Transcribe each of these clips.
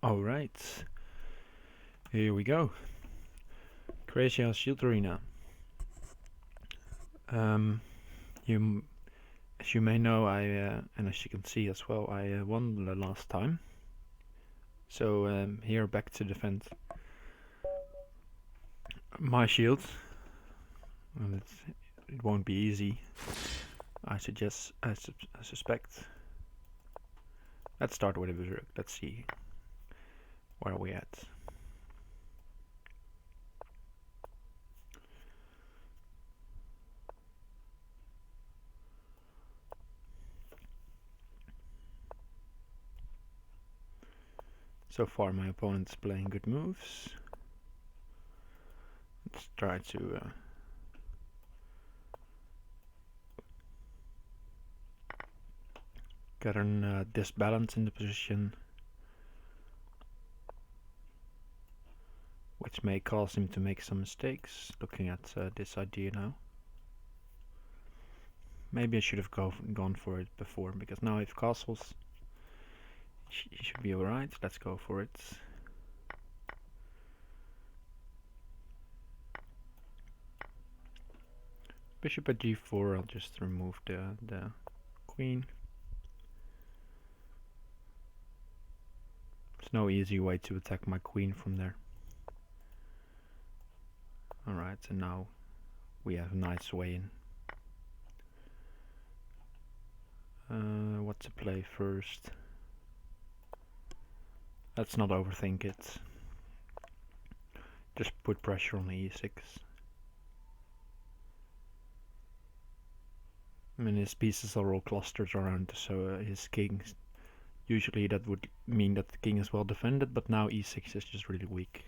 Alright, here we go. Crazyhouse Shield Arena. As you may know, and as you can see as well, I won the last time. So here back to defend my shield, and it won't be easy. I suspect. Let's start with a berserk. Let's see where are we at. So far my opponent's playing good moves. Let's try to get a disbalance in the position, which may cause him to make some mistakes. Looking at this idea now. Maybe I should have gone for it before, because now if castles, he should be alright. Let's go for it. Bishop at g4, I'll just remove the queen. There's no easy way to attack my queen from there. Alright, and now we have a nice way in. What to play first? Let's not overthink it. Just put pressure on the e6. I mean, his pieces are all clustered around, so his king, usually that would mean that the king is well defended, but now e6 is just really weak.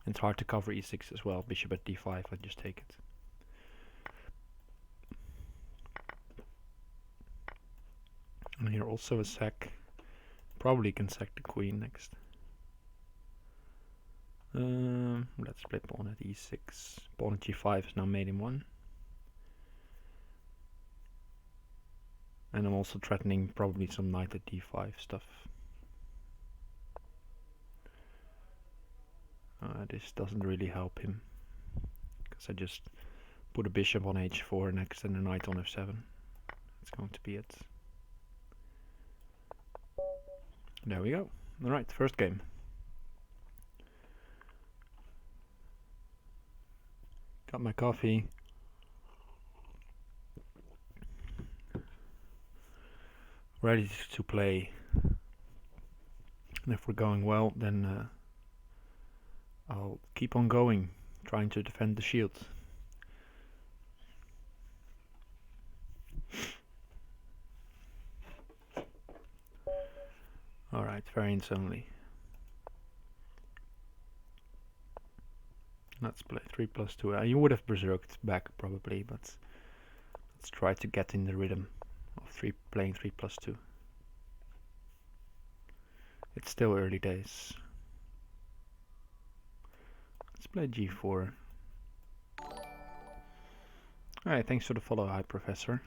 It's hard to cover e6 as well. Bishop at d5, I just take it. And here also a sack. Probably can sack the queen next. Let's play pawn at e6. Pawn at g5 is now made in one. And I'm also threatening probably some knight at d5 stuff. This doesn't really help him, because I just put a bishop on h4 next and a knight on f7. That's going to be it. There we go. Alright, first game. Got my coffee. Ready to play. And if we're going well, then I'll keep on going, trying to defend the shield. Alright, variants only. Let's play 3+2. You would have berserked back probably, but let's try to get in the rhythm of playing 3+2. It's still early days. Let's play g4. Alright, thanks for the follow, hi professor.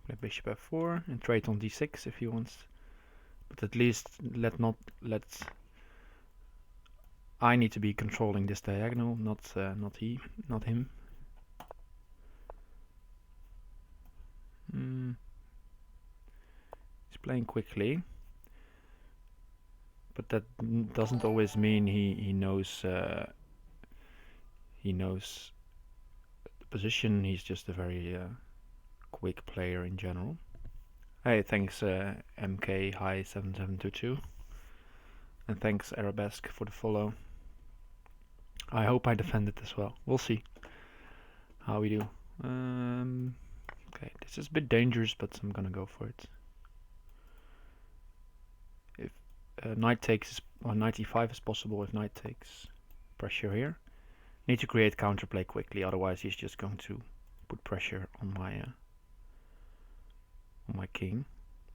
Play bishop f4 and trade on d6 if he wants. But at least I need to be controlling this diagonal, not him. He's playing quickly, but that doesn't always mean he knows the position. He's just a very quick player in general. Hey, thanks MK Hi 7722, and thanks Arabesque for the follow. I hope I defend it as well. We'll see how we do. Okay, this is a bit dangerous, but I'm gonna go for it. If knight takes, or knight e5 is possible if knight takes. Pressure here. Need to create counterplay quickly, otherwise he's just going to put pressure on my king.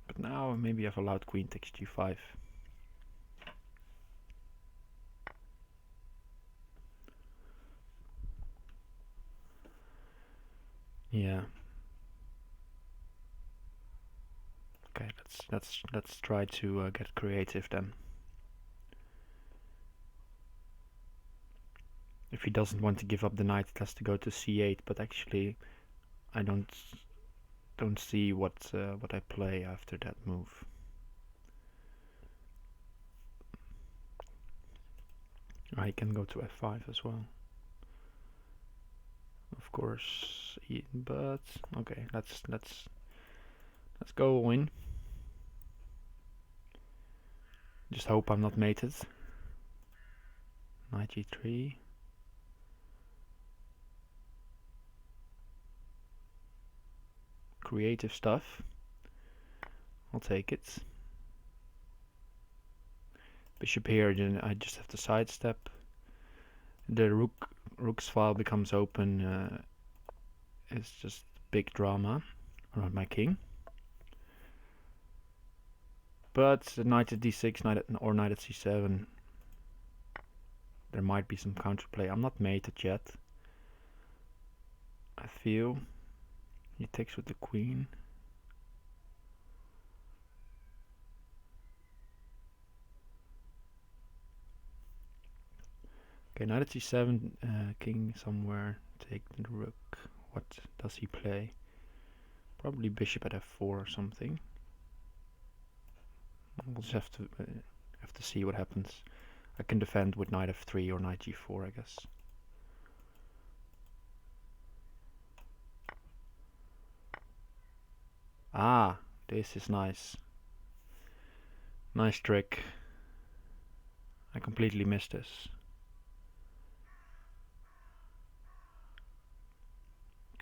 But now maybe I've allowed queen takes g5. Yeah. Okay, let's try to get creative then. If he doesn't want to give up the knight, it has to go to c8. But actually, I don't see what I play after that move. I can go to f5 as well. Of course, but okay, let's go win. Just hope I'm not mated. Knight g3. Creative stuff. I'll take it. Bishop here, then I just have to sidestep. The rook's file becomes open. It's just big drama around my king. But knight at d6, knight at c7. There might be some counterplay. I'm not mated yet. I feel he takes with the queen. Okay, knight at c7, king somewhere, take the rook. What does he play? Probably bishop at f4 or something. We'll just have to see what happens. I can defend with knight f3 or knight g4, I guess. Ah, this is nice. Nice trick. I completely missed this.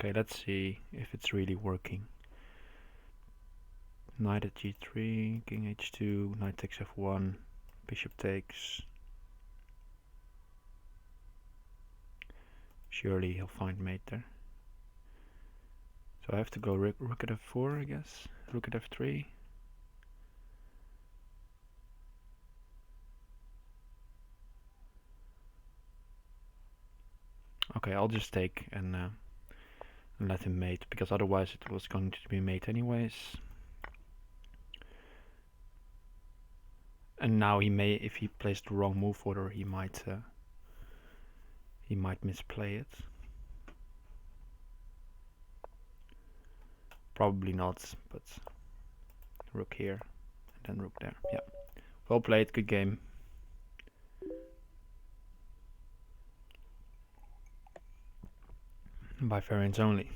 Okay, let's see if it's really working. Knight at g3, king h2, knight takes f1, bishop takes. Surely he'll find mate there. So I have to go rook at f4, I guess. Rook at f3. Okay, I'll just take and let him mate, because otherwise it was going to be mate anyways. And now he may, if he plays the wrong move order, he might misplay it. Probably not, but rook here and then rook there. Yeah, well played, good game. By variance only.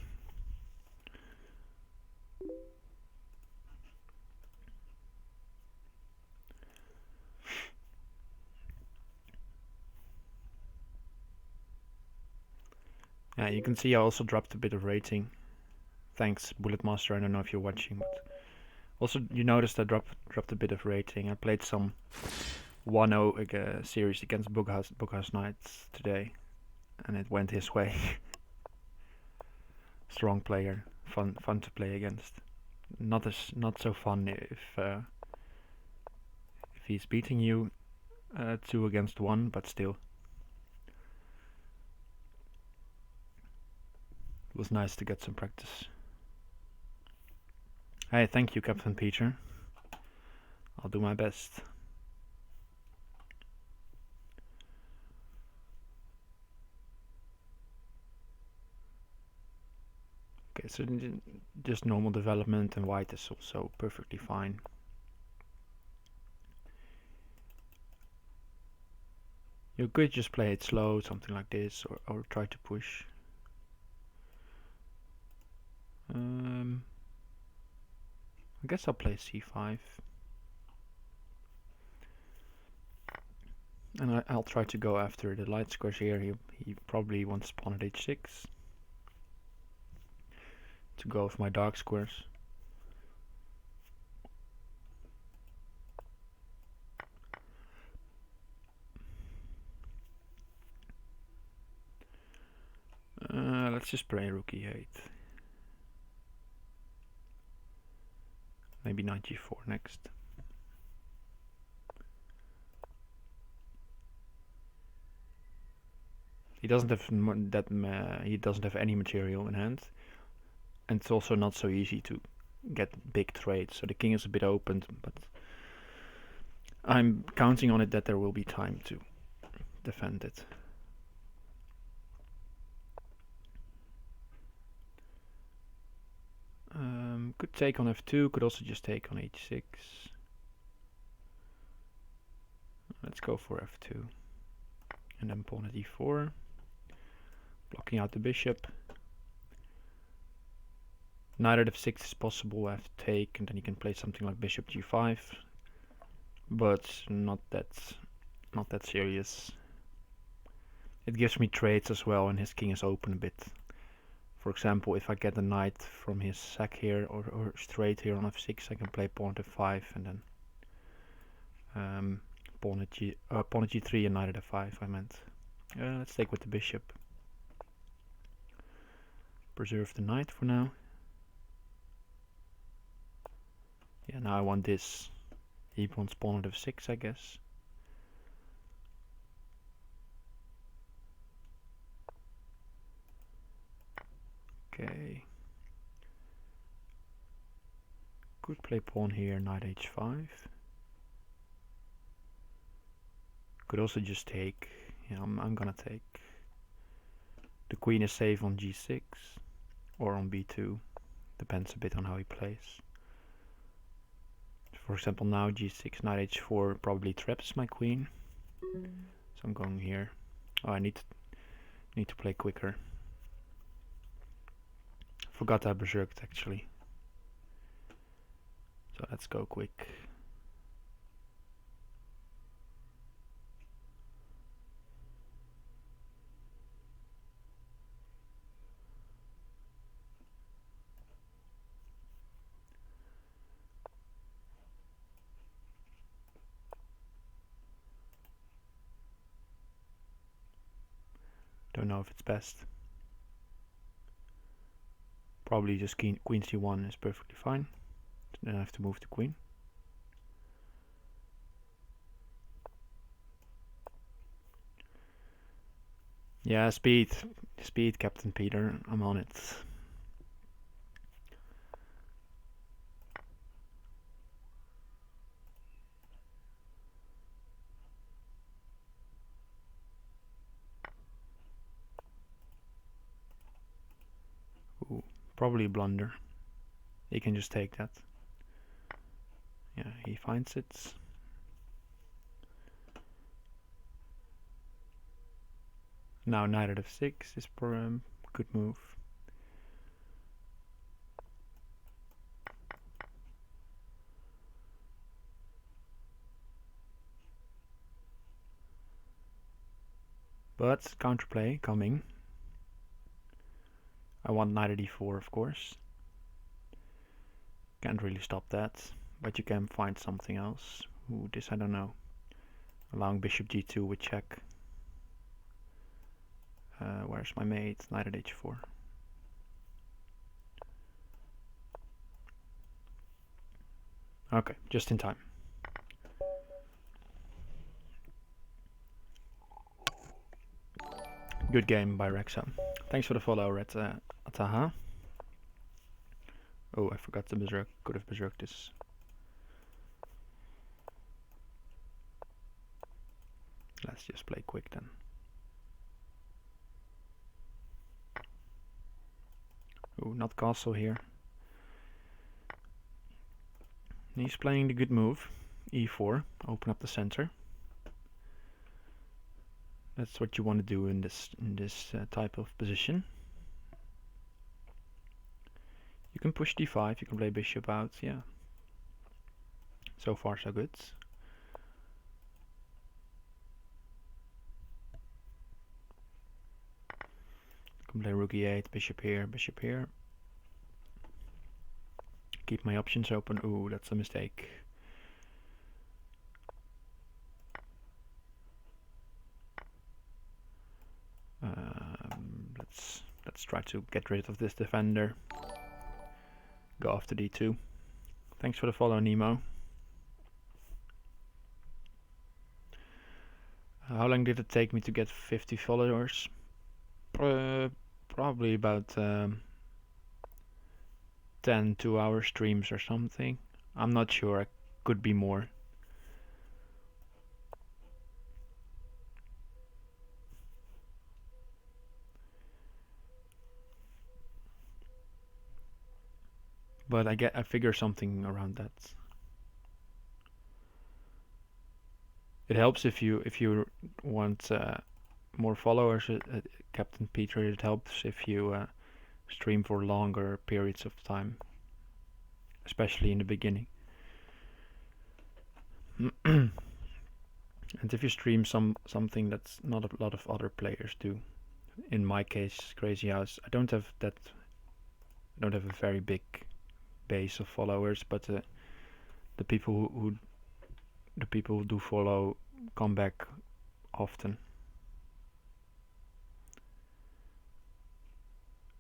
Yeah, you can see I also dropped a bit of rating. Thanks, Bullet Master. I don't know if you're watching, but also you noticed I dropped a bit of rating. I played some 1-0 series against Bookhouse Knights today, and it went his way. Strong player, fun to play against. Not so fun if he's beating you 2 against 1, but still. It was nice to get some practice. Hey, thank you, Captain Peter. I'll do my best. Okay, so just normal development, and white is also perfectly fine. You could just play it slow, something like this, or try to push. I guess I'll play c5. And I'll try to go after the light squares here. He probably wants pawn at h6. To go with my dark squares. Let's just play rook e8. Maybe knight g4 next. He doesn't have he doesn't have any material in hand. and it's also not so easy to get big trades. So the king is a bit opened, but I'm counting on it that there will be time to defend it. Could take on f2, could also just take on h6. Let's go for f2. And then pawn at e4. Blocking out the bishop. Knight at f6 is possible, I have to take, and then you can play something like bishop g5. But not that serious. It gives me trades as well, and his king is open a bit. For example, if I get a knight from his sack here or straight here on f6, I can play pawn at f5 and then pawn at g3 and knight at f5. I meant. Let's take with the bishop. Preserve the knight for now. Yeah, now I want this. He wants pawn at f6, I guess. Okay. Could play pawn here, knight h5. Could also just take. Yeah, I'm gonna take. The queen is safe on g6 or on b2. Depends a bit on how he plays. For example, now g6, knight h4 probably traps my queen. So I'm going here. Oh, I need to play quicker. Forgot I berserked actually. So let's go quick. Don't know if it's best. Probably just queen c1 is perfectly fine. Then I have to move the queen. Yeah, speed, Captain Peter. I'm on it. Ooh, probably a blunder. He can just take that. Yeah, he finds it. Now knight at f6 is for a good move. But counterplay coming. I want knight at e4, of course. Can't really stop that, but you can find something else. Ooh, this I don't know. Allowing bishop g2 with check. Where's my mate? Knight at h4. Okay, just in time. Good game by Rexa. Thanks for the follow, Red Ataha. Oh, I forgot to berserk. Could have berserked this. Let's just play quick then. Oh, not castle here. He's playing the good move. e4, open up the center. That's what you want to do in this type of position. You can push d5, you can play bishop out, yeah. So far so good. You can play rook e8, bishop here, bishop here. Keep my options open. Ooh, that's a mistake. Let's try to get rid of this defender. Go after d2. Thanks for the follow, Nemo. How long did it take me to get 50 followers? Probably about 10 2-hour streams or something. I'm not sure. It could be more. But I figure something around that. It helps if you want more followers, Captain Peter. It helps if you stream for longer periods of time, especially in the beginning. And if you stream something that's not a lot of other players do, in my case, Crazyhouse, I don't have a very big base of followers, but the people who do follow come back often.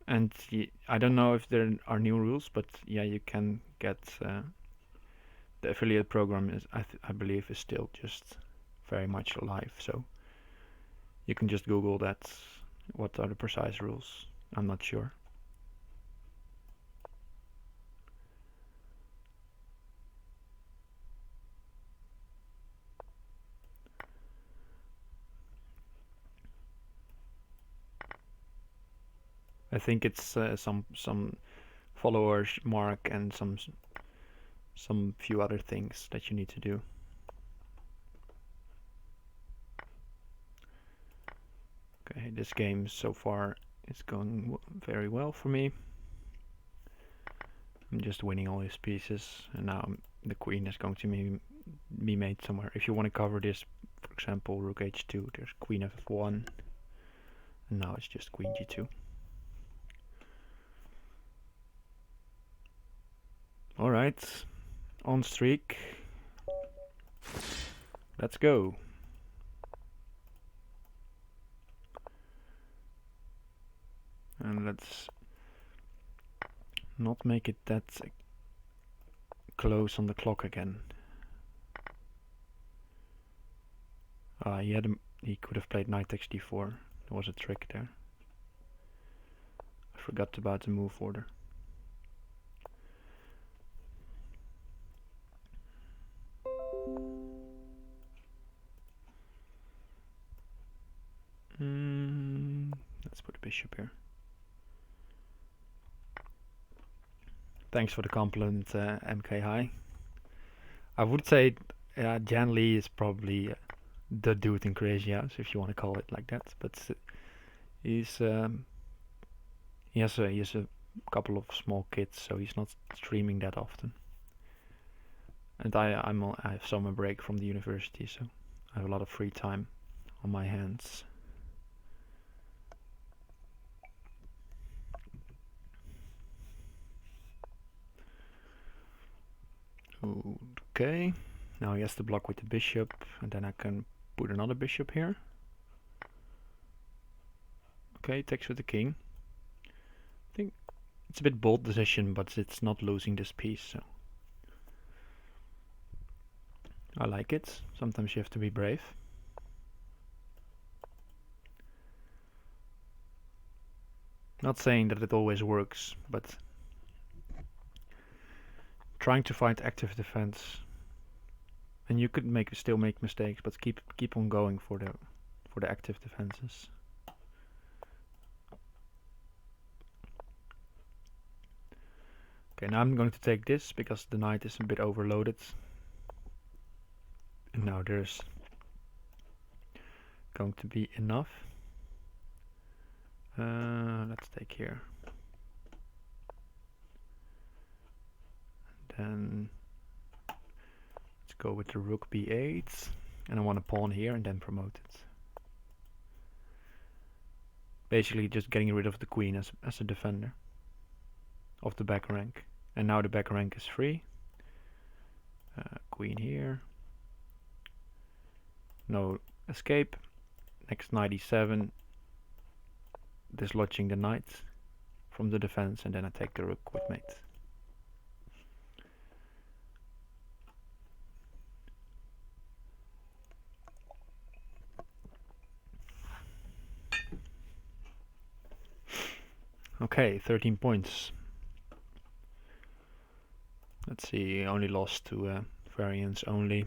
And I don't know if there are new rules, but yeah, you can get the affiliate program is I believe is still just very much alive. So you can just Google that. What are the precise rules? I'm not sure. I think it's some followers mark and some few other things that you need to do. Okay, this game so far is going very well for me. I'm just winning all these pieces, and now the queen is going to be made somewhere. If you want to cover this, for example, rook h2, there's queen f1, and now it's just queen g2. Alright, on streak. Let's go. And let's not make it that close on the clock again. He could have played knight takes d4. There was a trick there. I forgot about the move order. Let's put a bishop here. Thanks for the compliment, MK High. I would say Jan Lee is probably the dude in Crazyhouse, if you want to call it like that. But he has a couple of small kids, so he's not streaming that often. And I have summer break from the university, so I have a lot of free time on my hands. Okay, now he has to block with the bishop, and then I can put another bishop here. Okay, takes with the king. I think it's a bit bold decision, but it's not losing this piece, so I like it. Sometimes you have to be brave. Not saying that it always works, but trying to find active defense. And you could still make mistakes, but keep on going for the active defenses. Okay, now I'm going to take this because the knight is a bit overloaded. And now there's going to be enough. Let's take here. Then let's go with the rook b8, and I want to pawn here and then promote it. Basically just getting rid of the queen as a defender of the back rank. And now the back rank is free. Queen here. No escape. Next knight e7. Dislodging the knight from the defense, and then I take the rook with mate. Okay, 13 points. Let's see, only lost to variants only.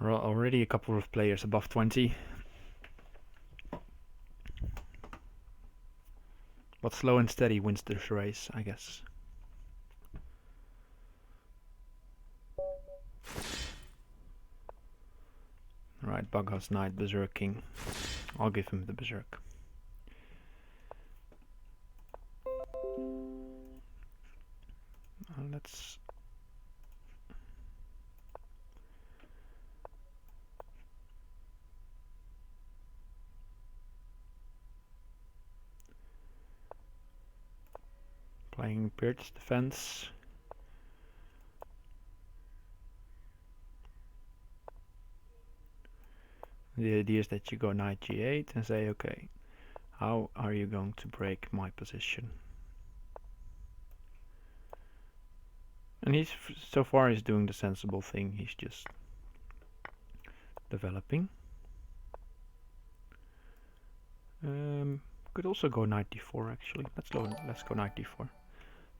Already a couple of players above 20. But slow and steady wins this race, I guess. Right, Bughouse Knight, Berserking. I'll give him the Berserk. Let's... Playing Pierce Defense. The idea is that you go Knight G8 and say, okay, how are you going to break my position? And so far he's doing the sensible thing. He's just developing. Could also go Knight D4 actually. Let's go Knight D4.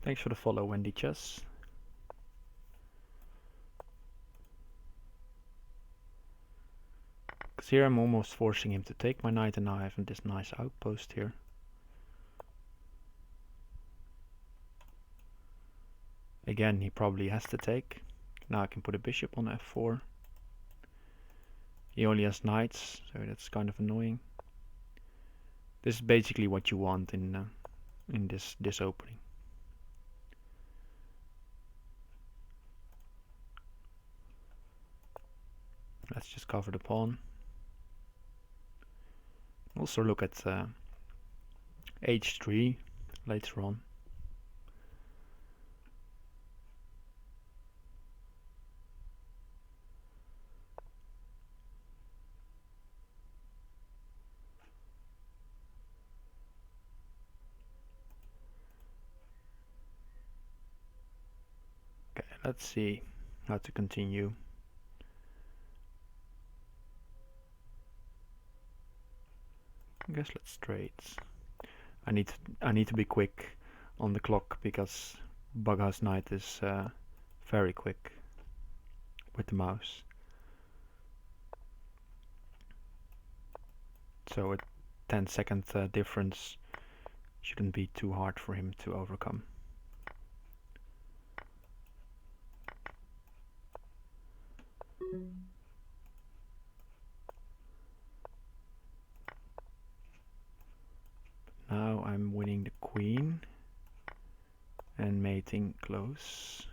Thanks for the follow, Wendy Chess. Because here I'm almost forcing him to take my knight, and now I have this nice outpost here. Again, he probably has to take. Now I can put a bishop on f4. He only has knights, so that's kind of annoying. This is basically what you want in this opening. Let's just cover the pawn. Also look at h3 later on. Okay, let's see how to continue. I guess let's trade. I need to be quick on the clock because Bughouse Knight is very quick with the mouse. So a 10-second difference shouldn't be too hard for him to overcome. Now I'm winning the queen and mating close.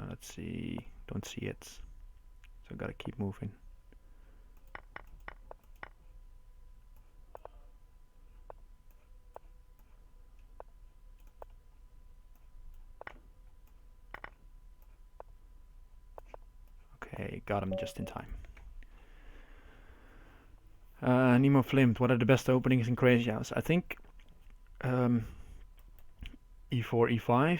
Let's see, don't see it, so gotta keep moving. Okay, got him just in time. Nemo Flimt, what are the best openings in Crazyhouse? I think e4, e5.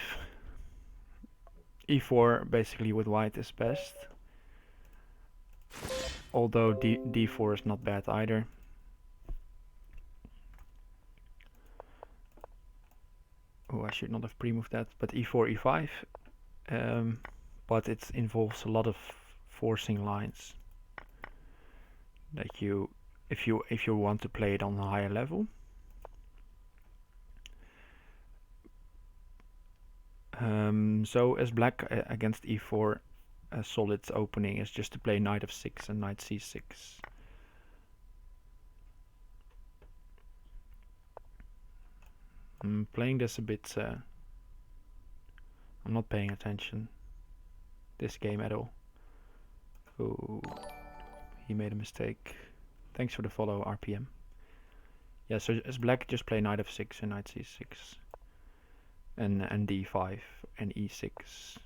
e4 basically with white is best. Although d4 is not bad either. Oh, I should not have pre-moved that, but e4, e5. But it involves a lot of forcing lines that you, if you want to play it on a higher level. So as black against e4, a solid opening is just to play knight f6 and knight c6. I'm playing this a bit. I'm not paying attention this game at all. Oh, he made a mistake. Thanks for the follow, RPM. Yeah, so as black, just play knight f6 and knight c6. And d5 and e6.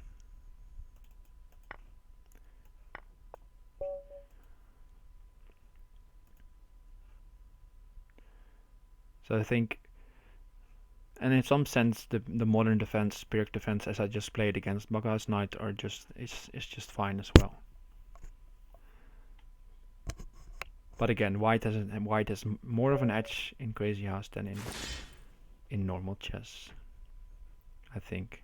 So I think, and in some sense, the modern defense, Pyrrhic defense, as I just played against Bughouse Knight, are just is just fine as well. But again, white has more of an edge in Crazyhouse than in normal chess, I think.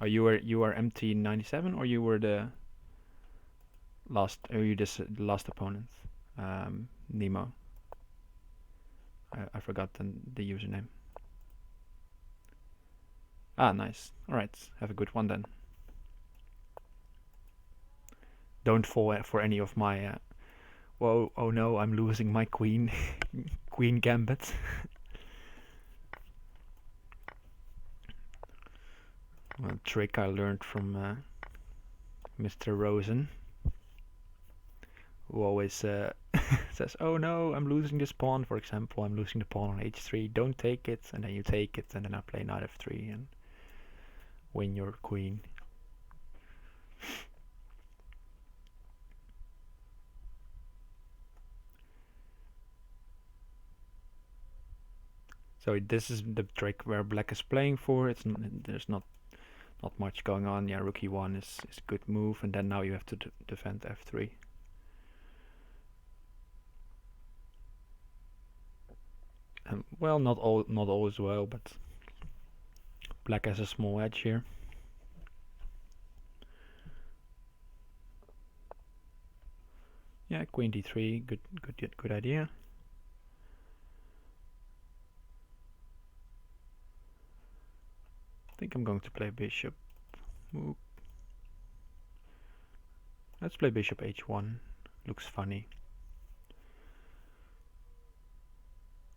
Oh, you are MT97, or you were the last? Or you just the last opponent? Nemo. I forgot the username. Ah, nice. All right, have a good one then. Don't fall for any of my. Whoa! Oh no! I'm losing my queen. Queen gambit. A trick I learned from Mr. Rosen, who always says, "Oh no, I'm losing this pawn." For example, I'm losing the pawn on h3. Don't take it, and then you take it, and then I play knight f3 and win your queen. So this is the trick where black is playing for. There's not much going on. Yeah, rook e1 is a good move, and then now you have to defend f3. Well, not all as well, but black has a small edge here. Yeah, queen d3, good idea. I think I'm going to play bishop. Ooh. Let's play bishop h1. Looks funny.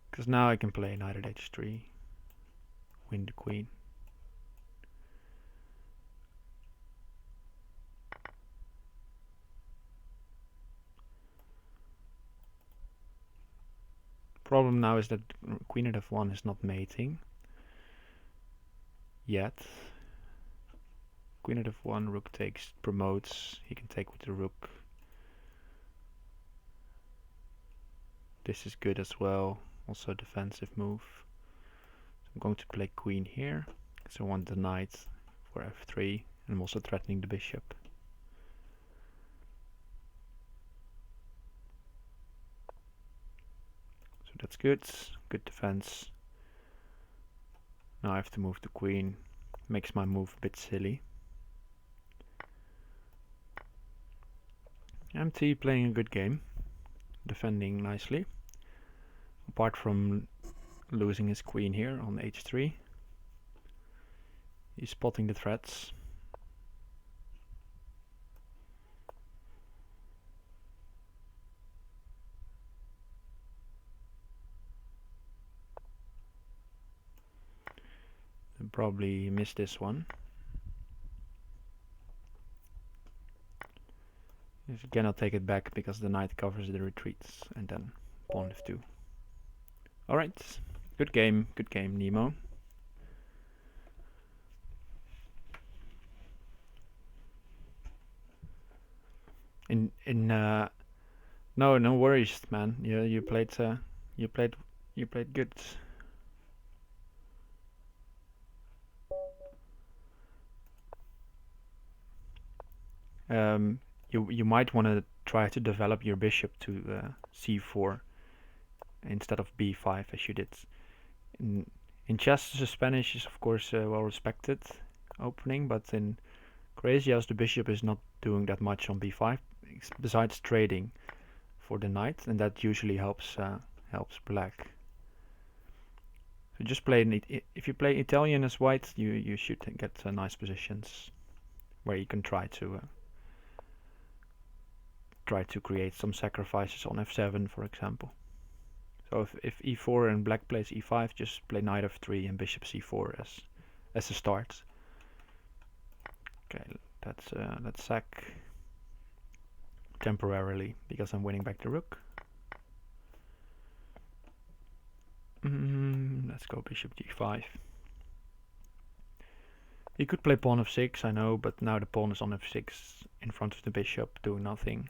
Because now I can play knight at h3. Win the queen. Problem now is that queen at f1 is not mating yet. Queen at f1, rook takes, promotes. He can take with the rook. This is good as well. Also a defensive move. So I'm going to play queen here. So I want the knight for f3. And I'm also threatening the bishop. So that's good. Good defense. Now I have to move the queen. Makes my move a bit silly. MT playing a good game. Defending nicely. Apart from losing his queen here on h3. He's spotting the threats. And probably missed this one. Again, I'll take it back because the knight covers the retreats, and then pawn f2. Alright, good game, Nemo. No worries, man. You played good. You might want to try to develop your bishop to c4 instead of b5 as you did. In chess, the Spanish is of course well respected opening, but in Crazyhouse the bishop is not doing that much on b5 besides trading for the knight, and that usually helps black. So just play if you play Italian as white, you should get nice positions where you can try to create some sacrifices on f7, for example. So if e4 and black plays e5, just play knight f3 and bishop c4 as a start. Okay, let's sack temporarily because I'm winning back the rook. Let's go bishop g5. He could play pawn f6, I know, but now the pawn is on f6 in front of the bishop, doing nothing.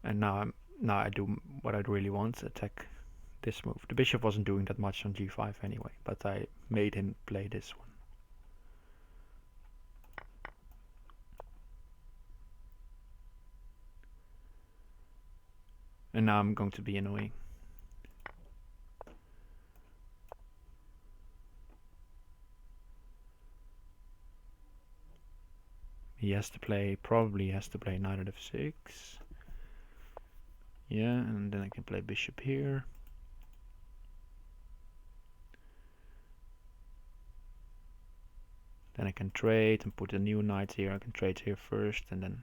And now I do what I really want, attack this move. The bishop wasn't doing that much on g5 anyway, but I made him play this one. And now I'm going to be annoying. He has to play, probably has to play knight at f6. Yeah, and then I can play bishop here. Then I can trade and put a new knight here. I can trade here first and then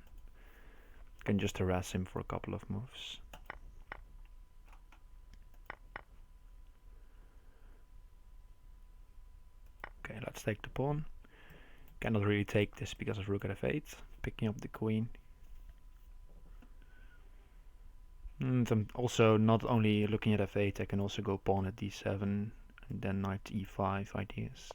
I can just harass him for a couple of moves. Okay, let's take the pawn. Cannot really take this because of rook at f8, picking up the queen. And I'm also not only looking at f8, I can also go pawn at d7 and then knight e5 ideas.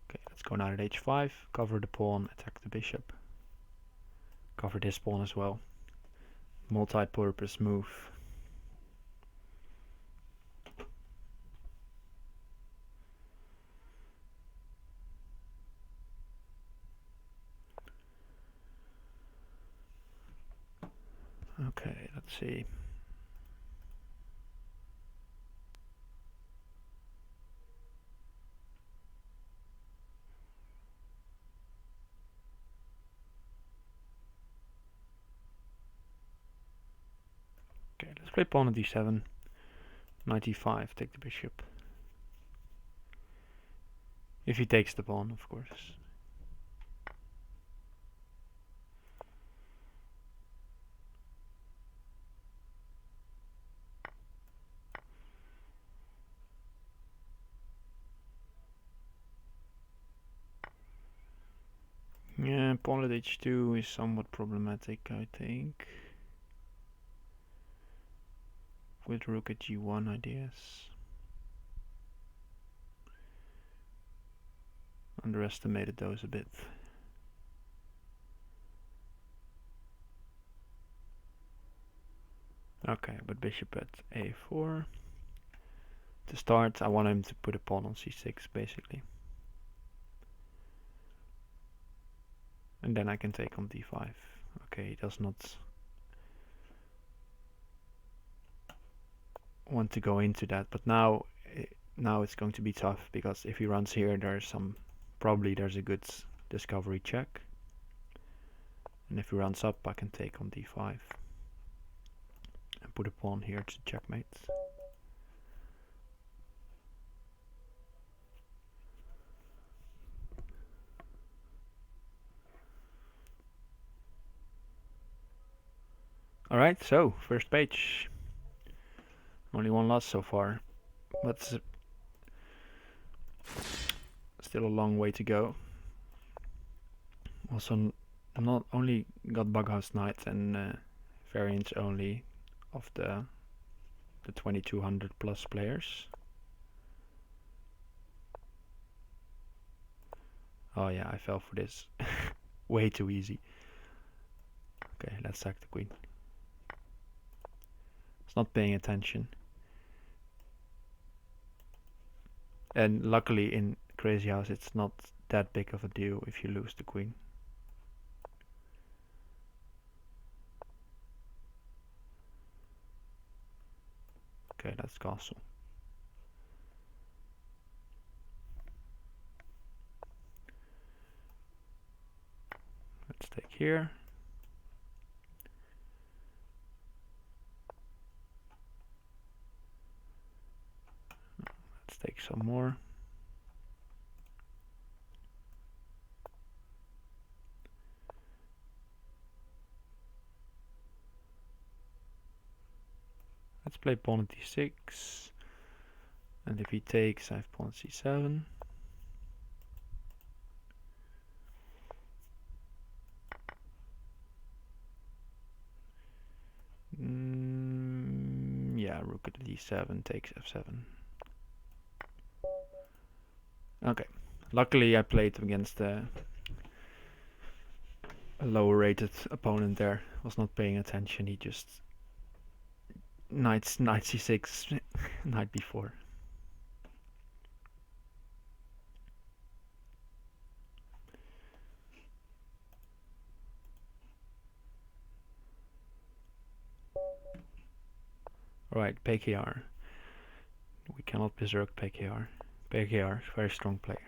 Okay, let's go knight at h5, cover the pawn, attack the bishop. Cover this pawn as well. Multi-purpose move. Okay, let's see. Okay, let's play pawn at d7. Knight e5, take the bishop. If he takes the pawn, of course. Yeah, pawn at h2 is somewhat problematic, I think. With rook at g1 ideas. Underestimated those a bit. Okay, but bishop at a4. To start, I want him to put a pawn on c6, basically. And then I can take on d5. Okay, he does not want to go into that, but now it's going to be tough, because if he runs here, probably there's a good discovery check. And if he runs up, I can take on d5 and put a pawn here to checkmate. Alright, so first page. Only one loss so far, but still a long way to go. Also, I'm not only got Bughouse Knight and variants only of the 2200 plus players. Oh yeah, I fell for this. Way too easy. Okay, let's sack the queen. It's not paying attention. And luckily in Crazyhouse it's not that big of a deal if you lose the queen. Okay, that's castle. Let's take here. Let's take some more. Let's play pawn at d6. And if he takes, I have pawn at c7. Yeah, rook at d7 takes f7. Okay, luckily I played against a lower rated opponent there. Was not paying attention, he just knight c6 knight before. Alright, PKR. We cannot berserk PKR. PKR is a very strong player.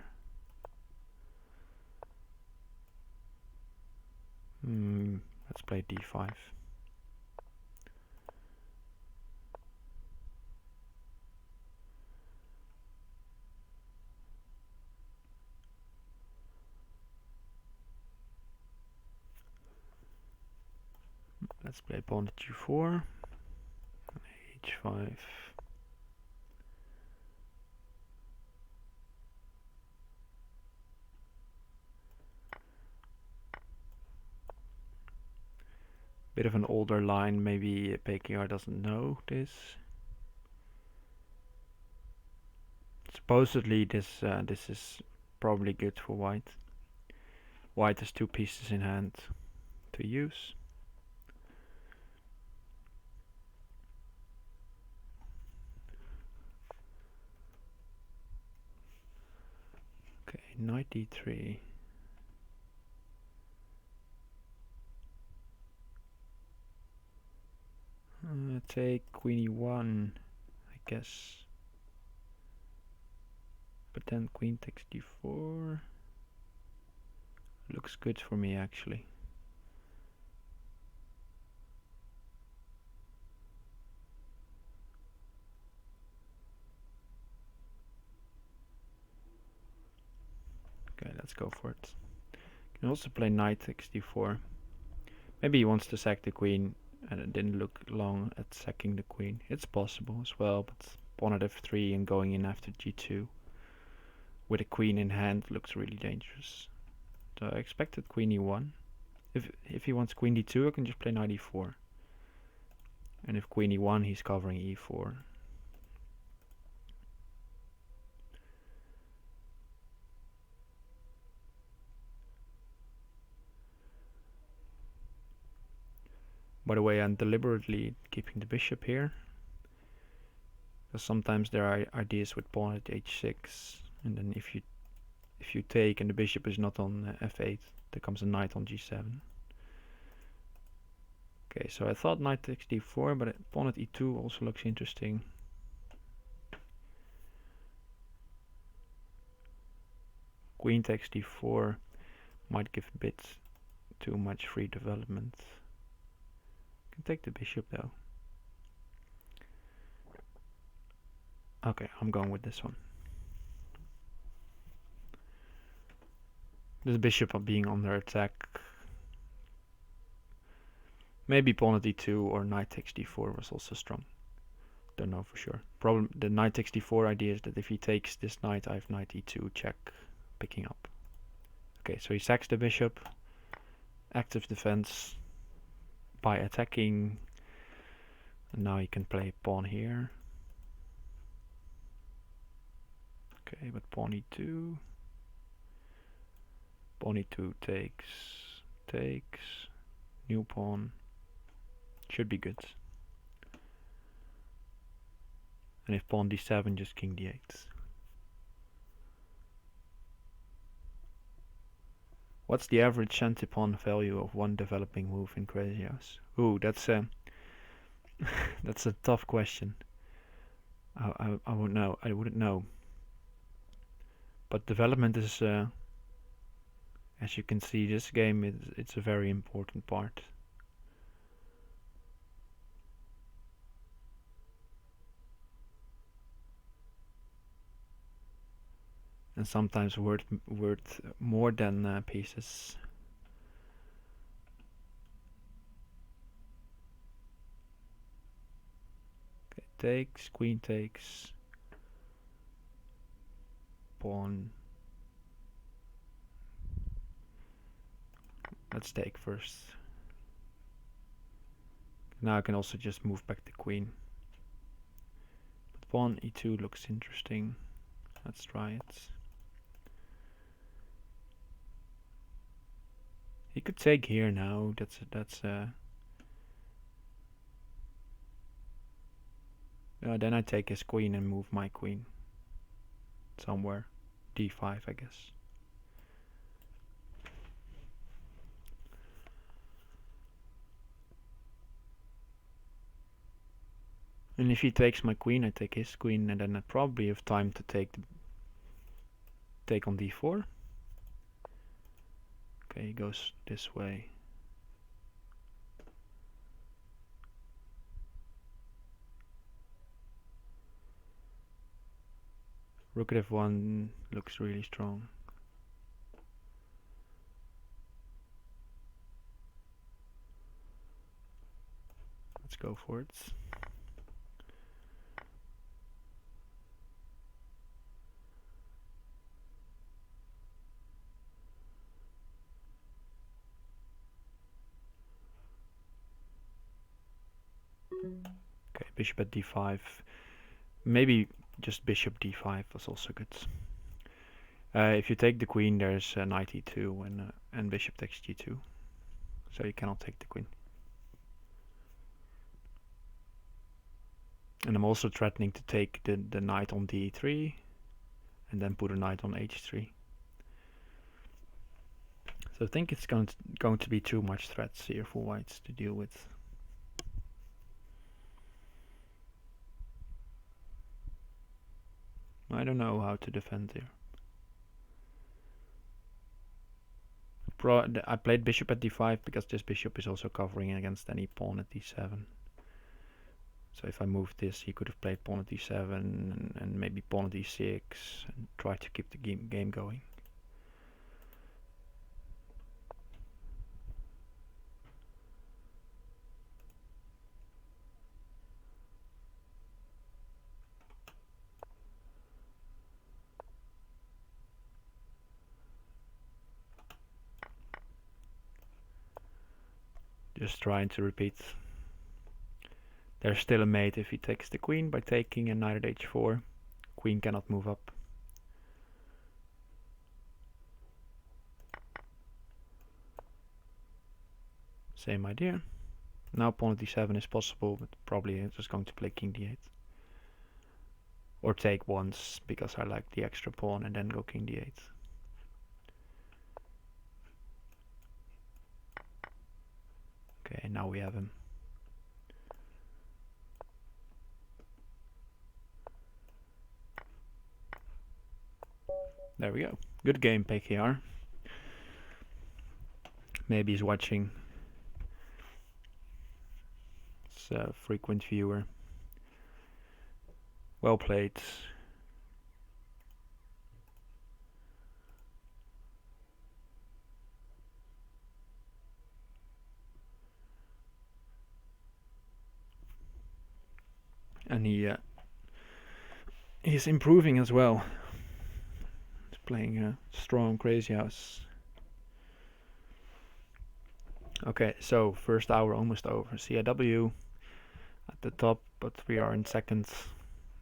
Let's play d5. Let's play pawn to g4. h5. Bit of an older line, maybe PKR doesn't know this. Supposedly this is probably good for white. White has 2 pieces in hand to use. Okay, knight d3. Take queen e1, I guess. But then queen takes d4. Looks good for me actually. Okay, let's go for it. Can also play knight takes d4. Maybe he wants to sack the queen and it didn't look long at sacking the queen. It's possible as well, but pawn at f3 and going in after g2 with a queen in hand looks really dangerous. So I expected queen e1. If he wants queen d2, I can just play knight e4. And if queen e1, he's covering e4. By the way, I'm deliberately keeping the bishop here, because sometimes there are ideas with pawn at h6, and then if you take and the bishop is not on f8, there comes a knight on g7. Okay, so I thought knight takes d4, but pawn at e2 also looks interesting. Queen takes d4 might give a bit too much free development. Can take the bishop though. Okay, I'm going with this one. The bishop being under attack. Maybe pawn at d2 or knight takes d4 was also strong. Don't know for sure. Problem, the knight takes d4 idea is that if he takes this knight, I have knight e2 check, picking up. Okay, so he sacks the bishop. Active defense by attacking. And now he can play pawn here. Okay, but pawn e2. Pawn e2 takes. New pawn. Should be good. And if pawn d7, just king d8. What's the average anti-pawn value of one developing move in Crazyhouse? Ooh, that's a that's a tough question. I wouldn't know. I wouldn't know. But development is, as you can see, this game it's a very important part. And sometimes worth more than pieces. Okay, takes, queen takes, pawn. Let's take first. Now I can also just move back the queen. But pawn e2 looks interesting. Let's try it. He could take here now. Then I take his queen and move my queen somewhere. d5, I guess. And if he takes my queen, I take his queen, and then I probably have time to take on d4. Okay, he goes this way. Rook at f1 looks really strong. Let's go for it. Okay, bishop at d5. Maybe just bishop d5 was also good. If you take the queen, there's knight e2 and bishop takes g2. So you cannot take the queen. And I'm also threatening to take the knight on d3 and then put a knight on h3. So I think it's going to be too much threats here for whites to deal with. I don't know how to defend here. I played bishop at d5 because this bishop is also covering against any pawn at d7. So if I move this, he could have played pawn at d7 and maybe pawn at d6 and try to keep the game going. Just trying to repeat. There's still a mate if he takes the queen by taking a knight at h4. Queen cannot move up. Same idea. Now pawn at d7 is possible, but probably I'm just going to play king d8. Or take once, because I like the extra pawn, and then go king d8. Okay, now we have him. There we go. Good game, PKR. Maybe he's watching. It's a frequent viewer. Well played. And he's improving as well. He's playing a strong Crazyhouse. Okay, so first hour almost over. CIW at the top, but we are in second.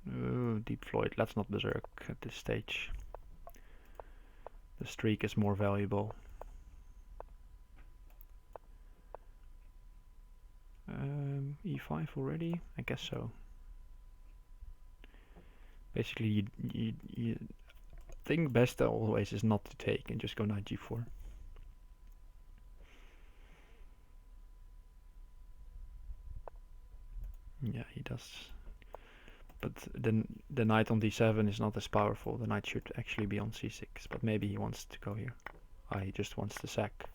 Ooh, Deep Floyd. Let's not berserk at this stage. The streak is more valuable. E5 already? I guess so. Basically, you think best always is not to take and just go knight g4. Yeah, he does. But the knight on d7 is not as powerful. The knight should actually be on c6, but maybe he wants to go here. He just wants to sack.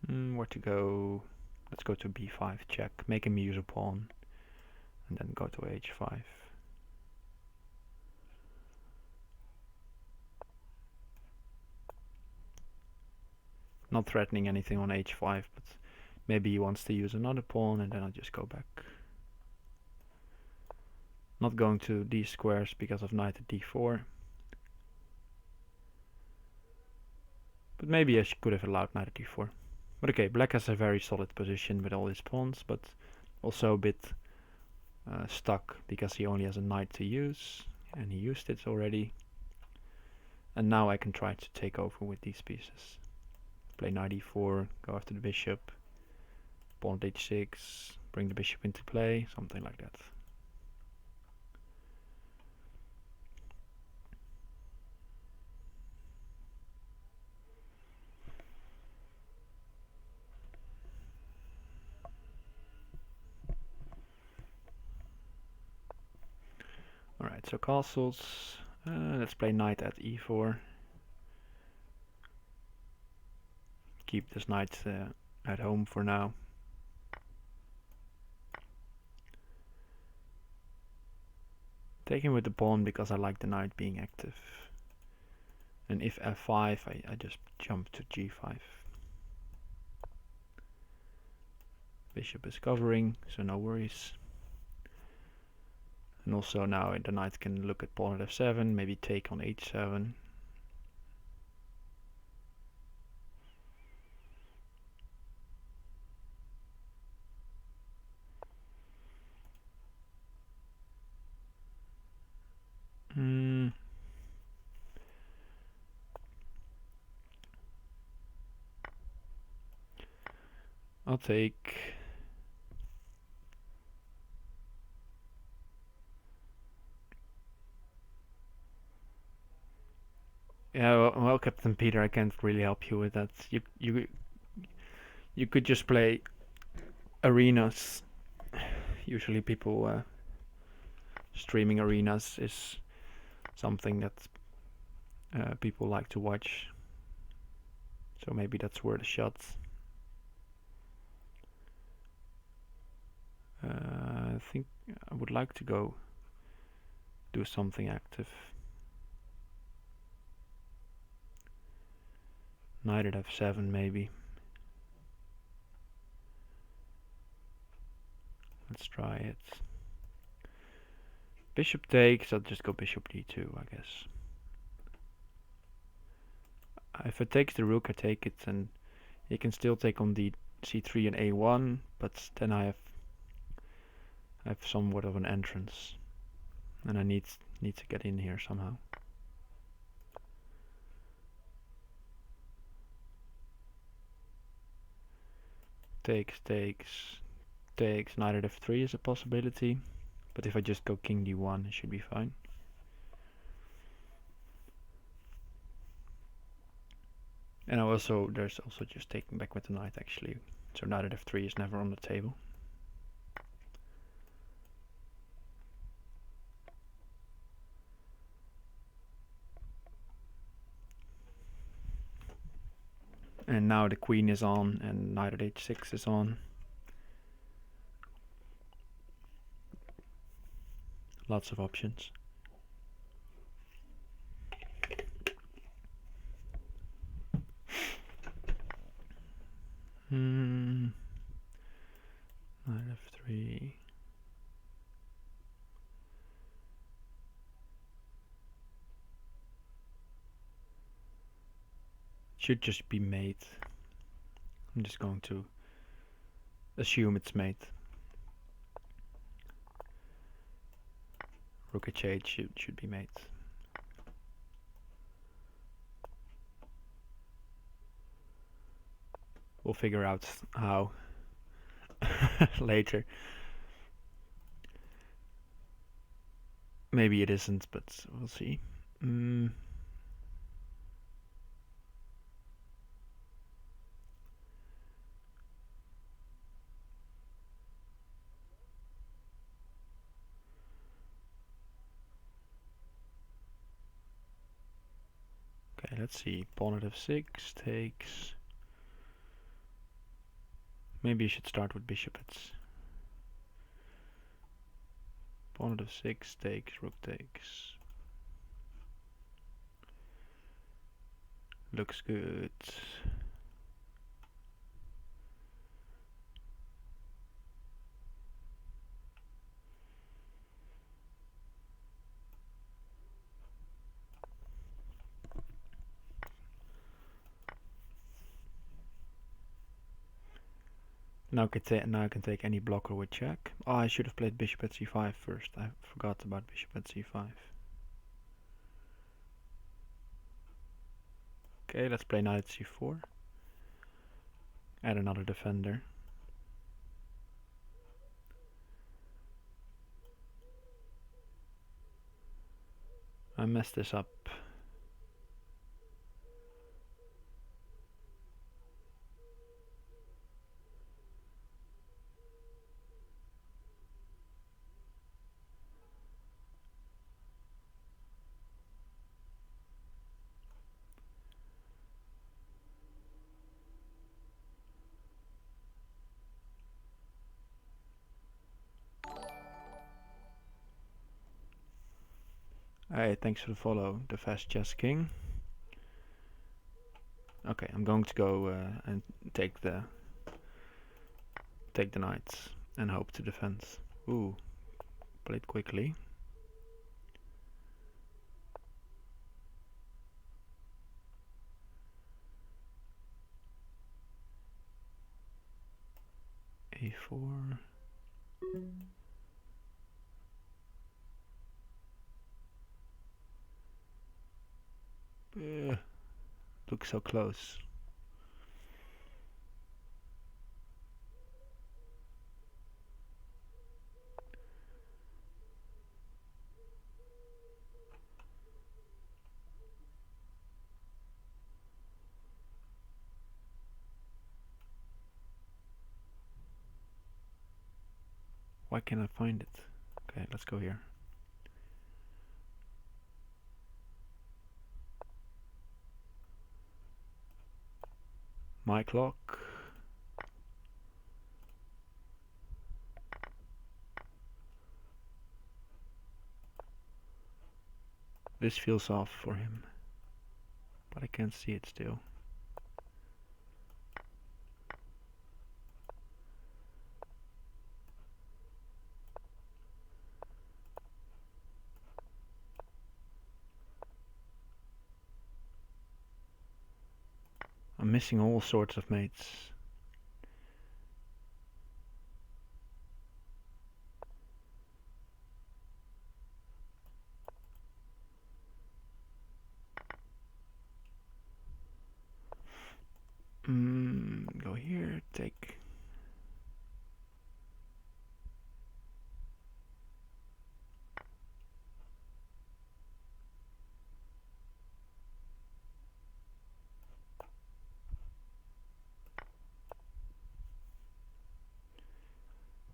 Where to go? Let's go to b5, check, make him use a pawn, and then go to h5. Not threatening anything on h5, but maybe he wants to use another pawn, and then I'll just go back. Not going to these squares because of knight at d4. But maybe I could have allowed knight at d4. But okay, black has a very solid position with all his pawns, but also a bit stuck because he only has a knight to use, and he used it already. And now I can try to take over with these pieces. Play knight e4, go after the bishop, pawn at h6, bring the bishop into play, something like that. so castles. Let's play knight at e4. Keep this knight at home for now. Taking with the pawn because I like the knight being active. And if f5, I just jump to g5. Bishop is covering, so no worries. And also now the knight can look at pawn at f7, maybe take on h7. I'll take. Yeah, well, Captain Peter, I can't really help you with that. You could just play arenas. Usually, people streaming arenas is something that people like to watch. So maybe that's worth a shot. I think I would like to go do something active. Knight at f7 maybe. Let's try it. Bishop takes, I'll just go bishop d2, I guess. If it takes the rook, I take it, and he can still take on the c3 and a1, but then I have somewhat of an entrance, and I need to get in here somehow. Takes, knight at f3 is a possibility, but if I just go king d1, it should be fine. And there's also just taking back with the knight actually, so knight at f3 is never on the table. And now the queen is on and knight at h6 is on. Lots of options. Knight f3. Should just be mate. I'm just going to assume it's mate. Rook h8 should be mate. We'll figure out how later. Maybe it isn't, but we'll see. Okay, let's see. Pawn at f6 takes. Maybe you should start with bishop at. Pawn at f6 takes, rook takes. Looks good. Now I can take any blocker with check. Oh, I should have played bishop at c5 first. I forgot about bishop at c5. Okay, let's play knight at c4. Add another defender. I messed this up. Hey, thanks for the follow, the fast chess king. Okay, I'm going to go and take the knights and hope to defend. Ooh, played quickly. A4. Looks so close. Why can't I find it? Okay, let's go here. My clock. This feels off for him, but I can't see it still. I'm missing all sorts of mates. Go here, take.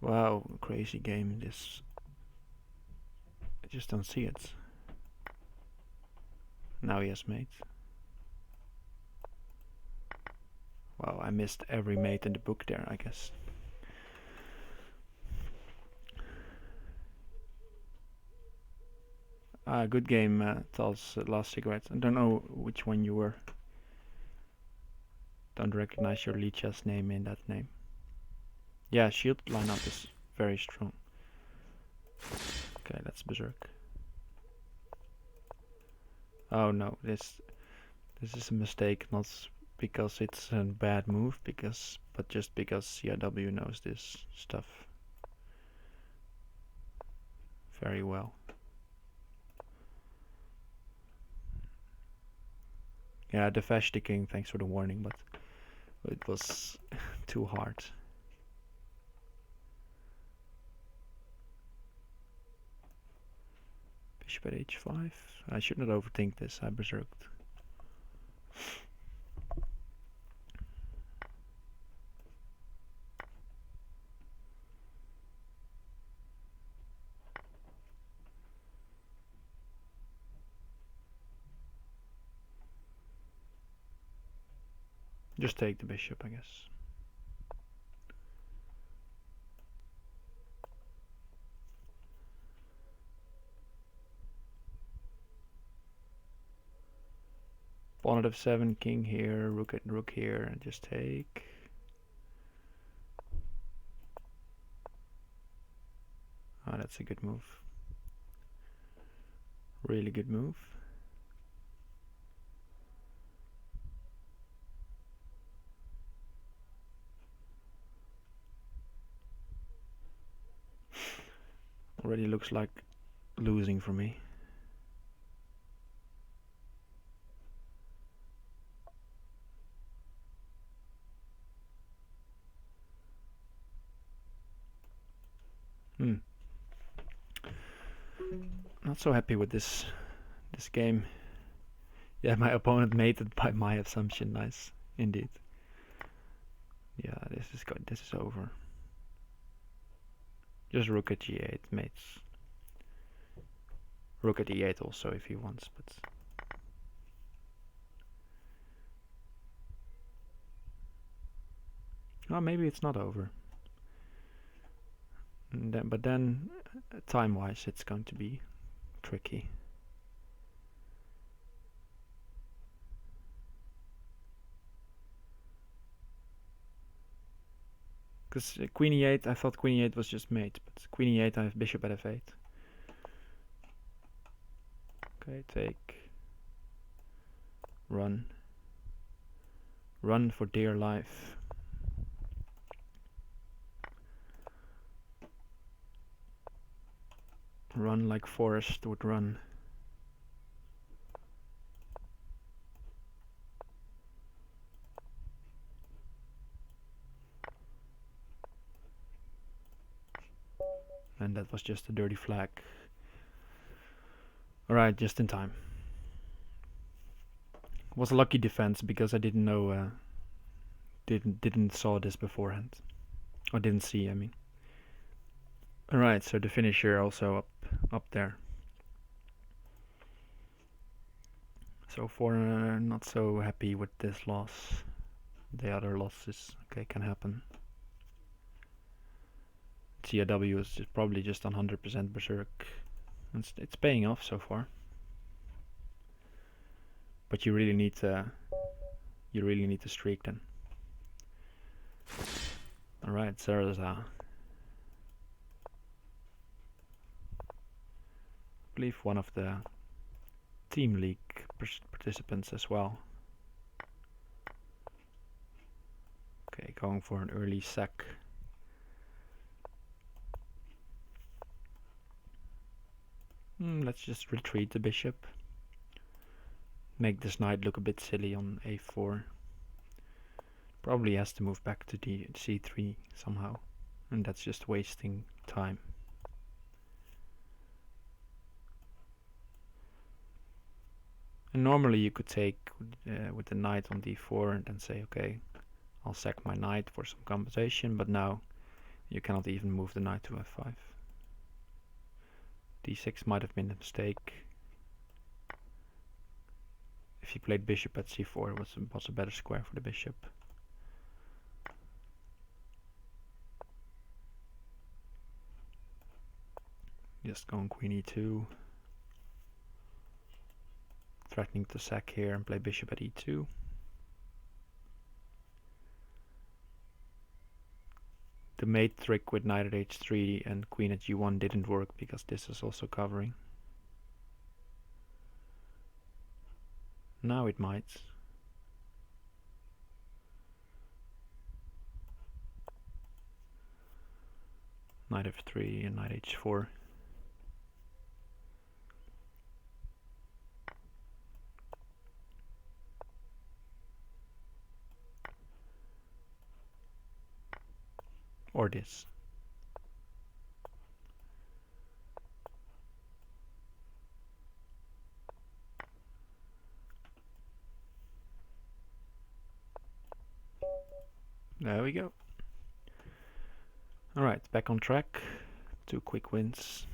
Wow, crazy game. This, I just don't see it. Now he has mate. Wow, I missed every mate in the book there, I guess. Good game, Tal's last cigarette. I don't know which one you were. Don't recognize your Licha's name in that name. Yeah, shield lineup is very strong. Okay, that's Berserk. Oh no, this is a mistake, not because it's a bad move, but just because CIW knows this stuff very well. Yeah, the Vashti King, thanks for the warning, but it was too hard. Bishop at h5. I should not overthink this, I berserked. Just take the bishop, I guess. Pawn at f7, king here, rook here, and just take. Oh, that's a good move. Really good move. Already looks like losing for me. Not so happy with this game. Yeah, my opponent mated by my assumption. Nice, indeed. Yeah, this is good. This is over. Just rook at g8 mates. Rook at e8 also if he wants, but oh, maybe it's not over. But then time-wise, it's going to be tricky. Because queen e8, I thought queen e8 was just mate, but queen e8 I have bishop at f8. Okay, take, run for dear life. Run like Forrest would run. And that was just a dirty flag. Alright, just in time. It was a lucky defense because I didn't know, didn't saw this beforehand. Or didn't see, I mean. Alright, so the finisher also up there. So for not so happy with this loss. The other losses, okay, can happen. CIW is probably just 100% berserk. It's paying off so far. But you really need to streak then. Alright, Zarza. I believe one of the Team League participants as well. Okay, going for an early sack. Let's just retreat the bishop. Make this knight look a bit silly on a4. Probably has to move back to c3 somehow. And that's just wasting time. And normally you could take with the knight on d4 and then say, okay, I'll sack my knight for some compensation, but now you cannot even move the knight to f5. d6 might have been a mistake. If he played bishop at c4, it was a better square for the bishop. Just going queen e2. Threatening to sack here and play bishop at e2. The mate trick with knight at h3 and queen at g1 didn't work because this is also covering. Now it might. Knight f3 and knight h4. Or this. There we go. Alright, back on track. 2 quick wins.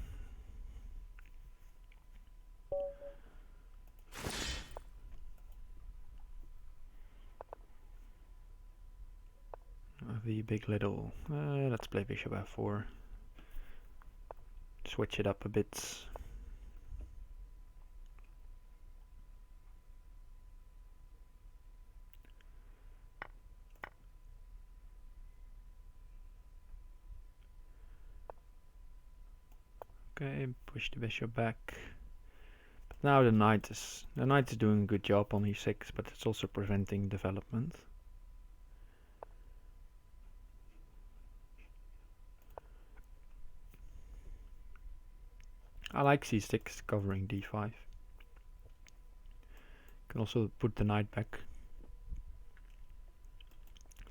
The big little, let's play bishop f4. Switch it up a bit. Okay, push the bishop back. But now the knight is doing a good job on e6, but it's also preventing development. I like c6 covering d5. Can also put the knight back.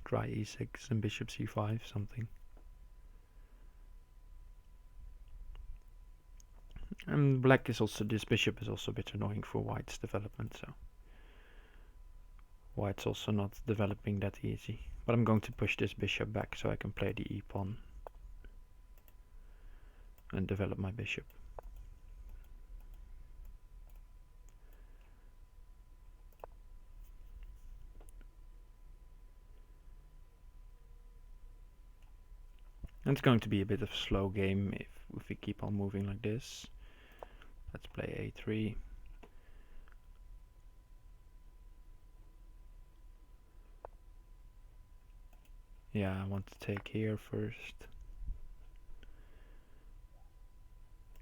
Try e6 and bishop c5, something. And black is also, this bishop is also a bit annoying for white's development, so white's also not developing that easy. But I'm going to push this bishop back so I can play the e pawn and develop my bishop. And it's going to be a bit of a slow game if we keep on moving like this. Let's play a3. Yeah, I want to take here first.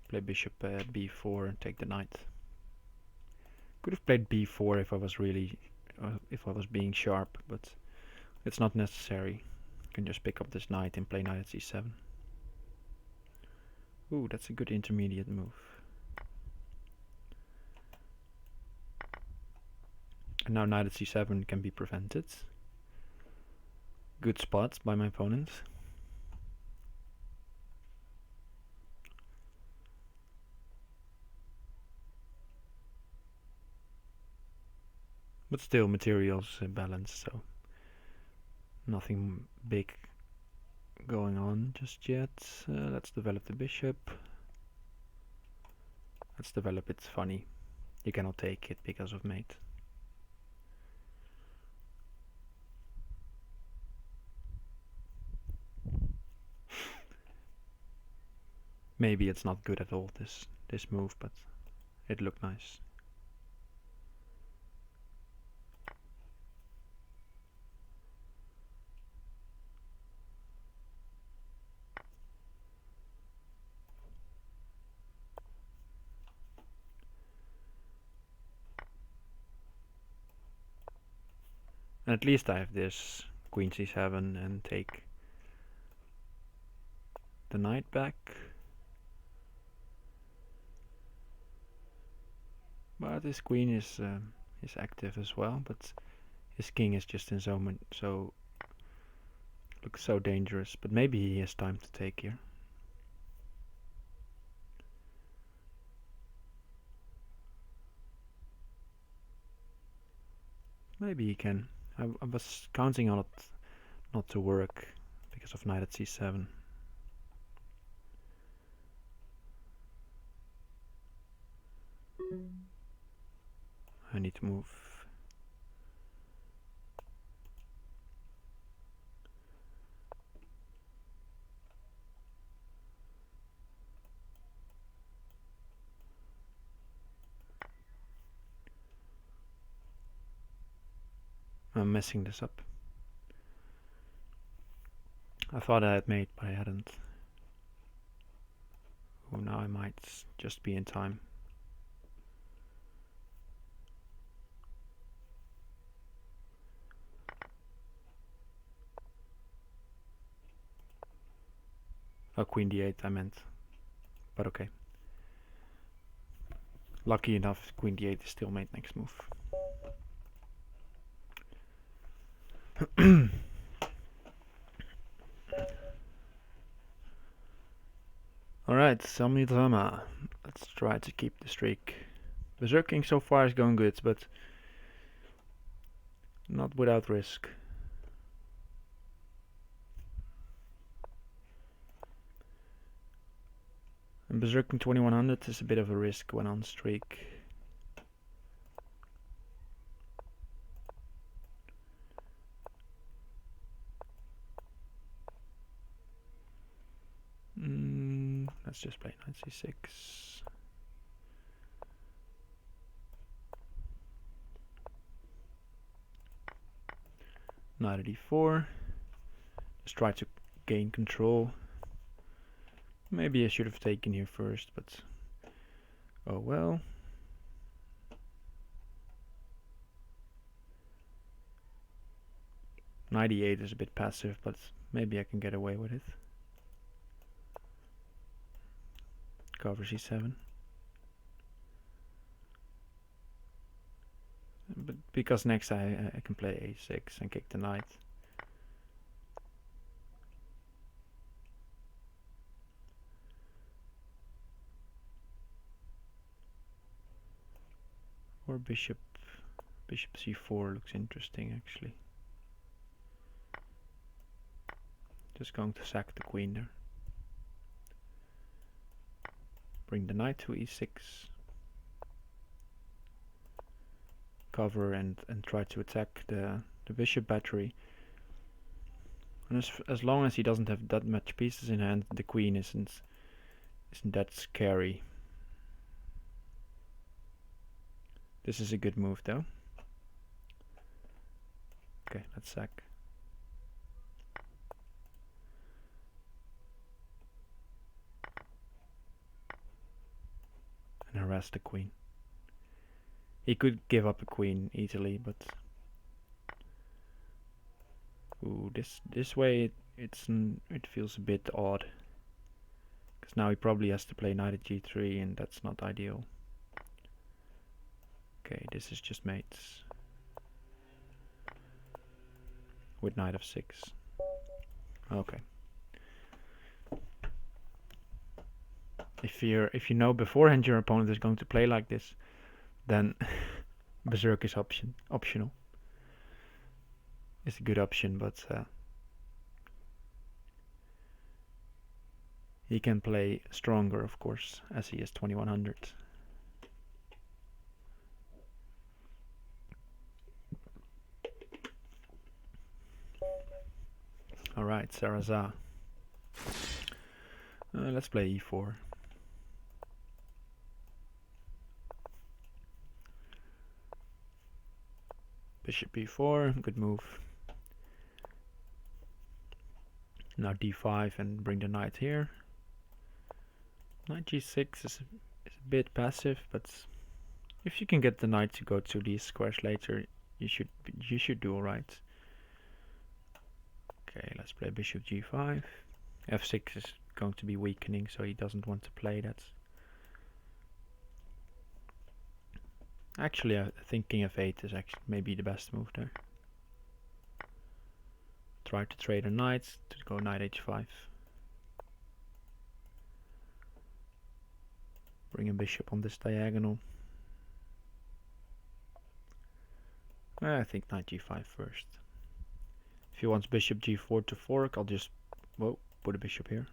Play bishop b4 and take the knight. Could have played b4 if I was really, if I was being sharp, but it's not necessary. I can just pick up this knight and play knight at c7. Ooh, that's a good intermediate move. And now knight at c7 can be prevented. Good spot by my opponent. But still, materials balanced, so nothing big going on just yet. Let's develop the bishop. Let's develop it funny. You cannot take it because of mate. Maybe it's not good at all, this move, but it looked nice. And at least I have this queen c7 and take the knight back. But his queen is active as well, but his king is just in so looks so dangerous. But maybe he has time to take here. Maybe he can. I was counting on it not to work because of knight at c7. I need to move. I'm messing this up. I thought I had made, but I hadn't. Oh, now I might just be in time. Oh, queen d8 I meant. But okay. Lucky enough, queen d8 is still made next move. Alright, Sami Drama. Let's try to keep the streak. Berserking so far is going good, but not without risk. And Berserking 2100 is a bit of a risk when on streak. Let's just play knight c6. Knight at e4. Just try to gain control. Maybe I should have taken here first, but oh well. Knight e8 is a bit passive, but maybe I can get away with it. Cover c7. But because next I can play a6 and kick the knight. Or bishop c4 looks interesting actually. Just going to sack the queen there. Bring the knight to e6. Cover and try to attack the bishop battery. And as long as he doesn't have that much pieces in hand, the queen isn't that scary. This is a good move though. Okay, let's sack. has the queen. He could give up a queen easily, but ooh, this way it feels a bit odd. Because now he probably has to play knight at g3, and that's not ideal. Okay, this is just mates. With knight f6. Okay. If you know beforehand your opponent is going to play like this, then berserk is optional. It's a good option, but he can play stronger, of course, as he is 2100. Alright, Saraza. Let's play e4. Bishop b4, good move. Now d5 and bring the knight here. Knight g6 is a bit passive, but if you can get the knight to go to these squares later, you should do alright. Okay, let's play bishop g5. f6 is going to be weakening, so he doesn't want to play that. Actually, I think king f8 is actually maybe the best move there. Try to trade a knight to go knight h5. Bring a bishop on this diagonal. I think knight g5 first. If he wants bishop g4 to fork, I'll just put a bishop here.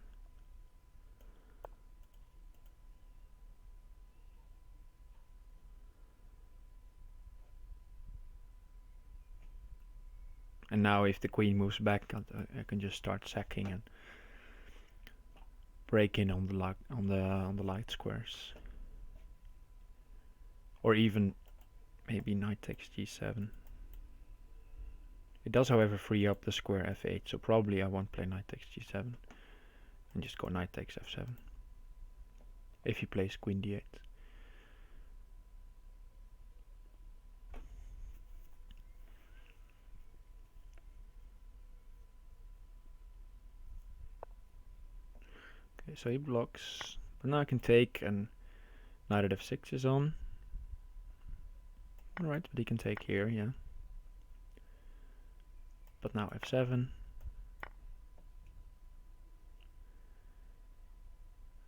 And now if the queen moves back, I can just start sacking and break in on the light squares. Or even maybe knight takes g7. It does, however, free up the square f8, so probably I won't play knight takes g7 and just go knight takes f7 if he plays queen d8. Okay, so he blocks, but now I can take, and knight at f6 is on. Alright, but he can take here, yeah. But now f7.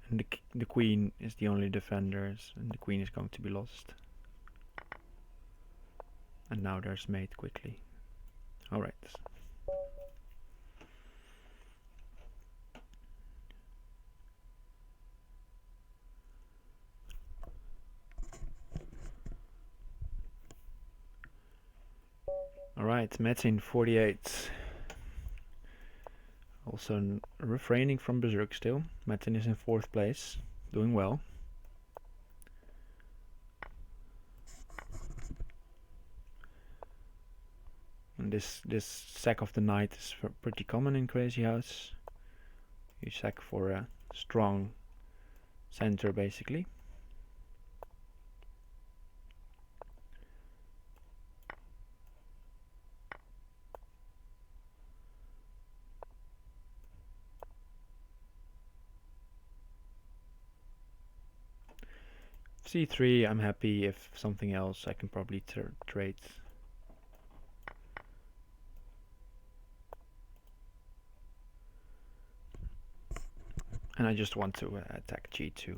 And the queen is the only defender, and the queen is going to be lost. And now there's mate quickly. Alright. Alright, Metin 48. Also refraining from berserk still. Metin is in 4th place, doing well. And this sack of the knight is pretty common in Crazyhouse. You sack for a strong center basically. c3, I'm happy. If something else, I can probably trade. And I just want to attack g2.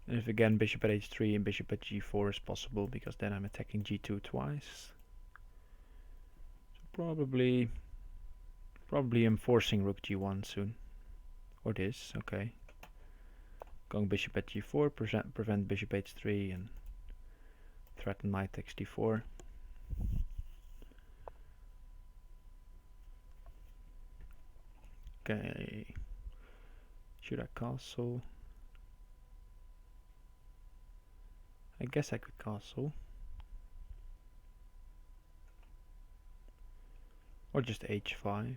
And if again bishop at h3 and bishop at g4 is possible, because then I'm attacking g2 twice. So probably I'm forcing rook g1 soon. Or this, okay. Going bishop at g4, prevent bishop h3 and threaten knight takes d4. Okay. Should I castle? I guess I could castle. Or just h5.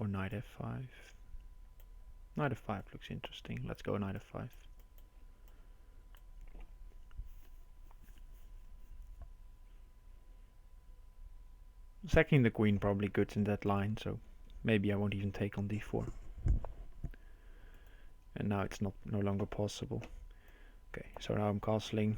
or knight f5. Knight f5 looks interesting. Let's go knight f5. Sacking the queen probably good in that line, so maybe I won't even take on d4. And now it's no longer possible. Okay, so now I'm castling.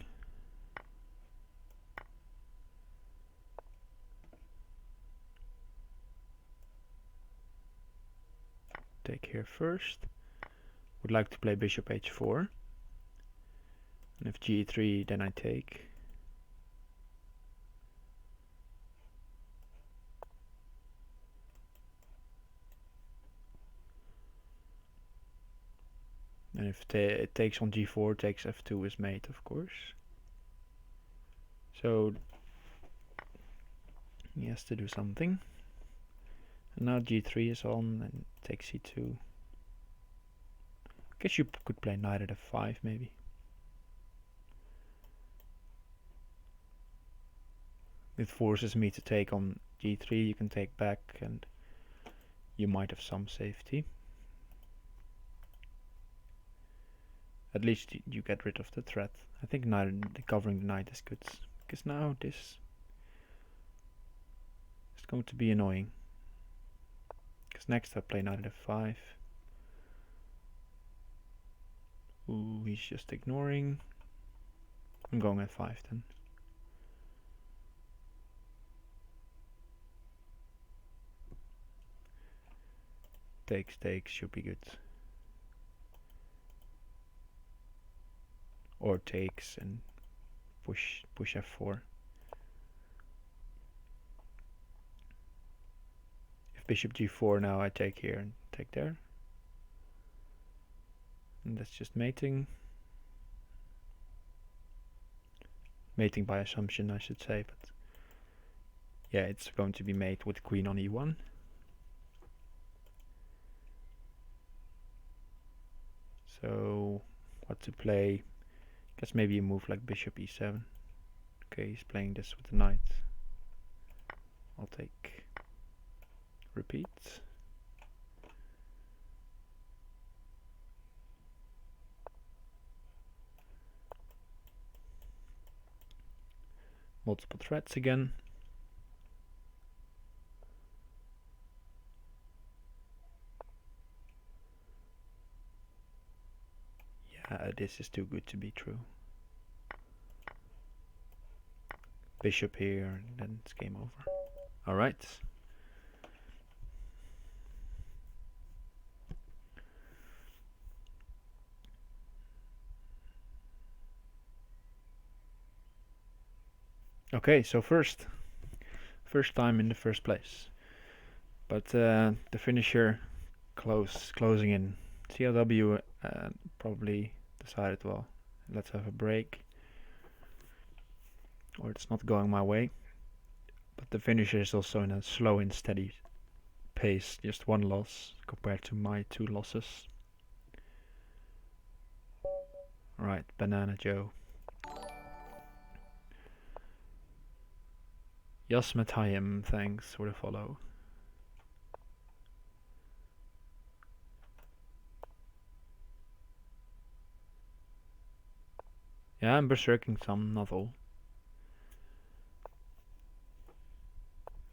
Take here first. Would like to play bishop h4. And if g3, then I take. And if it takes on g4, takes f2 is mate, of course. So he has to do something. And now g3 is on and takes c2. Guess you could play knight at f5 maybe. It forces me to take on g3, you can take back and you might have some safety. At least you get rid of the threat. I think covering the knight is good, because now this is going to be annoying. Because next I play knight at f5. Ooh, he's just ignoring. I'm going f5 then. Takes should be good. Or takes and push f4. If bishop g4 now, I take here and take there. And that's just mating. Mating by assumption, I should say, but yeah, it's going to be mate with queen on e1. So what to play? Guess maybe a move like bishop e7. Okay, he's playing this with the knight. I'll take. Repeat. Multiple threats again. This is too good to be true. Bishop here, and then it's game over. Alright. Okay, so first time in the first place. But the finisher closing in. CLW probably decided, well, let's have a break, or it's not going my way. But the finisher is also in a slow and steady pace, just one loss compared to my 2 losses. Right, Banana Joe. Yasmatayim, thanks for the follow. Yeah, I'm berserking some, not all.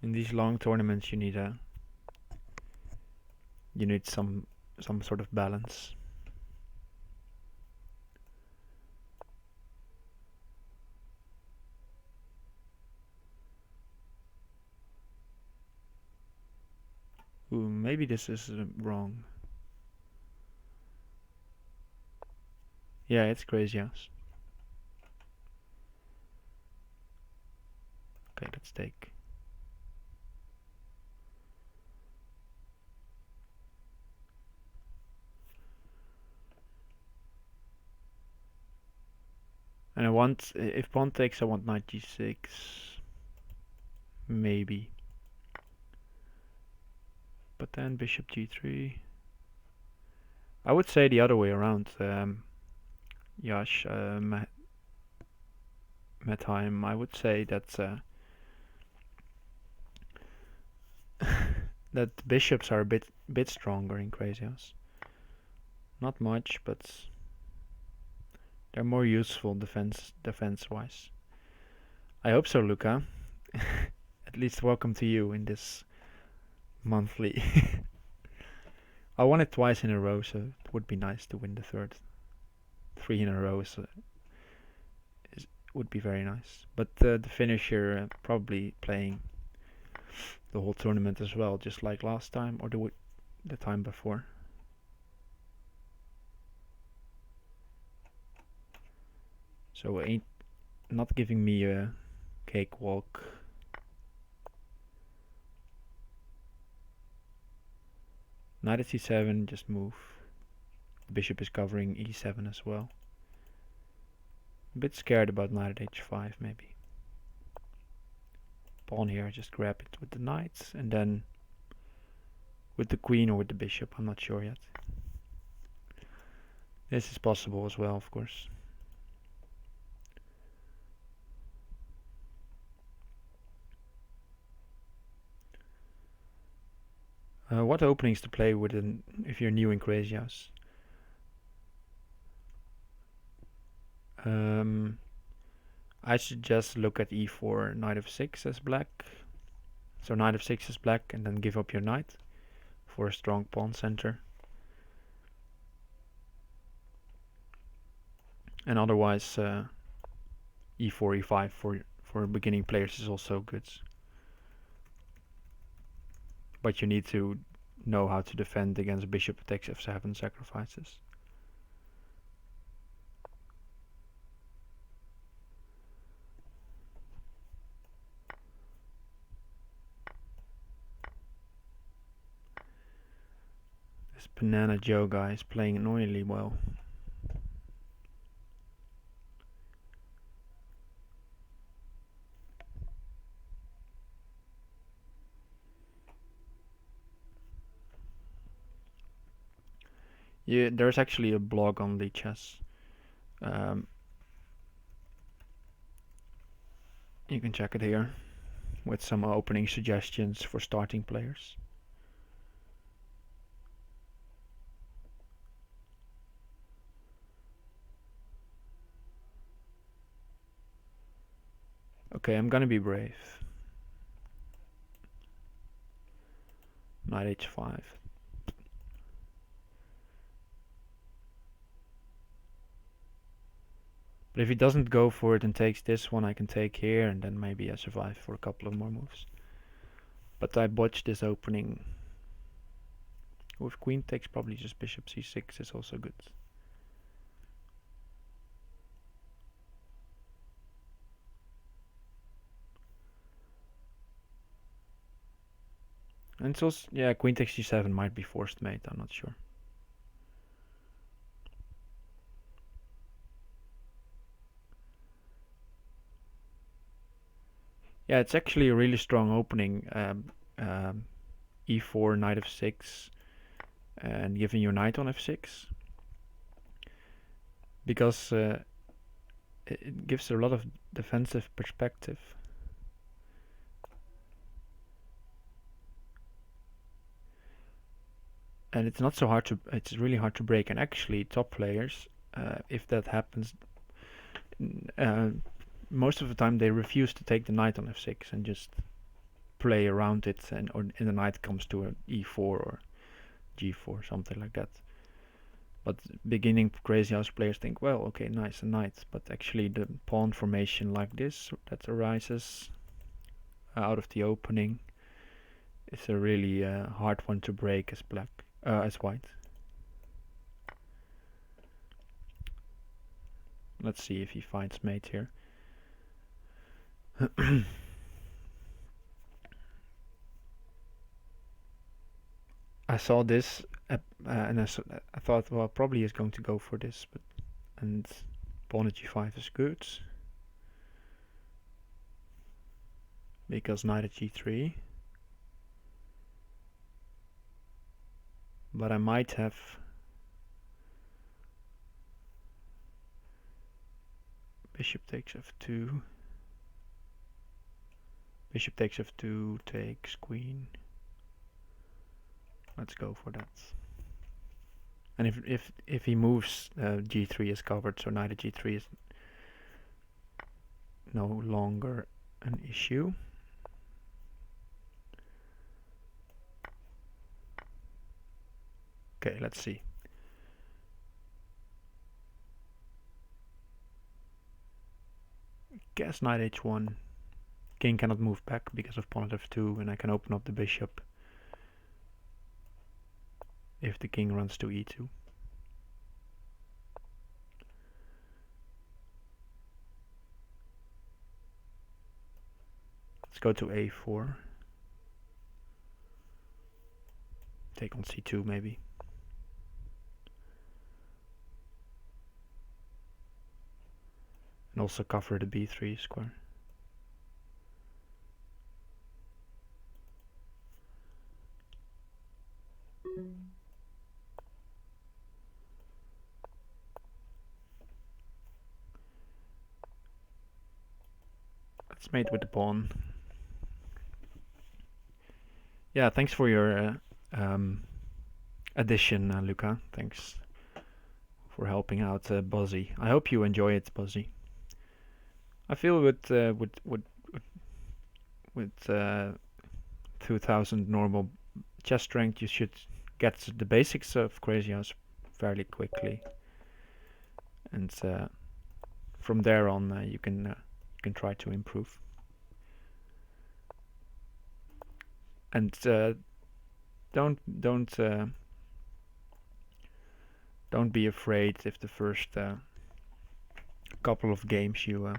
In these long tournaments you need some sort of balance. Ooh, maybe this is wrong. Yeah, it's Crazyhouse. Okay, let's take. And I want, if pawn takes, I want knight g6. Maybe. But then bishop g3. I would say the other way around. Yash, Metime, I would say that that bishops are a bit stronger in Crazyhouse. Not much, but they're more useful defense wise. I hope so, Luca. At least welcome to you in this monthly. I won it twice in a row, so it would be nice to win the third. 3 in a row would be very nice. But the finisher probably playing the whole tournament as well, just like last time or the time before. So ain't not giving me a cakewalk. Knight at c7, just move. The bishop is covering e7 as well. A bit scared about knight at h5 maybe. Pawn here, just grab it with the knight, and then with the queen or with the bishop, I'm not sure yet. This is possible as well, of course. What openings to play with if you're new in Crazyhouse? I should just look at e4, knight f6 as black. So knight f6 is black, and then give up your knight for a strong pawn center. And otherwise, e4, e5 for beginning players is also good. But you need to know how to defend against bishop takes f7 sacrifices. This Banana Joe guy is playing annoyingly well. Yeah, there's actually a blog on the chess. You can check it here with some opening suggestions for starting players. Okay, I'm gonna be brave. Knight h5. But if he doesn't go for it and takes this one, I can take here, and then maybe I survive for a couple of more moves. But I botched this opening. With queen takes, probably just bishop c6 is also good. And it's also, yeah, queen takes c7 might be forced mate, I'm not sure. Yeah, it's actually a really strong opening. E4, knight f6, and giving your knight on f6. Because it gives a lot of defensive perspective. And it's not so hard to, it's really hard to break. And actually, top players, if that happens, most of the time they refuse to take the knight on f6 and just play around it, and the knight comes to an e4 or g4, something like that. But beginning Crazyhouse players think, well, okay, nice, a knight. But actually, the pawn formation like this that arises out of the opening is a really hard one to break as as white. Let's see if he finds mate here. I saw this and I thought, well, probably he's going to go for this, and pawn at g5 is good because knight at g3. But I might have bishop takes f2. Bishop takes f2, takes queen. Let's go for that. And if he moves, g3 is covered, so knight at g3 is no longer an issue. Okay, let's see. Guess knight h1. King cannot move back because of pawn at f2, and I can open up the bishop if the king runs to e2. Let's go to a4. Take on c2 maybe. And also cover the b3 square. Let's mate with the pawn. Yeah, thanks for your addition, Luca. Thanks for helping out Buzzy. I hope you enjoy it, Buzzy. I feel with 2000 normal chess strength, you should get the basics of Crazyhouse fairly quickly, and from there on you can try to improve. And don't be afraid if the first couple of games you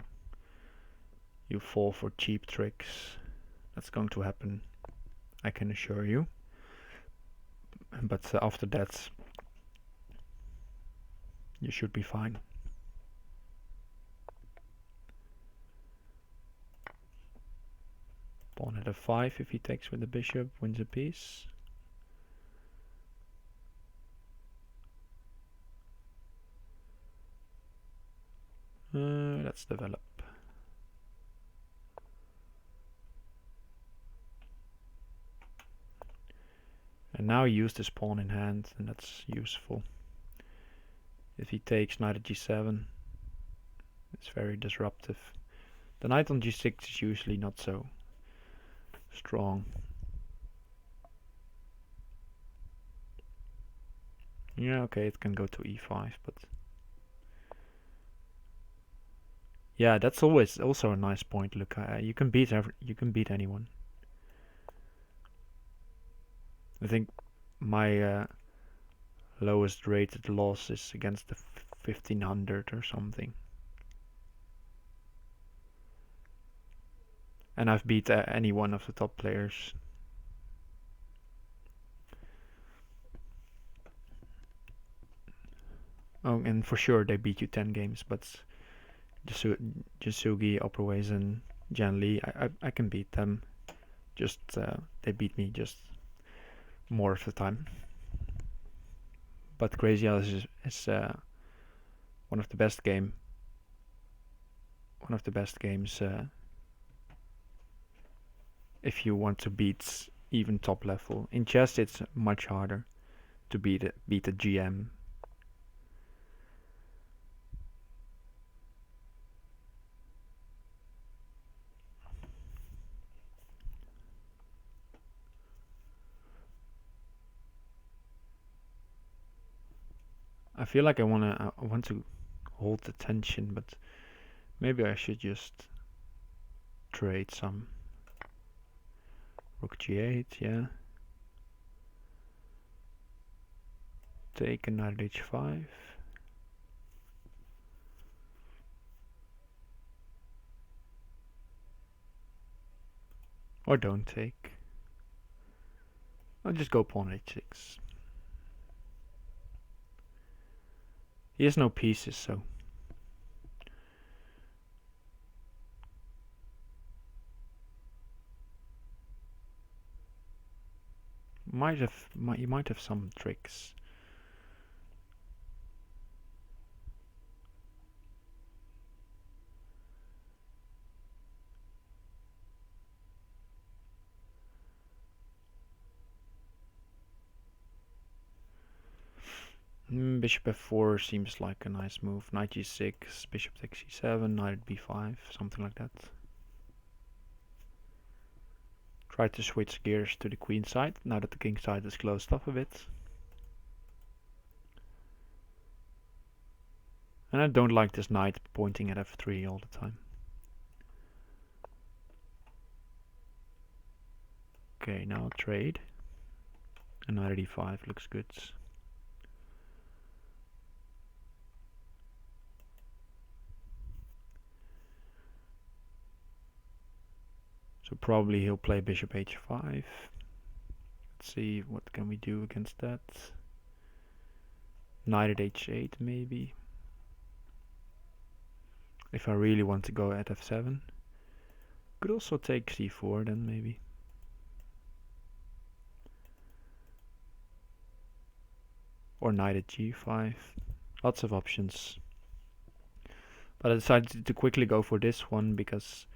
fall for cheap tricks. That's going to happen, I can assure you. But after that, you should be fine. Pawn at f5 if he takes with the bishop, wins a piece. Let's develop. And now he used his pawn in hand, and that's useful. If he takes knight at g7, it's very disruptive. The knight on g6 is usually not so strong. Yeah, okay, it can go to e5, but yeah, that's always also a nice point. Look, you can beat anyone. I think my lowest rated loss is against the 1500 or something. And I've beat any one of the top players. Oh, and for sure they beat you 10 games, but Jasugi, Operways, and Jan Lee, I can beat them. Just they beat me just more of the time. But Crazyhouse is one of the best games. If you want to beat even top level. In chess, it's much harder to beat a GM. I feel like I want to hold the tension, but maybe I should just trade some. Rook g8, yeah. Take a knight h5. Or don't take. I'll just go pawn h6. He has no pieces, so he might have some tricks. Bishop f4 seems like a nice move. Knight g6, bishop takes c7, knight at b5, something like that. Try to switch gears to the queen side, now that the king side is closed off a bit. And I don't like this knight pointing at f3 all the time. Okay, now trade. And knight at e5 looks good. So probably he'll play bishop h5. Let's see, what can we do against that? Knight at h8 maybe. If I really want to go at f7. Could also take c4 then maybe. Or knight at g5. Lots of options. But I decided to quickly go for this one because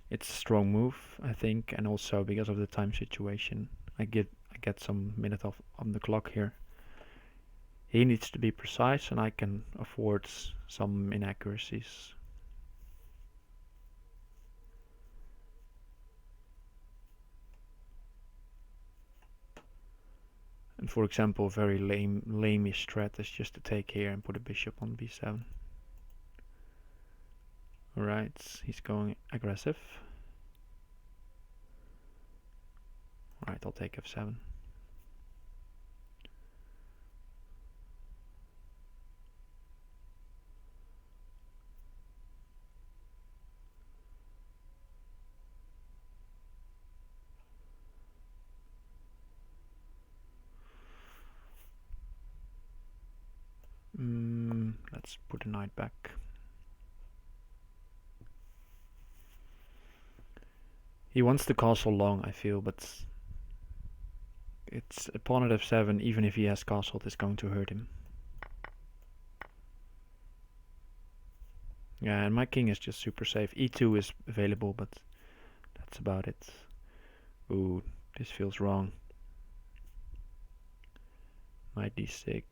it's a strong move, I think, and also because of the time situation. I get some minute off on the clock here. He needs to be precise and I can afford some inaccuracies. And for example, a very lame-ish strat is just to take here and put a bishop on b7. Alright, he's going aggressive. Alright, I'll take f7. Let's put a knight back. He wants the castle long, I feel, but it's a pawn at f7, even if he has castle, it's going to hurt him. Yeah, and my king is just super safe. e2 is available, but that's about it. Ooh, this feels wrong. Knight d6.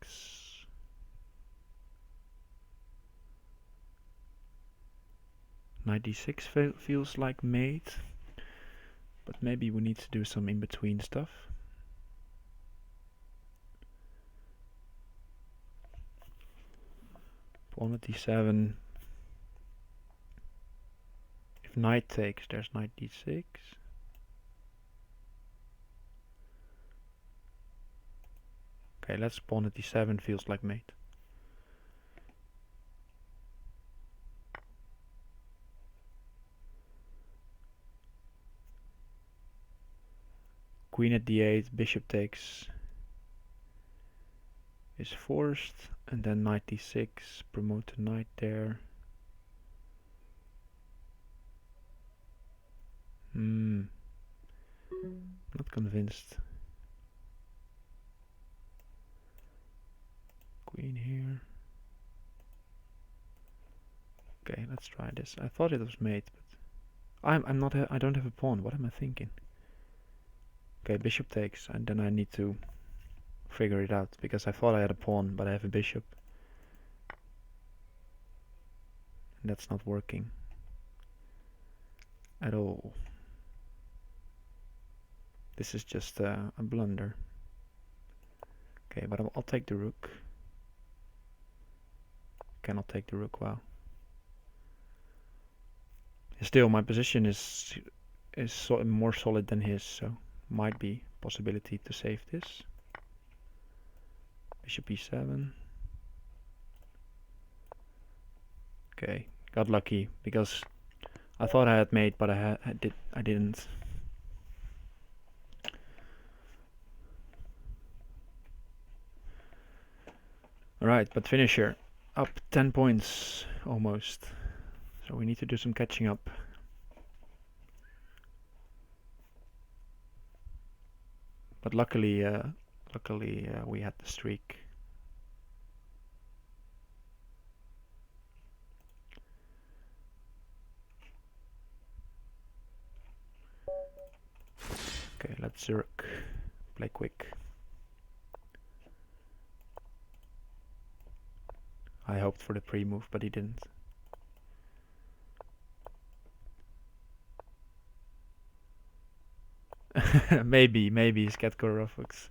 Knight d6 feels like mate, but maybe we need to do some in-between stuff. Pawn at d7. If knight takes, there's knight d6. Okay, let's pawn at d7, feels like mate. Queen at d8, bishop takes is forced, and then knight d6, promote the knight there. Not convinced. Queen here. Okay, let's try this. I thought it was mate, but I'm not. I don't have a pawn. What am I thinking? Okay, bishop takes, and then I need to figure it out because I thought I had a pawn, but I have a bishop, and that's not working at all. This is just a blunder. Okay, but I'll take the rook. Cannot take the rook. Wow. Still, my position is more solid than his, so might be possibility to save this. Bishop e7. Okay, got lucky because I thought I had mate, but I didn't. Alright, but finisher up 10 points almost. So we need to do some catching up. But luckily we had the streak. Okay, let's Zurich. Play quick. I hoped for the pre-move, but he didn't. maybe he's got Gorofux.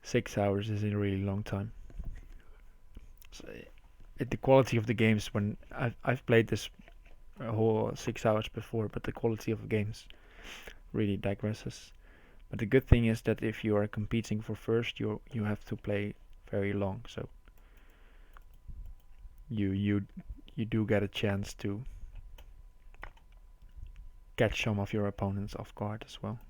6 hours is a really long time. So, the quality of the games when I've played this a whole 6 hours before, but the quality of the games really digresses. But the good thing is that if you are competing for first, you have to play very long, so you do get a chance to catch some of your opponents off guard as well.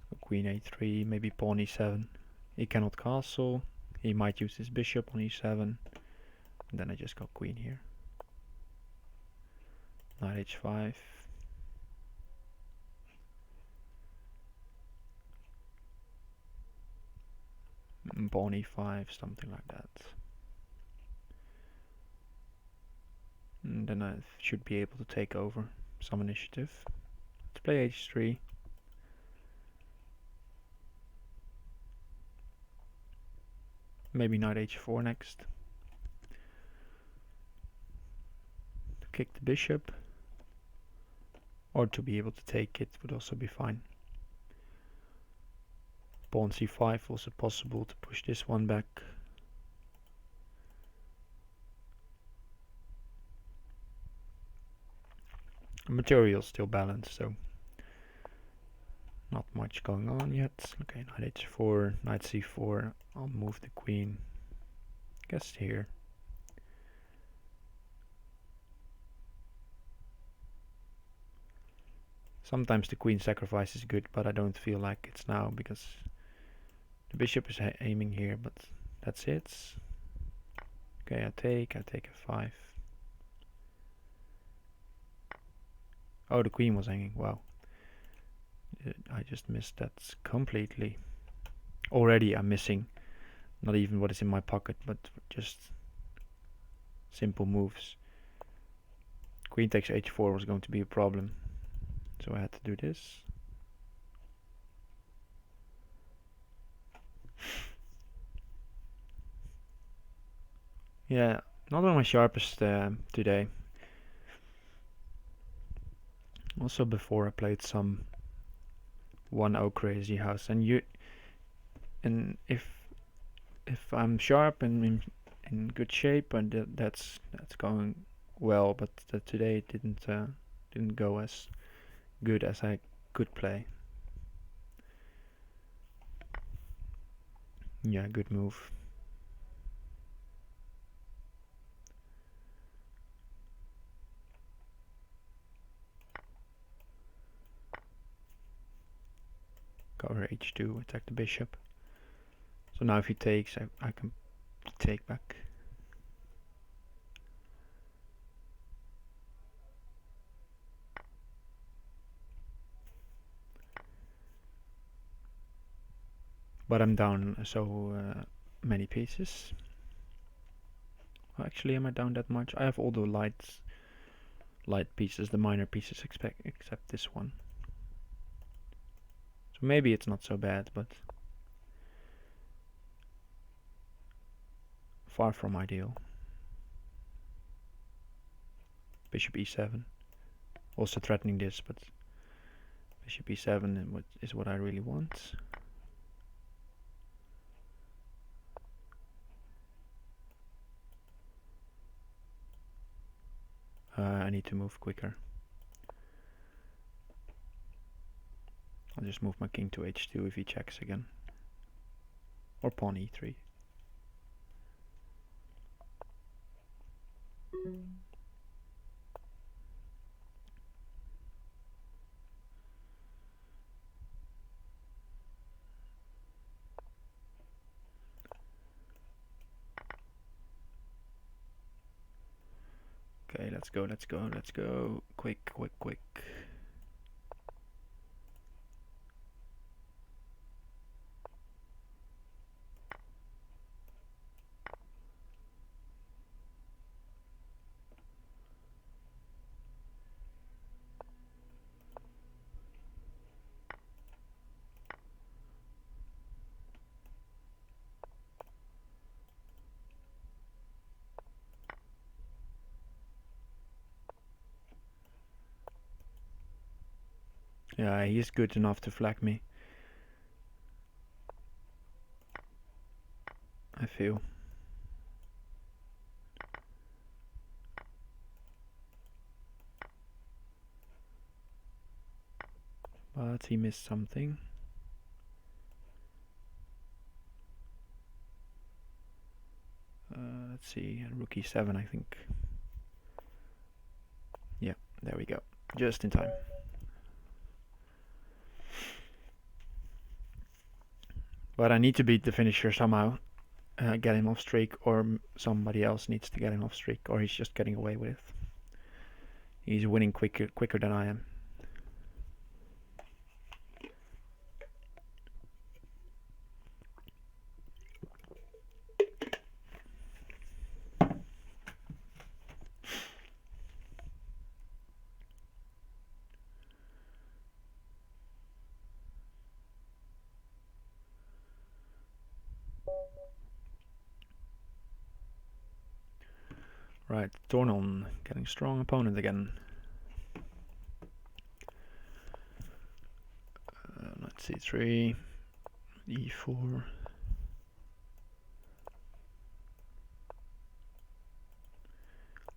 So Queen a3, maybe Pawn e7. He cannot castle. He might use his bishop on e7. And then I just got queen here. Knight h5. Pawn e5, something like that. And then I should be able to take over some initiative. Let's play h3. Maybe knight h4 next. To kick the bishop. Or to be able to take it would also be fine. Pawn c5, also possible to push this one back. The material is still balanced, so not much going on yet. Okay, knight h4, knight c4. I'll move the queen. Guess here. Sometimes the queen sacrifice is good, but I don't feel like it's now because the bishop is aiming here, but that's it. Okay, I take f5. Oh, the queen was hanging, wow. I just missed that completely. Already I'm missing not even what is in my pocket, but just simple moves. Queen takes h4 was going to be a problem, so I had to do this. Yeah, not on my sharpest today. Also before I played some 1-0 Crazyhouse, and if I'm sharp and in good shape, and that's going well, but today it didn't go as good as I could play. Yeah, good move. Cover h2, attack the bishop. So now if he takes, I can take back. But I'm down so many pieces. Well, actually, am I down that much? I have all the light pieces, the minor pieces, except this one. So maybe it's not so bad, but far from ideal. Bishop e7. Also threatening this, but bishop e7 is what I really want. I need to move quicker. I'll just move my king to h2 if he checks again. Or pawn e3. Okay, let's go. Quick. Yeah, he's good enough to flag me, I feel. But he missed something. Let's see, rook e7, I think. Yeah, there we go. Just in time. But I need to beat the finisher somehow. Get him off streak, or somebody else needs to get him off streak, or he's just getting away with it. He's winning quicker than I am. Right, Tornon getting strong opponent again. Knight c3, e4.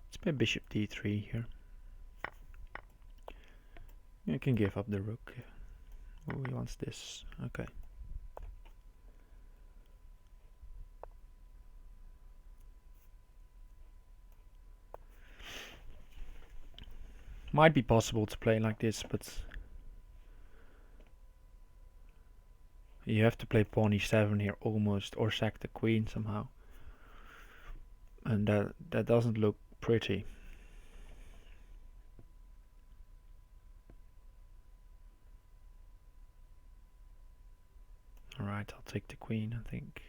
Let's play bishop d3 here. I can give up the rook. Oh, he wants this. Okay. Might be possible to play like this, but you have to play pawn e7 here almost, or sack the queen somehow. And that doesn't look pretty. Alright, I'll take the queen, I think.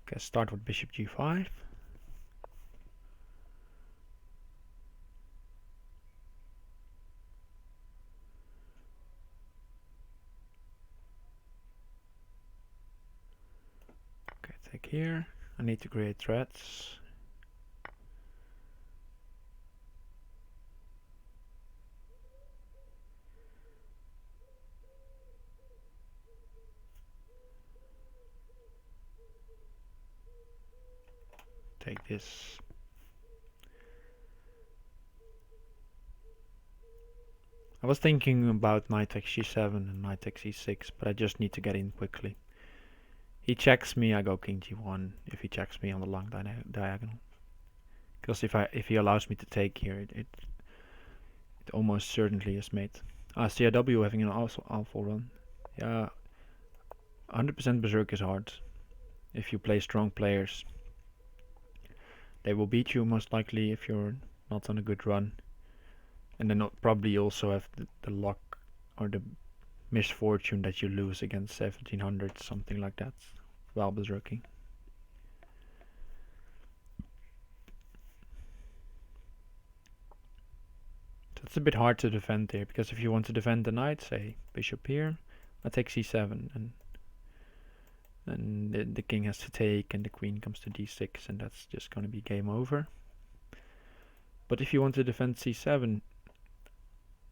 Okay, start with bishop g5. Okay, take here. I need to create threats. Take this. I was thinking about knight takes g7 and knight takes e6, but I just need to get in quickly. He checks me, I go king g1. If he checks me on the long diagonal, because if he allows me to take here, it almost certainly is mate. CIW having an awful run. Yeah, 100% berserk is hard. If you play strong players, they will beat you most likely if you're not on a good run. And then probably also have the luck or the misfortune that you lose against 1700, something like that, while berserking. So it's a bit hard to defend here, because if you want to defend the knight, say bishop here, I take c7, and the king has to take, and the queen comes to d6, and that's just going to be game over. But if you want to defend c7,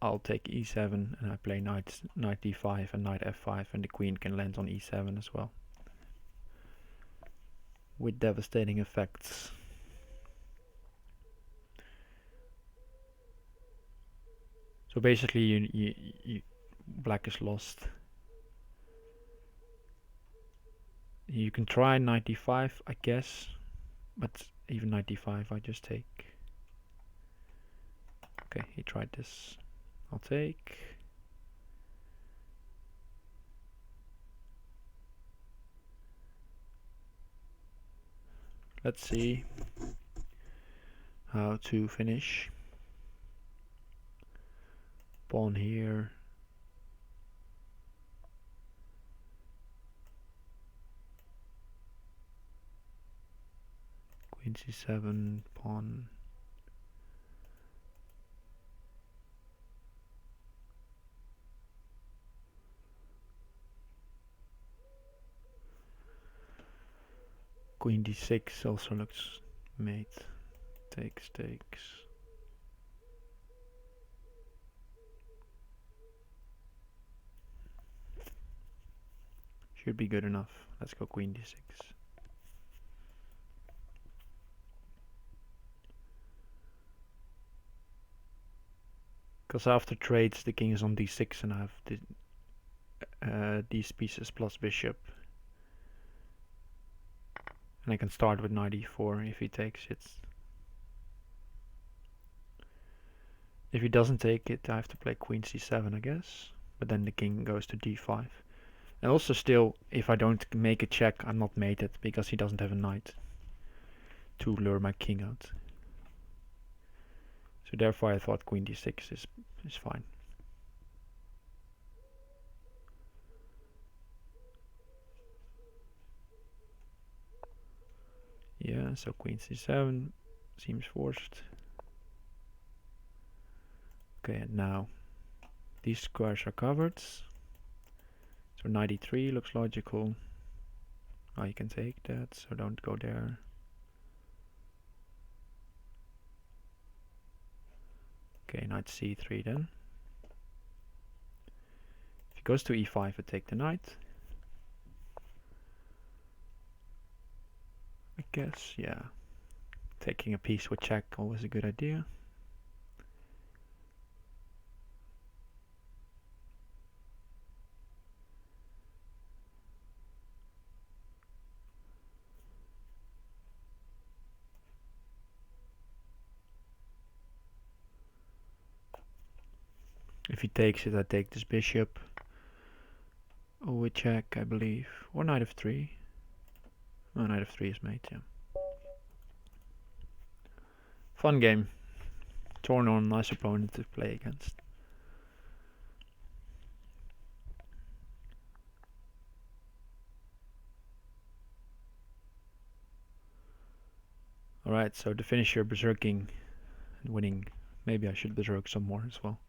I'll take e7, and I play knight d5 and knight f5, and the queen can land on e7 as well, with devastating effects. So basically, you black is lost. You can try knight d5, I guess, but even knight d5, I just take. Okay, he tried this. I'll take. Let's see how to finish. Pawn here. Queen c7, pawn. Queen d6 also looks Mate. Takes. Should be good enough. Let's go queen d6. Because after trades the king is on d6 and I have these pieces plus bishop. And I can start with knight e4 if he takes it. If he doesn't take it, I have to play queen c7, I guess. But then the king goes to d5. And also still, if I don't make a check, I'm not mated because he doesn't have a knight to lure my king out. So therefore I thought queen d6 is fine. Yeah, so queen c7 seems forced. Okay, and now these squares are covered. So knight e3 looks logical. Oh, you can take that, so don't go there. Okay, knight c3 then. If he goes to e5, I take the knight. I guess, yeah. Taking a piece with check, always a good idea. If he takes it, I take this bishop. Oh, with check, I believe. Or knight f3. Oh, knight f3 is mate, yeah. Fun game. Torn on, nice opponent to play against. Alright, so to finish your berserking and winning, maybe I should berserk some more as well.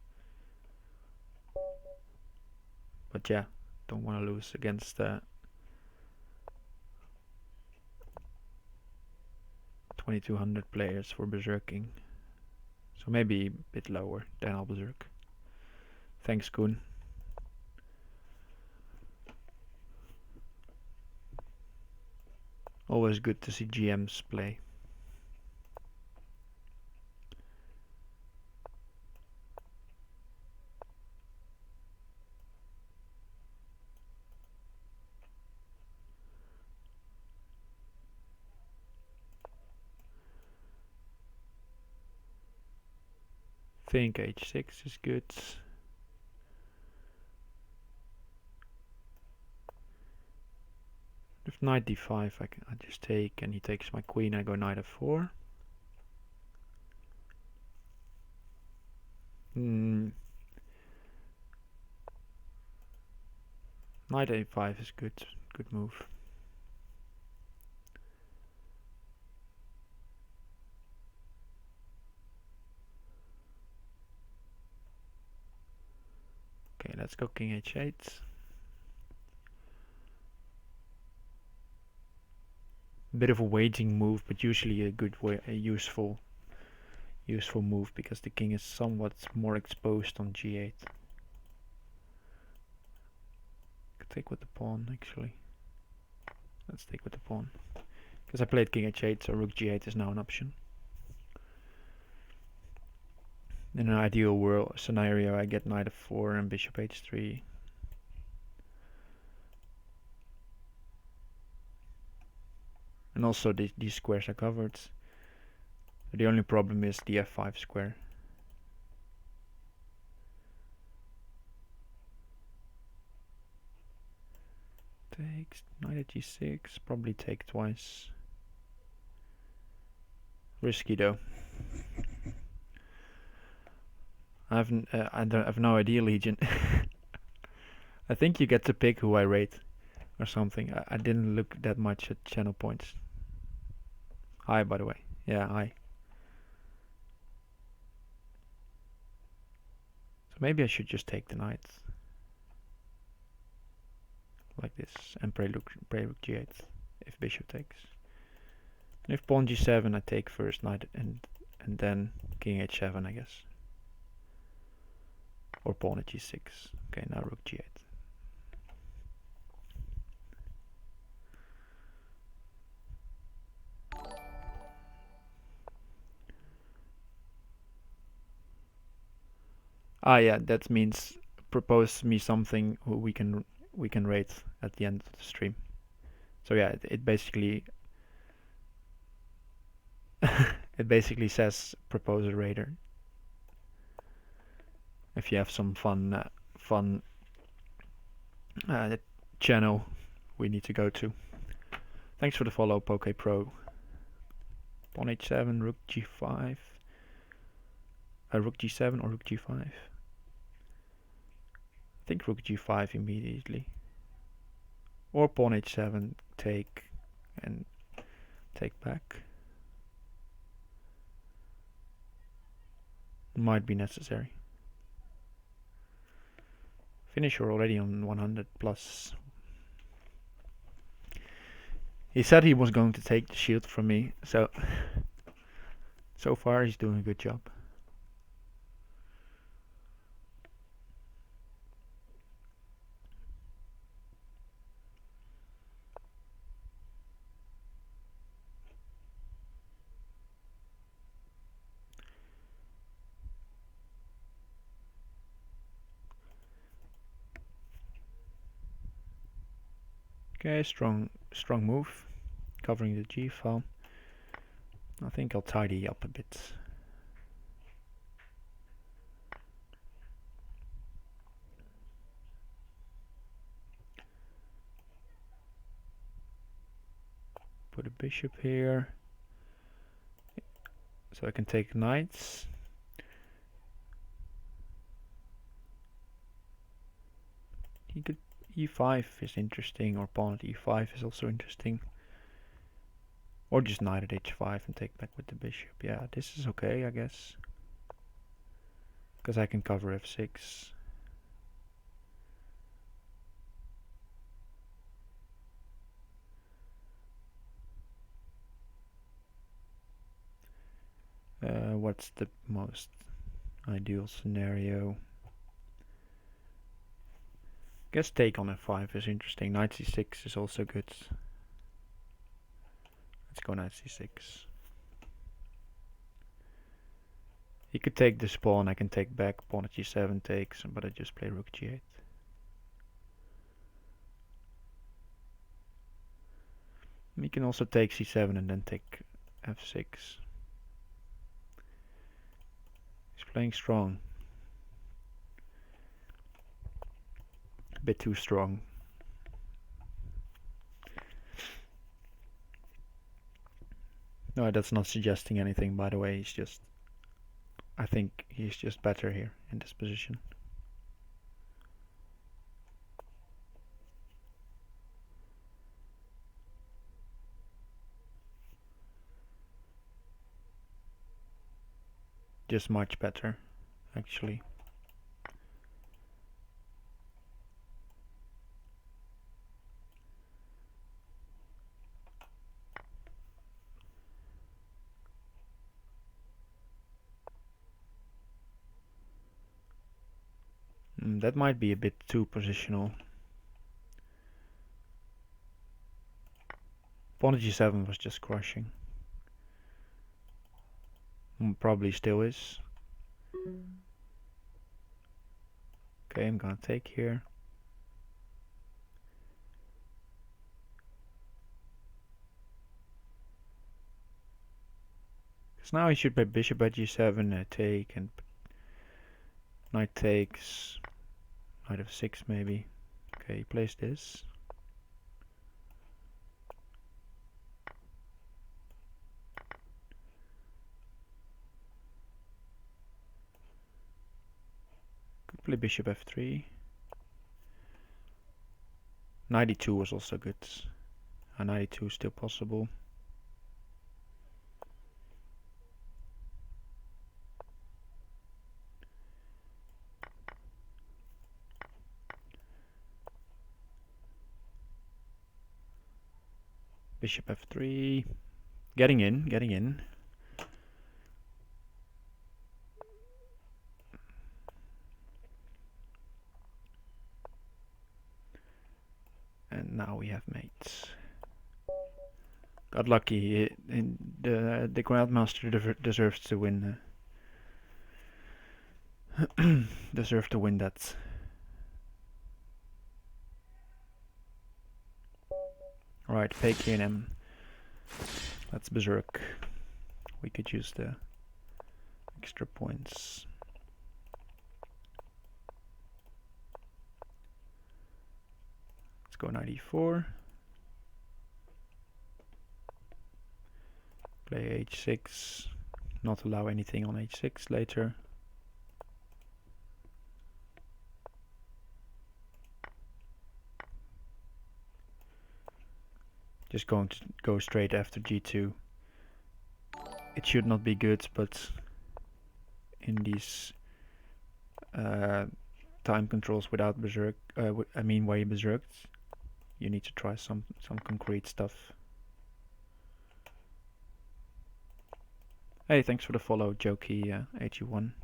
But yeah, don't want to lose against 2200 players for berserking. So maybe a bit lower, then I'll berserk. Thanks, Koen. Always good to see GMs play. Think h6 is good. If knight d5, I just take, and he takes my queen. I go knight f4. Knight a5 is good. Good move. Okay, let's go king h8. Bit of a waging move, but usually a good way, a useful move because the king is somewhat more exposed on g8. Could take with the pawn actually. Let's take with the pawn because I played king h8, so rook g8 is now an option. In an ideal world scenario, I get knight f4 and bishop h3. And also these squares are covered. The only problem is the f5 square. Takes knight at g6, probably take twice. Risky though. I have no idea, Legion. I think you get to pick who I rate or something. I didn't look that much at channel points. Hi, by the way. Yeah, hi. So maybe I should just take the knight. Like this. And play rook g8 if bishop takes. If pawn g7, I take first knight and then king h7, I guess. Or pawn at g6. Okay, now rook g8. Ah, yeah, that means propose me something we can rate at the end of the stream. So yeah, it basically it basically says propose a raider. If you have some fun channel we need to go to. Thanks for the follow, Poke Pro. Pawn h7, rook g5. Rook g7 or rook g5. I think rook g5 immediately. Or pawn h7, take and take back. Might be necessary. Finisher already on 100 plus. He said he was going to take the shield from me, so far he's doing a good job. Okay, strong move, covering the G file. I think I'll tidy up a bit. Put a bishop here, so I can take knights. He could e5 is interesting, or pawn at e5 is also interesting. Or just knight at h5 and take back with the bishop. Yeah, this is okay, I guess. Because I can cover f6. What's the most ideal scenario? Guess take on f5 is interesting. Knight c6 is also good. Let's go knight c6. He could take this pawn, I can take back, pawn at g7 takes, but I just play rook g8. He can also take c7 and then take f6. He's playing strong. A bit too strong. No, that's not suggesting anything, by the way. He's just... I think he's just better here in this position. Just much better, actually. That might be a bit too positional. Pawn at g7 was just crushing. Probably still is. Okay, I'm gonna take here. Because now he should play bishop at g7, take, and knight takes, knight f6 maybe. Okay, he plays this. Could play bishop f3. Knight e2 was also good. Knight e2 is still possible. Bishop f3. Getting in, getting in. And now we have mates. Got lucky. The Grandmaster deserves to win. Deserve to win that. Alright, pay K&M. That's Berserk. We could use the extra points. Let's go 94. Play h6. Not allow anything on h6 later. Just going to go straight after g2. It should not be good, but in these time controls without berserk, I mean where you berserked, you need to try some concrete stuff. Hey, thanks for the follow, Jokey 81.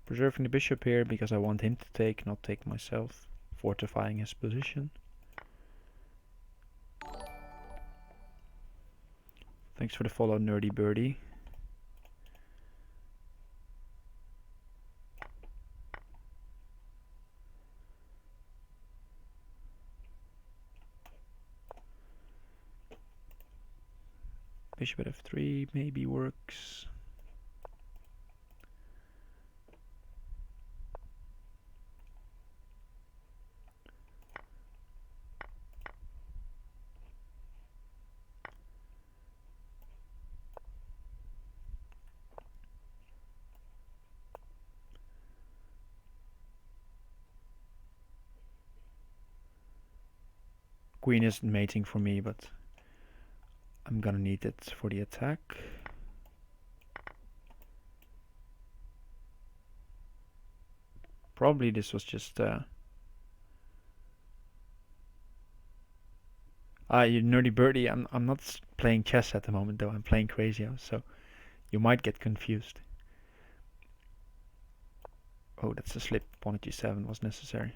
Preserving the bishop here because I want him to take, not take myself. Fortifying his position. Thanks for the follow, Nerdy Birdie. Bishop at f3 maybe works. Queen isn't mating for me, but I'm gonna need it for the attack. Probably this was just you nerdy birdie. I'm not playing chess at the moment though. I'm playing Crazyhouse, so you might get confused. Oh, that's a slip. Pawn at g7 was necessary.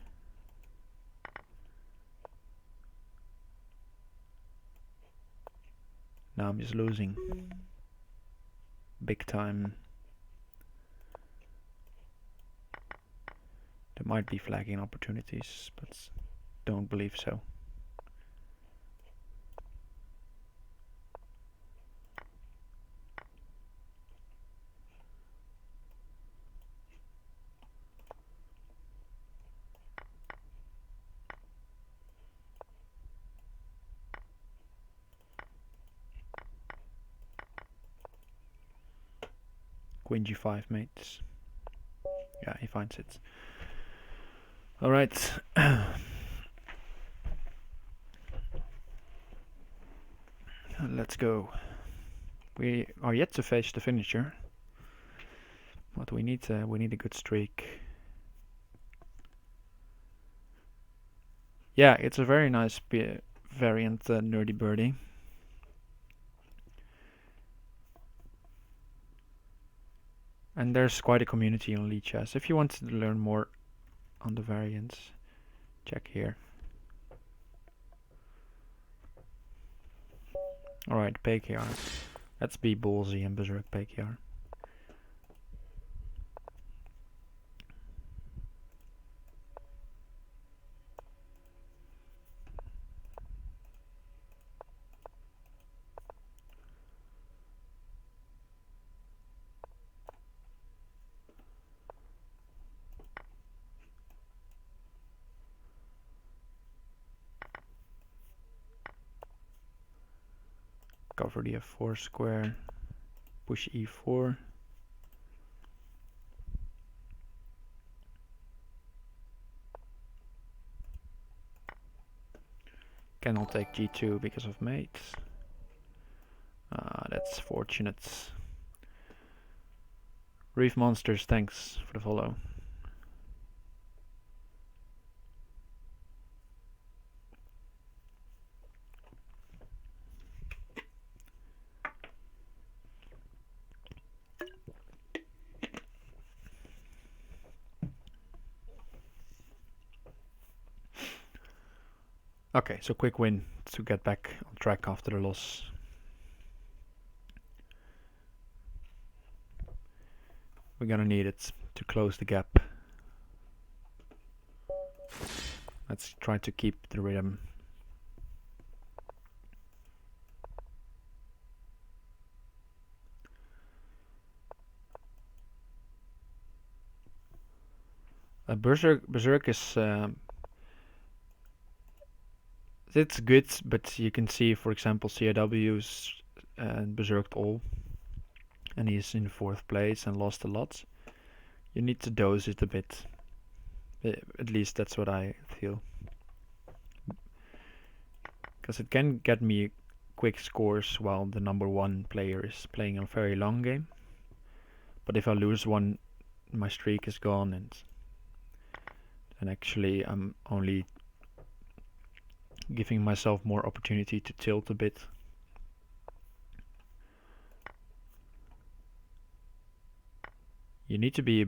Now I'm just losing. Big time. There might be flagging opportunities, but don't believe so. Queen g5 mates. Yeah, he finds it. Alright. Let's go. We are yet to face the finisher, but we need a good streak. Yeah, it's a very nice variant, Nerdy Birdie. And there's quite a community on Lead Chess. If you want to learn more on the variants, check here. Alright, PKR. Let's be ballsy and berserk PKR. Cover the f4 square, push e4. Cannot take g2 because of mates. That's fortunate. Reef Monsters, thanks for the follow. Okay, so quick win to get back on track after the loss. We're gonna need it to close the gap. Let's try to keep the rhythm. Berserk is it's good, but you can see, for example, CIW's Berserked all, and he's in 4th place and lost a lot. You need to dose it a bit. At least that's what I feel. Because it can get me quick scores while the number 1 player is playing a very long game. But if I lose one, my streak is gone, and actually I'm only giving myself more opportunity to tilt a bit. You need to be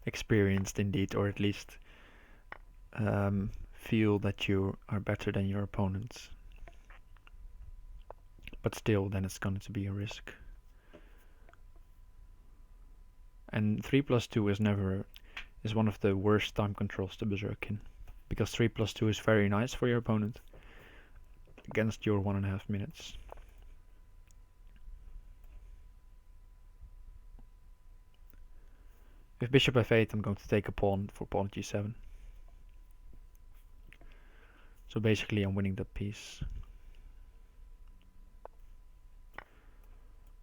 experienced indeed, or at least feel that you are better than your opponents. But still, then it's going to be a risk. And 3+2 is one of the worst time controls to Berserk in, because 3+2 is very nice for your opponent against your 1.5 minutes. With bishop f8, I'm going to take a pawn for pawn g7. So basically I'm winning that piece.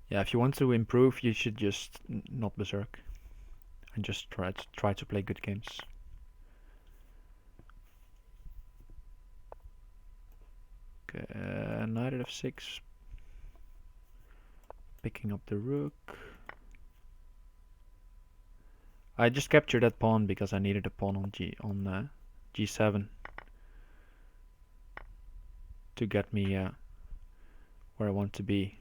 Yeah, if you want to improve, you should just not berserk and just try to play good games. Okay, knight at f6, picking up the rook. I just captured that pawn because I needed a pawn on g7 to get me where I want to be.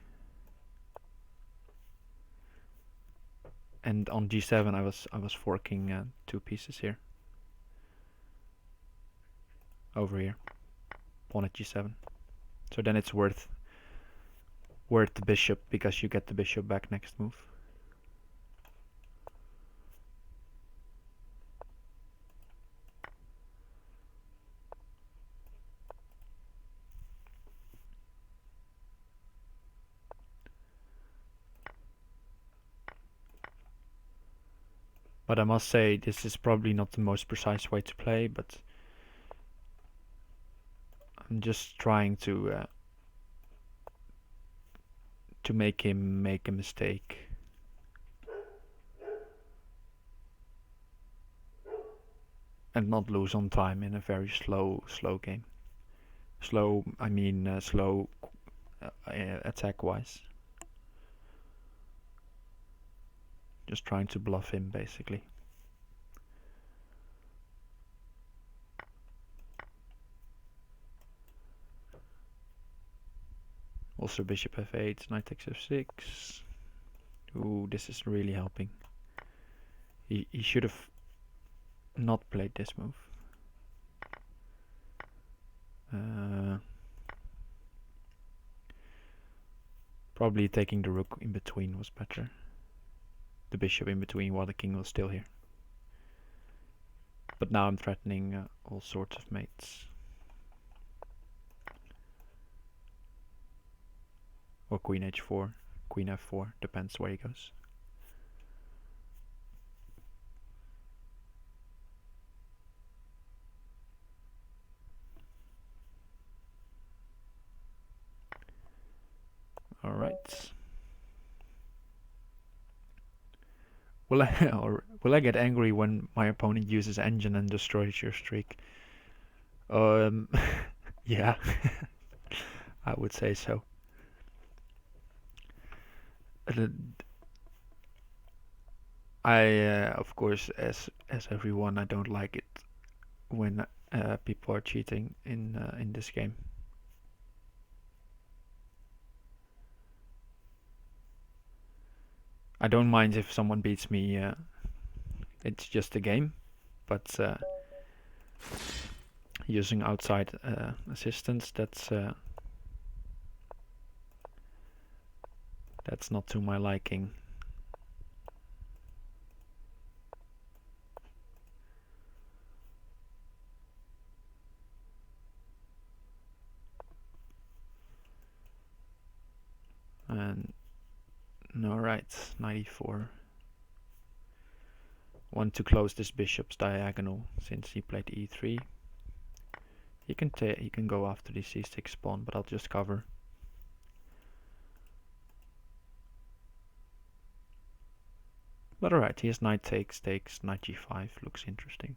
And on g7 I was forking 2 pieces here. Over here. Pawn at g7. So then it's worth the bishop, because you get the bishop back next move. But I must say, this is probably not the most precise way to play, but I'm just trying to make him make a mistake. And not lose on time in a very slow game. Slow, I mean slow attack-wise. Just trying to bluff him, basically. Also bishop f8, knight takes f6. Ooh, this is really helping. He should have not played this move. Probably taking the rook in between was better. The bishop in between while the king was still here. But now I'm threatening all sorts of mates. Or queen h4, queen f4, depends where he goes. Alright. Will I get angry when my opponent uses engine and destroys your streak? Yeah, I would say so. Of course, as everyone, I don't like it when people are cheating in this game. I don't mind if someone beats me. It's just a game, but using outside assistance, that's not to my liking. And no, right, 94. Want to close this bishop's diagonal since he played e3. He can go after the c6 pawn, but I'll just cover. But alright, he has knight takes, knight g5, looks interesting.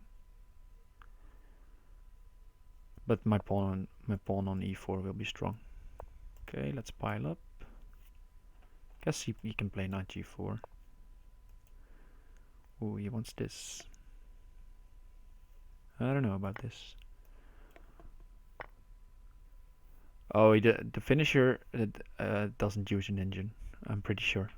But my pawn on e4 will be strong. Okay, let's pile up. Guess he can play knight g4. Ooh, he wants this. I don't know about this. Oh, the finisher doesn't use an engine, I'm pretty sure.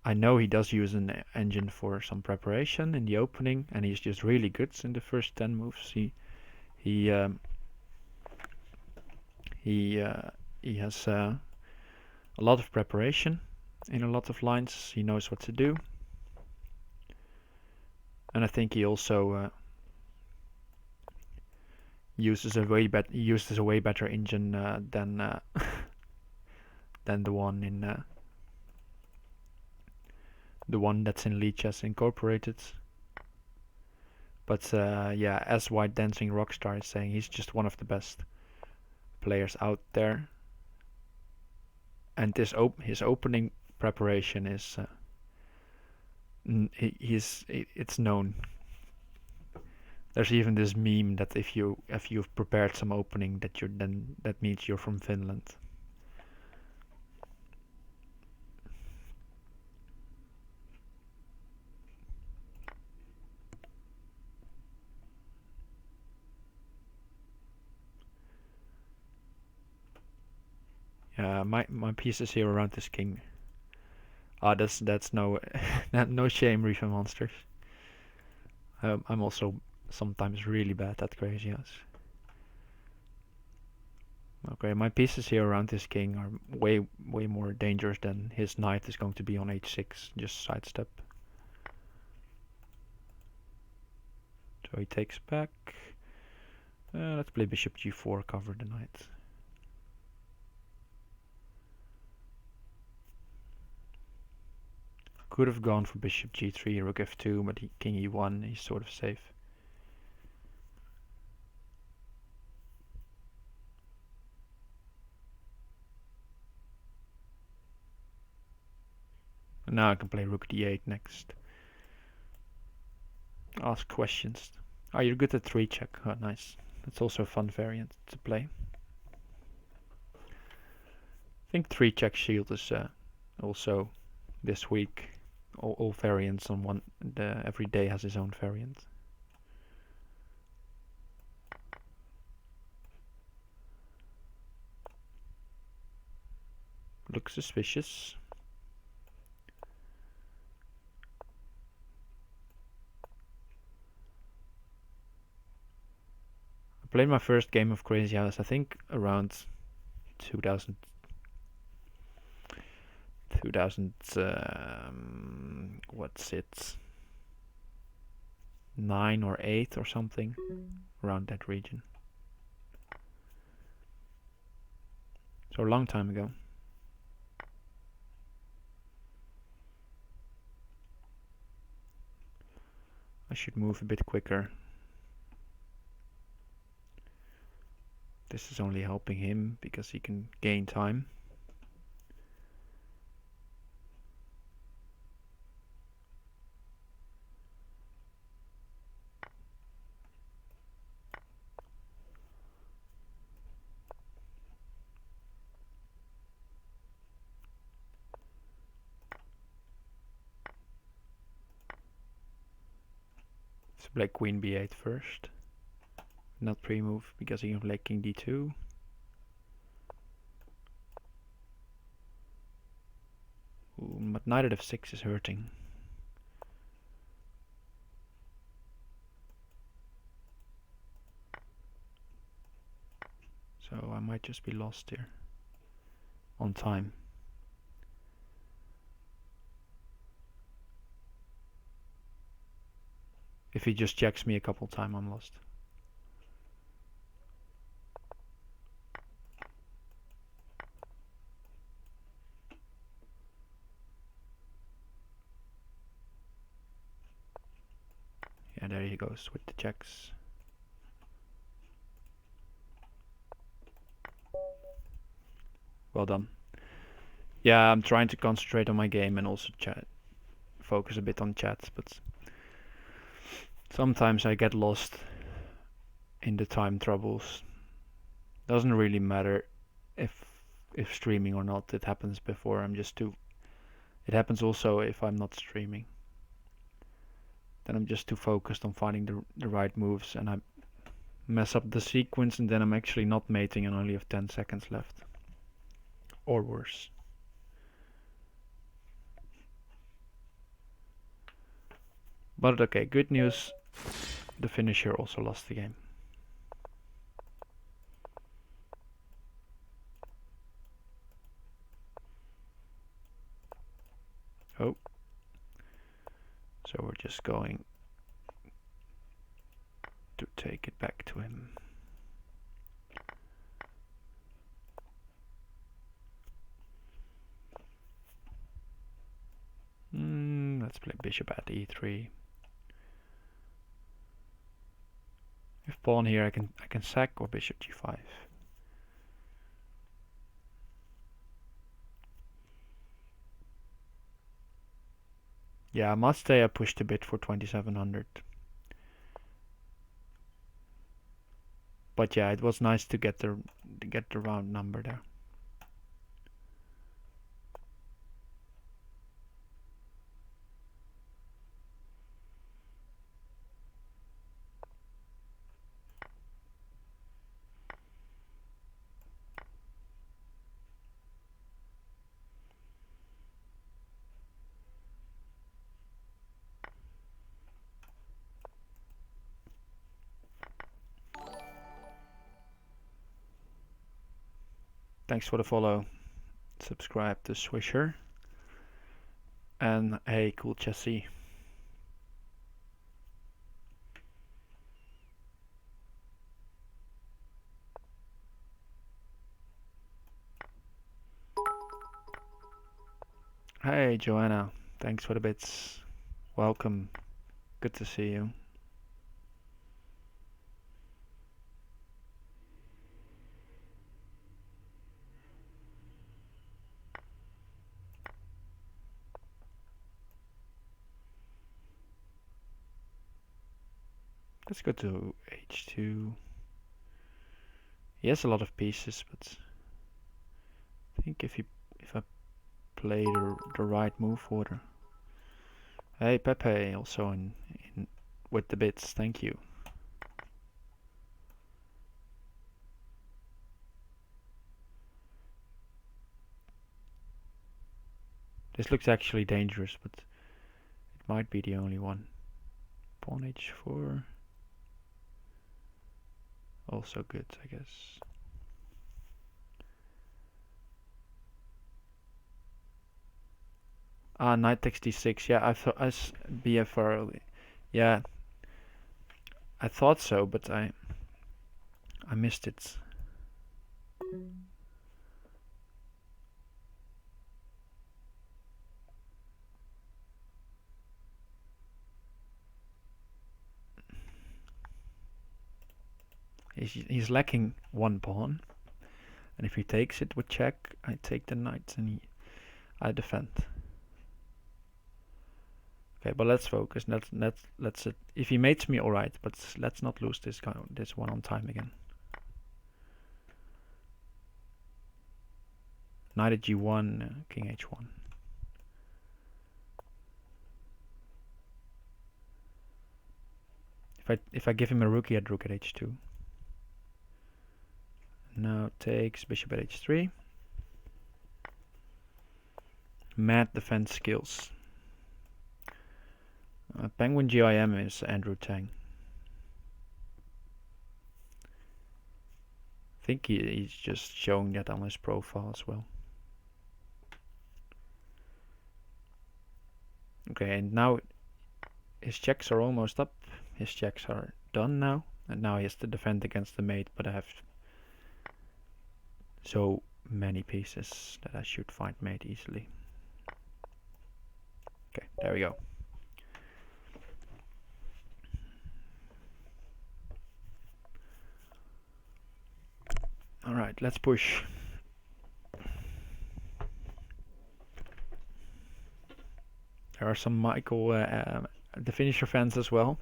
I know he does use an engine for some preparation in the opening, and he's just really good in the first 10 moves. He has a lot of preparation in a lot of lines. He knows what to do, and I think he also uses a way better engine than than the one that's in Lichess Incorporated. But yeah, as White Dancing Rockstar is saying, he's just one of the best players out there. And his opening preparation is it's known. There's even this meme that if you've prepared some opening, that means you're from Finland. Yeah, my pieces here around this king. That's no no shame, Reefer Monsters. I'm also sometimes really bad at Crazyhouse. Okay, my pieces here around this king are way more dangerous than his knight is going to be on h6. Just sidestep. So he takes back. Let's play bishop g4, cover the knight. Could have gone for bishop g3, rook f2, but king e1, he's sort of safe. And now I can play rook d8 next. Ask questions. Oh, you're good at 3 check. Oh, nice. That's also a fun variant to play. I think 3 check shield is also this week. All variants on one. Every day has his own variant. Looks suspicious. I played my first game of Crazyhouse, I think around 2000 what's it, 9 or 8 or something, around that region. So a long time ago. I should move a bit quicker. This is only helping him because he can gain time. Let's play queen b8 first. Not pre-move because he can play king d2. Ooh, but knight at f6 is hurting. So I might just be lost here on time. If he just checks me a couple times, I'm lost. Yeah, there he goes with the checks. Well done. Yeah, I'm trying to concentrate on my game and also focus a bit on chat, but sometimes I get lost in the time troubles. Doesn't really matter if streaming or not. It happens before. It happens also if I'm not streaming. Then I'm just too focused on finding the right moves, and I mess up the sequence, and then I'm actually not mating and only have 10 seconds left. Or worse. But okay, good news. The finisher also lost the game. Oh. So we're just going to take it back to him. Let's play bishop at e3. If pawn here, I can sack or bishop g5. Yeah, I must say I pushed a bit for 2700. But yeah, it was nice to get the round number there. Thanks for the follow. Subscribe to Swisher. And hey, cool chassis. Hey, Joanna. Thanks for the bits. Welcome. Good to see you. Let's go to h2. He has a lot of pieces, but I think if I play the right move order. Hey, Pepe, also in with the bits. Thank you. This looks actually dangerous, but it might be the only one. Pawn h4. Also good, I guess. Knight takes d6. Yeah, I thought as bf early. Yeah, I thought so, but I missed it. He's lacking one pawn, and if he takes it with check, I take the knight and I defend. Okay, but let's focus. Let's if he mates me, all right, but let's not lose this one on time again. Knight at g1, king h1. If I give him a rook, he had rook at h2. Now takes bishop at h3. Mad defense skills. Penguin GIM is Andrew Tang. think he's just showing that on his profile as well. Okay, and now his checks are almost up. His checks are done now. And now he has to defend against the mate, but I have so many pieces that I should find mate easily. Okay, there we go. Alright, let's push. There are some Michael, the finisher fans as well.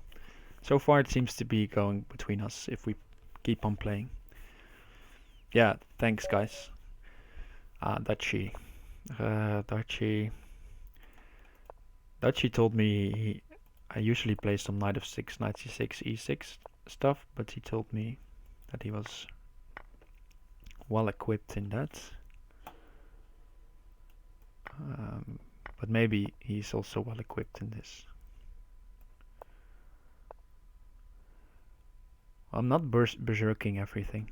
So far it seems to be going between us if we keep on playing. Yeah, thanks guys. Dutchie. Dutchie told me I usually play some knight of 6, knight c6, e6 stuff, but he told me that he was well equipped in that. But maybe he's also well equipped in this. I'm not berserking everything.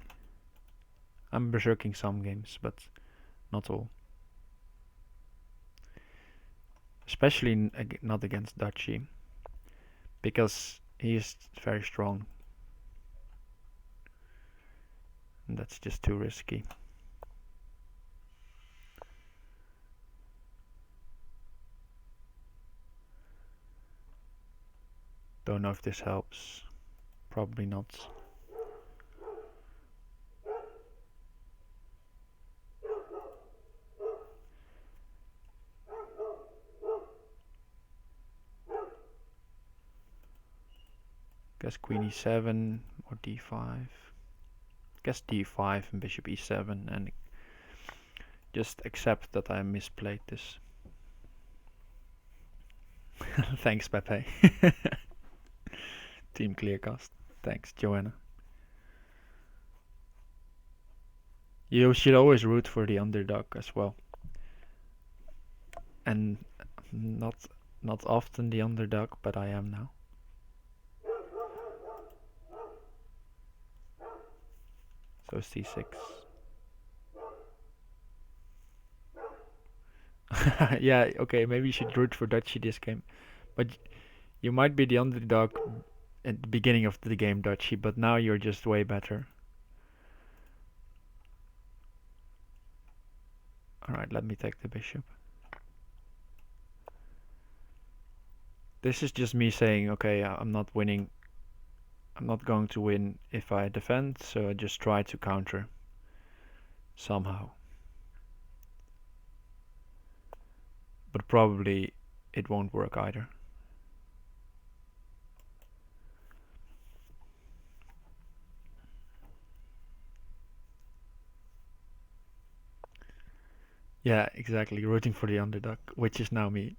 I'm berserking some games, but not all. Especially not against Dutchie, because he is very strong. And that's just too risky. Don't know if this helps. Probably not. Guess queen e7 or d5. Guess d5 and bishop e7 and just accept that I misplayed this. Thanks, Pepe. Team Clearcast. Thanks, Joanna. You should always root for the underdog as well. And not often the underdog, but I am now. So c6. Yeah, okay, maybe you should root for Dutchie this game. But you might be the underdog at the beginning of the game, Dutchie, but now you're just way better. Alright, let me take the bishop. This is just me saying, okay, I'm not winning. I'm not going to win if I defend, so I just try to counter somehow. But probably it won't work either. Yeah, exactly, rooting for the underdog, which is now me.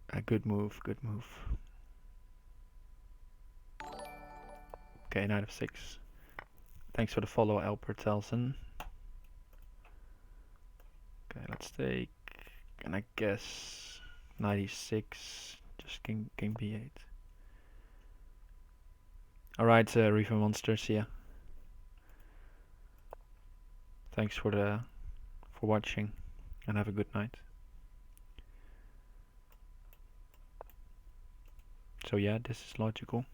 A good move, good move. Okay, knight of 6. Thanks for the follow, Albert Telson. Okay, let's take, and I guess 96, just king b8. Alright, Reaver Monsters, yeah. Thanks for watching, and have a good night. So yeah, this is logical.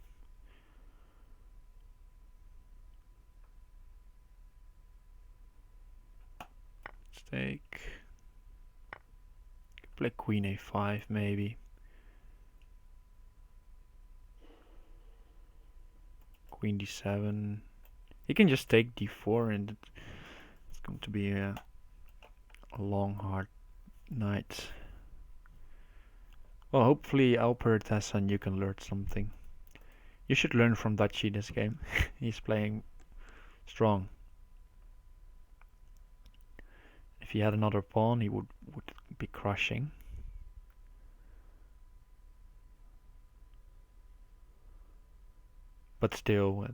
Let's take, play queen a5 maybe. Queen d7. He can just take d4 and it's going to be a long hard night. Well, hopefully Alpert has and you can learn something. You should learn from Dutchie this game. He's playing strong. If he had another pawn, he would be crushing. But still,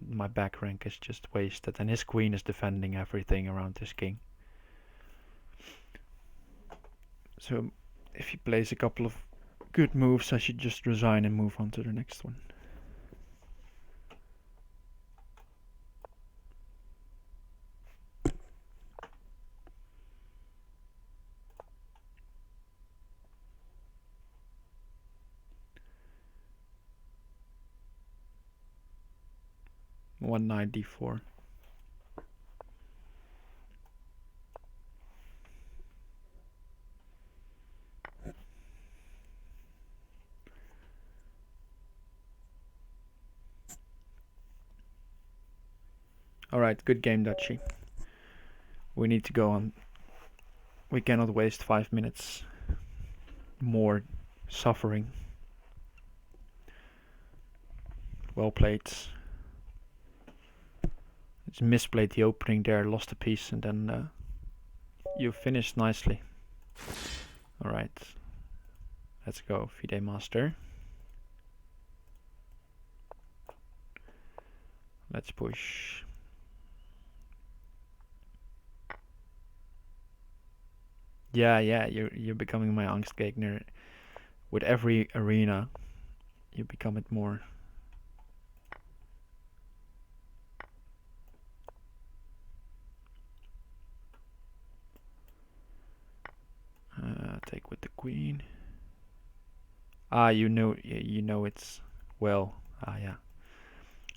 my back rank is just wasted, and his queen is defending everything around his king. So if he plays a couple of good moves. I should just resign and move on to the next one. (194). Alright, good game, Dutchy. We need to go on. We cannot waste 5 minutes more suffering. Well played. Just misplayed the opening there, lost a piece, and then you finished nicely. Alright. Let's go, FIDE Master. Let's push. Yeah, you're becoming my Angstgegner. With every arena, you become it more. Take with the queen. You know it's well. Yeah.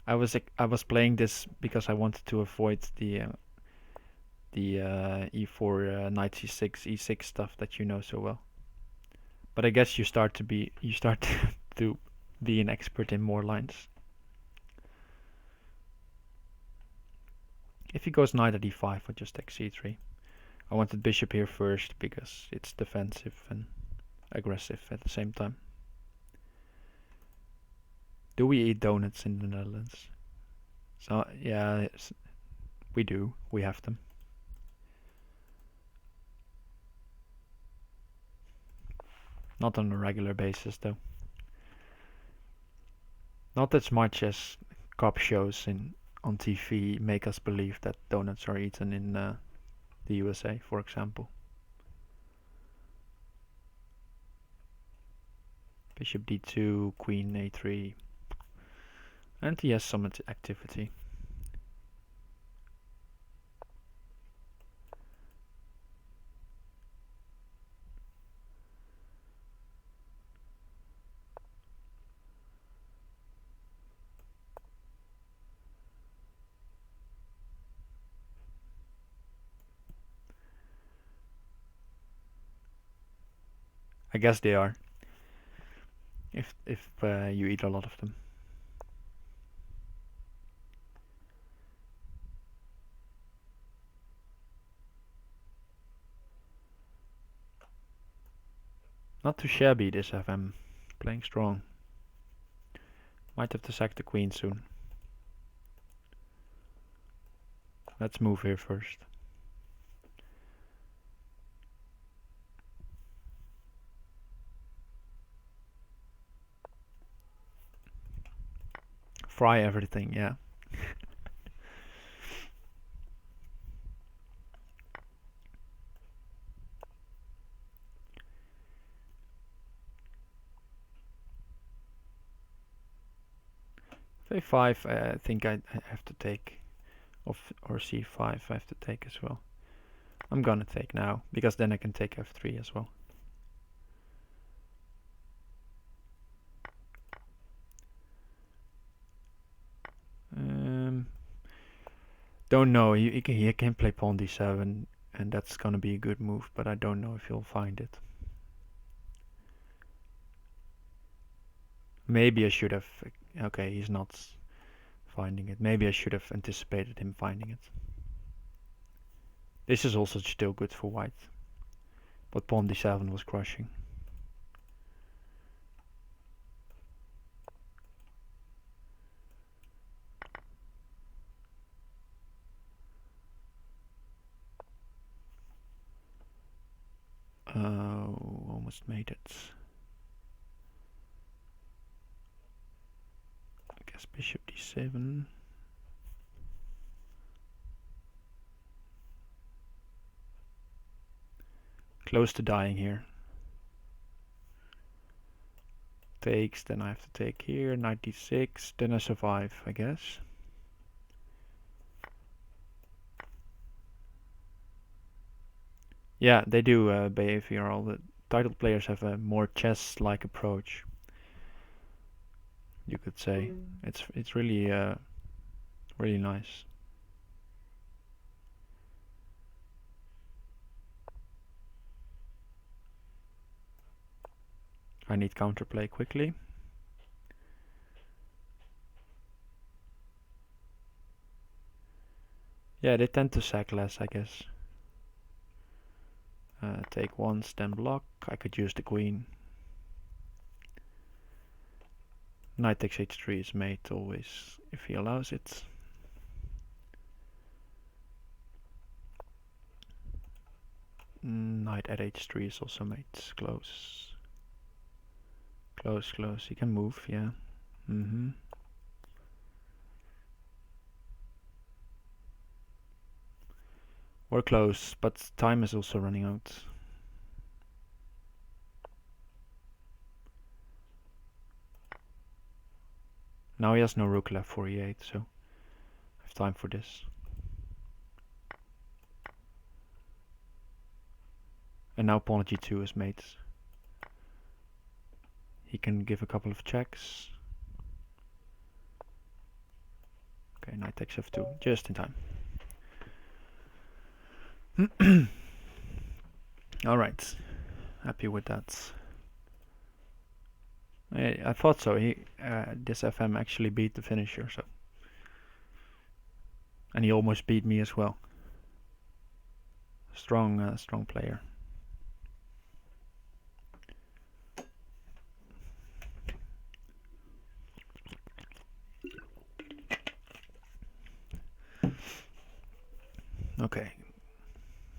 I was playing this because I wanted to avoid the e4 knight c6 e6 stuff that you know so well. But I guess you start to be an expert in more lines. If he goes knight at e5, I just take c3. I wanted bishop here first because it's defensive and aggressive at the same time. Do we eat donuts in the Netherlands? So yeah, we do. We have them. Not on a regular basis though. Not as much as cop shows on TV make us believe that donuts are eaten in the USA, for example. Bishop d2, queen a3. And he has some activity. I guess they are. If you eat a lot of them. Not too shabby this FM. Playing strong. Might have to sack the queen soon. Let's move here first. Fry everything, yeah. a5, I think I have to take. Or c5 I have to take as well. I'm gonna take now, because then I can take f3 as well. Don't know. He can play pawn d7, and that's gonna be a good move, but I don't know if he'll find it. Maybe I should have. Okay, he's not finding it. Maybe I should have anticipated him finding it. This is also still good for white, but pawn d7 was crushing. Almost made it. I guess bishop d7. Close to dying here. takes, then I have to take here, 96, then I survive, I guess. Yeah, they do behavioral. The titled players have a more chess-like approach, you could say. It's really really nice. I need counterplay quickly. Yeah, they tend to sack less, I guess. Take once, then block. I could use the queen. Knight takes h3 is mate always, if he allows it. Knight at h3 is also mate. Close. Close, close. He can move, yeah. We're close, but time is also running out. Now he has no rook left for e8, so I have time for this. And now pawn at g2 is mate. He can give a couple of checks. Okay, knight takes f2, just in time. Alright, happy with that. I thought so. This FM actually beat the finisher, so. And he almost beat me as well. Strong player. Okay.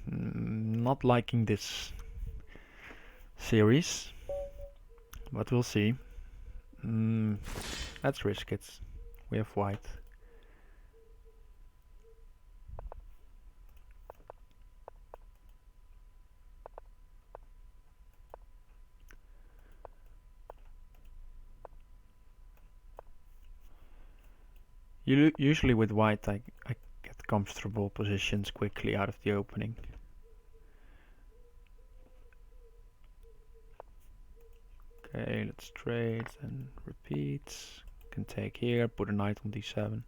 Not liking this series, but we'll see. Let's risk it. We have white. Usually with white I get comfortable positions quickly out of the opening. Okay, let's trade and repeat. Can take here, put a knight on d7.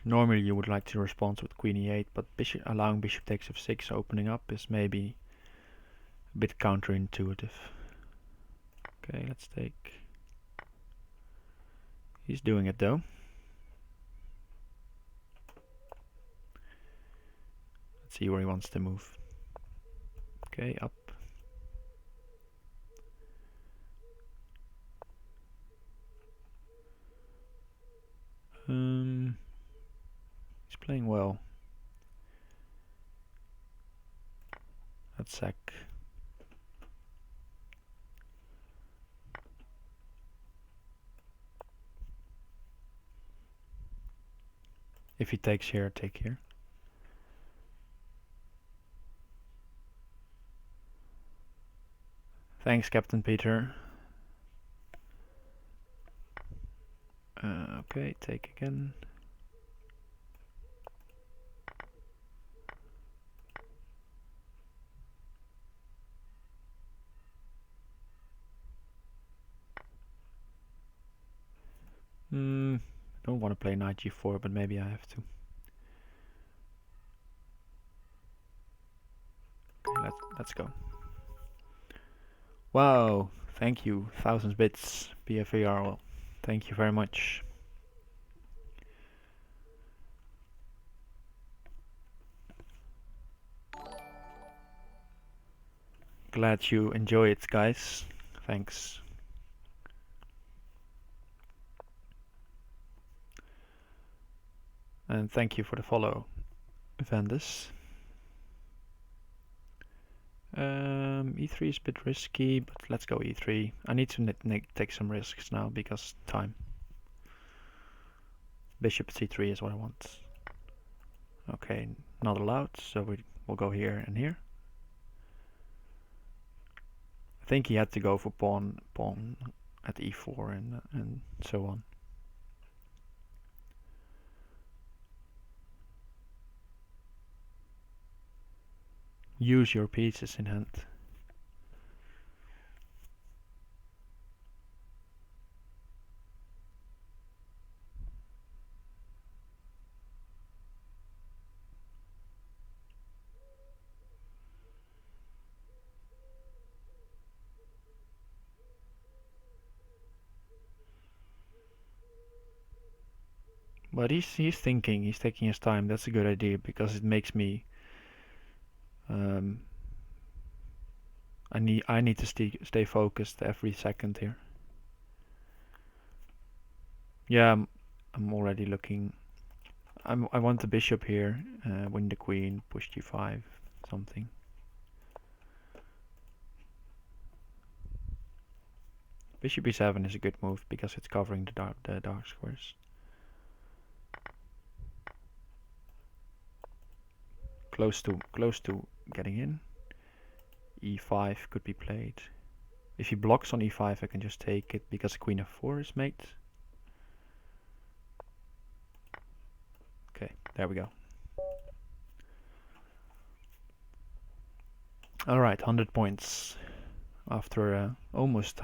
Normally you would like to respond with queen e8, but allowing bishop takes f6 opening up is maybe a bit counterintuitive. Okay, let's take. He's doing it though. Let's see where he wants to move. Okay, up. He's playing well. Let's sack. If he takes here, take here. Thanks, Captain Peter. Okay, take again. Don't want to play knight g4, but maybe I have to. Okay, let's go. Wow, thank you, 1000 bits, BFARL. Thank you very much. Glad you enjoy it, guys. Thanks. And thank you for the follow, Vandus. E3 is a bit risky, but let's go E3. I need to take some risks now because time. Bishop C3 is what I want. Okay, not allowed, so we'll go here and here. I think he had to go for pawn at e4 and so on. Use your pieces in hand. But he's thinking, he's taking his time. That's a good idea because it makes me. I need to stay focused every second here. Yeah, I'm already looking. I want the bishop here. Win the queen. Push g5. Something. Bishop e7 is a good move because it's covering the dark squares. Close to getting in. e5 could be played. If he blocks on e5, I can just take it because queen f4 is mate. Okay, there we go. All right, 100 points after almost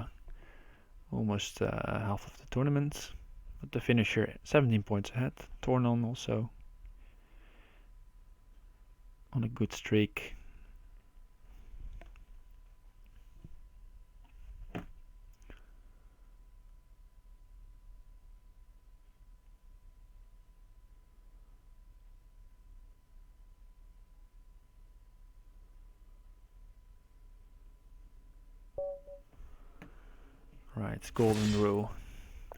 half of the tournament. But the finisher 17 points ahead. Tornon also on a good streak. Right, golden rule.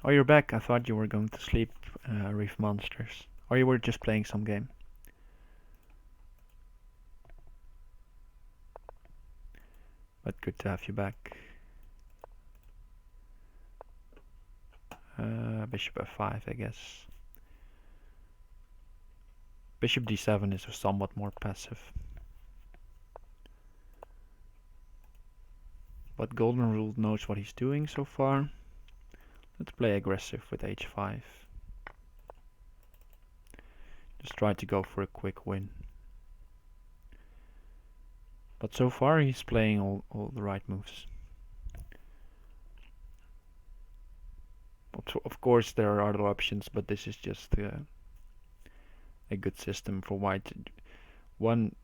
Oh, you're back. I thought you were going to sleep, Reef Monsters. Or you were just playing some game. But good to have you back. Bishop f5, I guess. Bishop d7 is somewhat more passive. But golden rule knows what he's doing so far. Let's play aggressive with h5. Just try to go for a quick win. But so far he's playing all the right moves. Of course there are other options, but this is just a good system for white. One,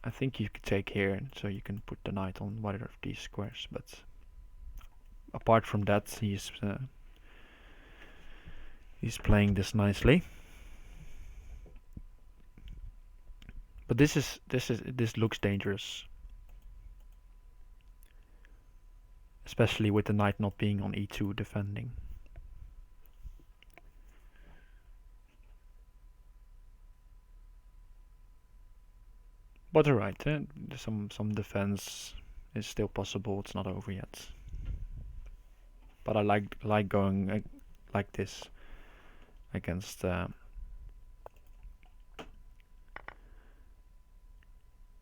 I think you could take here, so you can put the knight on either of these squares. But apart from that, he's playing this nicely. But this looks dangerous, especially with the knight not being on e2 defending. But alright, some defense is still possible. It's not over yet. But I like going like this against.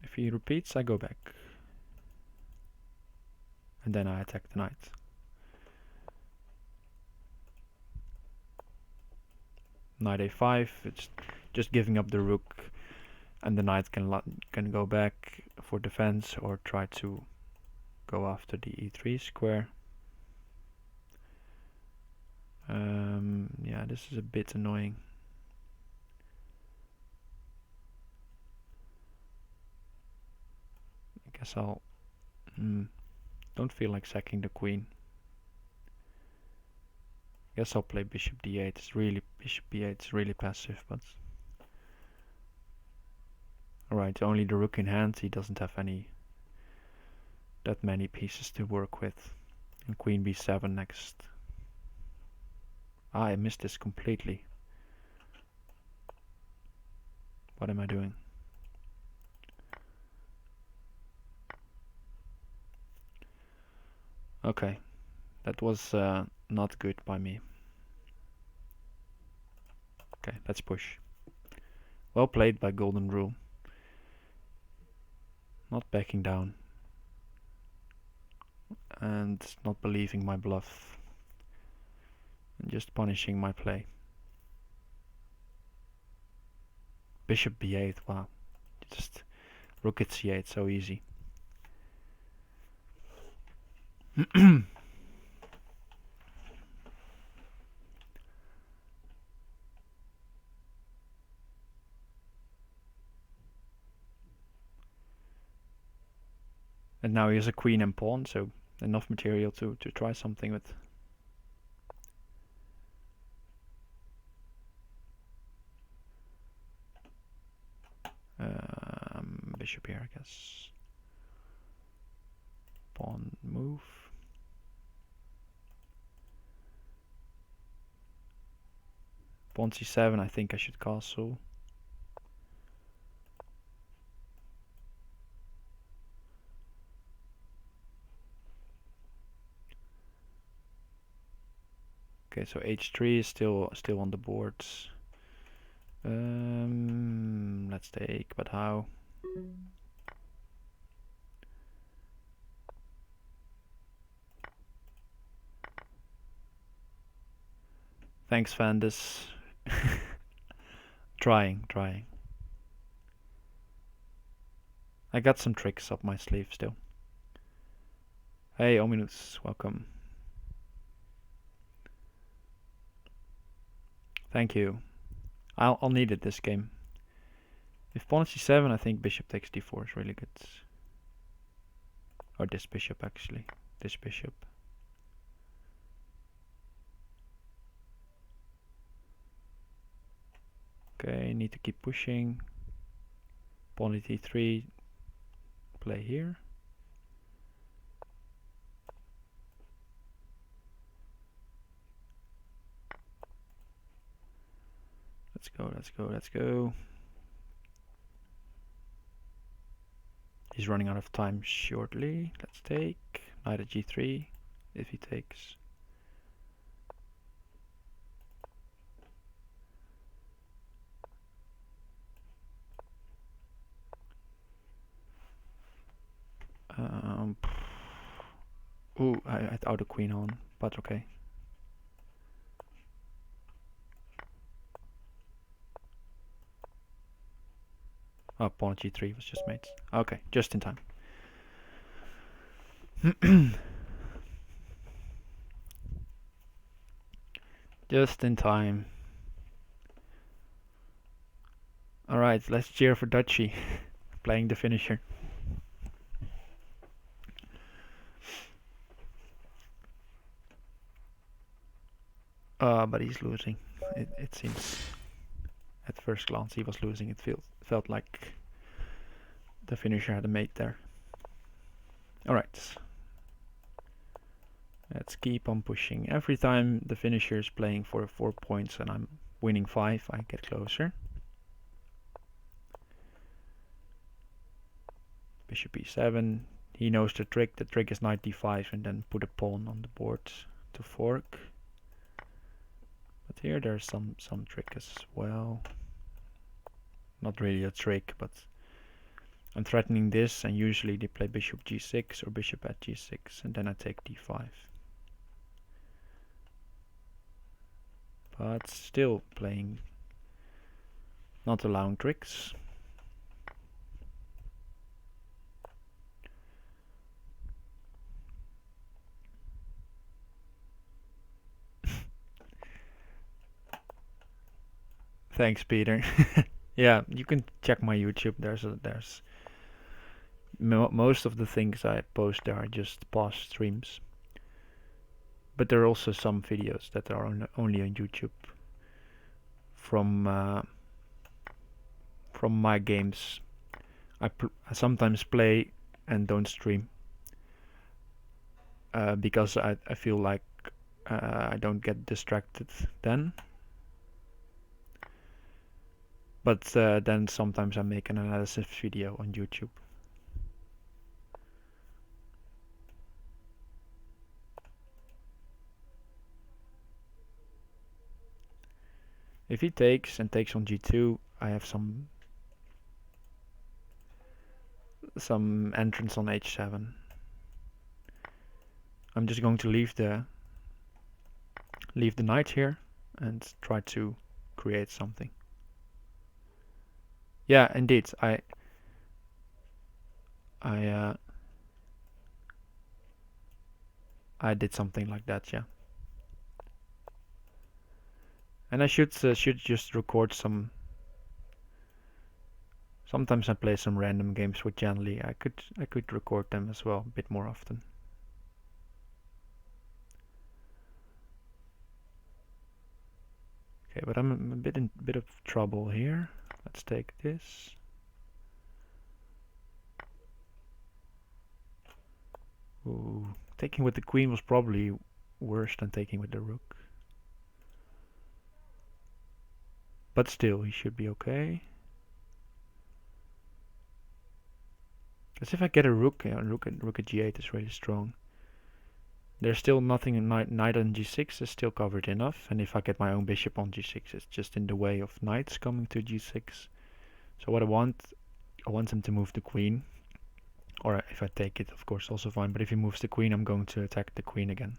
If he repeats, I go back, and then I attack the knight. Knight a5. It's just giving up the rook, and the knight can go back for defense or try to go after the e3 square. Yeah, this is a bit annoying. I guess I'll don't feel like sacking the queen. Guess I'll play bishop d8. Bishop b8 is really passive, but alright, only the rook in hand. He doesn't have that many pieces to work with. And queen b7 next. I missed this completely. What am I doing? Okay, that was not good by me. Okay, let's push. Well played by Golden Rule. Not backing down. and not believing my bluff and just punishing my play. Bishop b8, wow. Just rook at c8, so easy. And now he has a queen and pawn, so enough material to try something with. Bishop here, I guess. Pawn move. Pawn c7, I think I should castle. Okay, so h3 is still on the boards. Let's take, but how? Thanks, Vandus. Trying. I got some tricks up my sleeve still. Hey, Ominous, welcome. Thank you. I'll need it this game. If pawn c7, I think bishop takes d4 is really good. Or this bishop, actually. This bishop. Okay, need to keep pushing. Pawn d3, play here. Let's go. He's running out of time shortly. Let's take knight at g3 if he takes. Ooh, I had out a queen on, but okay. Oh, pawn g3 was just made. Okay, just in time. Just in time. Alright, let's cheer for Dutchy playing the finisher. But he's losing. It seems. At first glance he was losing. It felt like the finisher had a mate there. Alright. Let's keep on pushing. Every time the finisher is playing for 4 points and I'm winning 5, I get closer. Bishop e7. He knows the trick. The trick is knight d5 and then put a pawn on the board to fork. But here there's some trick as well. Not really a trick, but I'm threatening this, and usually they play bishop g6 or bishop at g6, and then I take d5. But still playing, not allowing tricks. Thanks, Peter. Yeah, you can check my YouTube. There's most of the things I post there are just past streams, but there are also some videos that are only on YouTube from my games. I sometimes play and don't stream because I feel like I don't get distracted then. But then sometimes I make an analysis video on YouTube. If he takes and takes on g2, I have some entrance on h7. I'm just going to leave the knight here and try to create something. Yeah, indeed. I did something like that, yeah. And I should just record some. Sometimes I play some random games with Jan Lee. I could record them as well a bit more often. Okay, but I'm a bit of trouble here. Let's take this. Ooh, taking with the queen was probably worse than taking with the rook. But still, he should be okay. As if I get a rook, rook at g8 is really strong. There's still nothing in knight on g6 is still covered enough, and if I get my own bishop on g6, it's just in the way of knights coming to g6. So what I want him to move the queen, or if I take it, of course, also fine. But if he moves the queen, I'm going to attack the queen again,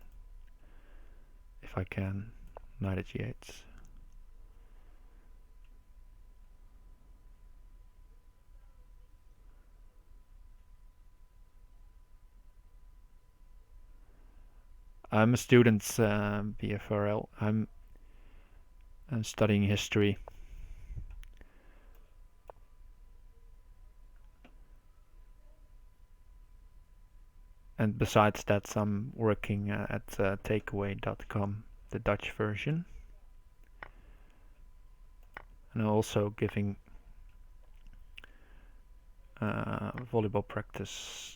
if I can. Knight at g8. I'm a student, BFRL. I'm studying history. And besides that, I'm working at takeaway.com, the Dutch version. And I'm also giving volleyball practice.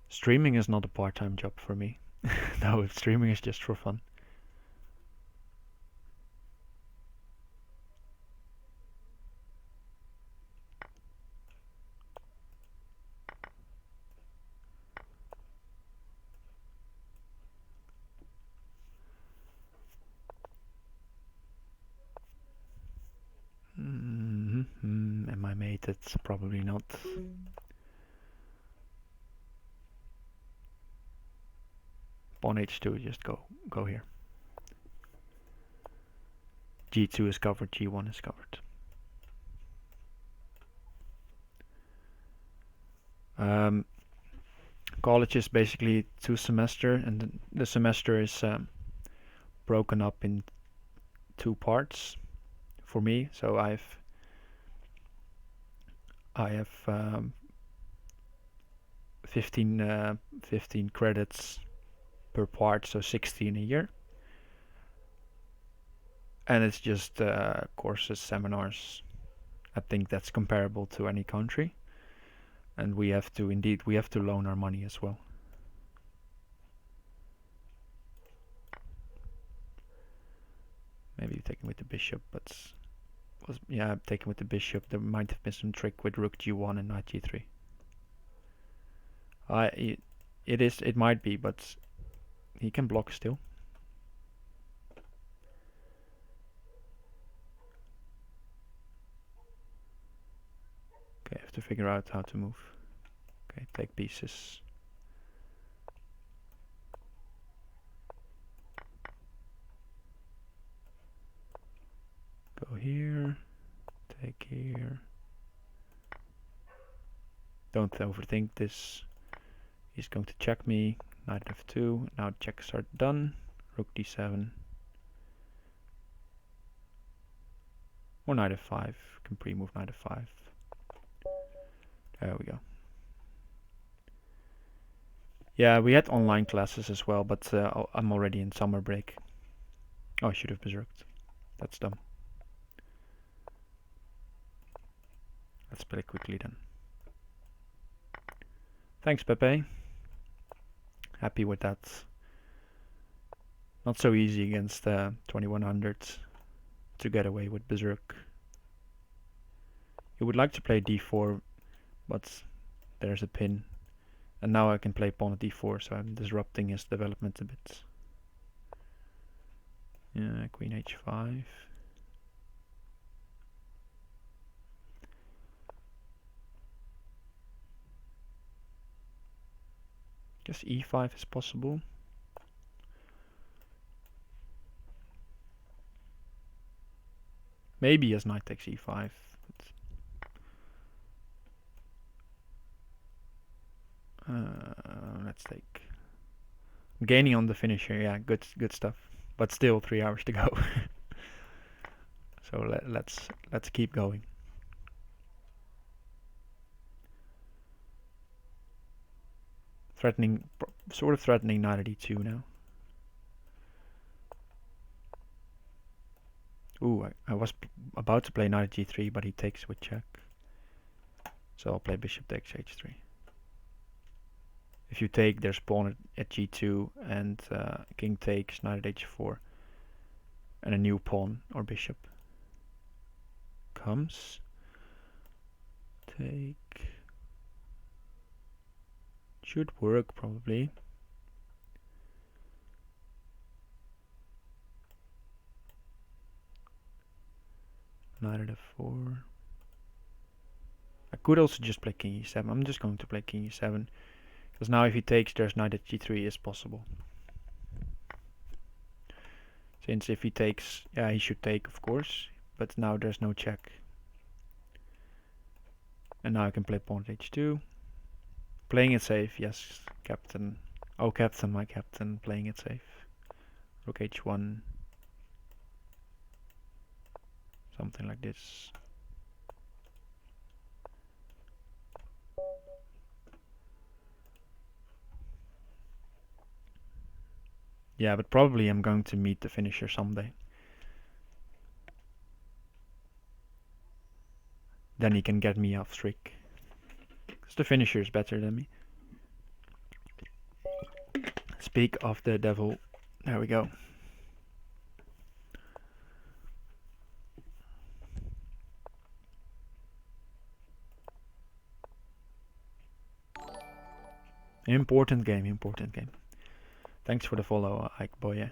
Streaming is not a part-time job for me. No, streaming is just for fun. Am I mated? Probably not. Pawn h2, just go here. g2 is covered, g1 is covered. College is basically 2 semester, and the semester is broken up in 2 parts for me. So I have 15 credits per part, so 16 a year. And it's just courses, seminars. I think that's comparable to any country. And we have to loan our money as well. Maybe taking with the bishop, but taking with the bishop. There might have been some trick with rook g1 and knight g3. It might be, but he can block still. Okay, I have to figure out how to move. Okay, take pieces. Go here, take here. Don't overthink this. He's going to check me. Knight f2. Now checks are done. Rook d7. Or knight f5. Can pre-move knight f5. There we go. Yeah, we had online classes as well, but I'm already in summer break. Oh, I should have berserked. That's dumb. Let's play quickly then. Thanks, Pepe. Happy with that. Not so easy against 2100 to get away with berserk. You would like to play d4, but there's a pin. And now I can play pawn at d4, so I'm disrupting his development a bit. Yeah, queen h5. Guess e5 is possible. Maybe as knight takes e5. Let's take. Gaining on the finisher, yeah, good stuff. But still 3 hours to go. So let's keep going. Sort of threatening knight at e2 now. Ooh, I was about to play knight at g3, but he takes with check. So I'll play bishop takes h3. If you take, there's pawn at g2 and king takes, knight at h4. And a new pawn or bishop comes. Take. Should work probably. Knight at f4. I could also just play king e7. I'm just going to play king e7. Because now if he takes, there's knight at g3 is possible. Since if he takes, yeah, he should take, of course. But now there's no check. And now I can play pawn at h2. Playing it safe, yes, captain. Oh, captain, my captain, playing it safe. Rook h1. Something like this. Yeah, but probably I'm going to meet the finisher someday. Then he can get me off streak. Because the finisher is better than me. Speak of the devil. There we go. Important game, important game. Thanks for the follow, Ike Boye.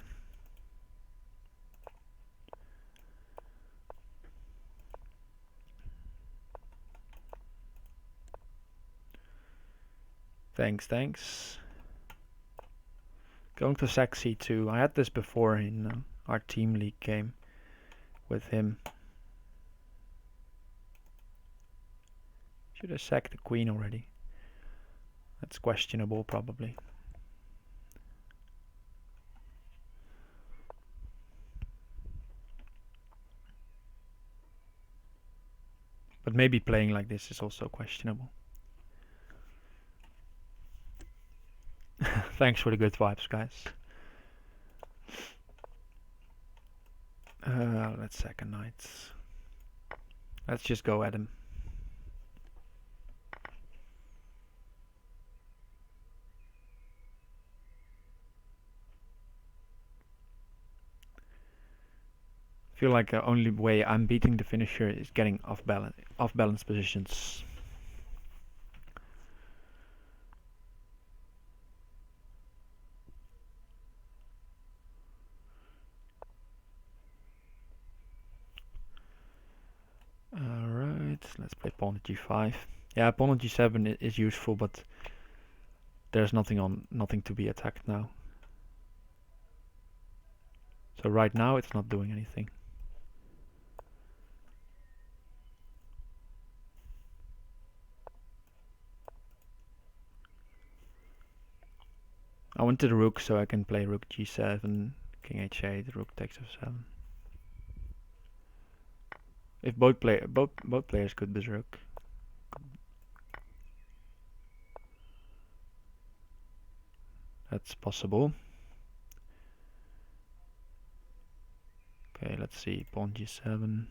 Thanks. Going to sack c2. I had this before in our team league game with him. Should I sack the queen already? That's questionable, probably. But maybe playing like this is also questionable. Thanks for the good vibes, guys. Let's sack a knight. Let's just go at him. I feel like the only way I'm beating the finisher is getting off balance positions. Alright, let's play pawn at g5. Yeah, pawn at g7 is useful, but there's nothing to be attacked now. So right now it's not doing anything. I wanted the rook so I can play rook g7, king h8, rook takes f7. If both players could berserk. That's possible. Okay, let's see, pawn g7.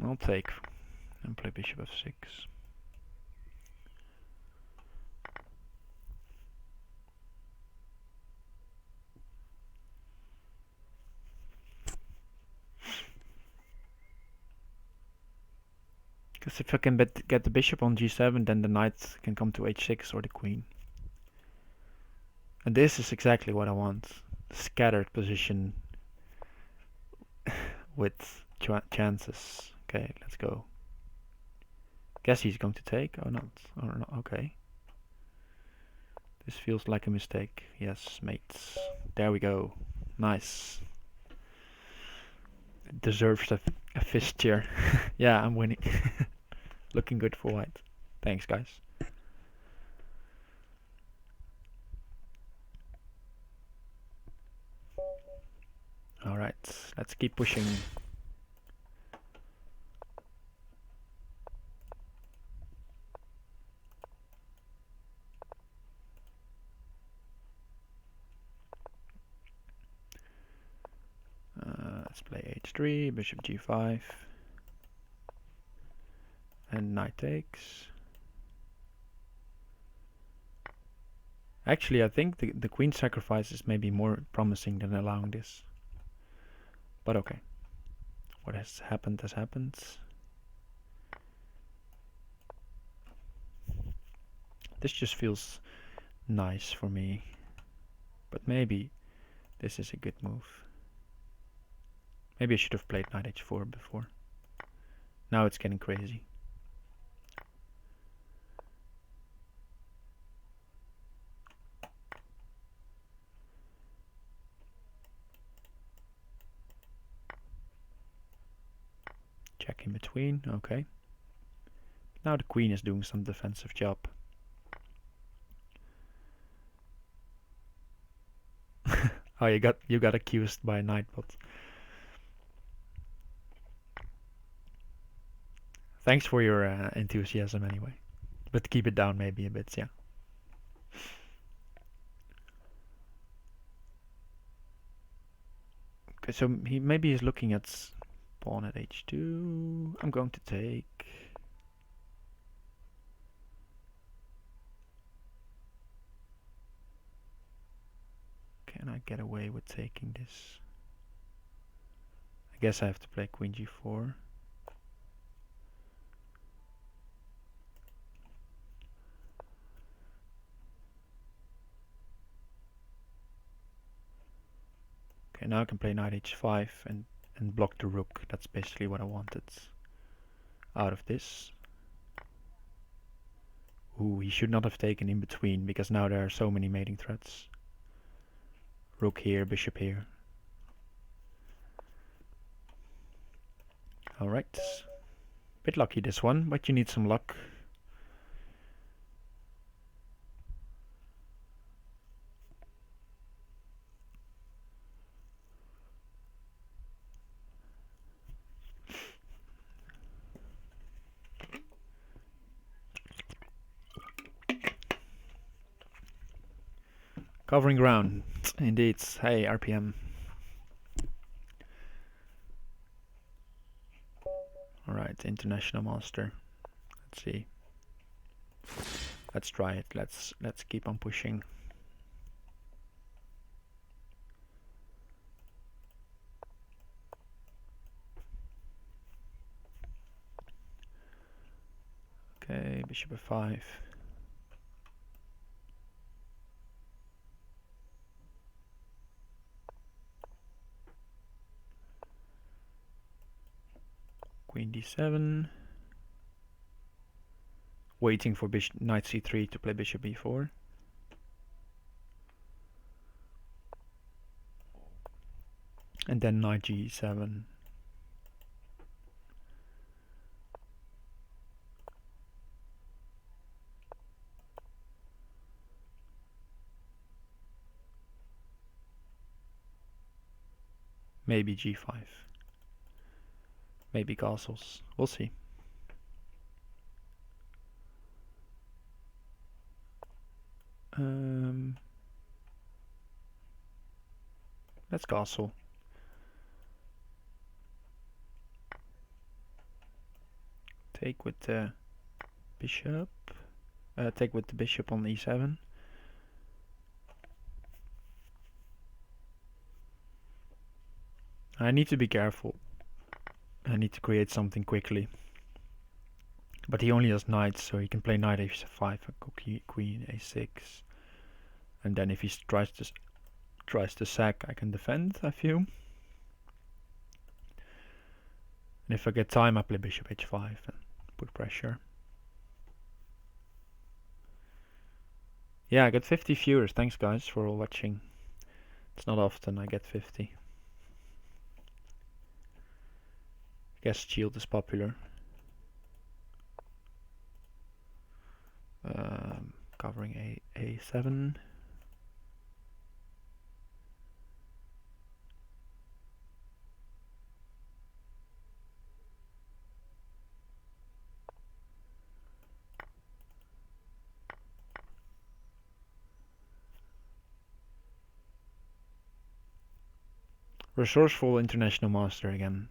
I'll take and play bishop f6. Because if I can get the bishop on g7, then the knight can come to h6 or the queen. And this is exactly what I want. Scattered position with chances. Okay, let's go. Guess he's going to take or not. Or not. Okay. This feels like a mistake. Yes, mates. There we go. Nice. Deserves a fist cheer. Yeah, I'm winning. Looking good for white. Thanks, guys. Alright, let's keep pushing. Let's play h3, bishop g5. And knight takes. Actually, I think the queen sacrifice is maybe more promising than allowing this. But okay. What has happened has happened. This just feels nice for me. But maybe this is a good move. Maybe I should have played knight h4 before. Now it's getting crazy. Check in between, okay. Now the queen is doing some defensive job. Oh, you got accused by a knight, but thanks for your enthusiasm anyway. But keep it down maybe a bit, yeah. Okay, so maybe he's looking at pawn at h2. I'm going to take. Can I get away with taking this? I guess I have to play queen g4. Okay, now I can play knight h5 and block the rook. That's basically what I wanted out of this. Ooh, he should not have taken in between, because now there are so many mating threats. Rook here, bishop here. Alright. Bit lucky this one, but you need some luck. Covering ground, indeed. Hey, RPM. Alright, international monster. Let's see. Let's try it. Let's keep on pushing. Okay, bishop f5. Queen d7. Waiting for knight c3 to play bishop e4. And then knight g7. Maybe g5. Maybe castles. We'll see. Let's castle. Take with the bishop. Take with the bishop on e7. I need to be careful. I need to create something quickly. But he only has knights, so he can play knight h5 and queen a6. And then if he tries to sack, I can defend, I feel. And if I get time, I play bishop h5 and put pressure. Yeah, I got 50 viewers. Thanks guys for watching. It's not often I get 50. I guess Shield is popular. Covering a7. Resourceful international master again.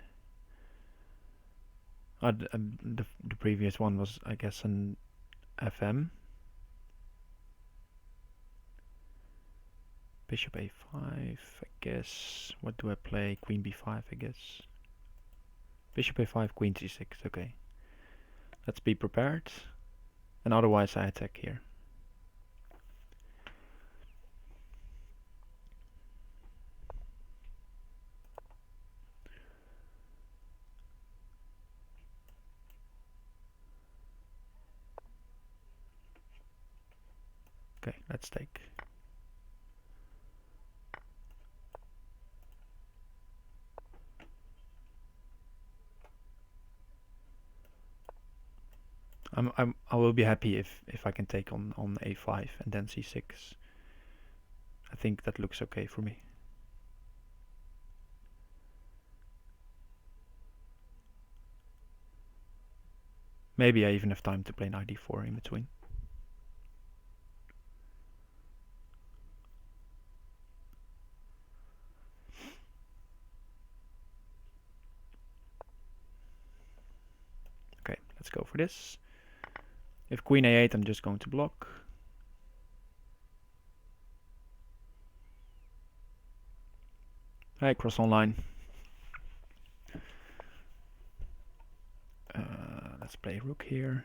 The previous one was, I guess, an FM. Bishop a5, I guess. What do I play? Queen b5, I guess. Bishop a5, queen c6, okay. Let's be prepared. And otherwise I attack here. Okay, let's take. I will be happy if I can take on a5 and then c6. I think that looks okay for me. Maybe I even have time to play knight d4 in between. Okay, let's go for this. If queen a8, I'm just going to block. Hey, cross online. Let's play rook here.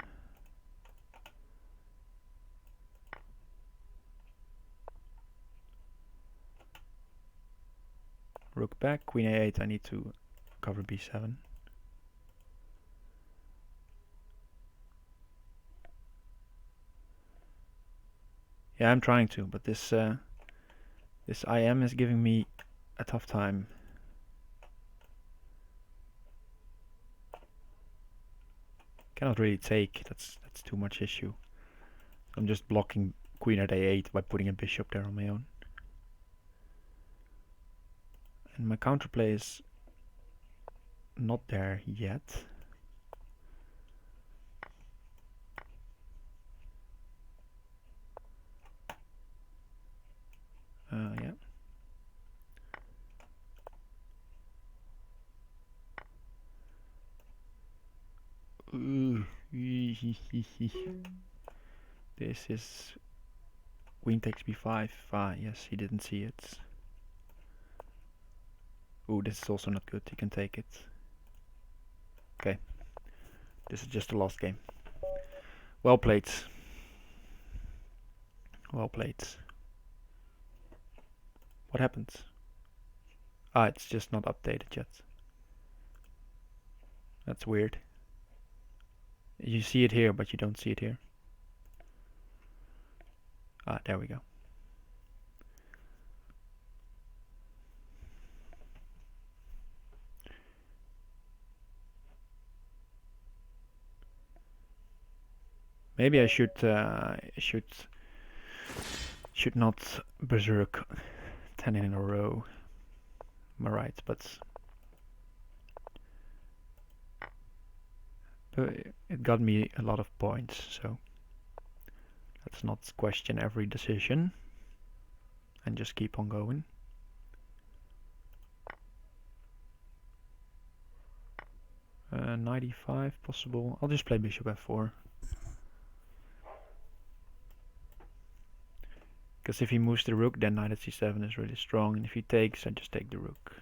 Rook back, queen a8, I need to cover b7. Yeah, I'm trying to, but this IM is giving me a tough time. Cannot really take, that's too much issue. I'm just blocking queen at a8 by putting a bishop there on my own. And my counterplay is not there yet. Yeah. This is queen takes b5. Ah, yes, he didn't see it. Ooh, this is also not good. He can take it. Okay. This is just the last game. Well played. Well played. What happened? Ah, it's just not updated yet. That's weird. You see it here, but you don't see it here. Ah, there we go. Maybe I should not berserk 10 in a row. Am I right? But it got me a lot of points, so let's not question every decision and just keep on going. Knight e5 possible. I'll just play bishop f4. Because if he moves the rook, then knight at c7 is really strong, and if he takes, I just take the rook.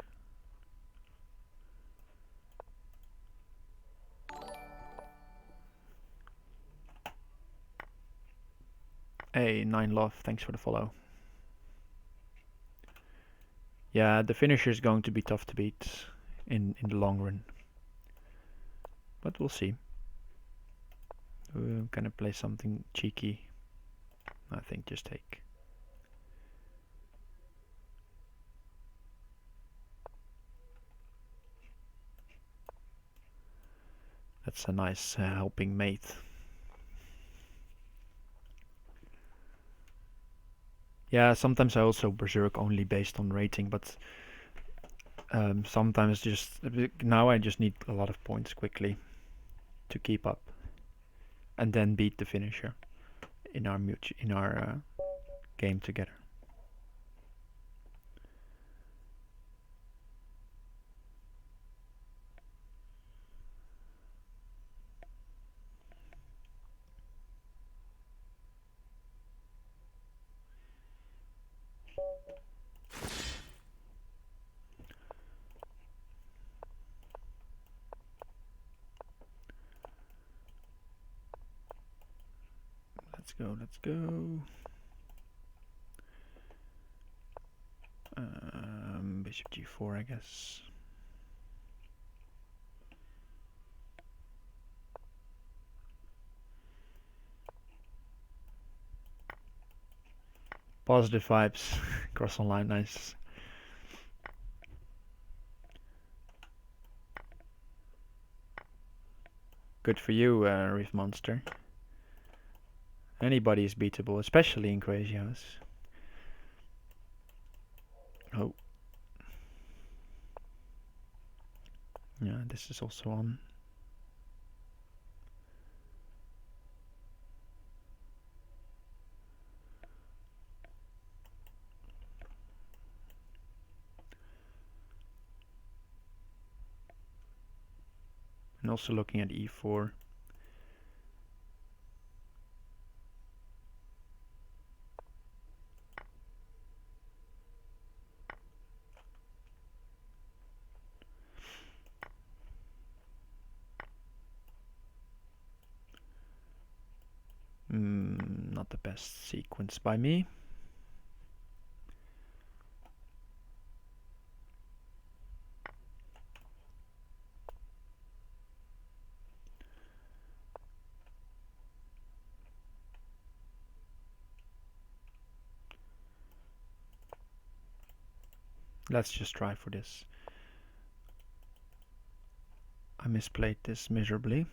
Hey, 9 love, thanks for the follow. Yeah, the finisher is going to be tough to beat in the long run, but we'll see. We're gonna play something cheeky. I think just take. That's a nice helping mate. Yeah, sometimes I also berserk only based on rating, but sometimes just now I just need a lot of points quickly to keep up, and then beat the finisher in our game together. Let's go, let's go. Bishop g4, I guess. Positive vibes. Cross online, nice. Good for you, Reef Monster. Anybody is beatable, especially in Crazyhouse. Oh. Yeah, this is also on. And also looking at e4. Not the best sequence by me. Let's just try for this. I misplayed this miserably.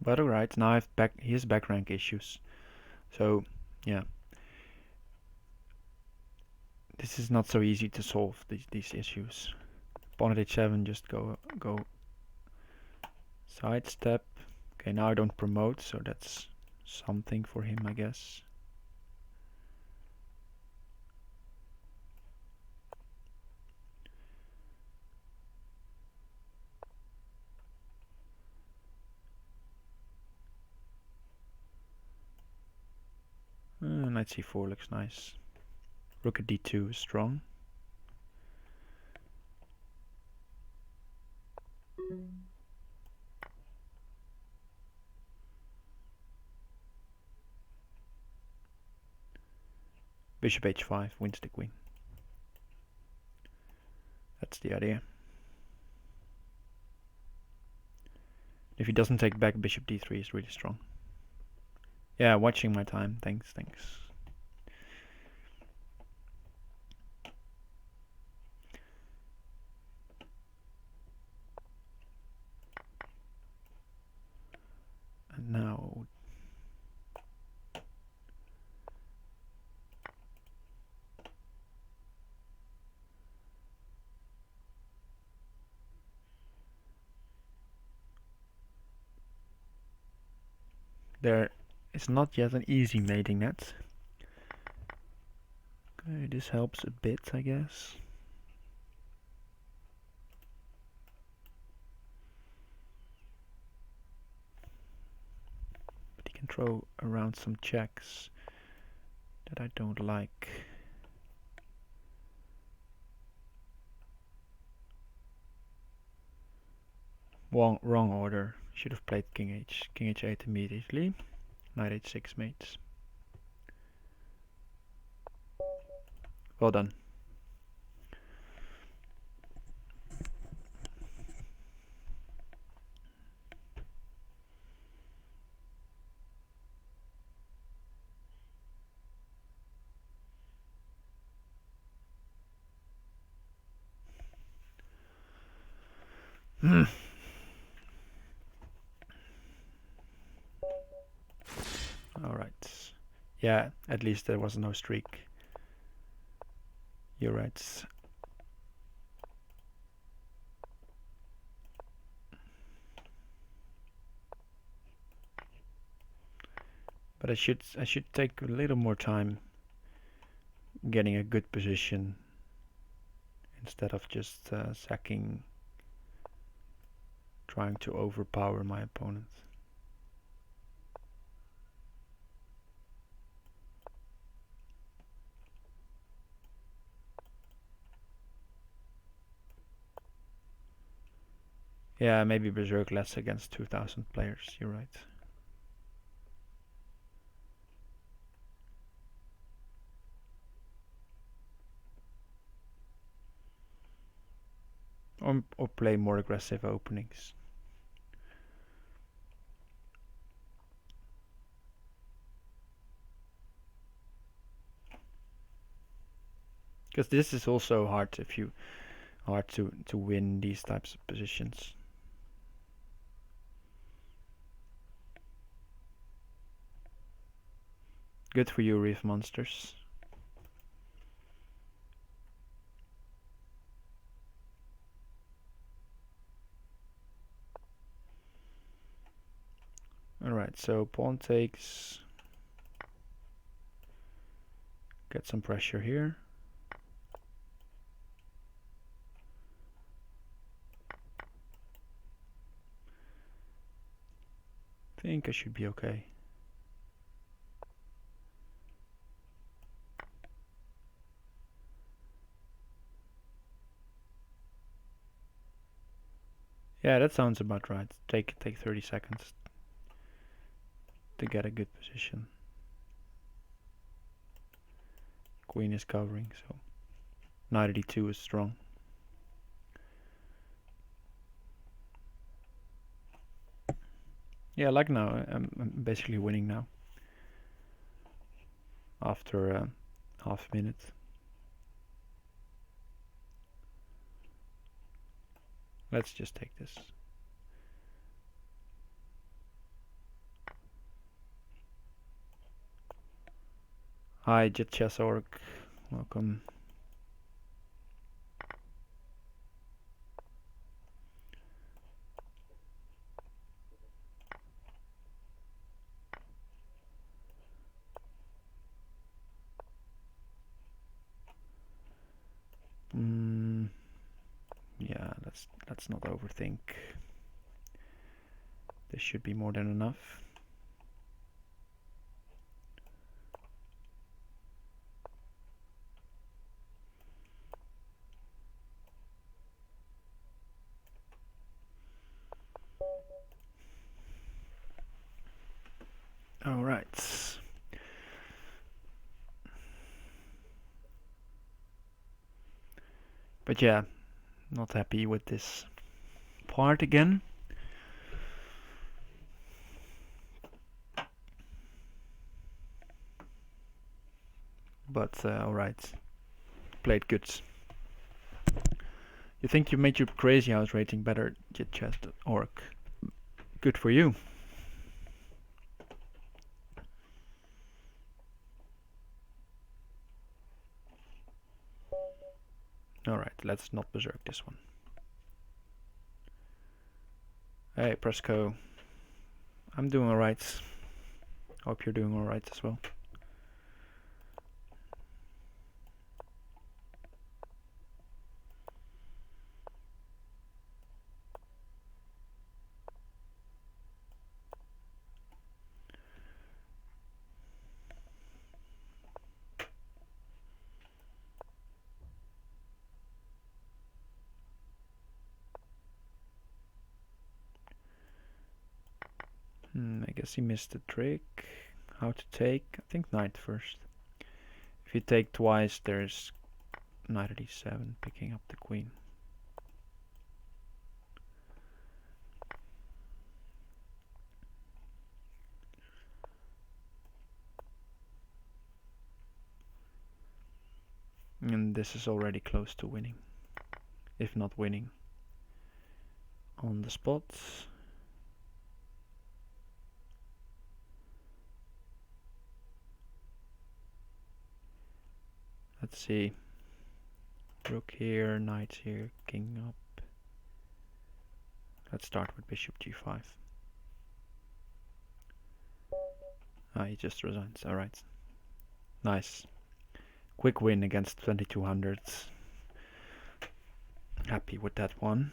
But alright, now he has back rank issues. So, yeah. This is not so easy to solve, these issues. Pawn at h7, just go sidestep. Okay, now I don't promote, so that's something for him, I guess. Knight c4 looks nice. Rook at d2 is strong. Bishop h5 wins the queen. That's the idea. If he doesn't take back, bishop d3 is really strong. Yeah, watching my time. Thanks. And now there it's not yet an easy mating net. Okay, this helps a bit, I guess. But he can throw around some checks that I don't like. Wrong order. Should have played king h8 immediately. Knight h6 mates. Well done. Alright. Yeah, at least there was no streak. You're right. But I should take a little more time getting a good position instead of just sacking, trying to overpower my opponent. Yeah, maybe Berserk less against 2000 players, you're right. Or play more aggressive openings. Because this is also hard to win these types of positions. Good for you, Reef Monsters. Alright, so pawn takes. Get some pressure here. Think I should be okay. Yeah, that sounds about right. Take 30 seconds to get a good position. Queen is covering, so knight d2 is strong. Yeah, like now, I'm basically winning now. After half a minute. Let's just take this. Hi, Jet Chess Orc. Welcome. Yeah, let's not overthink. This should be more than enough. All right. But yeah, not happy with this part again. But alright. Played good. You think you made your Crazyhouse rating better, JetChess.org. Good for you. Alright, let's not berserk this one. Hey, Presco. I'm doing alright. Hope you're doing alright as well. I guess he missed the trick. How to take? I think knight first. If you take twice, there's knight at e7, picking up the queen. And this is already close to winning, if not winning. On the spot. Let's see. Rook here, knight here, king up. Let's start with bishop g5. Ah, he just resigns. Alright. Nice. Quick win against 2200s. Happy with that one.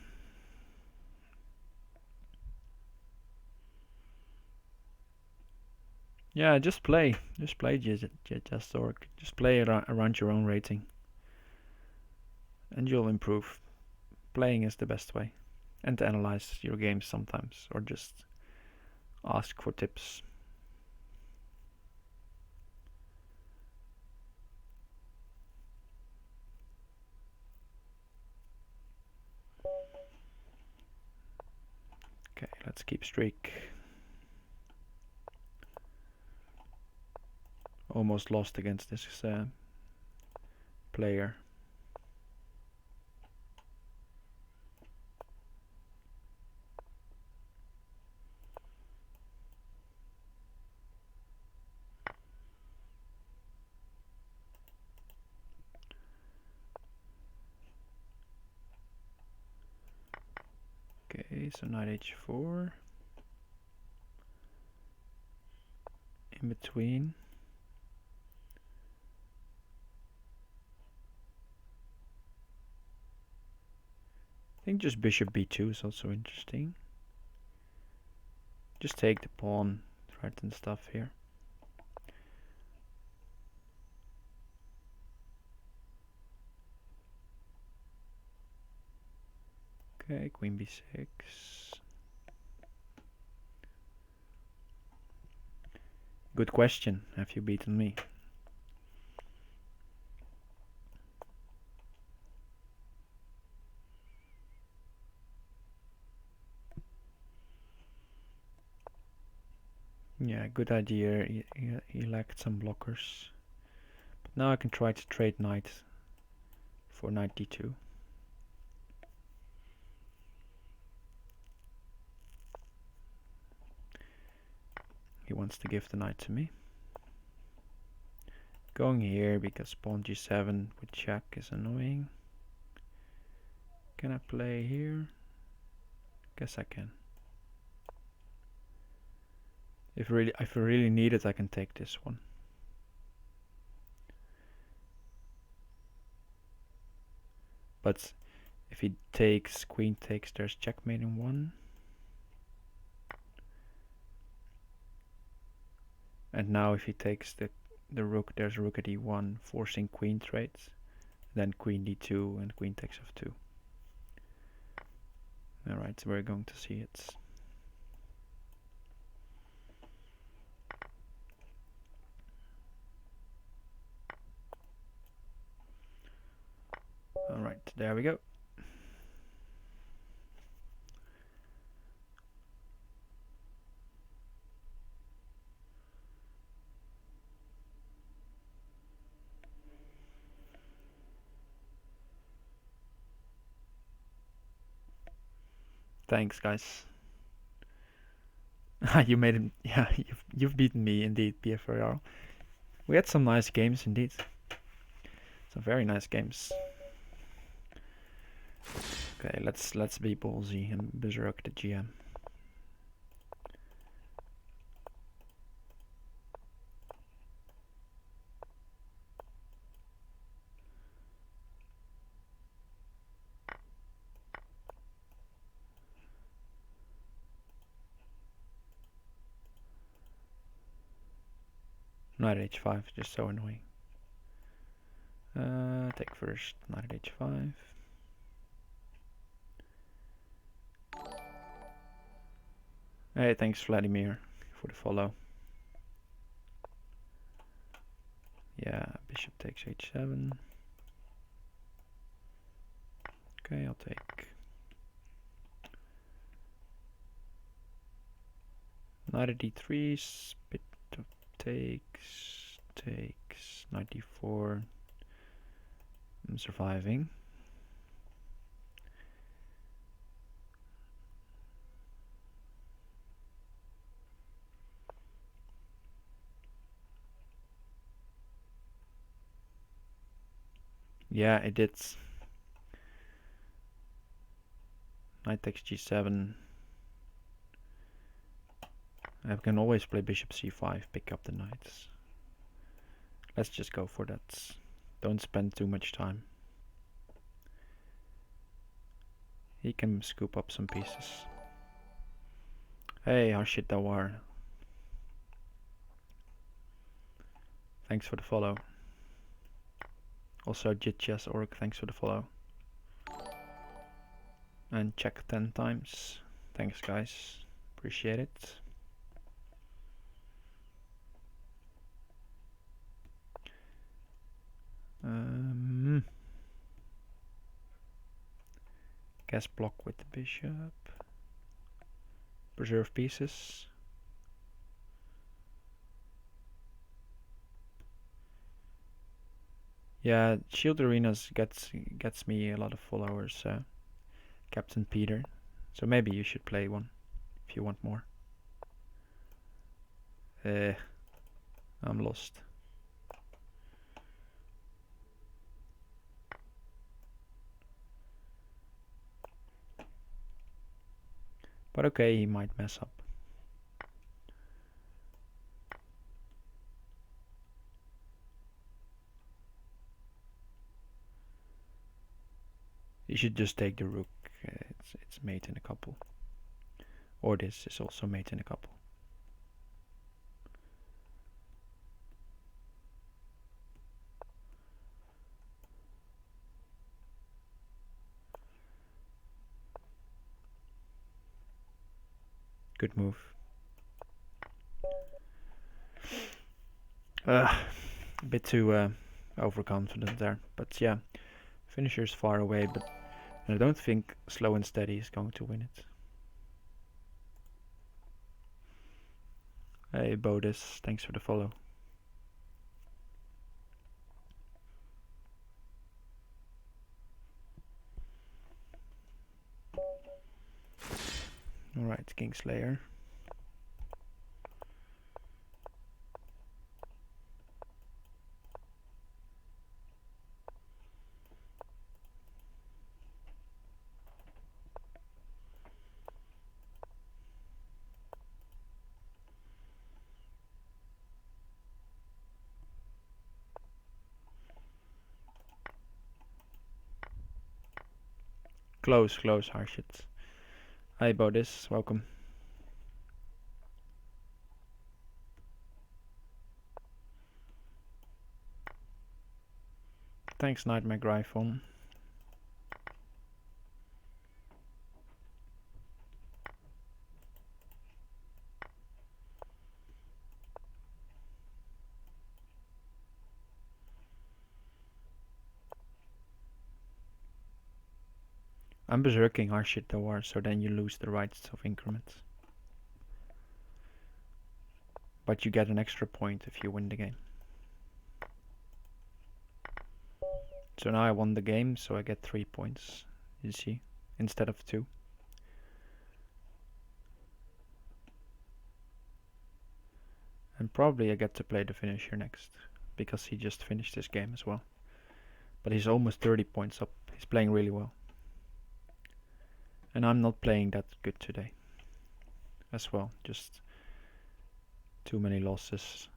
Yeah, just play. Just play just org. Just play around your own rating. And you'll improve. Playing is the best way. And to analyze your games sometimes. Or just ask for tips. Okay, let's keep streak. Almost lost against this player. Okay, so knight h4. In between. I think just bishop b2 is also interesting. Just take the pawn, threaten stuff here. Okay, queen b6. Good question. Have you beaten me? Yeah, good idea. He lacked some blockers. But now I can try to trade knight for knight d2. He wants to give the knight to me. Going here because pawn g7 with check is annoying. Can I play here? Guess I can. If I really need it, I can take this one. But if he takes, queen takes, there's checkmate in one. And now if he takes the rook, there's rook at e1, forcing queen trades. Then queen d2 and queen takes f2. Alright, so we're going to see it. Alright, there we go. Thanks, guys. You made him. Yeah, you've beaten me indeed, PFR. We had some nice games indeed. Some very nice games. Okay, let's be ballsy and berserk the GM. Knight h5, just so annoying. Take first, knight h5. Hey, thanks Vladimir for the follow. Yeah, bishop takes h7. Okay, I'll take knight at d3, bit of takes, knight d4. I'm surviving. Yeah, it did. Knight takes g7. I can always play bishop c5, pick up the knights. Let's just go for that. Don't spend too much time. He can scoop up some pieces. Hey, Harshit Dawar. Thanks for the follow. Also JitChess.org, thanks for the follow. And check 10 times. Thanks guys, appreciate it. Guess block with the bishop. Preserve pieces. Yeah, Shield Arenas gets me a lot of followers, Captain Peter. So maybe you should play one if you want more. I'm lost. But okay, he might mess up. You should just take the rook. It's mate in a couple. Or this is also mate in a couple. Good move. A bit too overconfident there. But yeah, finisher's far away, but I don't think slow and steady is going to win it. Hey Bodis, thanks for the follow. Alright, Kingslayer. Close, Harshit. Hi Bodis, welcome. Thanks Nightmare Gryphon. I'm berserking Harshit the war, so then you lose the rights of increment. But you get an extra point if you win the game. So now I won the game, so I get 3 points, you see, instead of 2. And probably I get to play the finisher next, because he just finished this game as well. But he's almost 30 points up, he's playing really well. And I'm not playing that good today as well, just too many losses.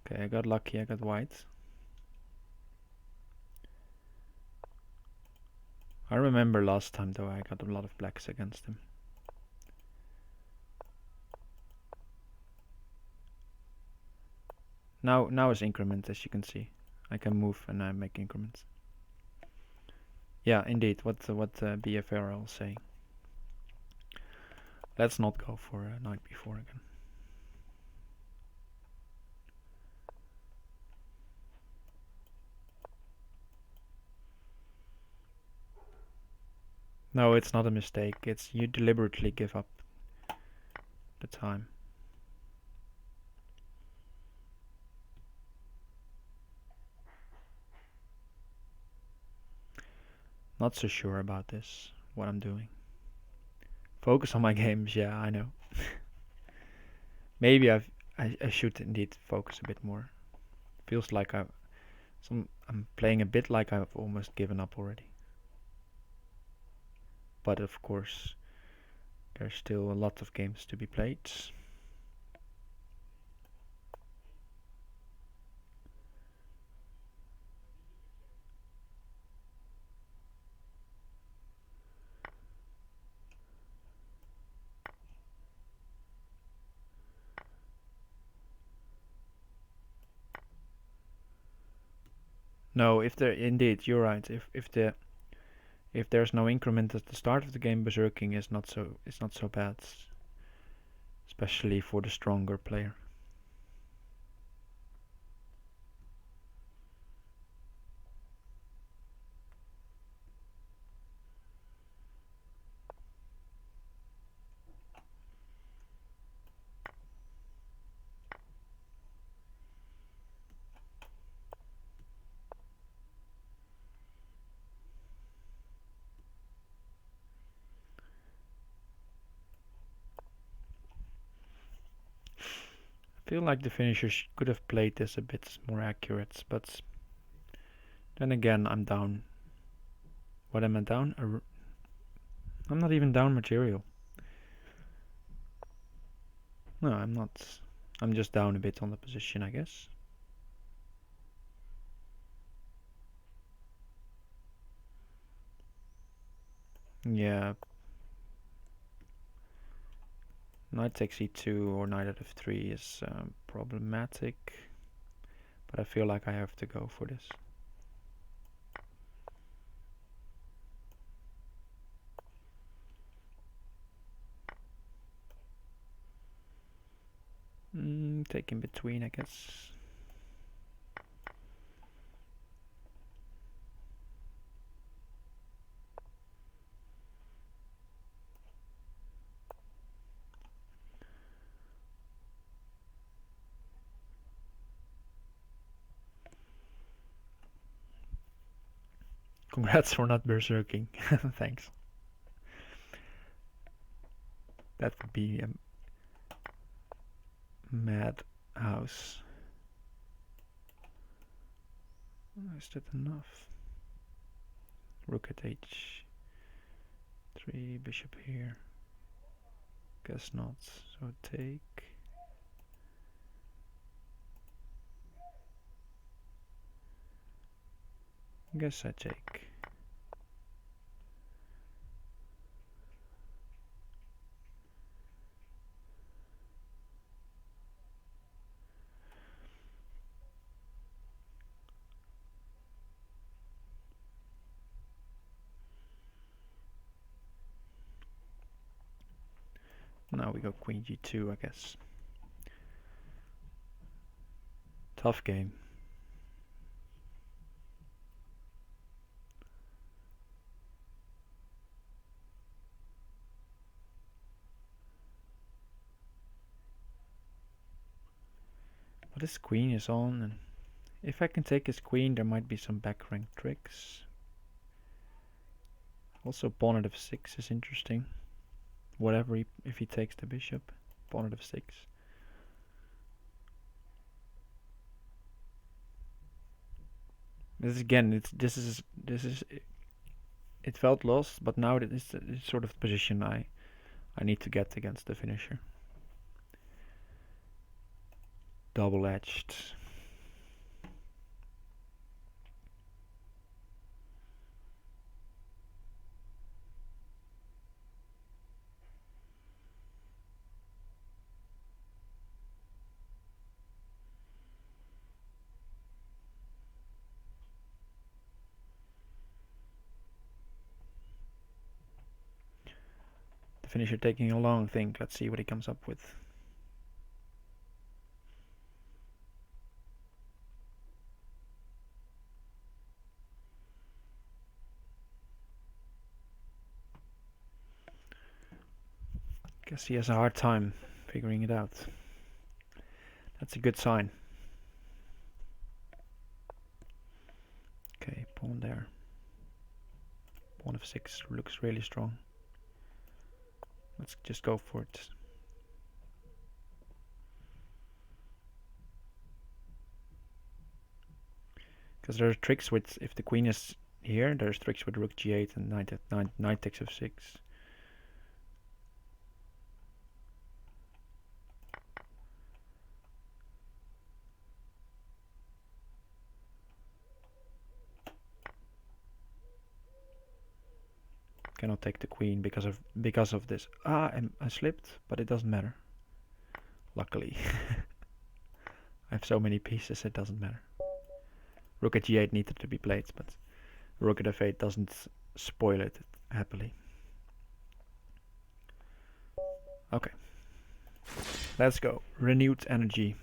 Okay, I got lucky, I got white. I remember last time though I got a lot of blacks against him. Now is increment, as you can see. I can move and I make increments. Yeah, indeed, what BFRL is saying. Let's not go for a knight before again. No, it's not a mistake. It's you deliberately give up the time. Not so sure about this, what I'm doing. Focus on my games, yeah, I know. Maybe I should indeed focus a bit more. Feels like I'm playing a bit like I've almost given up already. But of course, there's still a lot of games to be played. No, if there indeed you're right. If there's no increment at the start of the game, berserking is not so bad, especially for the stronger player. I feel like the finishers could have played this a bit more accurate, but then again, I'm down. What am I down? I'm not even down material. No, I'm not. I'm just down a bit on the position, I guess. Yeah. Knight takes e2 or knight out of 3 is problematic, but I feel like I have to go for this. Take in between, I guess. Congrats for not berserking. Thanks. That would be a madhouse. Is that enough? Rook at h3, bishop here. Guess not. So take. Guess I take. Now we go queen g2, I guess. Tough game. But his queen is on, and if I can take his queen, there might be some back rank tricks. Also, pawn at f6 is interesting. Whatever, if he takes the bishop, pawn at f6. This again, this is it felt lost, but now it's sort of the position I need to get against the finisher. Double-edged. The finisher taking a long think. Let's see what he comes up with. Guess he has a hard time figuring it out. That's a good sign. Okay, pawn there. Pawn of 6 looks really strong. Let's just go for it. Because there are tricks with, if the queen is here, there's tricks with rook g8 and knight takes f6. Cannot take the queen because of this. I slipped, but it doesn't matter. Luckily. I have so many pieces, it doesn't matter. Rook at g8 needed to be played, but rook at f8 doesn't spoil it happily. Okay. Let's go. Renewed energy.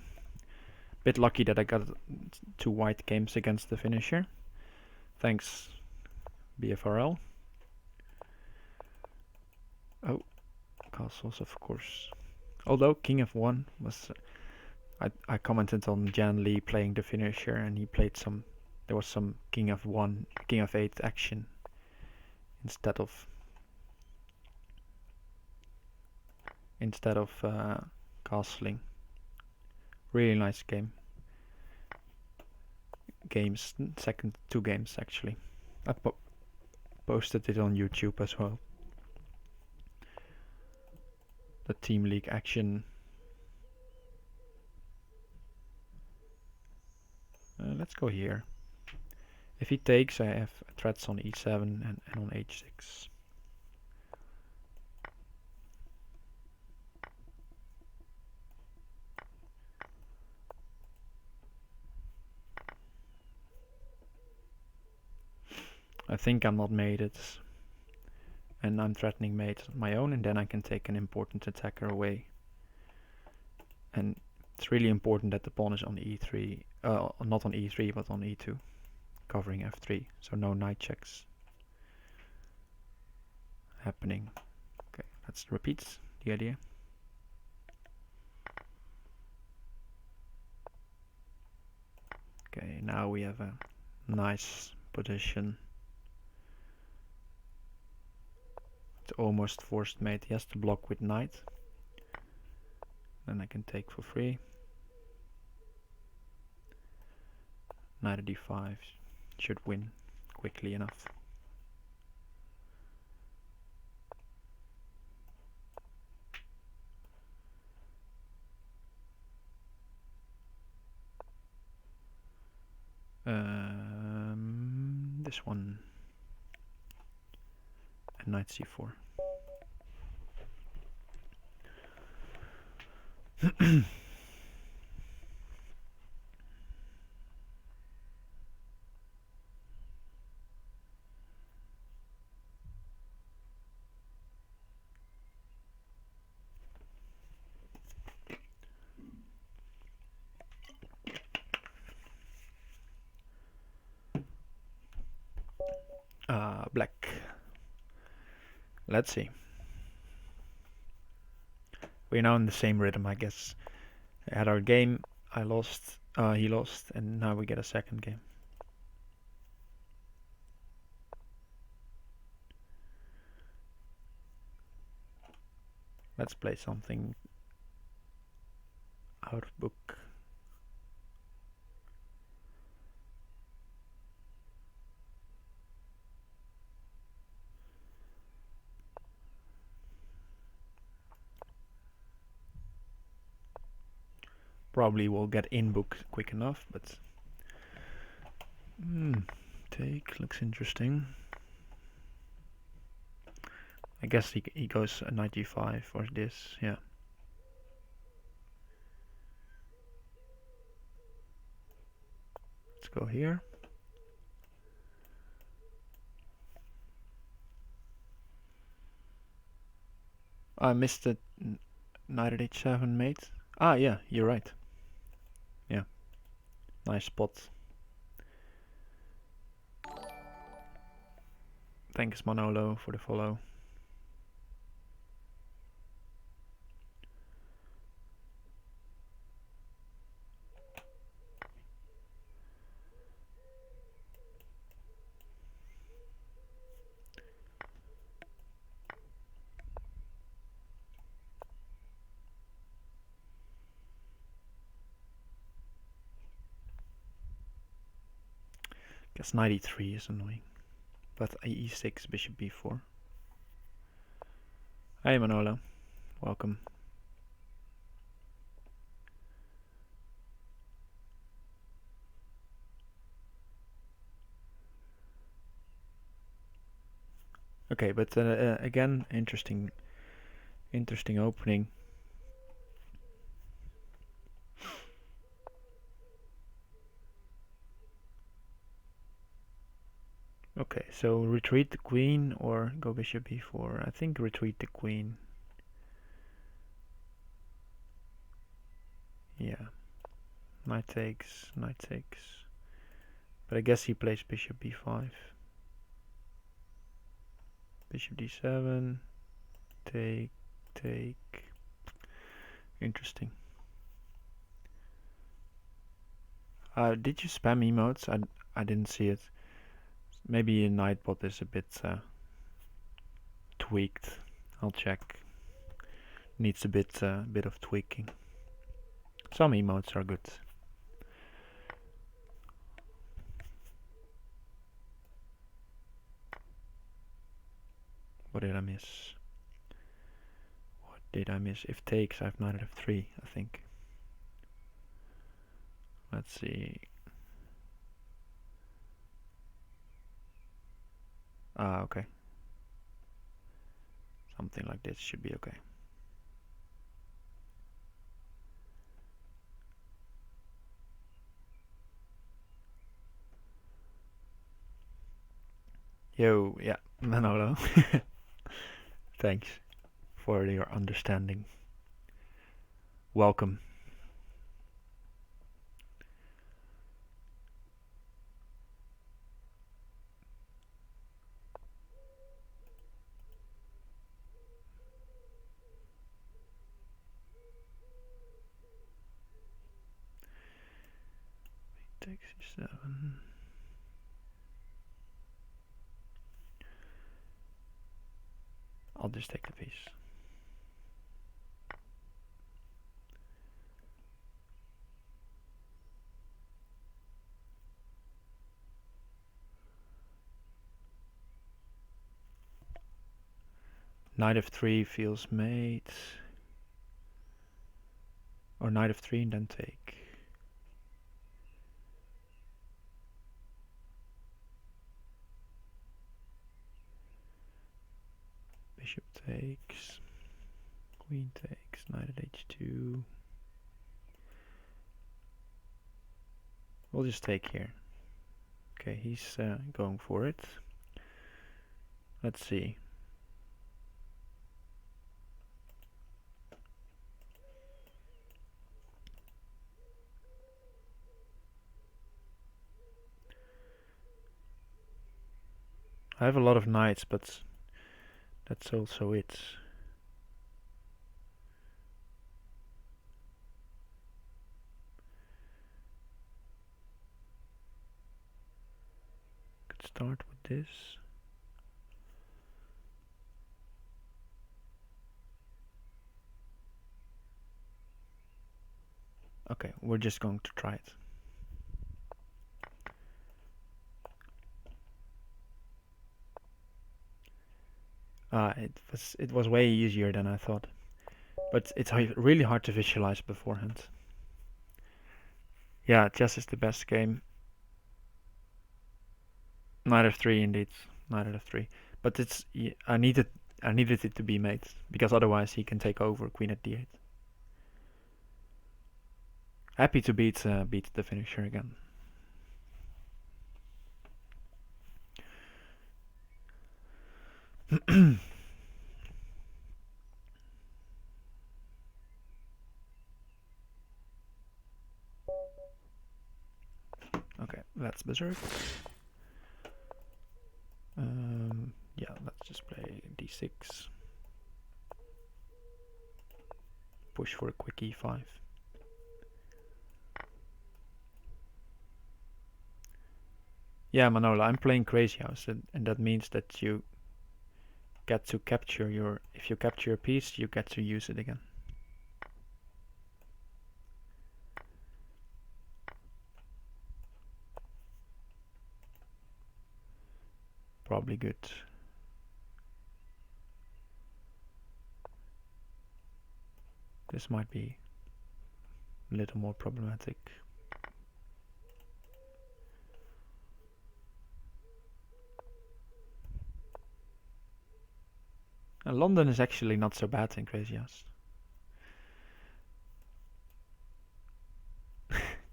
Bit lucky that I got 2 white games against the finisher. Thanks, BFRL. Oh, castles, of course. Although King f1 was... I commented on Jan Lee playing the finisher, and he played some... There was some King f1, King f8 action instead of castling. Really nice game. Second 2 games actually. I posted it on YouTube as well. The Team League action. Let's go here. If he takes, I have threats on e7 and on h6. I think I'm not mated, and I'm threatening mate on my own, and then I can take an important attacker away. And it's really important that the pawn is on e3, not on e3 but on e2, covering f3, so no knight checks happening. Okay, let's repeat the idea. Okay, now we have a nice position. It's almost forced mate. He has to block with knight. Then I can take for free. Knight at d5 should win quickly enough. This one. And knight c4. Black. Let's see. We're now in the same rhythm, I guess. I had our game, I lost, he lost, and now we get a second game. Let's play something out of book. Probably will get in book quick enough, but take looks interesting. I guess he goes a knight g5 or this, yeah. Let's go here. I missed the knight at h7 mate. Ah, yeah, you're right. Yeah, nice spot. Thanks Manolo for the follow. Guess knight e3 is annoying. But e6, bishop b4. Hey Manolo, welcome. Okay, but again, interesting opening. Okay, so retreat the queen or go bishop b4. I think retreat the queen. Yeah. Knight takes, knight takes. But I guess he plays bishop b5. Bishop d7. Take, take. Interesting. Did you spam emotes? I didn't see it. Maybe Nightbot is a bit tweaked. I'll check. Needs a bit of tweaking. Some emotes are good. What did I miss? What did I miss? If takes, I have knight at f3, I think. Let's see. Ah, okay. Something like this should be okay. Yo, yeah, Manolo. Thanks for your understanding. Welcome. Takes e7. I'll just take the piece. Knight f3 feels mate. Or knight f3 and then take. Bishop takes. Queen takes. Knight at h2. We'll just take here. Okay, he's going for it. Let's see. I have a lot of knights, but that's also it. Could start with this. Okay, we're just going to try it. It was way easier than I thought, but it's really hard to visualize beforehand. Yeah, chess is the best game. Knight f3 indeed, knight at f3. But it's I needed it to be made because otherwise he can take over queen at d8. Happy to beat the finisher again. Okay, that's berserk. Yeah, let's just play d6. Push for a quick e5. Yeah, Manola, I'm playing Crazyhouse, and that means that you get to capture your... If you capture a piece, you get to use it again. Probably good. This might be a little more problematic. And London is actually not so bad in Crazyhouse.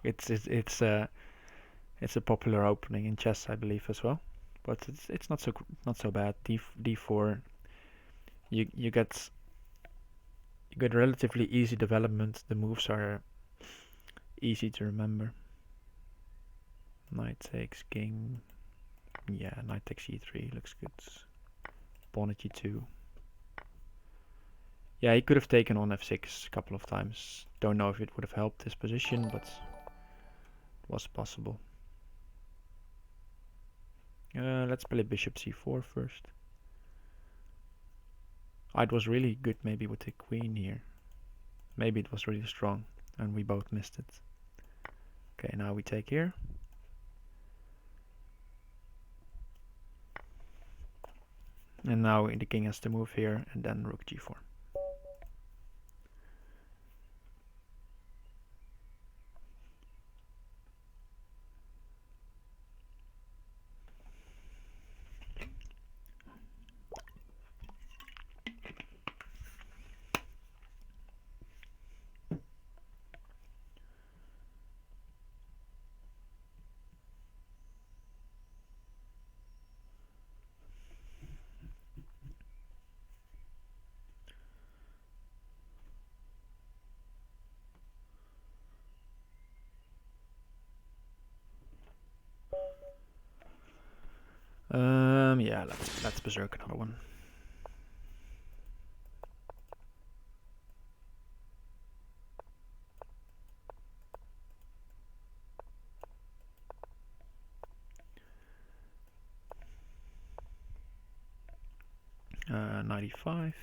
It's a popular opening in chess, I believe, as well. But it's not so bad. D4. You get relatively easy development. The moves are easy to remember. Knight takes king. Yeah, knight takes e3 looks good. Pawn at g2. Yeah, he could have taken on f6 a couple of times. Don't know if it would have helped his position, but it was possible. Let's play bishop c4 first. It was really good maybe with the queen here. Maybe it was really strong and we both missed it. Okay, now we take here. And now the king has to move here and then rook g4. Yeah, let's berserk another one. Knight e5.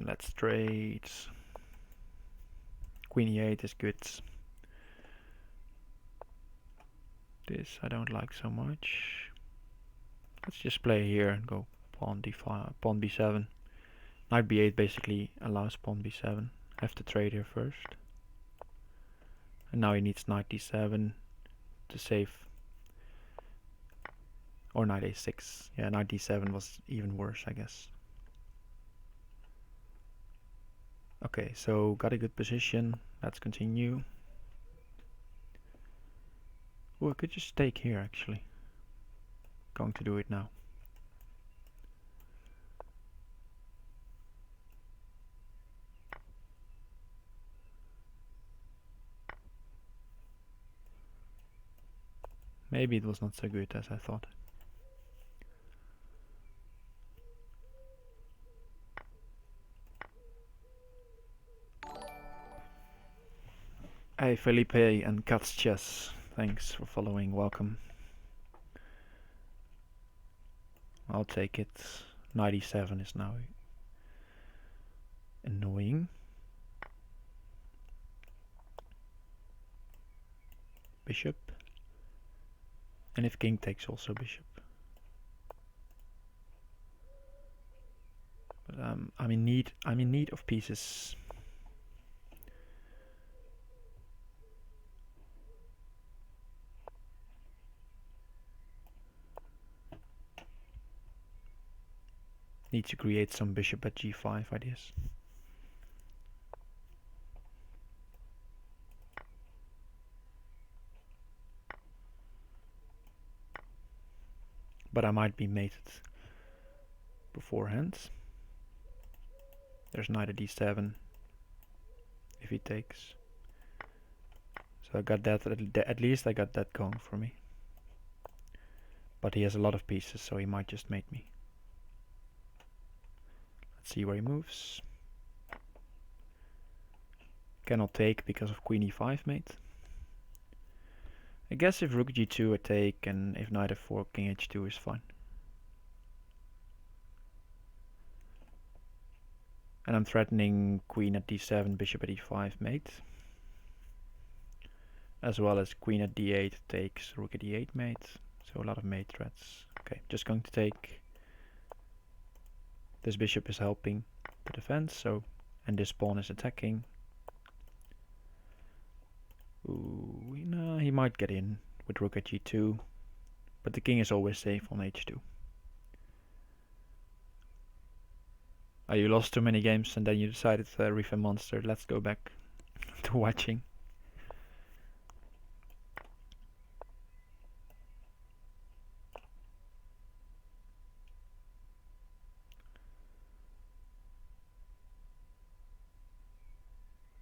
Let's trade. Queen e8 is good. This I don't like so much. Let's just play here and go pawn d5, pawn b7. Knight b8 basically allows pawn b7. Have to trade here first. And now he needs knight d7 to save. Or knight a6. Yeah, knight d7 was even worse, I guess. Okay, so got a good position. Let's continue. Oh, I could just take here actually. Going to do it now. Maybe it was not so good as I thought. Hey Felipe and Cuts Chess, thanks for following, welcome. I'll take it. 97 is now annoying. Bishop. And if king takes also bishop. But I'm in need of pieces. Need to create some bishop at g5 ideas. But I might be mated. beforehand. There's knight at d7 if he takes. So I got that, at least I got that going for me. But he has a lot of pieces, so he might just mate me. Let's see where he moves. Cannot take because of queen e5 mate. I guess if rook g2 I take, and if knight f4 king h2 is fine. And I'm threatening queen at d7, bishop at e5 mate. As well as queen at d8 takes, rook at e8 mate. So a lot of mate threats. Okay, just going to take. This bishop is helping the defense, so, and this pawn is attacking. Ooh, no, he might get in with rook at g2, but the king is always safe on h2. Oh, you lost too many games and then you decided Reef and Monster, let's go back to watching.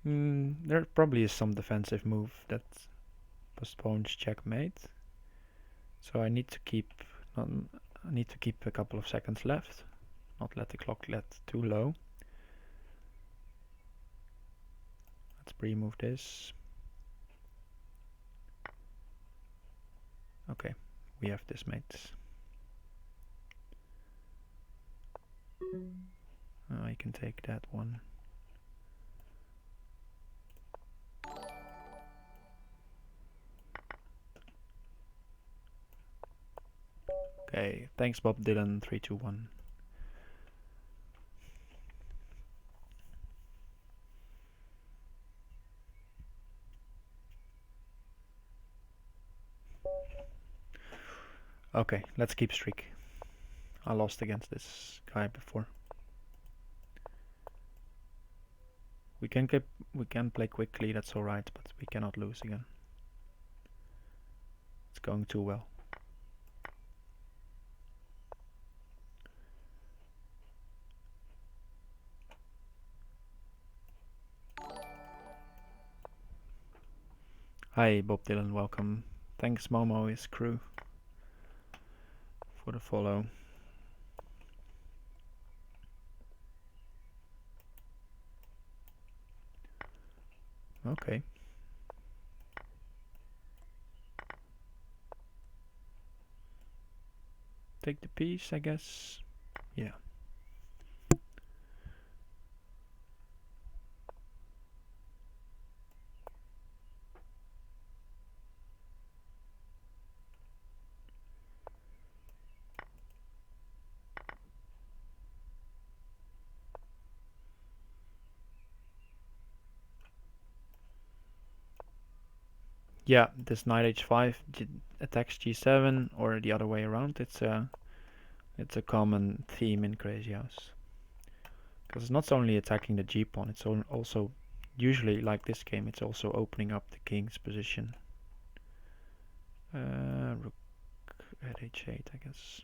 There probably is some defensive move that postpones checkmate. So I need to keep a couple of seconds left, not let the clock get too low. Let's pre-move this. Okay, we have this mate. I can take that one. Okay, thanks Bob Dylan 321. Okay, let's keep streak. I lost against this guy before. We can play quickly, that's alright, but we cannot lose again. It's going too well. Hi Bob Dylan, welcome. Thanks Momo, his crew, for the follow. Okay. Take the piece, I guess. Yeah. Yeah, this knight h5 attacks g7 or the other way around. It's a common theme in Crazyhouse. Because it's not only attacking the g-pawn, it's also, usually like this game, it's also opening up the king's position. Rook at h8, I guess.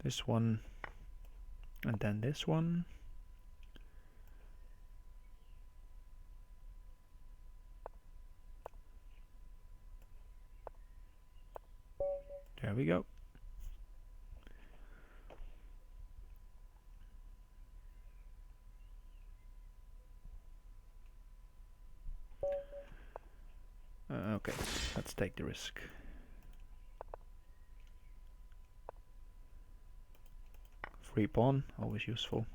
This one, and then this one. There we go. Okay, let's take the risk. Free pawn, always useful.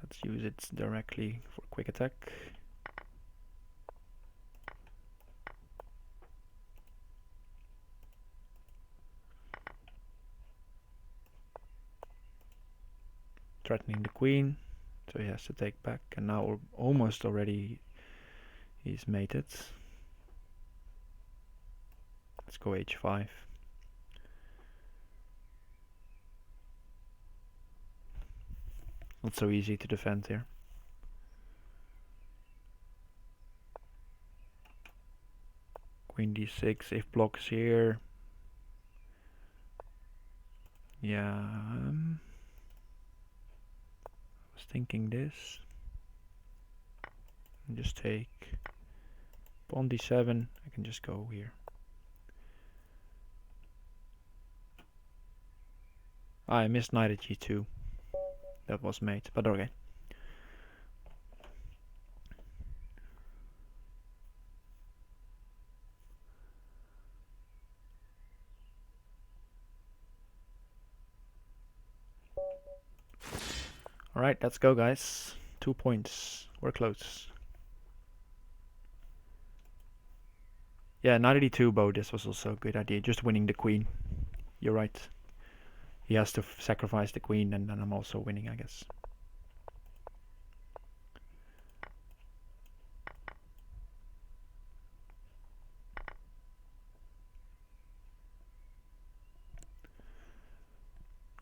Let's use it directly for quick attack. Threatening the queen, so he has to take back, and now almost already he's mated. Let's go h5. Not so easy to defend here. Queen d6 if blocks here. Yeah, I was thinking this. And just take pawn d7. I can just go here. I missed knight at g2. That was mate, but okay. Alright, let's go guys. 2 points. We're close. Yeah, knight d2 bow, this was also a good idea. Just winning the queen. You're right. He has to sacrifice the queen and then I'm also winning, I guess.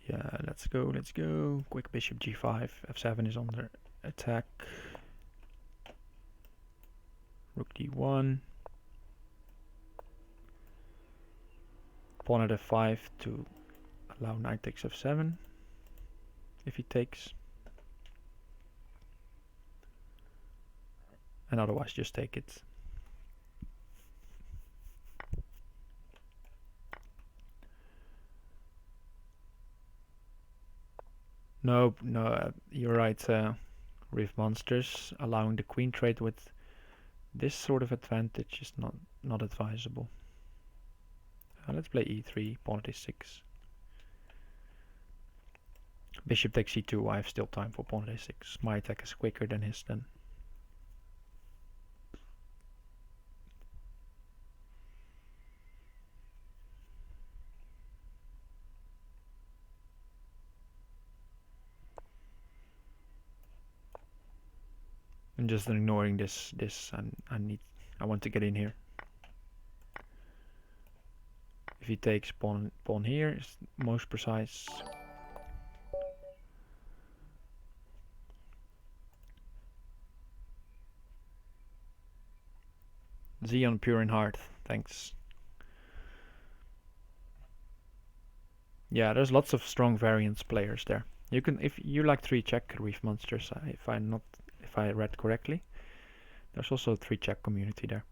Yeah, let's go, let's go. Quick bishop g5. f7 is under attack. Rook d1. Pawn at f5 to allow knight takes f7. If he takes. And otherwise just take it. No, you're right, Reef Monsters. Allowing the queen trade with this sort of advantage is not advisable. Let's play e3, pawn at a6. Bishop takes c2, I have still time for pawn at a6. My attack is quicker than his then. I'm just ignoring this and I want to get in here. If he takes pawn here, is most precise. Xeon Pure in Heart, thanks. Yeah, there's lots of strong variance players there. You can, if you like 3-check Reef Monsters, if I read correctly, there's also a 3-check community there.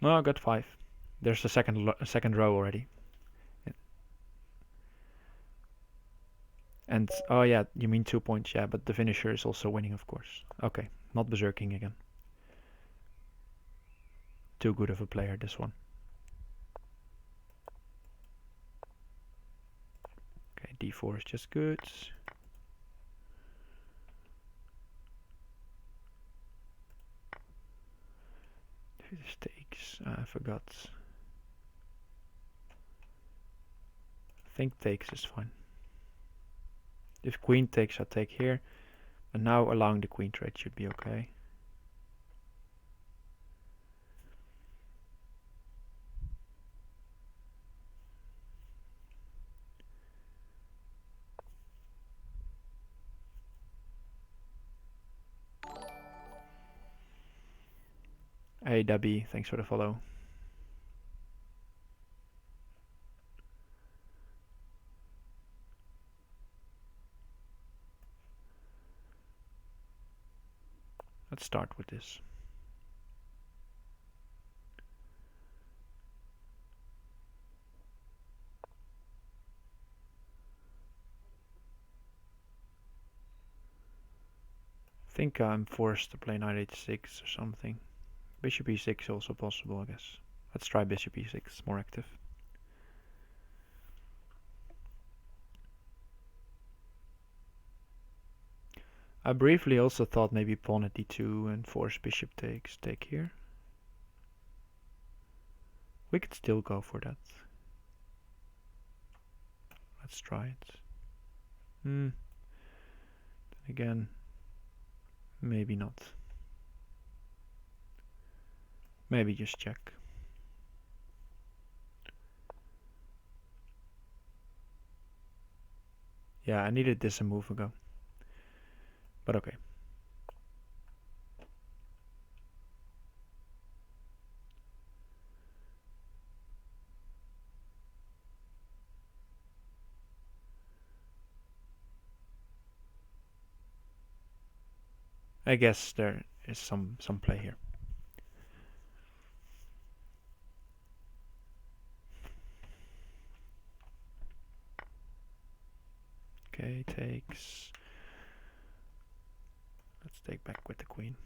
No, I got 5. There's a second row already. And oh yeah, you mean 2 points? Yeah, but the finisher is also winning, of course. Okay, not berserking again. Too good of a player, this one. Okay, d4 is just good. This takes. I forgot. I think takes is fine. If queen takes, I take here. And now allowing the queen trade should be okay. Hey Debbie, thanks for the follow. Let's start with this. I think I'm forced to play knight h6 or something. Bishop e6 also possible, I guess. Let's try bishop e6, more active. I briefly also thought maybe pawn at d2 and force bishop takes, take here. We could still go for that. Let's try it. Then again, maybe not. Maybe just check. Yeah, I needed this a move ago. But okay. I guess there is some play here. Okay, takes. Let's take back with the queen.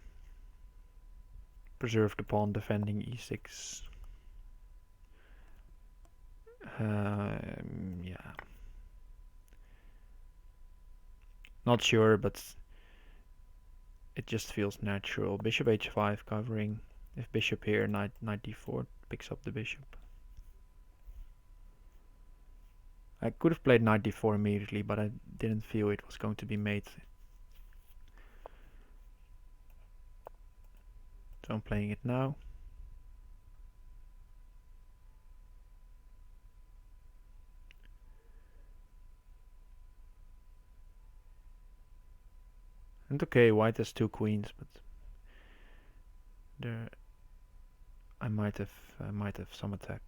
Preserve the pawn defending e6. Yeah. Not sure, but it just feels natural. Bishop h5 covering. If bishop here, knight d4 picks up the bishop. I could have played knight d4 immediately, but I didn't feel it was going to be mate. So I'm playing it now. And okay, white has two queens, but there I might have some attack.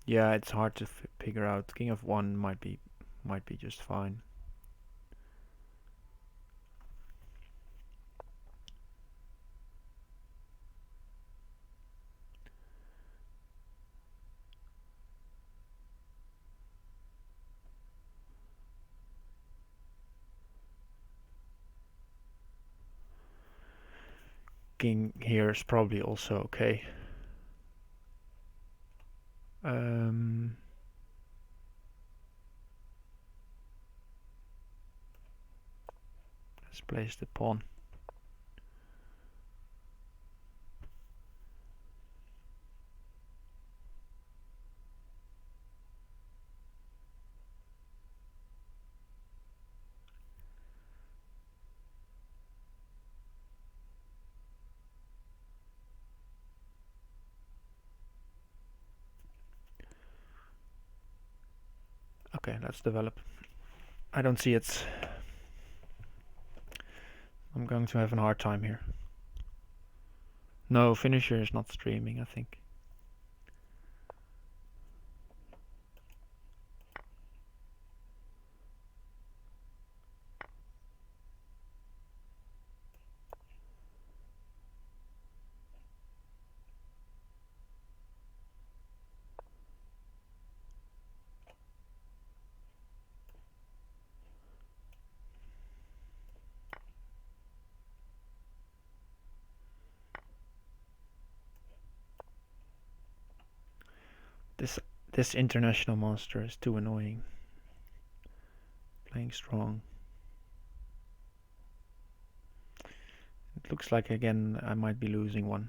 Yeah, it's hard to figure out. King of one might be just fine. King here is probably also okay. Let's place the pawn. Okay, let's develop. I don't see it. I'm going to have a hard time here. No, finisher is not streaming, I think. This international monster is too annoying. Playing strong. It looks like again I might be losing one.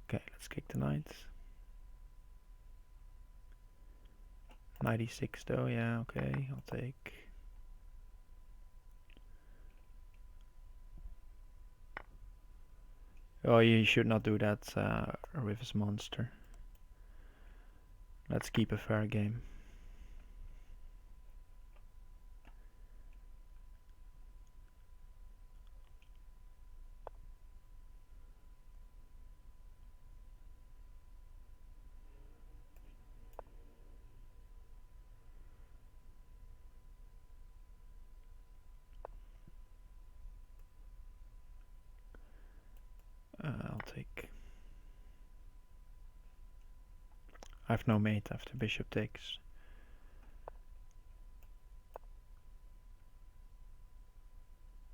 Okay, let's kick the knight. 96 though, yeah, okay, I'll take. Oh, you should not do that with his monster. Let's keep a fair game. I'll take. I have no mate after bishop takes.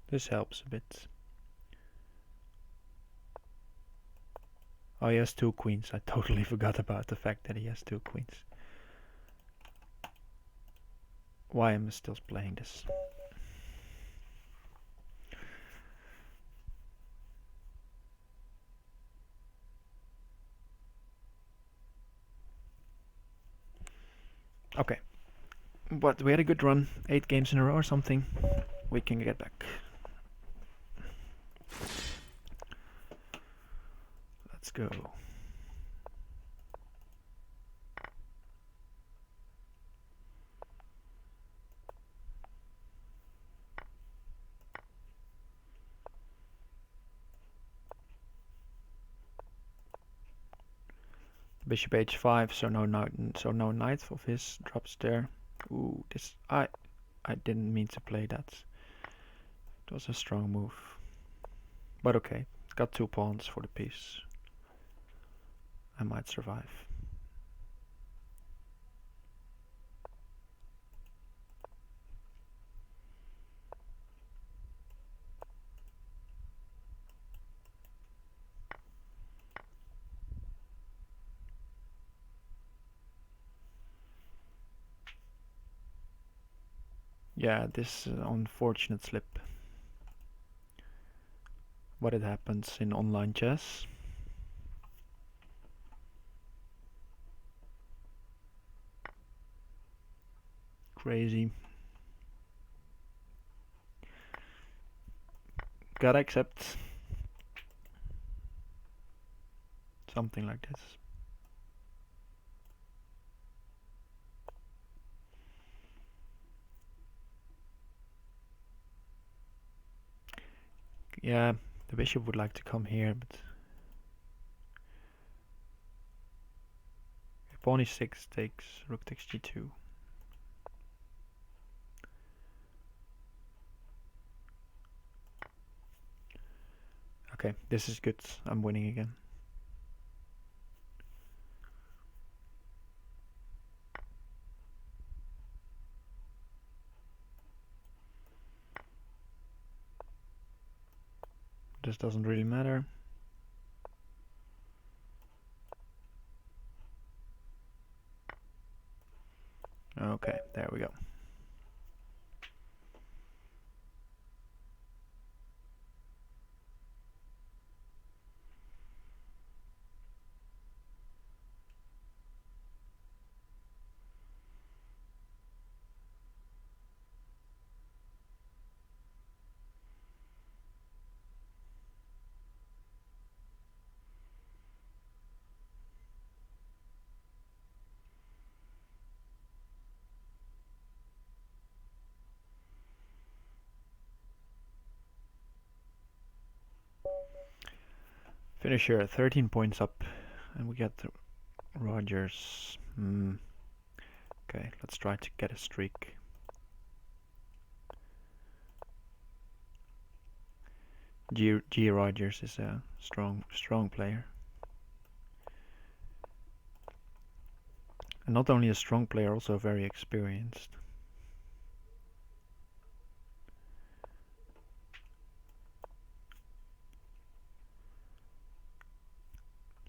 This helps a bit. Oh, he has two queens. I totally forgot about the fact that he has two queens. Why am I still playing this? Okay. But we had a good run, 8 games in a row or something. We can get back. Let's go. Bishop h5, so no knight of his drops there. Ooh, this I didn't mean to play that. It was a strong move. But okay, got 2 pawns for the piece. I might survive. Yeah, this unfortunate slip. But it happens in online chess. Crazy. Gotta accept something like this. Yeah, the bishop would like to come here, but pawn e6 takes, rook takes g2. Okay, this is good. I'm winning again. This doesn't really matter. Okay, there we go. Finish here, 13 points up, and we get Rogers. Okay, let's try to get a streak. G Rogers is a strong player. And not only a strong player, also very experienced.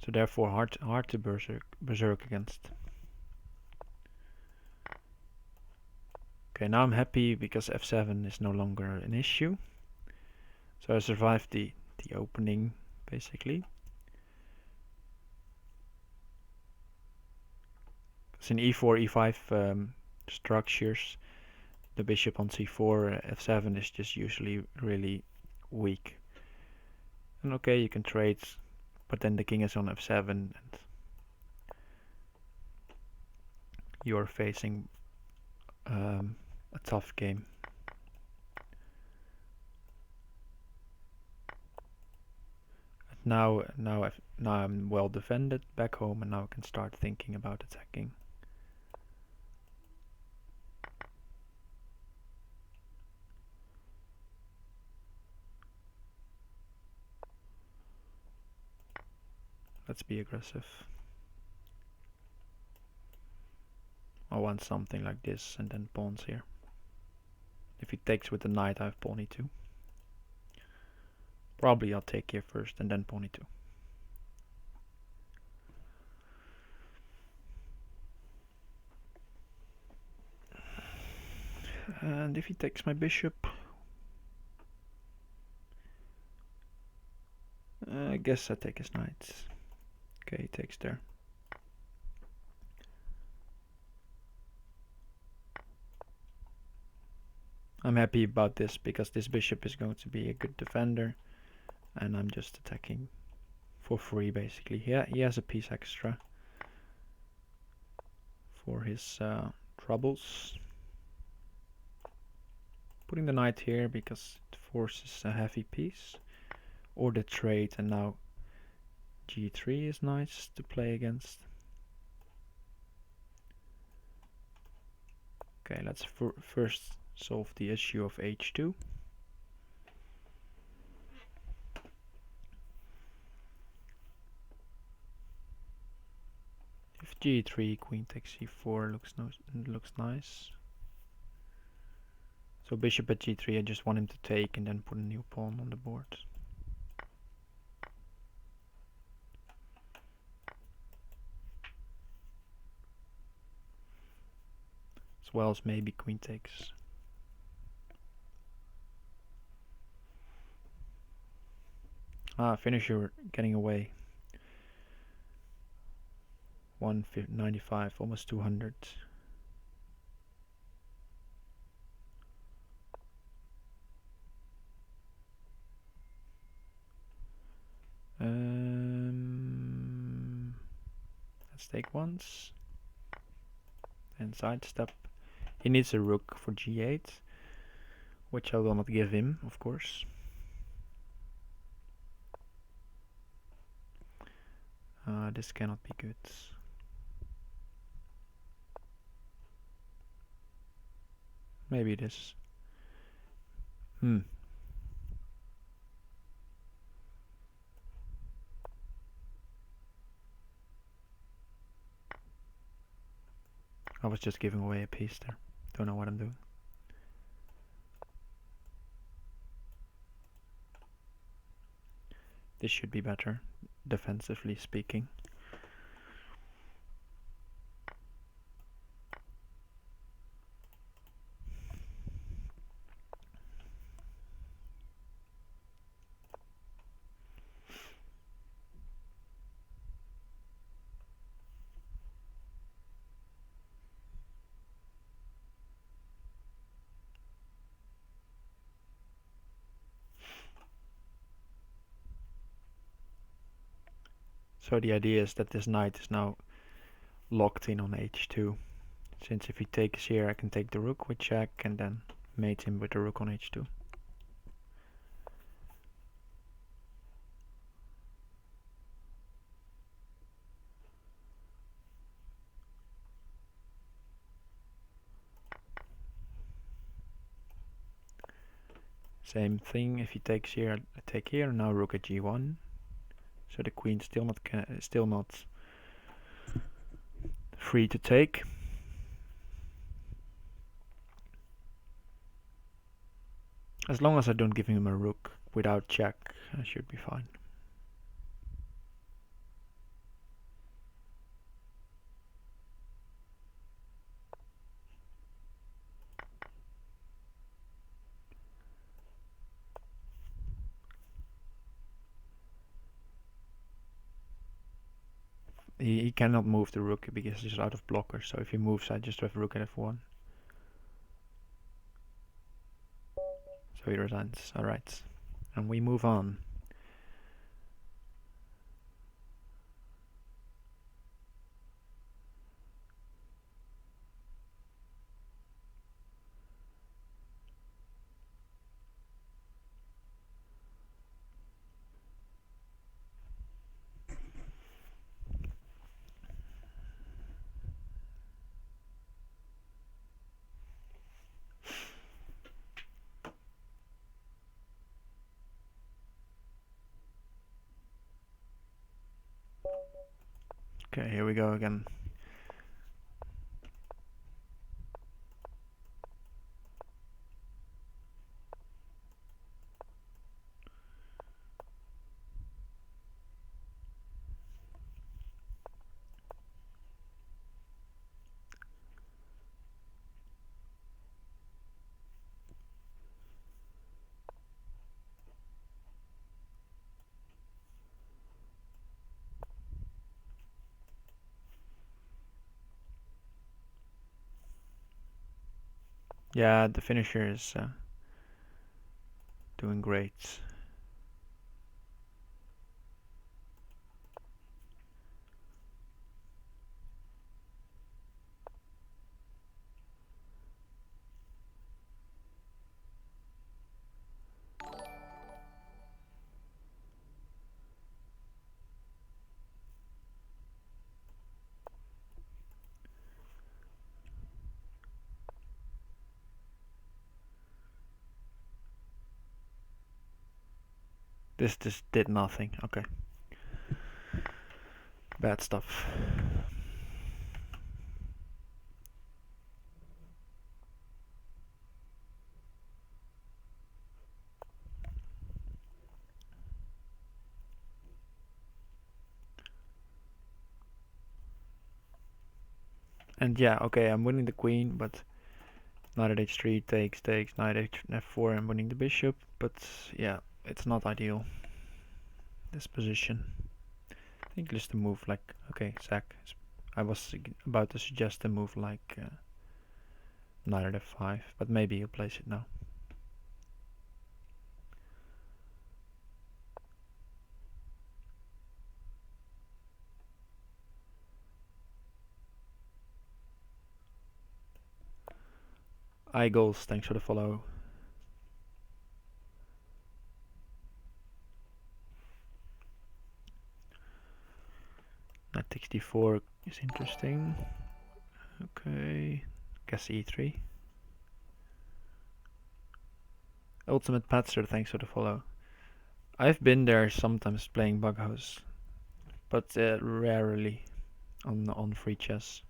So therefore hard to berserk against. Okay, now I'm happy because f7 is no longer an issue. So I survived the opening, basically. Because in e4, e5 structures, the bishop on c4, f7 is just usually really weak. And okay, you can trade, but then the king is on f7 and you're facing a tough game. Now I'm well defended back home, and now I can start thinking about attacking. Let's be aggressive. I want something like this and then pawns here. If he takes with the knight, I have pawn e2. Probably I'll take here first and then pawn e2. And if he takes my bishop, I guess I take his knight. Okay, he takes there. I'm happy about this because this bishop is going to be a good defender, and I'm just attacking for free basically. Yeah, he has a piece extra for his troubles. Putting the knight here because it forces a heavy piece, or the trade, and now g3 is nice to play against. Okay, let's first solve the issue of h2. If g3, queen takes c4 looks nice. So bishop at g3, I just want him to take and then put a new pawn on the board. As well as maybe queen takes. Finisher getting away. 195, almost 200. Let's take once. And sidestep. He needs a rook for g8, which I will not give him, of course. This cannot be good. Maybe this. I was just giving away a piece there. Don't know what I'm doing. This should be better, defensively speaking. So the idea is that this knight is now locked in on h2. Since if he takes here, I can take the rook with check and then mate him with the rook on h2. Same thing, if he takes here, I take here, now rook at g1. So the queen's still not free to take. As long as I don't give him a rook without check, I should be fine. He cannot move the rook because he's out of blocker, so if he moves I just have rook at f1. So he resigns, alright. And we move on. Okay, here we go again. Yeah, the finisher is doing great. This just did nothing. Okay. Bad stuff. And yeah, okay, I'm winning the queen, but knight at h3 takes, knight f4, I'm winning the bishop, but yeah, it's not ideal, this position. I think just a move like, okay, sack. I was about to suggest a move like knight at f5, but maybe he'll place it now. Goals, thanks for the follow. Knight takes d4 is interesting. Okay, guess e3. Ultimate Patzer, thanks for the follow. I've been there sometimes playing Bughouse, but rarely on free chess.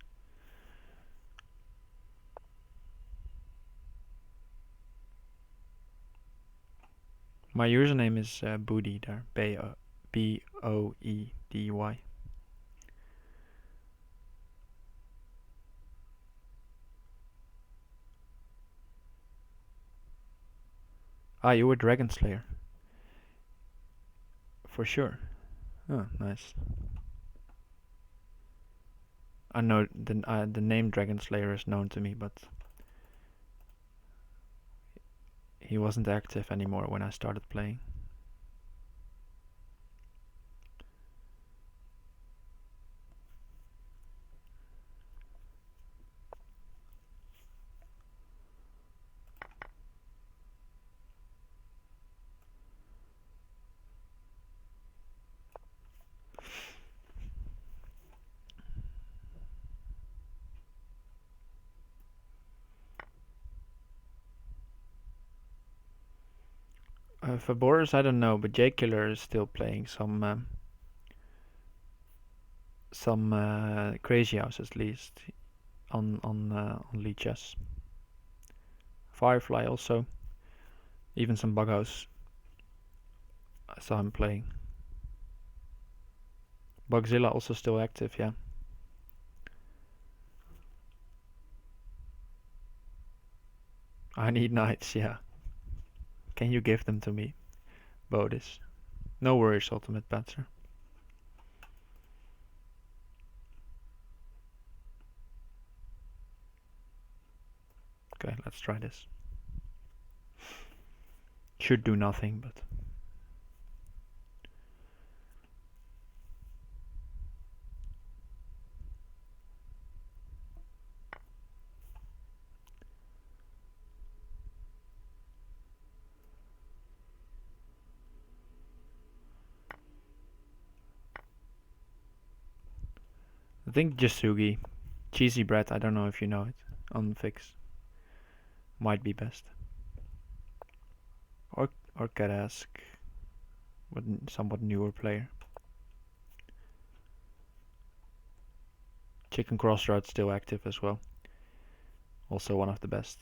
My username is Boody there, B-O-E-D-Y. Ah, you were Dragon Slayer. For sure. Oh, nice. I know the name Dragon Slayer is known to me, but he wasn't active anymore when I started playing. For Boris, I don't know, but J Killer is still playing some Crazyhouse at least on Lee Chess. Firefly also, even some Bughouse. I saw him playing. Bugzilla also still active, yeah. I need knights, yeah. Can you give them to me, Bodis? No worries, Ultimate Panzer. Okay, let's try this. Should do nothing, but... I think Jasugi. Cheesy bread, I don't know if you know it. On Fix. Might be best. Or Karask. But somewhat newer player. Chicken Crossroads still active as well. Also one of the best.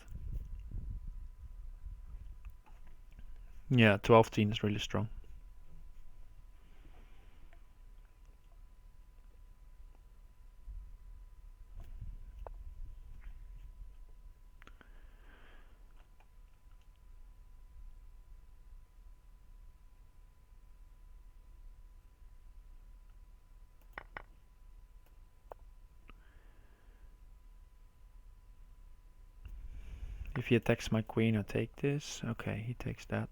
Yeah, 12-10 is really strong. If he attacks my queen, I take this. Okay, he takes that.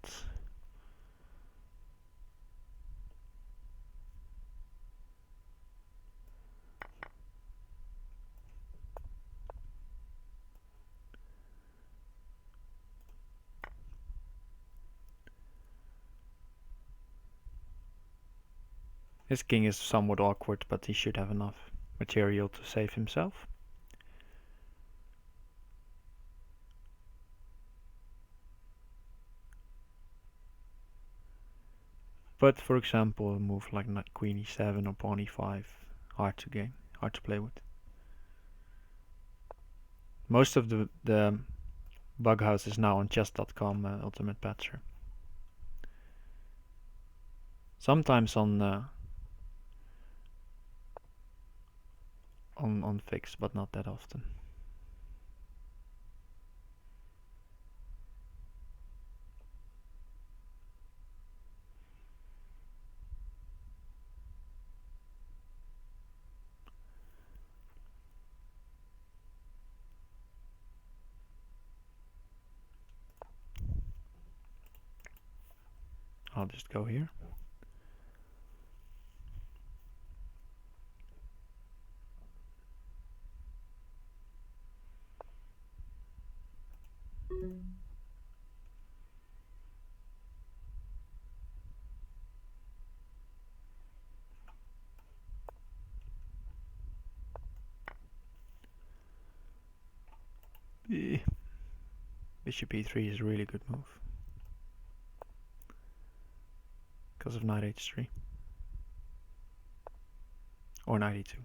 His king is somewhat awkward, but he should have enough material to save himself. But for example, a move like queen e7 or pawn e5, hard to game, hard to play with. Most of the bug house is now on chess.com Ultimate Patcher. Sometimes on fix, but not that often. I'll just go here. Bishop e3 is a really good move because of knight h3 or knight e2.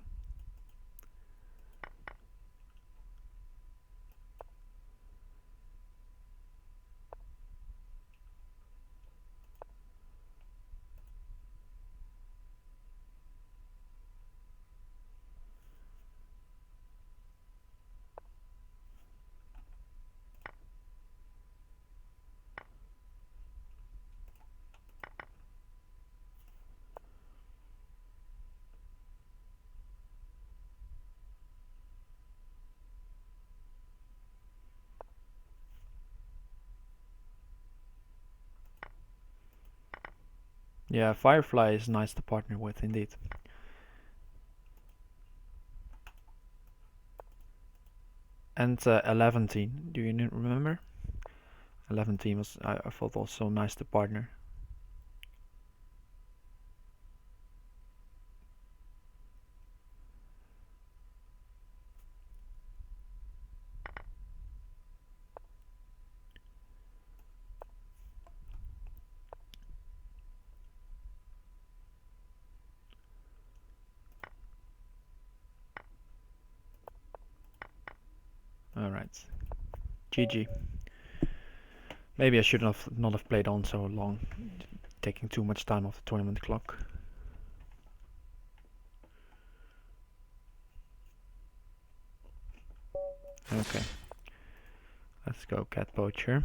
Yeah, Firefly is nice to partner with indeed. And 11 team, do you remember? 11 team was I thought also nice to partner. Alright. GG. Maybe I should not have played on so long, taking too much time off the tournament clock. Okay. Let's go cat poacher.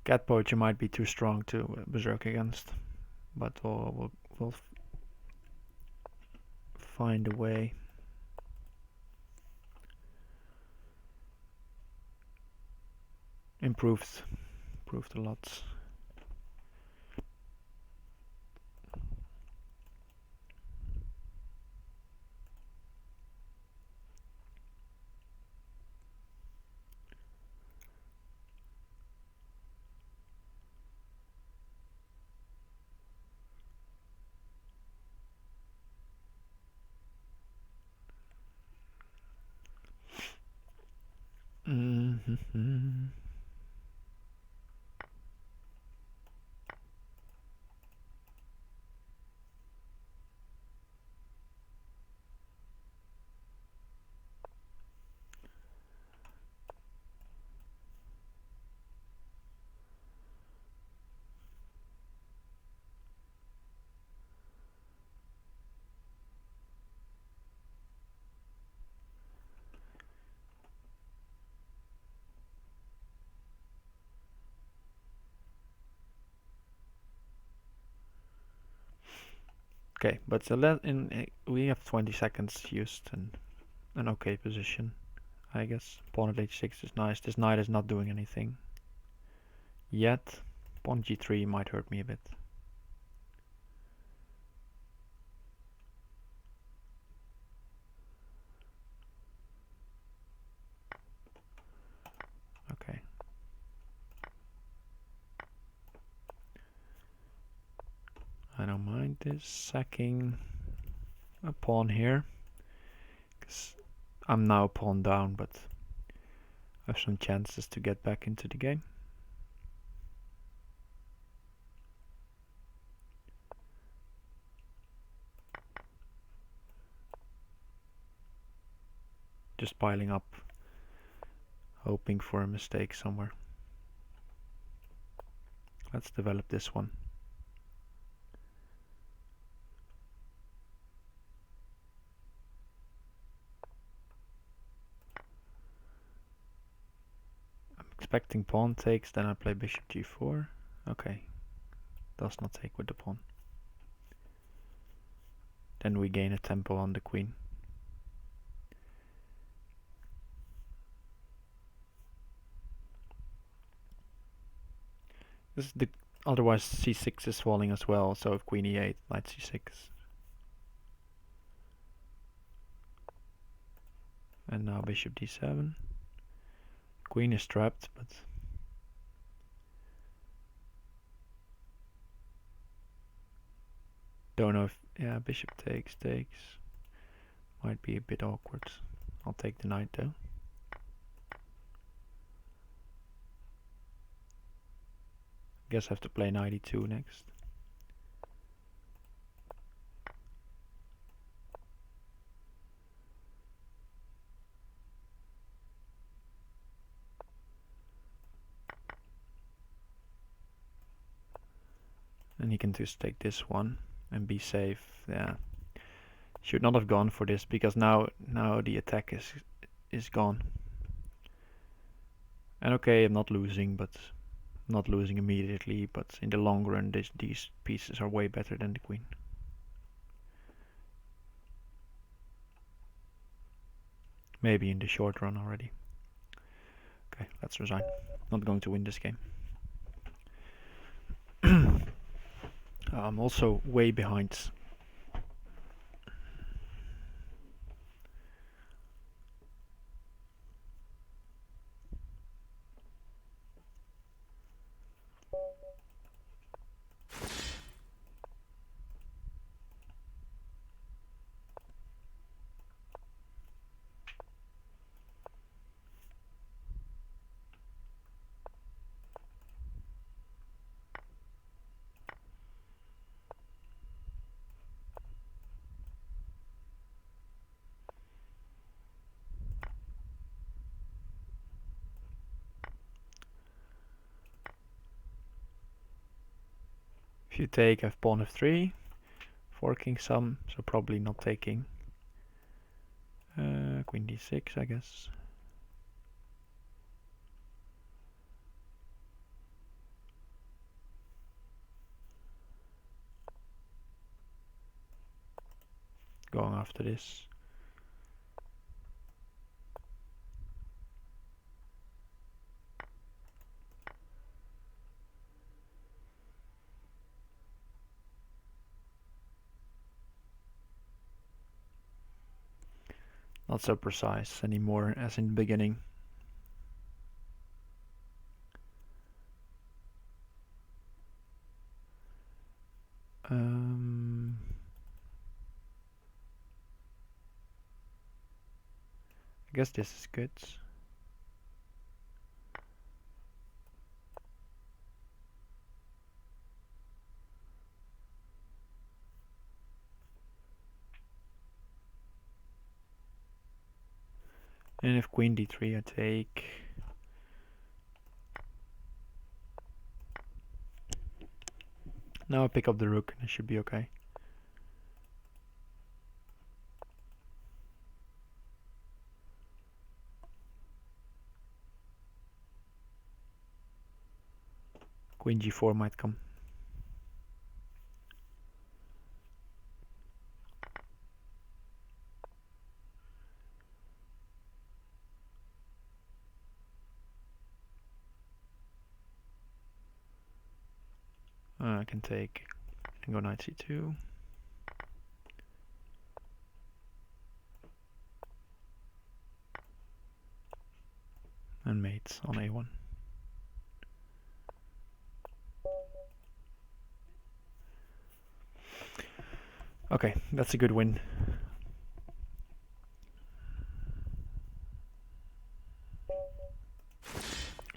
Cat poacher might be too strong to berserk against, but we'll find a way. Improved a lot. Okay, but we have 20 seconds used and an okay position, I guess. Pawn at h6 is nice. This knight is not doing anything yet. Pawn g3 might hurt me a bit. Okay. I don't mind this sacking a pawn here, because I'm now pawn down, but I have some chances to get back into the game. Just piling up, hoping for a mistake somewhere. Let's develop this one. I'm expecting pawn takes, then I play bishop g4. Okay, does not take with the pawn. Then we gain a tempo on the queen. This is the otherwise c6 is falling as well, so if queen e8, knight c6. And now bishop d7. Queen is trapped, but don't know if, yeah, bishop takes. Might be a bit awkward. I'll take the knight though. Guess I have to play knight e2 next. And he can just take this one and be safe. Yeah, should not have gone for this, because now the attack is gone. And okay, I'm not losing, but not losing immediately. But in the long run, these pieces are way better than the queen. Maybe in the short run already. Okay, let's resign. Not going to win this game. I'm also way behind. If you take, I have pawn f3, forking some, so probably not taking. Queen d6, I guess. Going after this. Not so precise anymore as in the beginning. I guess this is good. And if queen d3 I take. Now I pick up the rook and it should be okay. Queen g4 might come. I can take and go knight c2. And mates on a1. Okay, that's a good win.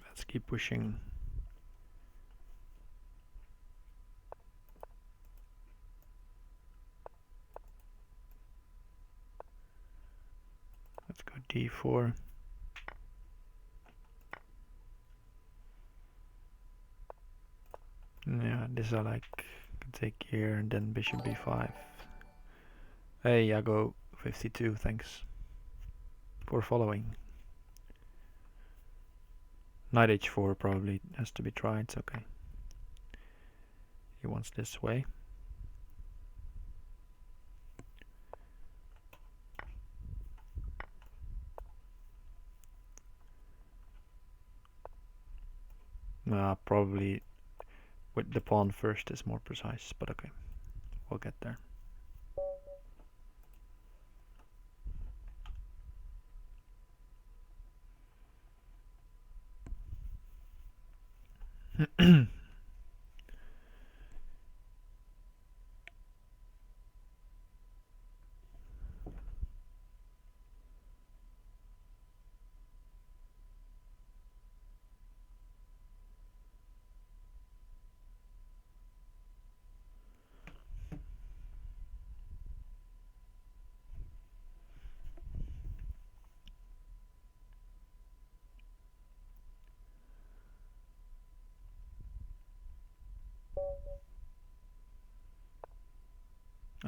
Let's keep pushing. Let's go d4. Yeah, this I like. Can take here and then bishop b5. Hey, I go 52, thanks for following. Knight h4 probably has to be tried, it's okay. He wants this way. Probably with the pawn first is more precise, but okay, we'll get there.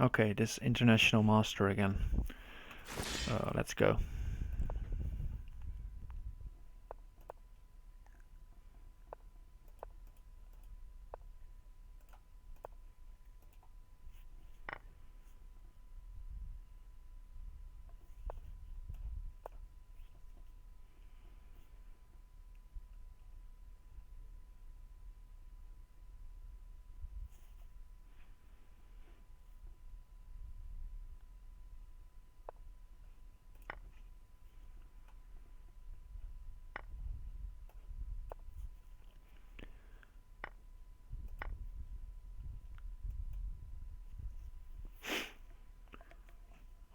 Okay, this international master again. Let's go.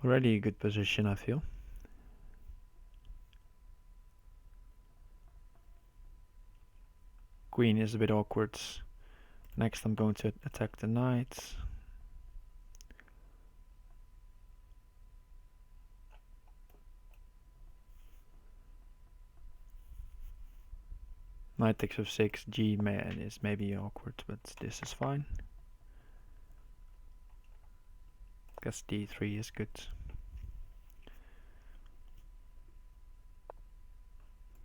Already a good position, I feel. Queen is a bit awkward. Next I'm going to attack the knight. Knight takes f6, g is maybe awkward, but this is fine. Guess d3 is good.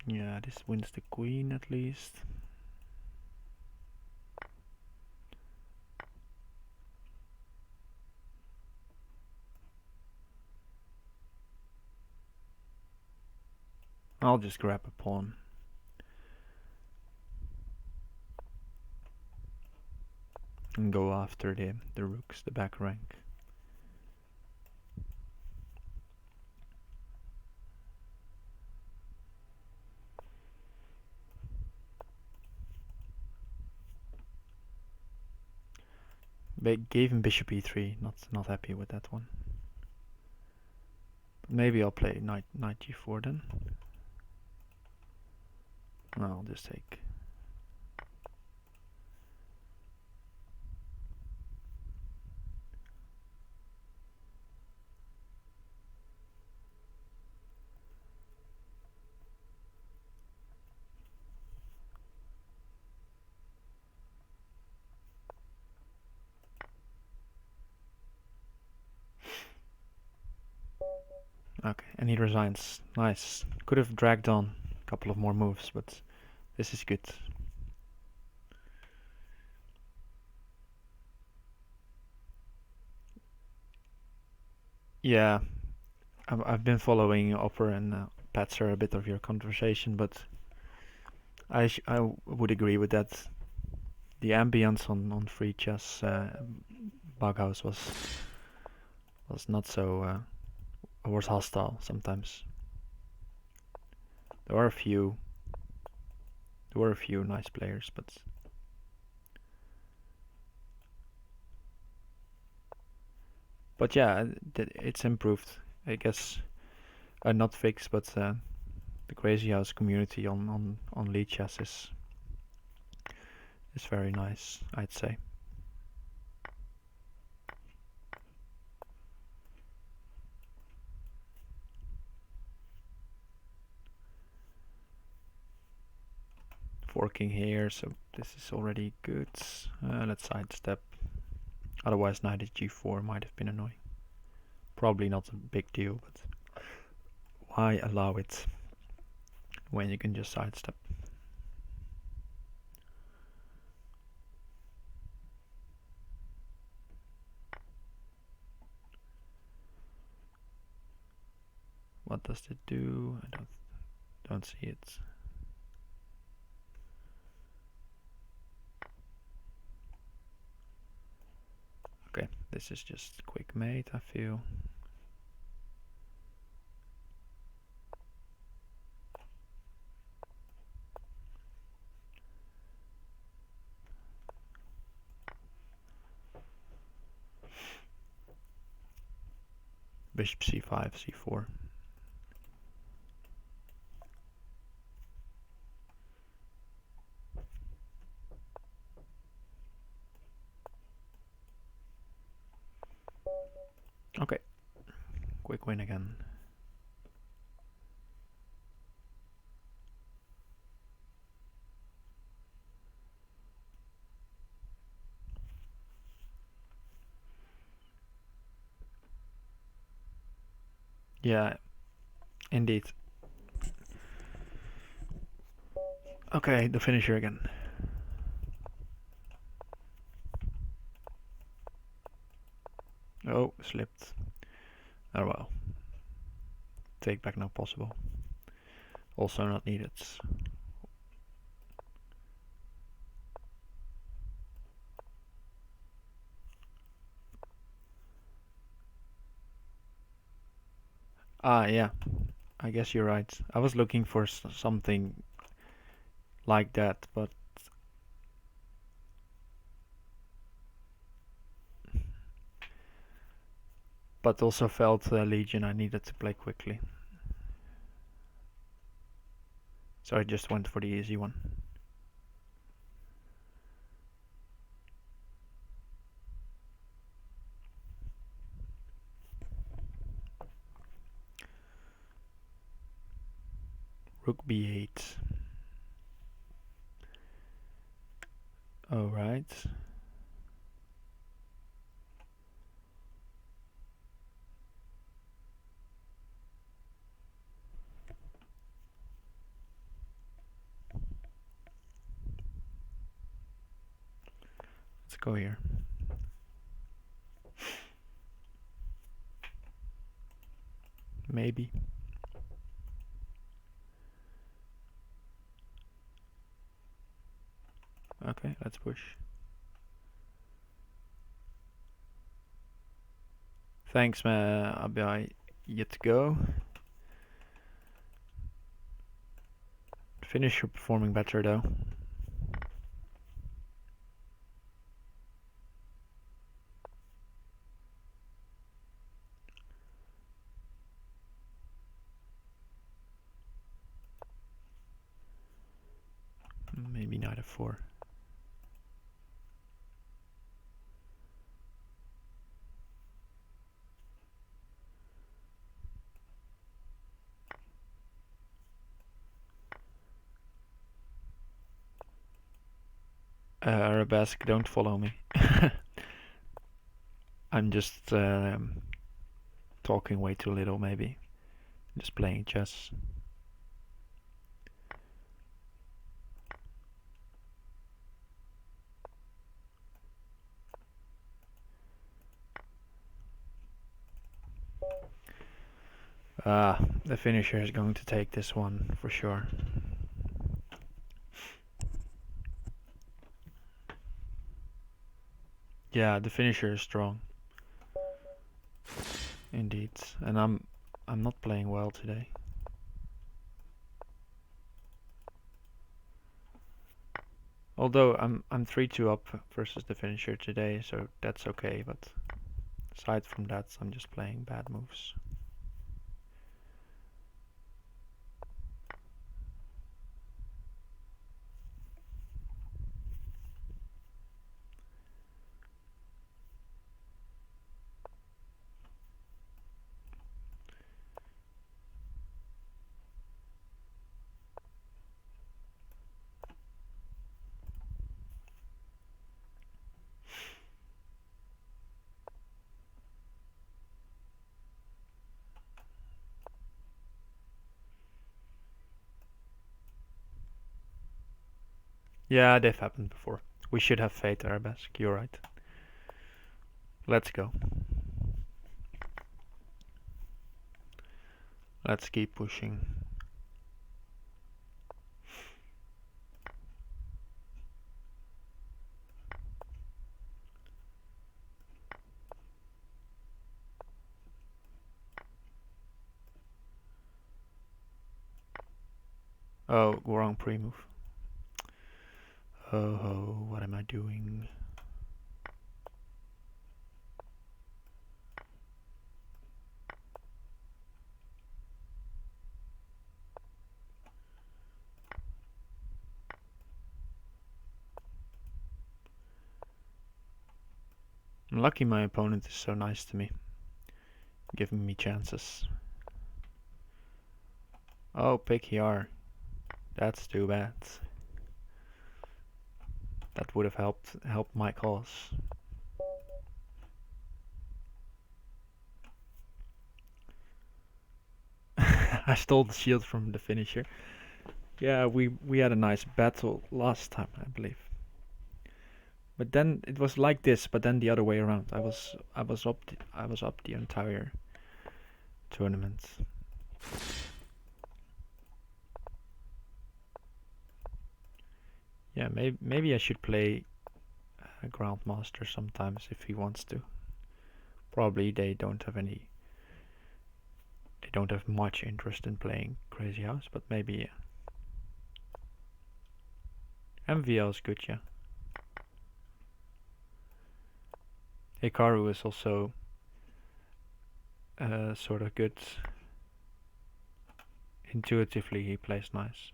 Yeah, this wins the queen at least. I'll just grab a pawn. And go after the rooks, the back rank. They gave him bishop e3, not happy with that one. But maybe I'll play knight g4 then. No, I'll just take. Okay, and he resigns. Nice. Could have dragged on a couple of more moves, but this is good. Yeah, I've been following Opper and Patzer a bit of your conversation, but I would agree with that. the ambience on free chess Bughouse was not so was hostile sometimes. There were a few nice players, but yeah, it's improved. I guess not fixed, but the Crazyhouse community on Lead Chess is very nice, I'd say. Forking here, so this is already good. Let's sidestep. Otherwise, knight at g4 might have been annoying. Probably not a big deal, but why allow it when you can just sidestep? What does it do? I don't see it. Okay, this is just quick mate, I feel. Bishop c5, c4. Okay, quick win again. Yeah, indeed. Okay, the finisher again. Oh, slipped. Oh well. Take back not possible. Also not needed. Ah, yeah. I guess you're right. I was looking for something like that, but also felt Legion I needed to play quickly. So I just went for the easy one. Rook b8. Alright. Let's go here. Maybe. Okay, let's push. Thanks, man. I'll be yet to go. Finisher performing better though. Maybe knight f4. Arabesk, don't follow me. I'm just talking way too little, maybe. Just playing chess. The finisher is going to take this one for sure. Yeah, the finisher is strong, indeed. And I'm not playing well today. Although I'm 3-2 up versus the finisher today, so that's okay, but aside from that, I'm just playing bad moves. Yeah, they've happened before. We should have faith, Arabesque. You're right. Let's go. Let's keep pushing. Oh, wrong pre-move. Oh ho, what am I doing? I'm lucky my opponent is so nice to me, giving me chances. Oh, pick here. That's too bad. That would have helped my cause. I stole the shield from the finisher. Yeah, we had a nice battle last time, I believe. But then it was like this, but then the other way around. I was up the entire tournament. Yeah, maybe I should play a Grandmaster sometimes if he wants to. Probably they don't have much interest in playing Crazyhouse, but maybe yeah. MVL is good, yeah. Hikaru is also sort of good. Intuitively, he plays nice.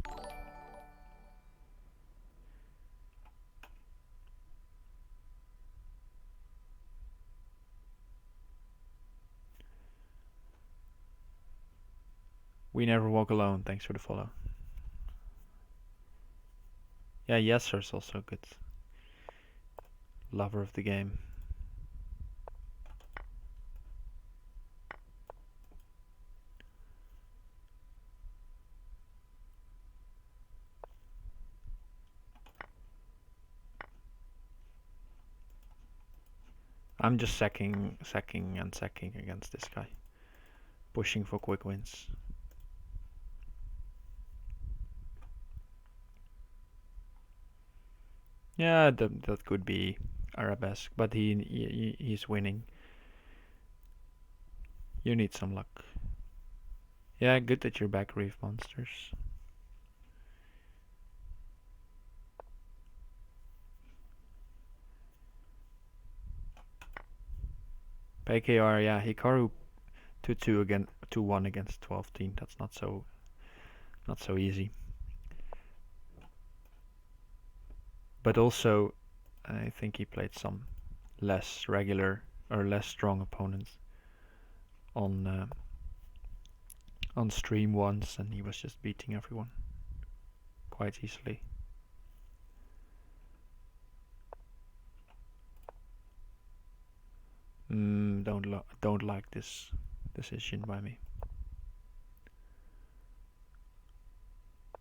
We never walk alone. Thanks for the follow. Yeah, Yesser's also good. Lover of the game. I'm just sacking against this guy. Pushing for quick wins. Yeah, that could be Arabesque, but he's winning. You need some luck. Yeah, good that you're back, Reef Monsters. PKR, yeah, Hikaru 2-2 again, 2-1 against 12 team. That's not so easy. But also, I think he played some less regular or less strong opponents on stream once, and he was just beating everyone quite easily. Don't like this decision by me.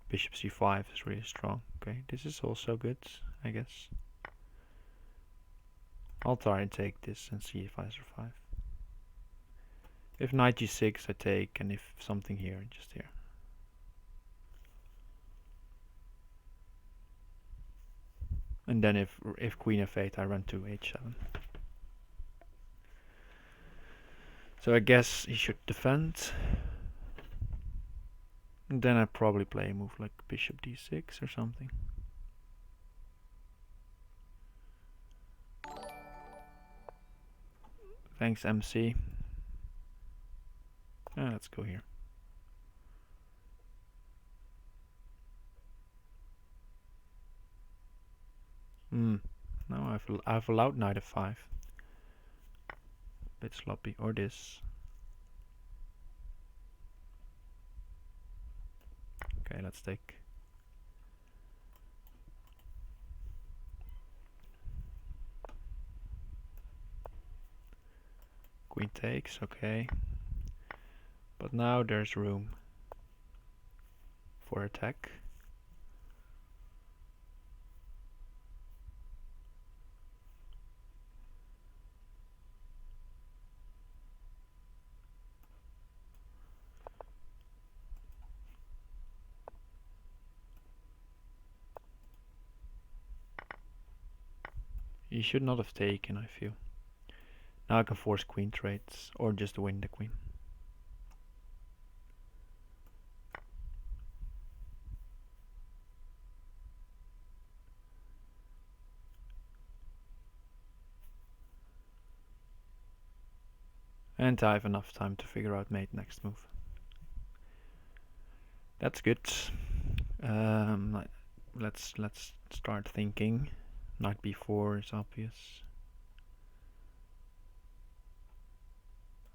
Bishop c5 is really strong. Okay, this is also good, I guess. I'll try and take this and see if I survive. If knight g6 I take, and if something here, just here. And then if queen f8 I run to h7. So I guess he should defend. And then I'd probably play a move like bishop d6 or something. Thanks, MC. Let's go here. No, I've allowed knight f5. Bit sloppy. Or this. Okay, let's take. Queen takes, okay. But now there's room for attack. He should not have taken, I feel. Now I can force queen trades, or just win the queen. And I have enough time to figure out mate next move. That's good. Let's start thinking. Knight b4 is obvious.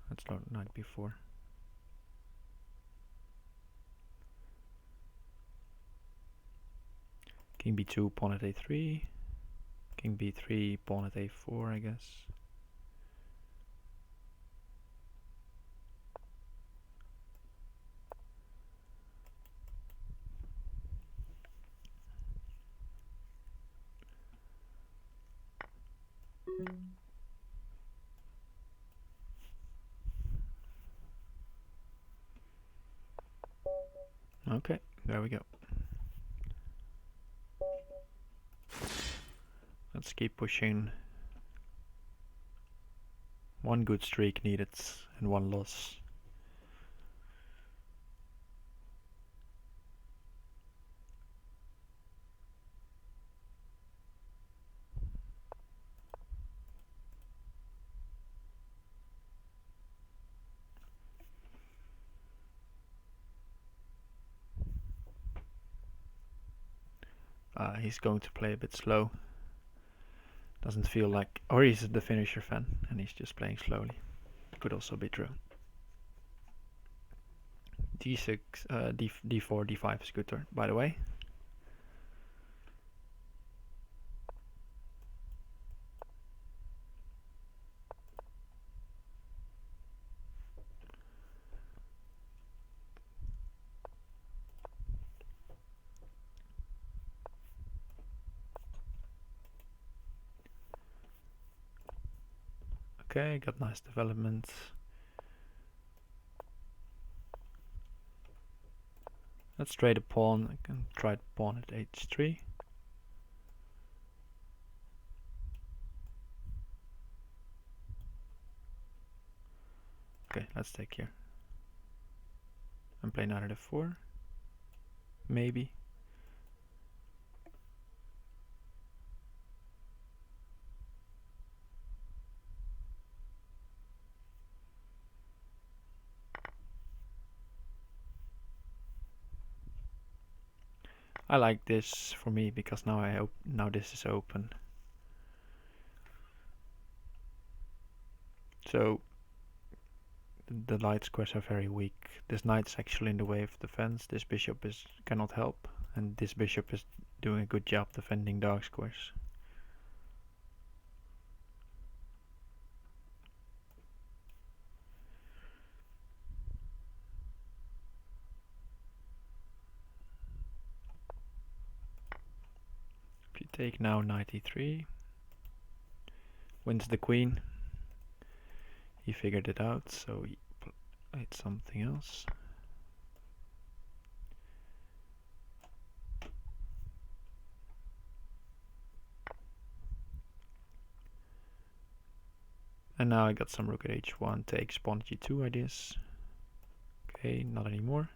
Let's start knight b4. King b2, pawn at a3. King b3, pawn at a4, I guess. Okay, there we go. Let's keep pushing. One good streak needed and one loss. He's going to play a bit slow. Doesn't feel like, or he's the finisher fan and he's just playing slowly. Could also be true. D6, D4, D5 is good turn, by the way. Okay, got nice development. Let's trade a pawn. I can try pawn at h3. Okay, let's take here. And play knight at f4. Maybe. I like this for me because now now this is open. So the light squares are very weak. This knight's actually in the way of defense. This bishop cannot help, and this bishop is doing a good job defending dark squares. If you take now knight e3, wins the queen. He figured it out, so he played something else. And now I got some rook at h1, takes pawn g2 ideas. Okay, not anymore.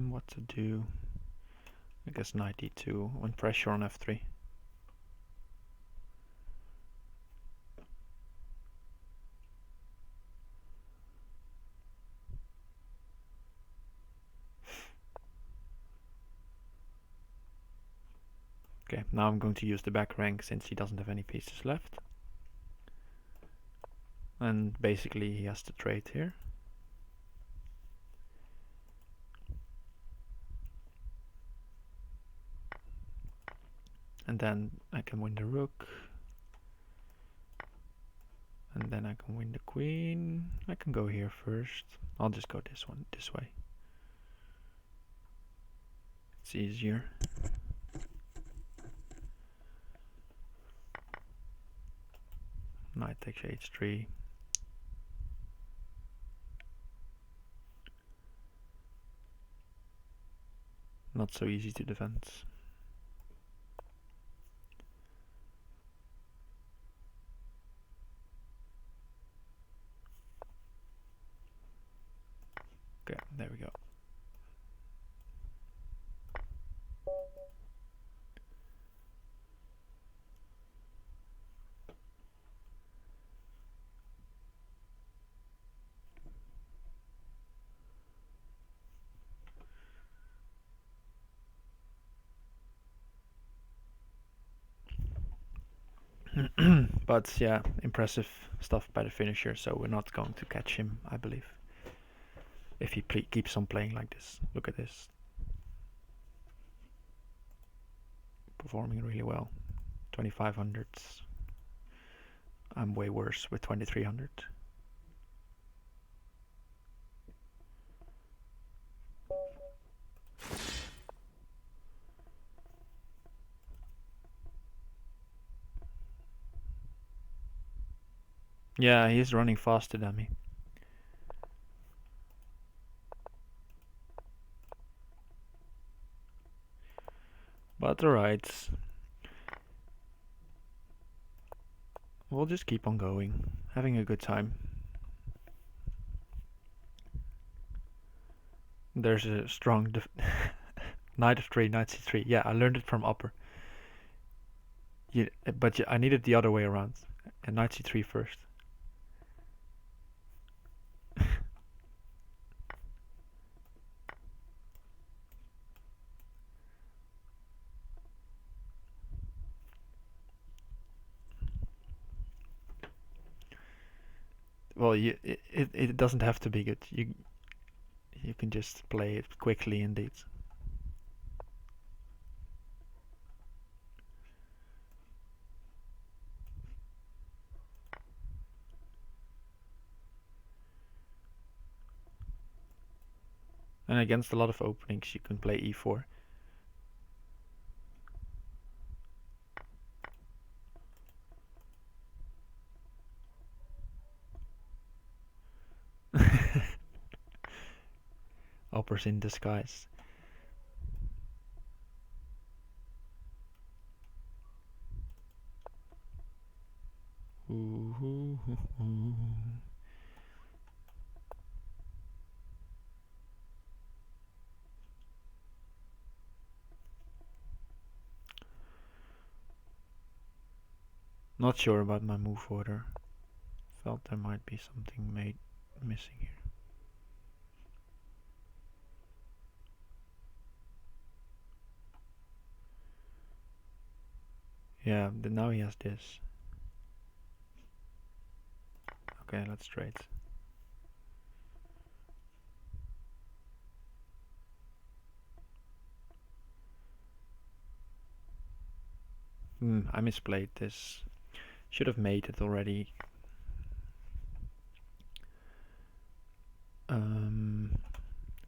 What to do? I guess knight d2 when pressure on f3. Okay, now I'm going to use the back rank since he doesn't have any pieces left. And basically he has to trade here. And then I can win the rook. And then I can win the queen. I can go here first. I'll just go this way. It's easier. Knight takes h3. Not so easy to defend. Okay, there we go. But yeah, impressive stuff by the finisher, so we're not going to catch him, I believe. If he keeps on playing like this. Look at this. Performing really well. 2500. I'm way worse with 2300. Yeah, he's running faster than me. But alright. We'll just keep on going. Having a good time. There's a strong knight f3, knight c3. Yeah, I learned it from upper. But I needed the other way around. And knight c3 first. Well, it doesn't have to be good. You can just play it quickly indeed. And against a lot of openings you can play e4. Uppers in disguise. Ooh. Not sure about my move order. Felt there might be something missing here. Yeah, now he has this. Okay, let's trade. I misplayed this. Should have made it already.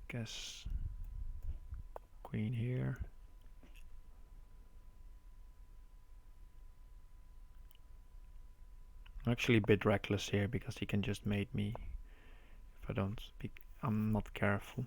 Guess queen here. I'm actually a bit reckless here because he can just mate me if I don't speak. I'm not careful.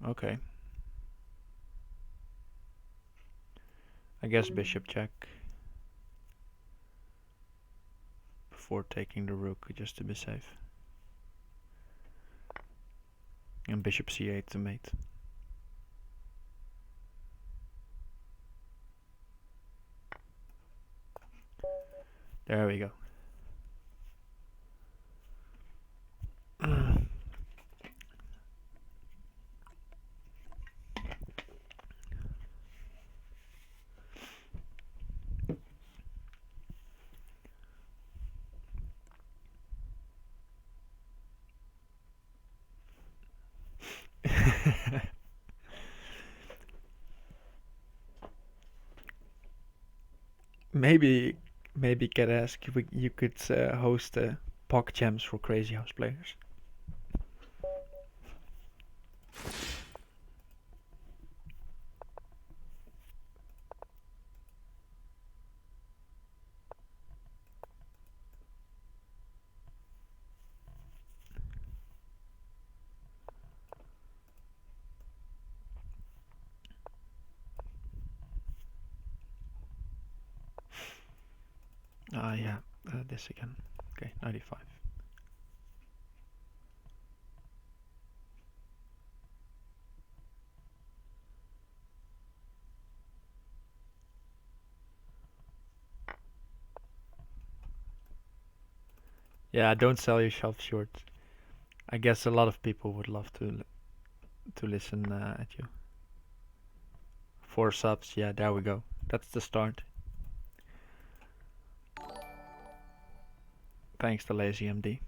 Okay. I guess bishop check before taking the rook just to be safe. And bishop c8 to mate. There we go. maybe could ask if you could host POC jams for Crazyhouse players. Yeah, this again. Okay, 95. Yeah, don't sell yourself short. I guess a lot of people would love to listen at you. 4 subs, yeah, there we go. That's the start. Thanks to Lazy MD.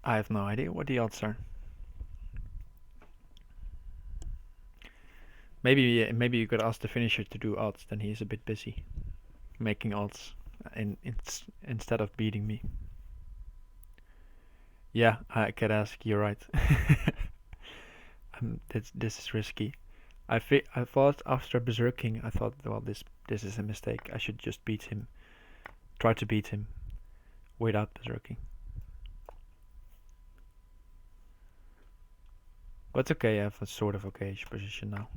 I have no idea what the odds are. Maybe you could ask the finisher to do odds, then he's a bit busy making odds instead of beating me. Yeah, I could ask, you're right. This is risky. I thought after berserking, I thought, well, this is a mistake. I should just beat him. Try to beat him without berserking. But it's okay, I have a sort of okay-ish position now.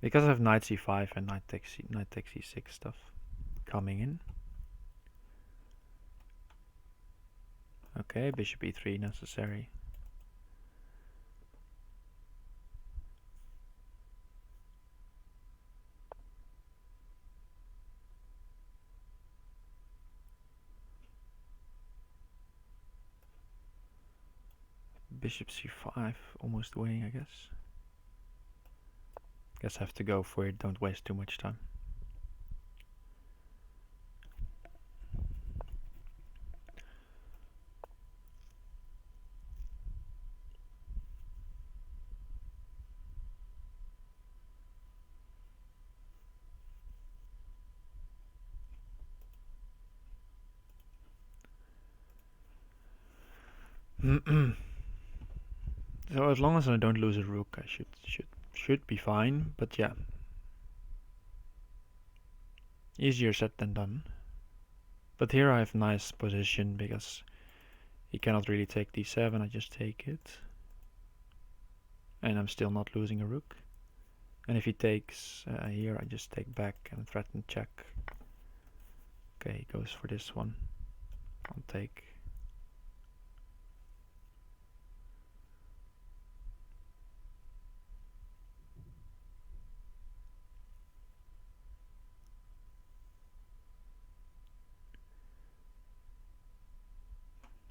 Because I have knight c5 and knight takes e6 stuff coming in. Okay, bishop e3 necessary. Bishop c5, almost winning, I guess. Guess I have to go for it, don't waste too much time. So as long as I don't lose a rook, I should should be fine, but yeah. Easier said than done. But here I have nice position because he cannot really take d7, I just take it. And I'm still not losing a rook. And if he takes here, I just take back and threaten check. Okay, he goes for this one. I'll take.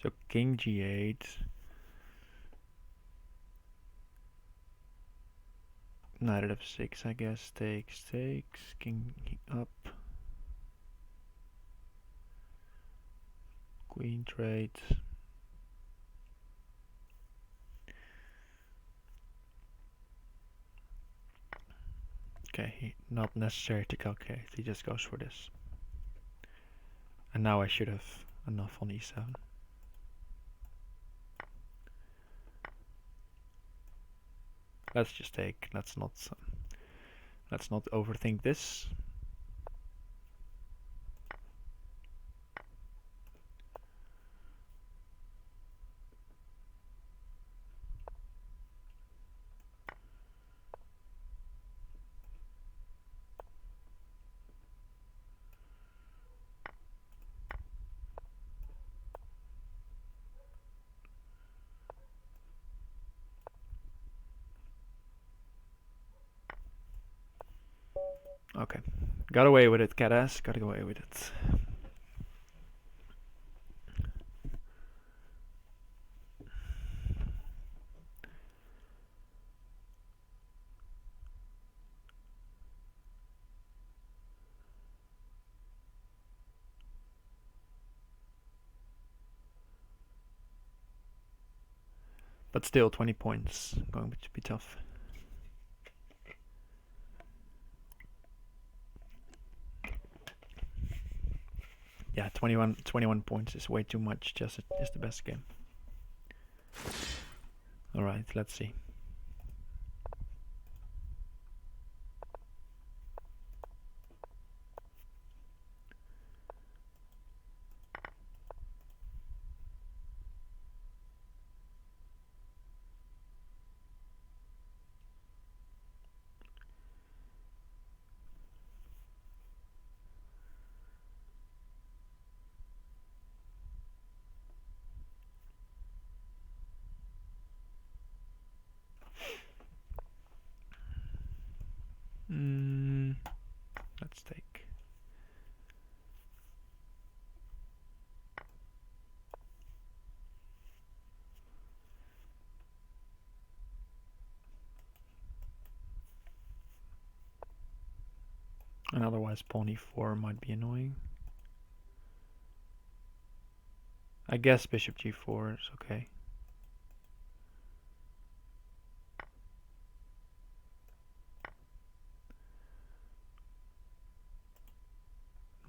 So king g8. Knight at f6, I guess. Takes, king up. Queen trade. Okay, not necessary to calculate, he just goes for this. And now I should have enough on e7. Let's just take, let's not overthink this. Okay, got away with it, cat ass, got away with it. But still, 20 points, going to be tough. Yeah, 21 points is way too much, just the best game. Alright, let's see. Let's take. And otherwise pawn e4 might be annoying. I guess bishop g4 is okay.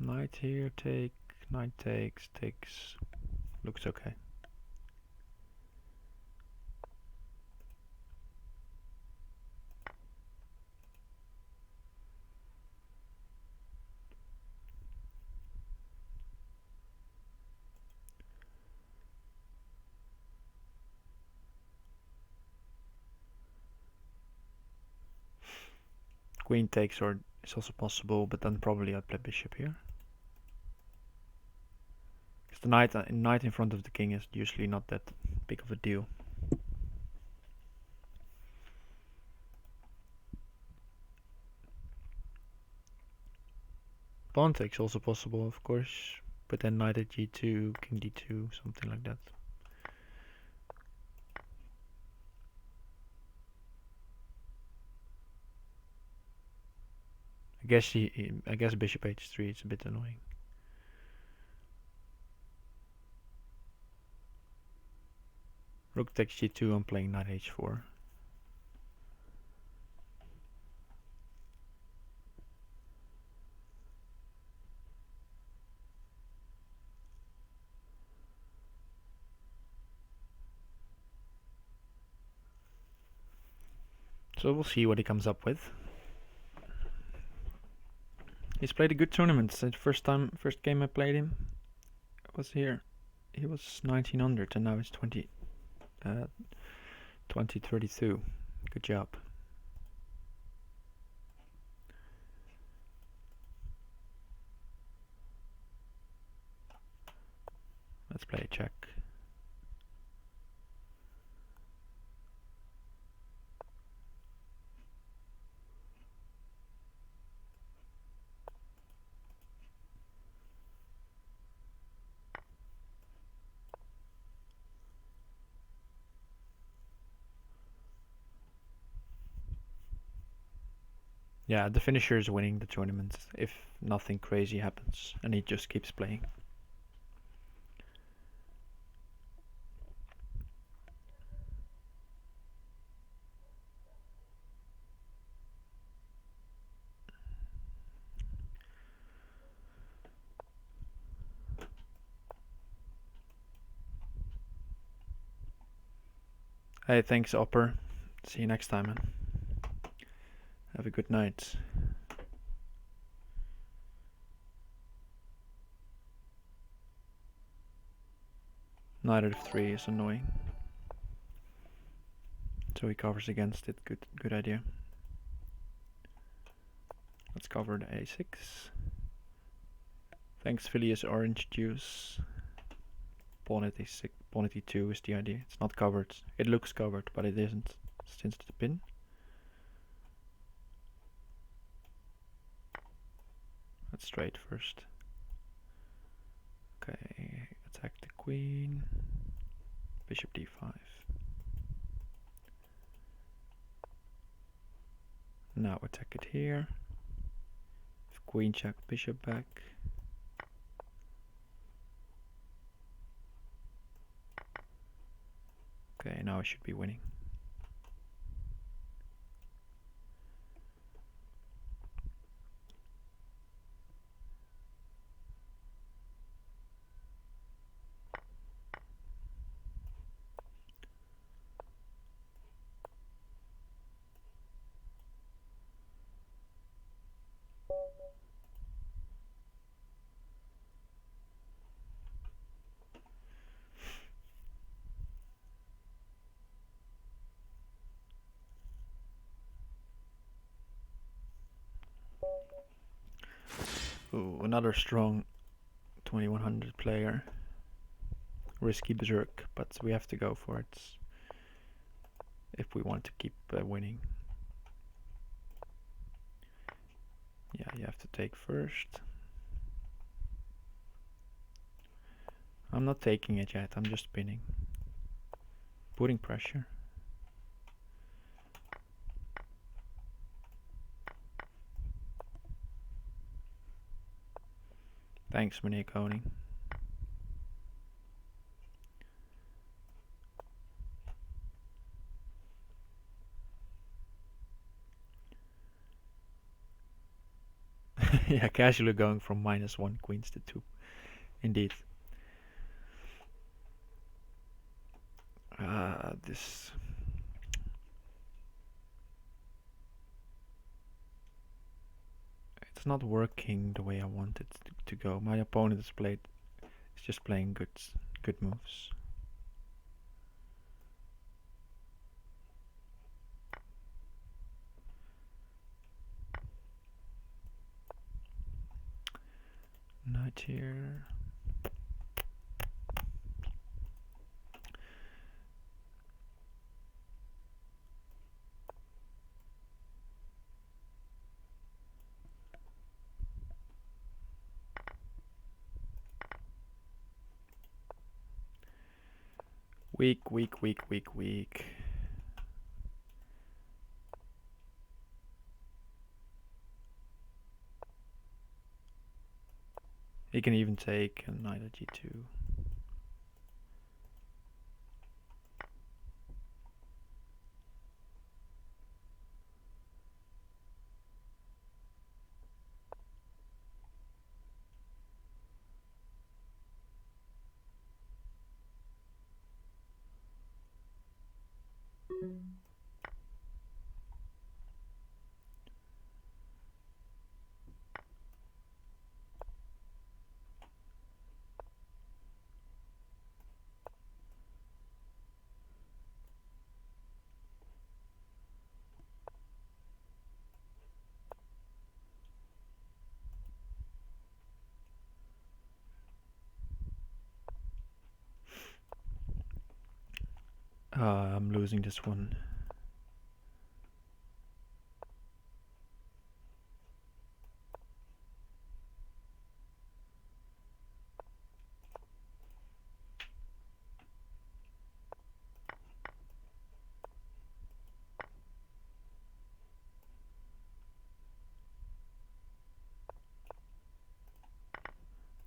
Knight here, take, knight takes, looks okay. Queen takes or is also possible, but then probably I'd play bishop here. Because the knight in front of the king is usually not that big of a deal. Pawn takes also possible, of course, but then knight at g2, king d2, something like that. I guess bishop h3 is a bit annoying. Rook takes g2, I'm playing knight h4. So we'll see what he comes up with. He's played a good tournament. The first game I played him was here. He was 1900 and now he's 2032. Good job. Let's play a check. Yeah, the finisher is winning the tournament if nothing crazy happens and he just keeps playing. Hey, thanks, Opper. See you next time, man. Have a good night. Knight of 3 is annoying. So he covers against it. Good idea. Let's cover the a6. Thanks, Phileas Orange Juice. Pawn at a6, pawn at e2 is the idea. It's not covered. It looks covered, but it isn't since the pin. Let's straight first. Okay, attack the queen. Bishop d5. Now attack it here. Queen check, bishop back. Okay, now I should be winning. Ooh, another strong 2100 player. Risky berserk, but we have to go for it if we want to keep winning. Yeah, you have to take first. I'm not taking it yet, I'm just spinning. Putting pressure. Thanks, meneer Koning. Yeah, casually going from -1 queens to 2. Indeed. This... It's not working the way I want it to go. My opponent is just playing good moves. Knight here. Weak. He can even take a knight at g2. I'm losing this one.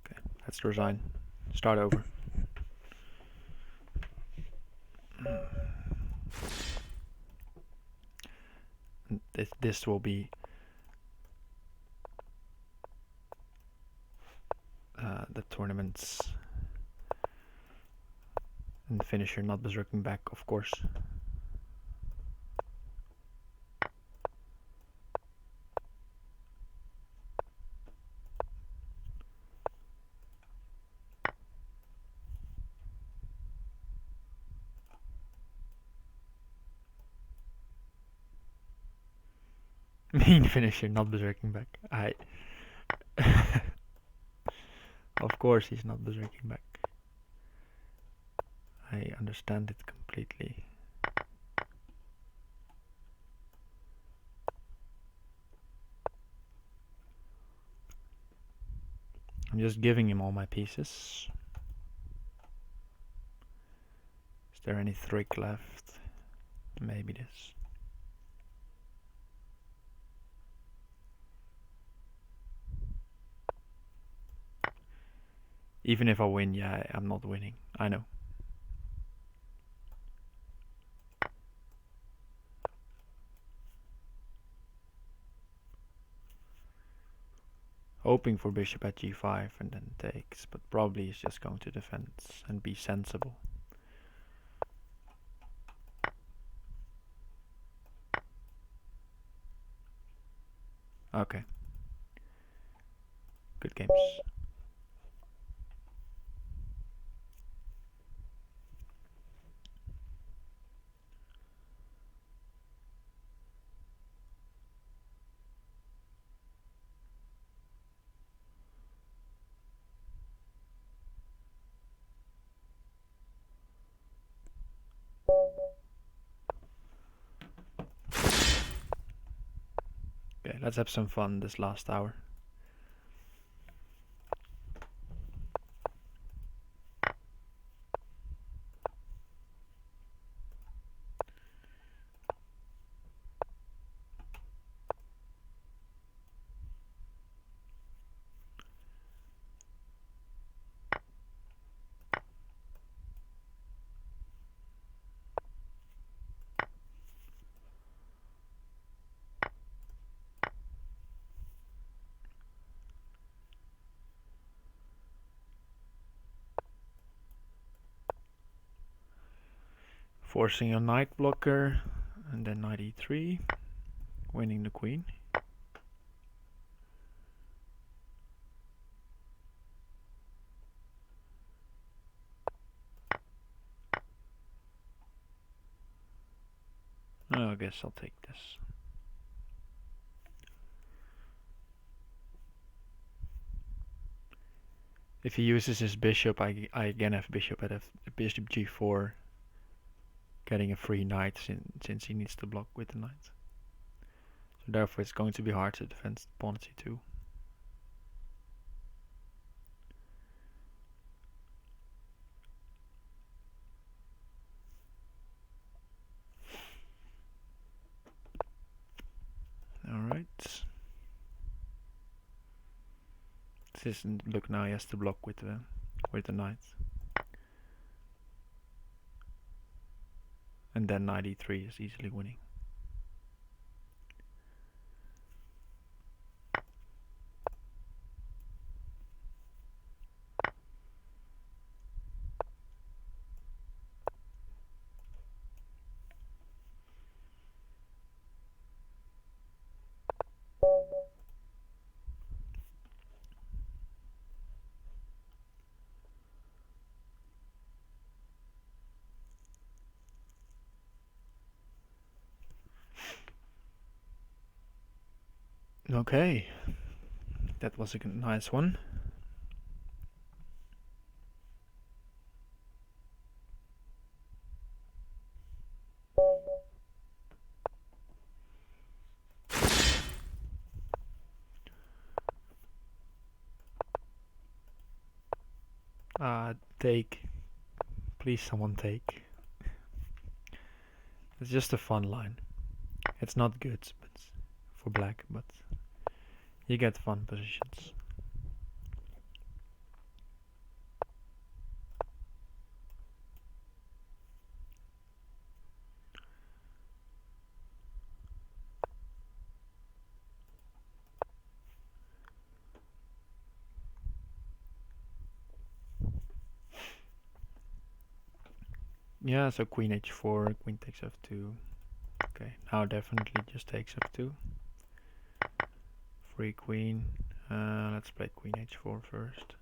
Okay, let's resign. Start over. This will be the tournaments and finisher, not berserking back, of course. Main finisher, not berserking back. Of course he's not berserking back. I understand it completely. I'm just giving him all my pieces. Is there any trick left? Maybe this. Even if I win, yeah, I'm not winning. I know. Hoping for bishop at g5 and then takes, but probably he's just going to defend and be sensible. Okay. Good games. Okay, let's have some fun this last hour. Forcing a knight blocker, and then knight e3, winning the queen. Oh, I guess I'll take this. If he uses his bishop, I again have bishop at bishop g4, getting a free knight since he needs to block with the knight. So therefore it's going to be hard to defend pawn c2. Alright. Look, now he has to block with the knight. And then knight e3 is easily winning. Okay, that was a nice one. Take. Please someone take. It's just a fun line. It's not good but for black, but you get fun positions. Yeah, so queen h4, queen takes f2. Okay, now definitely just takes f2. Free queen. Let's play queen h4 first.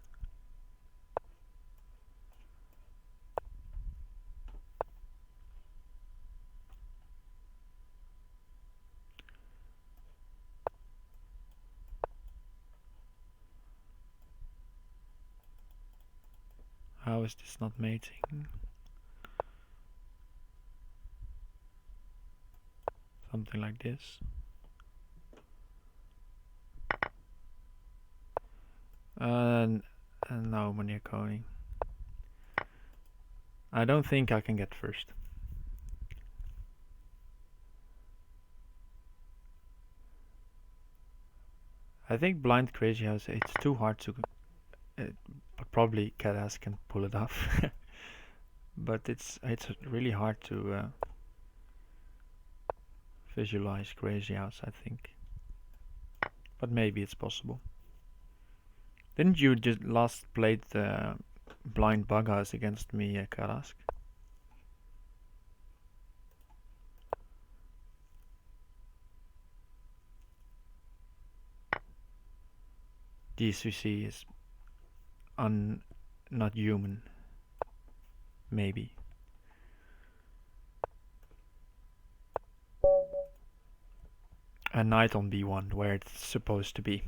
How is this not mating? Something like this. And no, Manier koning. I don't think I can get first. I think blind Crazyhouse, it's too hard to... probably Cat can pull it off. But it's really hard to visualize Crazyhouse, I think. But maybe it's possible. Didn't you just last played the blind Bughouse against me, Karask? DCC is not human. Maybe. A knight on b1, where it's supposed to be.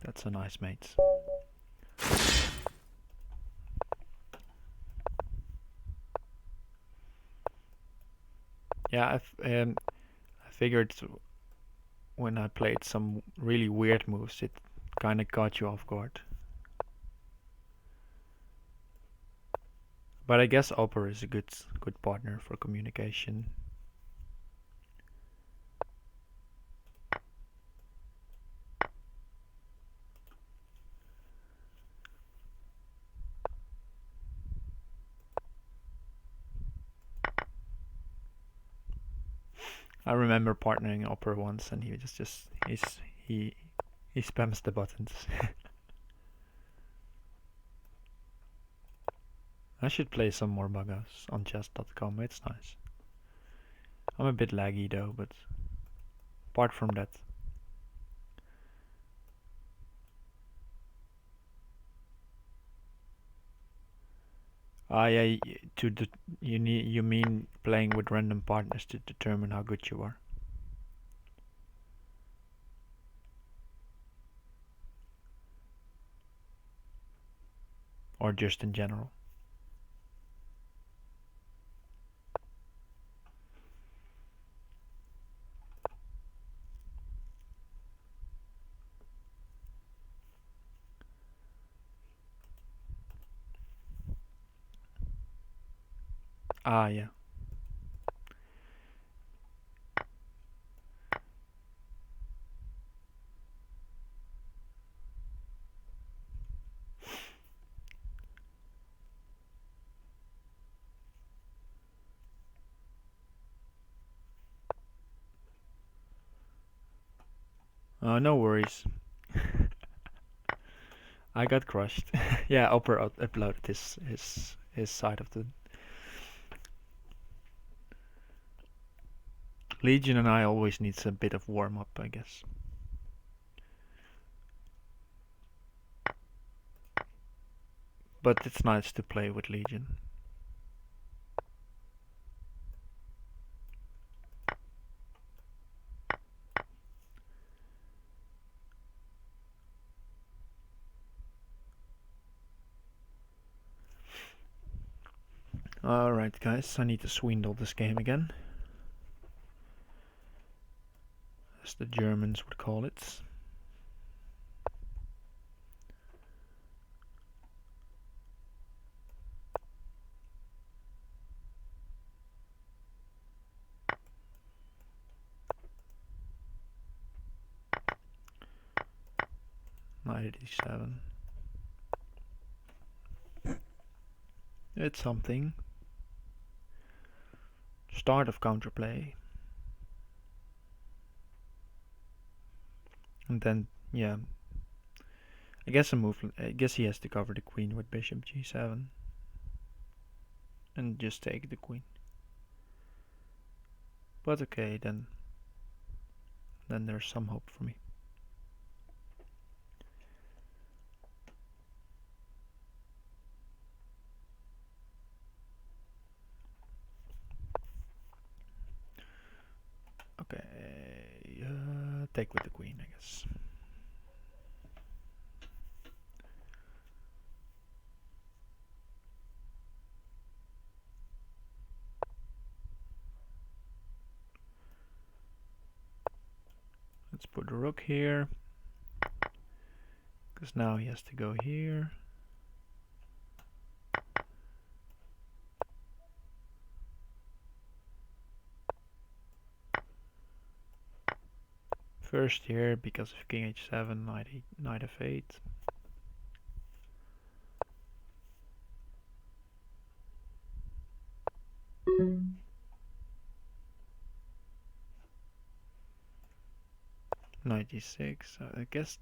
That's a nice mate. Yeah, I figured when I played some really weird moves, it kind of caught you off guard. But I guess Opera is a good partner for communication. I remember partnering Opera once, and he he spams the buttons. I should play some more Bughouse on chess.com. It's nice. I'm a bit laggy though, but apart from that. Yeah, you mean playing with random partners to determine how good you are? Or just in general? Yeah. No worries. I got crushed. Yeah, Opera uploaded his side of the Legion, and I always needs a bit of warm up, I guess. But it's nice to play with Legion. Alright guys, I need to swindle this game again. As the Germans would call it. knight d7. It's something. Start of counterplay. And then, yeah. I guess he has to cover the queen with bishop g7. And just take the queen. But okay, then there's some hope for me. Okay, take with the queen, I guess. Let's put the rook here, because now he has to go here. First here, because of king h7, knight f8. Knight d6, I guess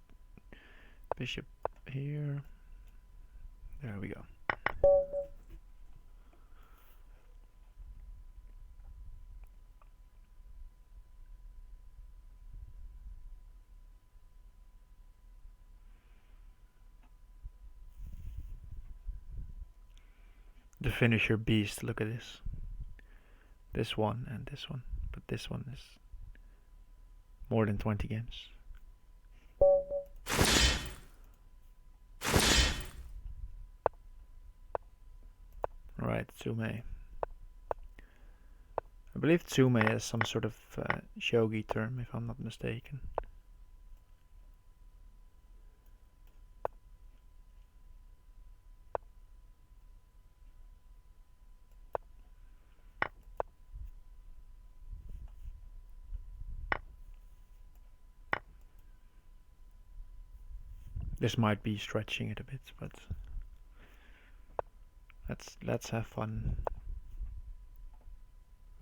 bishop here. There we go. The finisher beast, look at this. This one and this one. But this one is more than 20 games. Right, Tsume. I believe Tsume is some sort of shogi term, if I'm not mistaken. This might be stretching it a bit, but let's have fun.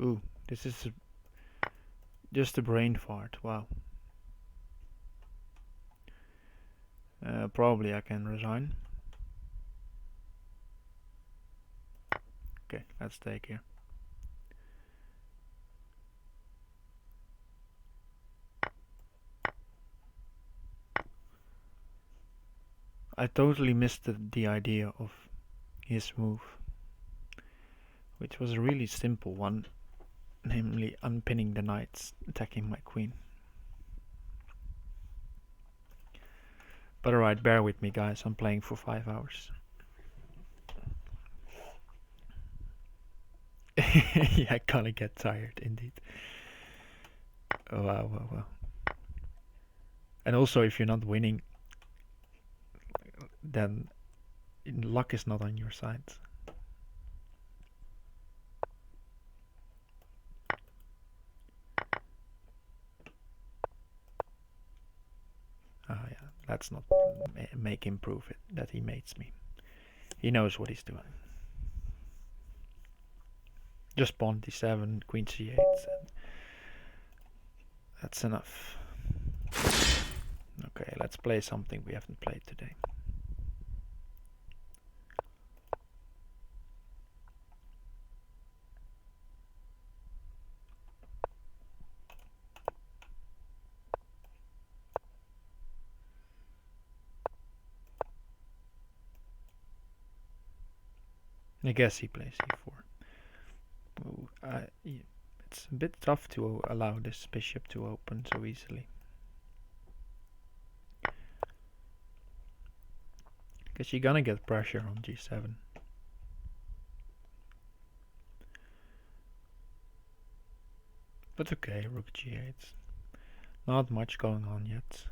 Ooh, this is just a brain fart. Wow. Probably I can resign. Okay, let's take here. I totally missed the idea of his move, which was a really simple one, namely unpinning the knights, attacking my queen. But alright, bear with me guys, I'm playing for 5 hours. Yeah, I kinda get tired indeed. Oh, wow. And also, if you're not winning, then luck is not on your side. Yeah, let's not make him prove it that he mates me. He knows what he's doing. Just pawn d7, queen c8. That's enough. Okay, let's play something we haven't played today. I guess he plays e4. Ooh, it's a bit tough to allow this bishop to open so easily. Because you're gonna get pressure on g7. But okay, rook g8. Not much going on yet.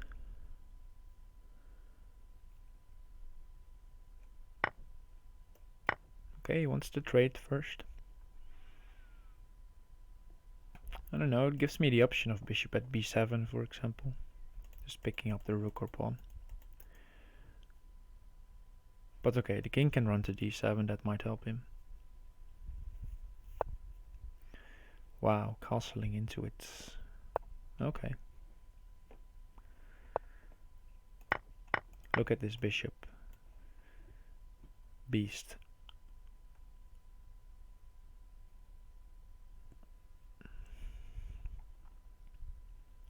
Okay, he wants to trade first. I don't know, it gives me the option of bishop at b7, for example. Just picking up the rook or pawn. But okay, the king can run to d7, that might help him. Wow, castling into it. Okay. Look at this bishop. Beast.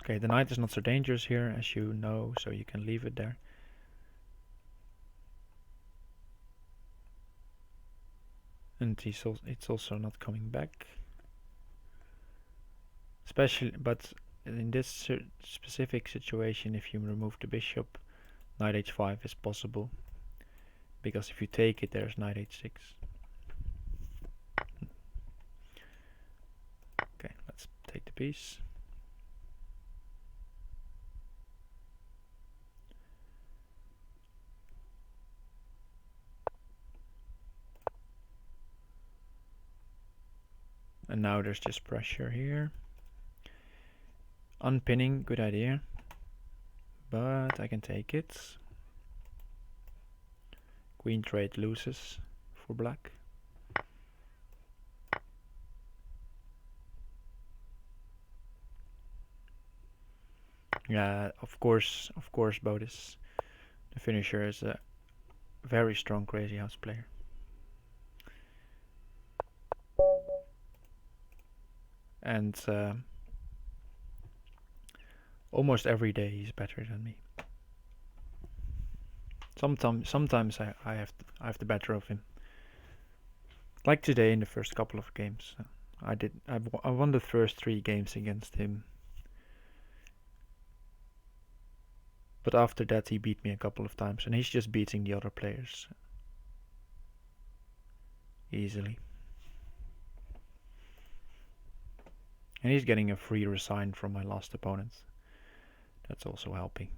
Okay, the knight is not so dangerous here, as you know, so you can leave it there. And it's also not coming back. Especially, but in this specific situation, if you remove the bishop, knight h5 is possible. Because if you take it, there's knight h6. Okay, let's take the piece. And now there's just pressure here. Unpinning, good idea. But I can take it. Queen trade loses for black. Yeah, of course, Bodis. The finisher is a very strong Crazyhouse player. And almost every day he's better than me. Sometimes I have the better of him. Like today in the first couple of games, I won the first 3 games against him. But after that he beat me a couple of times, and he's just beating the other players easily. And he's getting a free resign from my last opponent. That's also helping.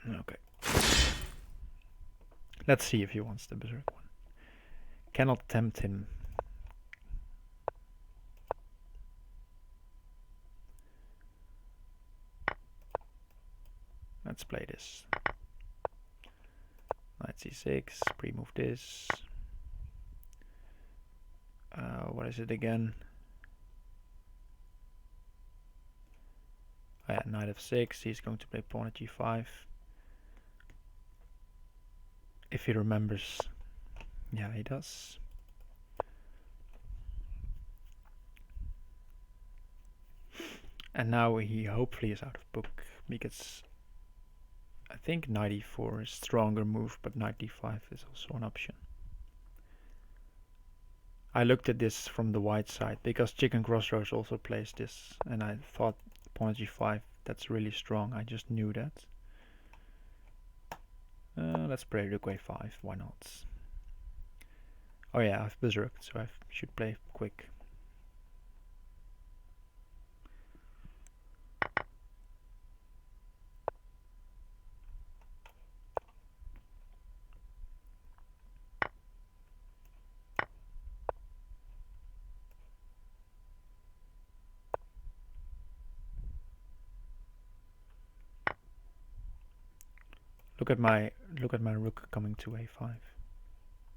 Okay. Let's see if he wants the berserk one. Cannot tempt him. Let's play this. Knight c6, pre-move this. What is it again? Oh yeah, knight f6, he's going to play pawn at g5. If he remembers. Yeah, he does. And now he hopefully is out of book, because I think knight e4 is a stronger move, but knight d5 is also an option. I looked at this from the white side, because Chicken Crossroads also plays this, and I thought pawn at g5, that's really strong. I just knew that. Let's play rook a5, why not? Oh yeah, I've berserked, so I should play quick. Look at my rook coming to a5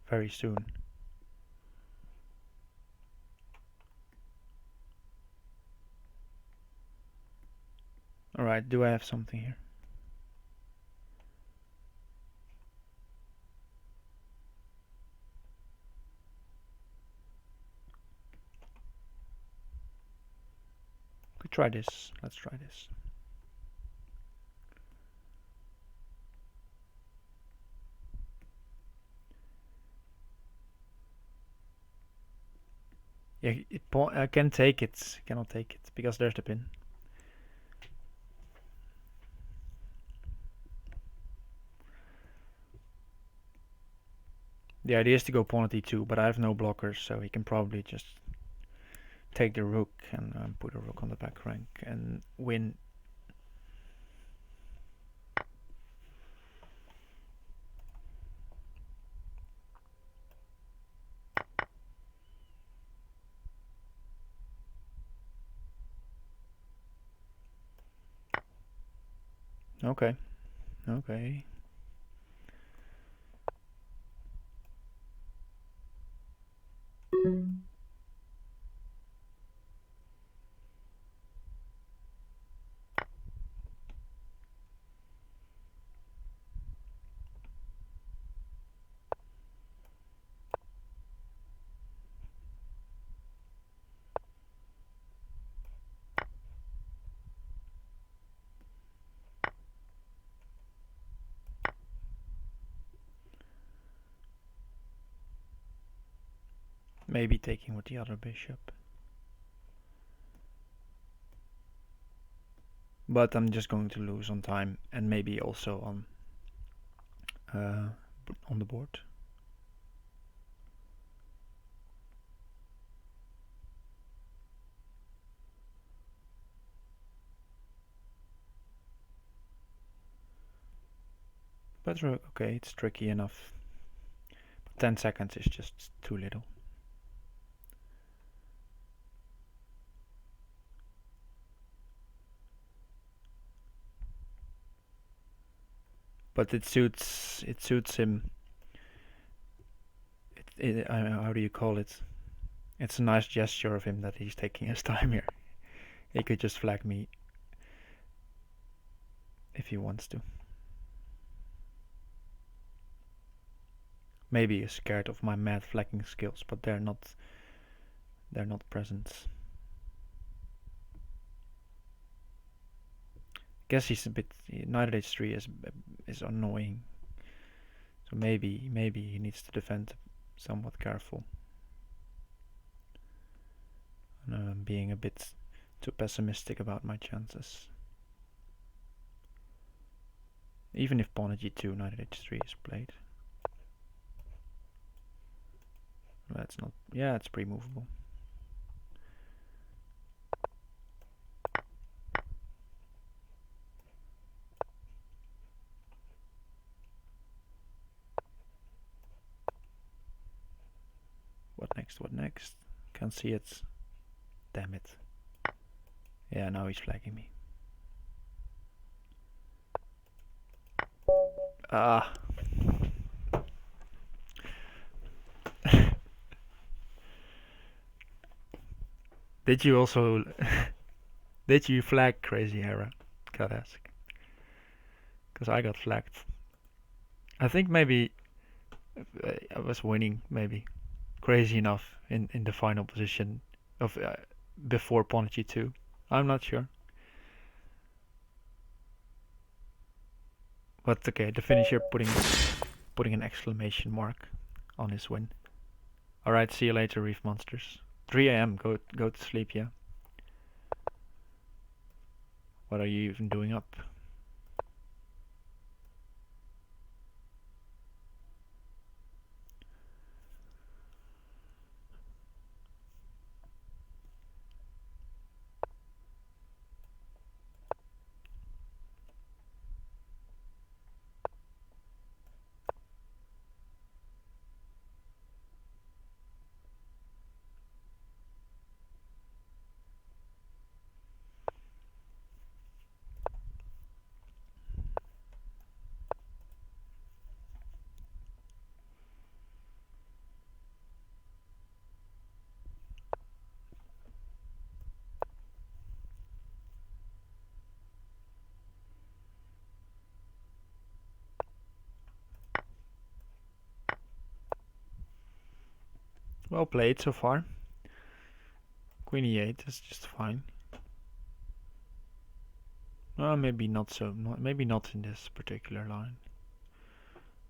very soon. Alright, do I have something here? Could try this. Let's try this. Yeah, I can take it. Cannot take it because there's the pin. The idea is to go pawn at e2, but I have no blockers, so he can probably just take the rook and put a rook on the back rank and win. Okay. Okay. Maybe taking with the other bishop. But I'm just going to lose on time and maybe also on the board. But okay, it's tricky enough. But 10 seconds is just too little. But it suits him. How do you call it? It's a nice gesture of him that he's taking his time here. He could just flag me if he wants to. Maybe he's scared of my mad flagging skills, but they're not present. Guess he's a bit knight h3 is annoying. So maybe he needs to defend somewhat careful. I'm being a bit too pessimistic about my chances. Even if pawn g2, knight h3 is played. That's not... Yeah, it's pre-movable. What next? What next? Can't see it. Damn it. Yeah, now he's flagging me. Ah. Did you also... Did you flag Crazy Hera? Gotta ask. Because I got flagged. I think maybe I was winning, maybe. Crazy enough in the final position of before pawn g2. I'm not sure. But okay, the finisher putting an exclamation mark on his win. Alright, see you later, Reef Monsters. 3 a.m. Go to sleep, yeah. What are you even doing up? Well played so far. Queen e8 is just fine. Maybe not so. Maybe not in this particular line.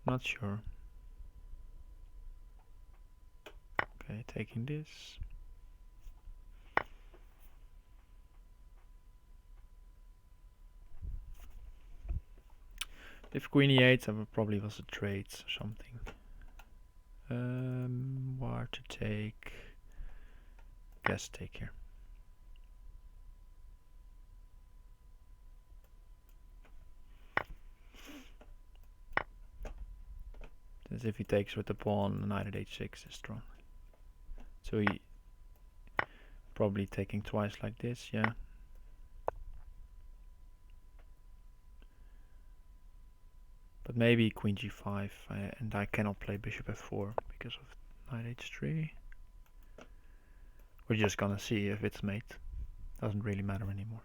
Not sure. Okay, taking this. If queen e8, it probably was a trade or something. Where to take? Guess take here. As if he takes with the pawn, knight at h6 is strong. So he probably taking twice like this, yeah. But maybe queen g5, and I cannot play bishop f4 because of knight h3. We're just gonna see if it's mate. Doesn't really matter anymore.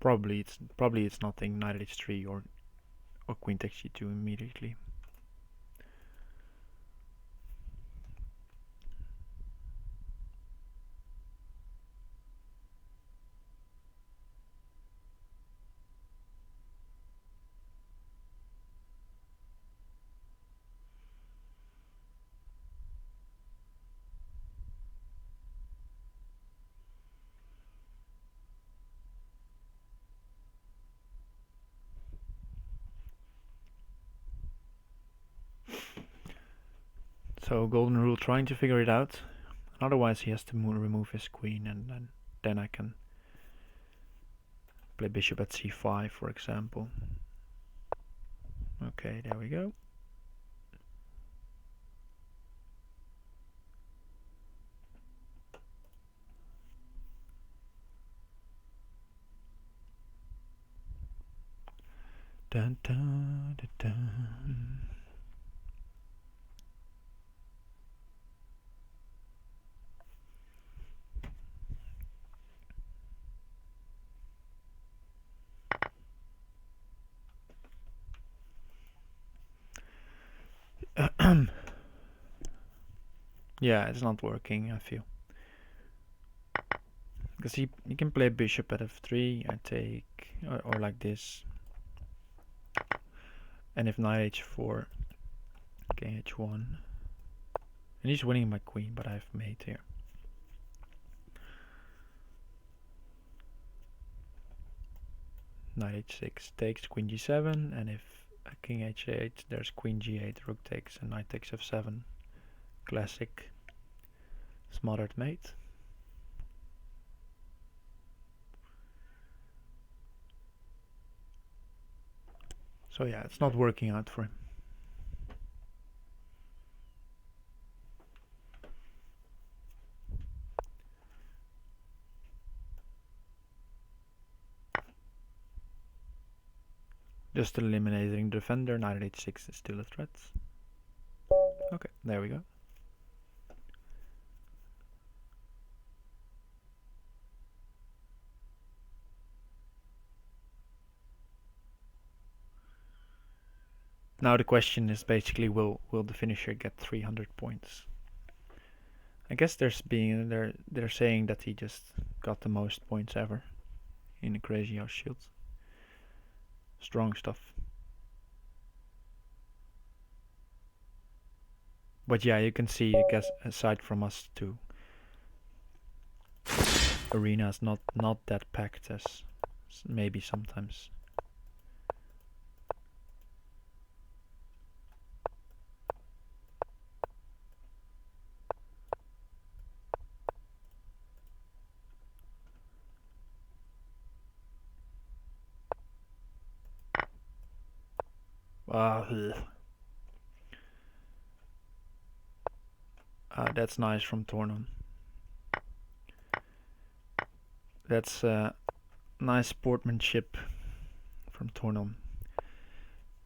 Probably it's nothing. Knight h3 or queen takes g2 immediately. So golden rule trying to figure it out. Otherwise he has to remove his queen, and then I can play bishop at c5, for example. Okay, there we go. Dun, dun, dun, dun. Yeah, it's not working, I feel. Because he can play bishop at f3, I take, or like this. And if knight h4, king h1. And he's winning my queen, but I have mate here. Knight h6 takes, queen g7, and if king h8, there's queen g8, rook takes, and knight takes f7. Classic smothered mate. So yeah, it's not working out for him. Just eliminating the defender, knight h6 is still a threat. Okay, there we go. Now the question is basically, will the finisher get 300 points? I guess they're saying that he just got the most points ever in the Crazyhouse Shield. Strong stuff. But yeah, you can see, I guess, aside from us two, arena is not that packed as maybe sometimes. That's nice from Tornum. That's nice sportsmanship from Tornum.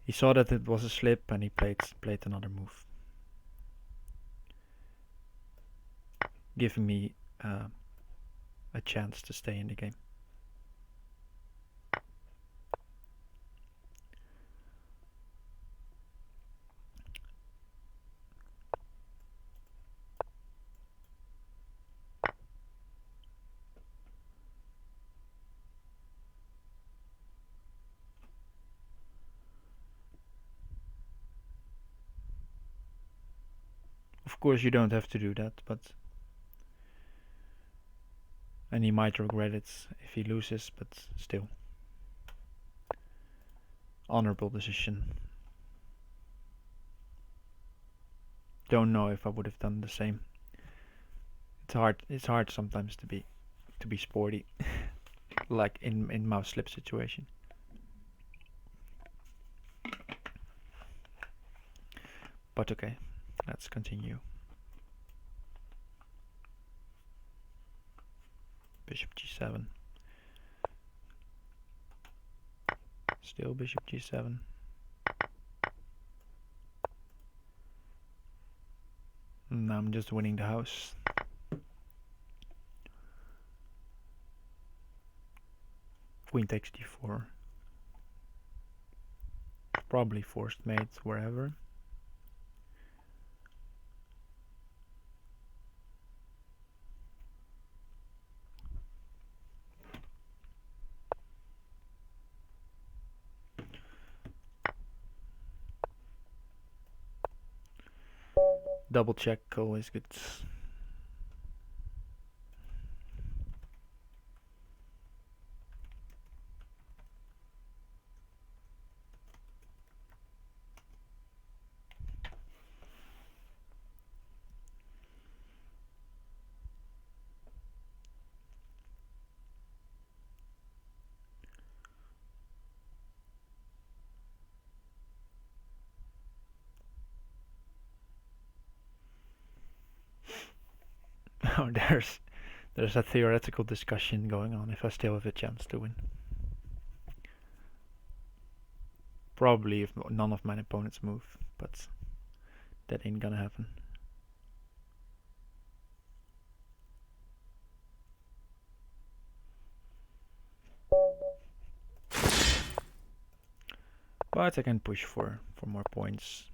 He saw that it was a slip and he played another move, giving me a chance to stay in the game. Of course you don't have to do that, and he might regret it if he loses, but still. Honorable decision. Don't know if I would have done the same. It's hard sometimes to be sporty, like in mouse slip situation. But okay, let's continue. Bishop g7. Still bishop g7. Now I'm just winning the house. Queen takes d4. Probably forced mate wherever. Double check, always good. Oh, there's a theoretical discussion going on if I still have a chance to win. Probably if none of my opponents move, but that ain't gonna happen. But I can push for more points.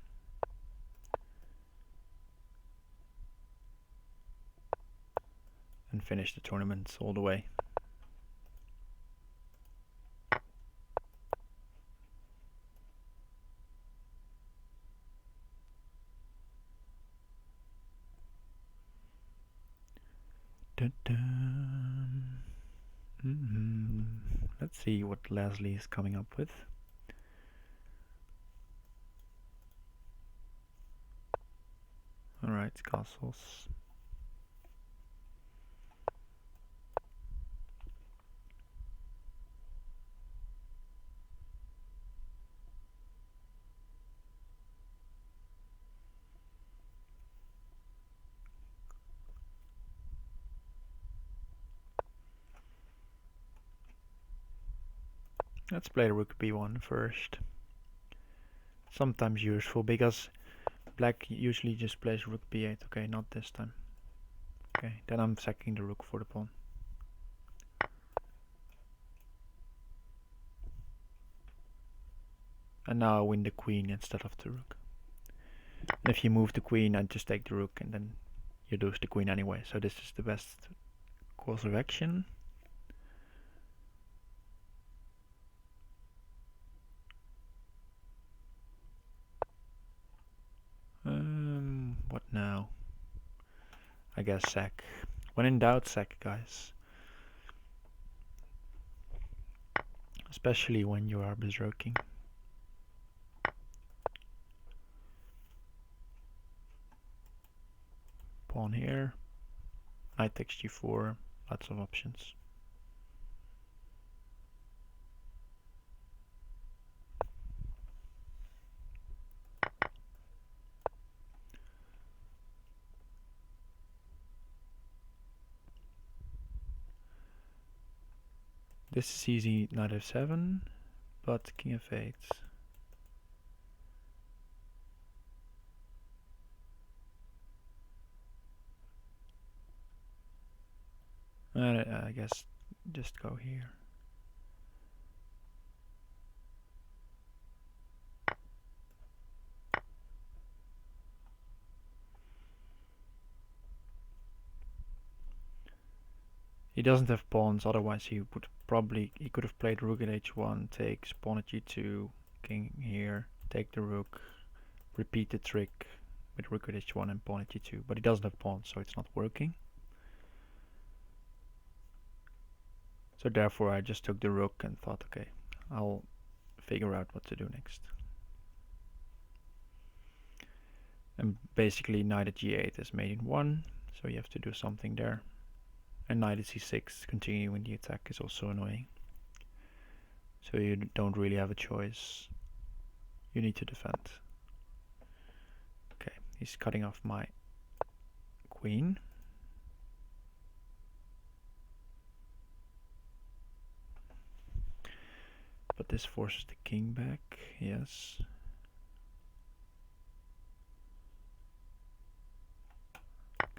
And finish the tournament all the way. Let's see what Leslie is coming up with. Alright, castles. Let's play the rook b1 first. Sometimes useful because black usually just plays rook b8. Okay, not this time. Okay, then I'm sacking the rook for the pawn. And now I win the queen instead of the rook. And if you move the queen, I just take the rook and then you lose the queen anyway. So this is the best course of action. What now? I guess sack. When in doubt, sack, guys. Especially when you are berserking. Pawn here. Knight takes g4. Lots of options. This is easy, knight f7, but king f8. I guess just go here. He doesn't have pawns, otherwise he could have played rook at h1, takes pawn at g2, king here, take the rook, repeat the trick with rook at h1 and pawn at g2, but he doesn't have pawns, so it's not working. So therefore I just took the rook and thought, okay, I'll figure out what to do next. And basically knight at g8 is mate in 1, so you have to do something there. And knight at c6, continuing the attack, is also annoying. So you don't really have a choice. You need to defend. Okay, he's cutting off my queen. but this forces the king back. Yes.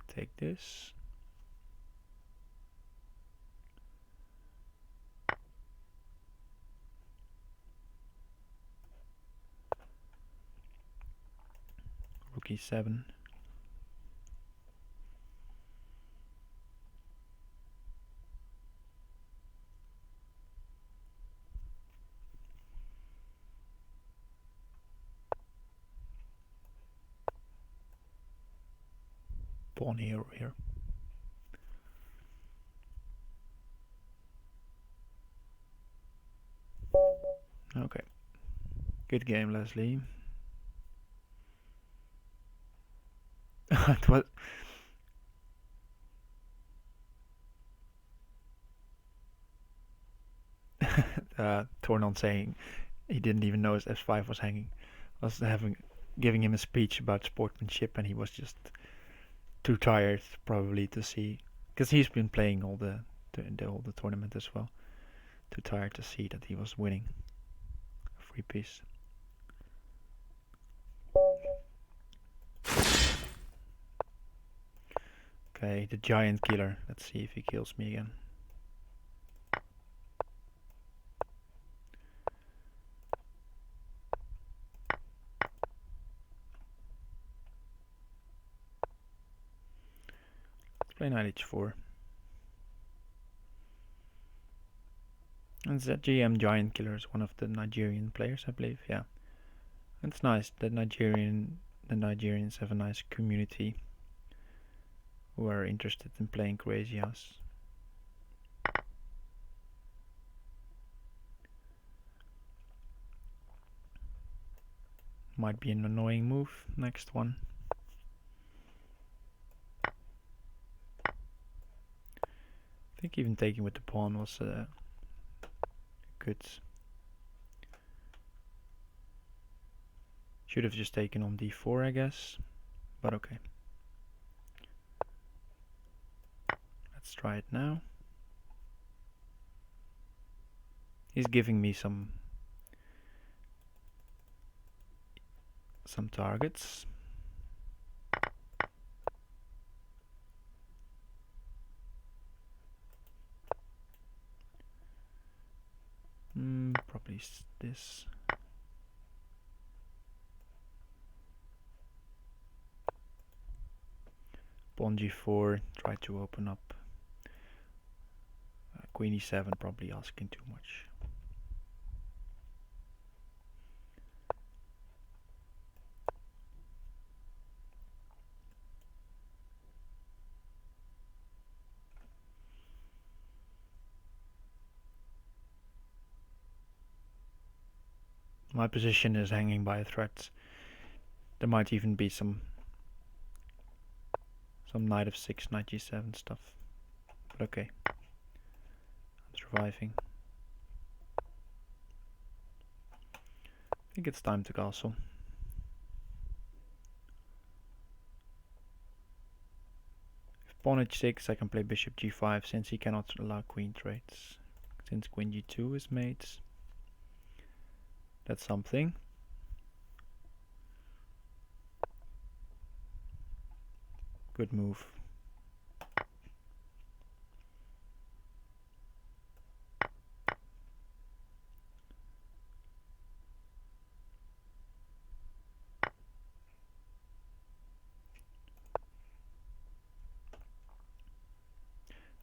Take this. Rook e7. Pawn here. Okay. Good game, Leslie. It was Tornon saying he didn't even know his f5 was hanging. I was giving him a speech about sportsmanship, and he was just too tired probably to see, because he's been playing all the tournament as well. Too tired to see that he was winning a free piece. Okay, the giant killer. Let's see if he kills me again. Let's play knight h4. And ZGM Giant Killer is one of the Nigerian players, I believe. Yeah, it's nice that the Nigerians have a nice community who are interested in playing Crazyhouse. Might be an annoying move. Next one. I think even taking with the pawn was good. Should have just taken on d4, I guess, but okay. Let's try it now. He's giving me some targets. Probably this. Pawn g4, try to open up. Queen e7, probably asking too much. My position is hanging by a thread. There might even be some knight f6, knight g7 stuff. But okay. I'm surviving. I think it's time to castle. If pawn h6, I can play bishop g5 since he cannot allow queen trades. Since queen g2 is made. That's something. Good move.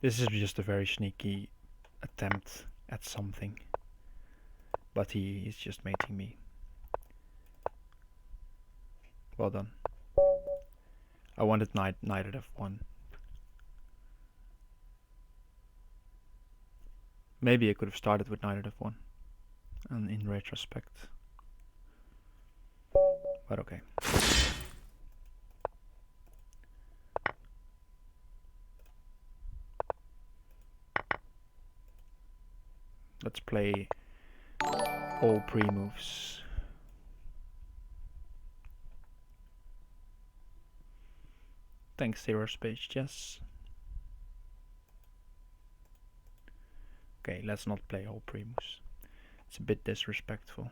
This is just a very sneaky attempt at something. But he is just mating me. Well done. I wanted knight at f1. Maybe I could have started with knight at f1. And in retrospect. But okay. Let's play all pre-moves. Thanks, Zero Space Chess. Okay, let's not play all pre-moves. It's a bit disrespectful.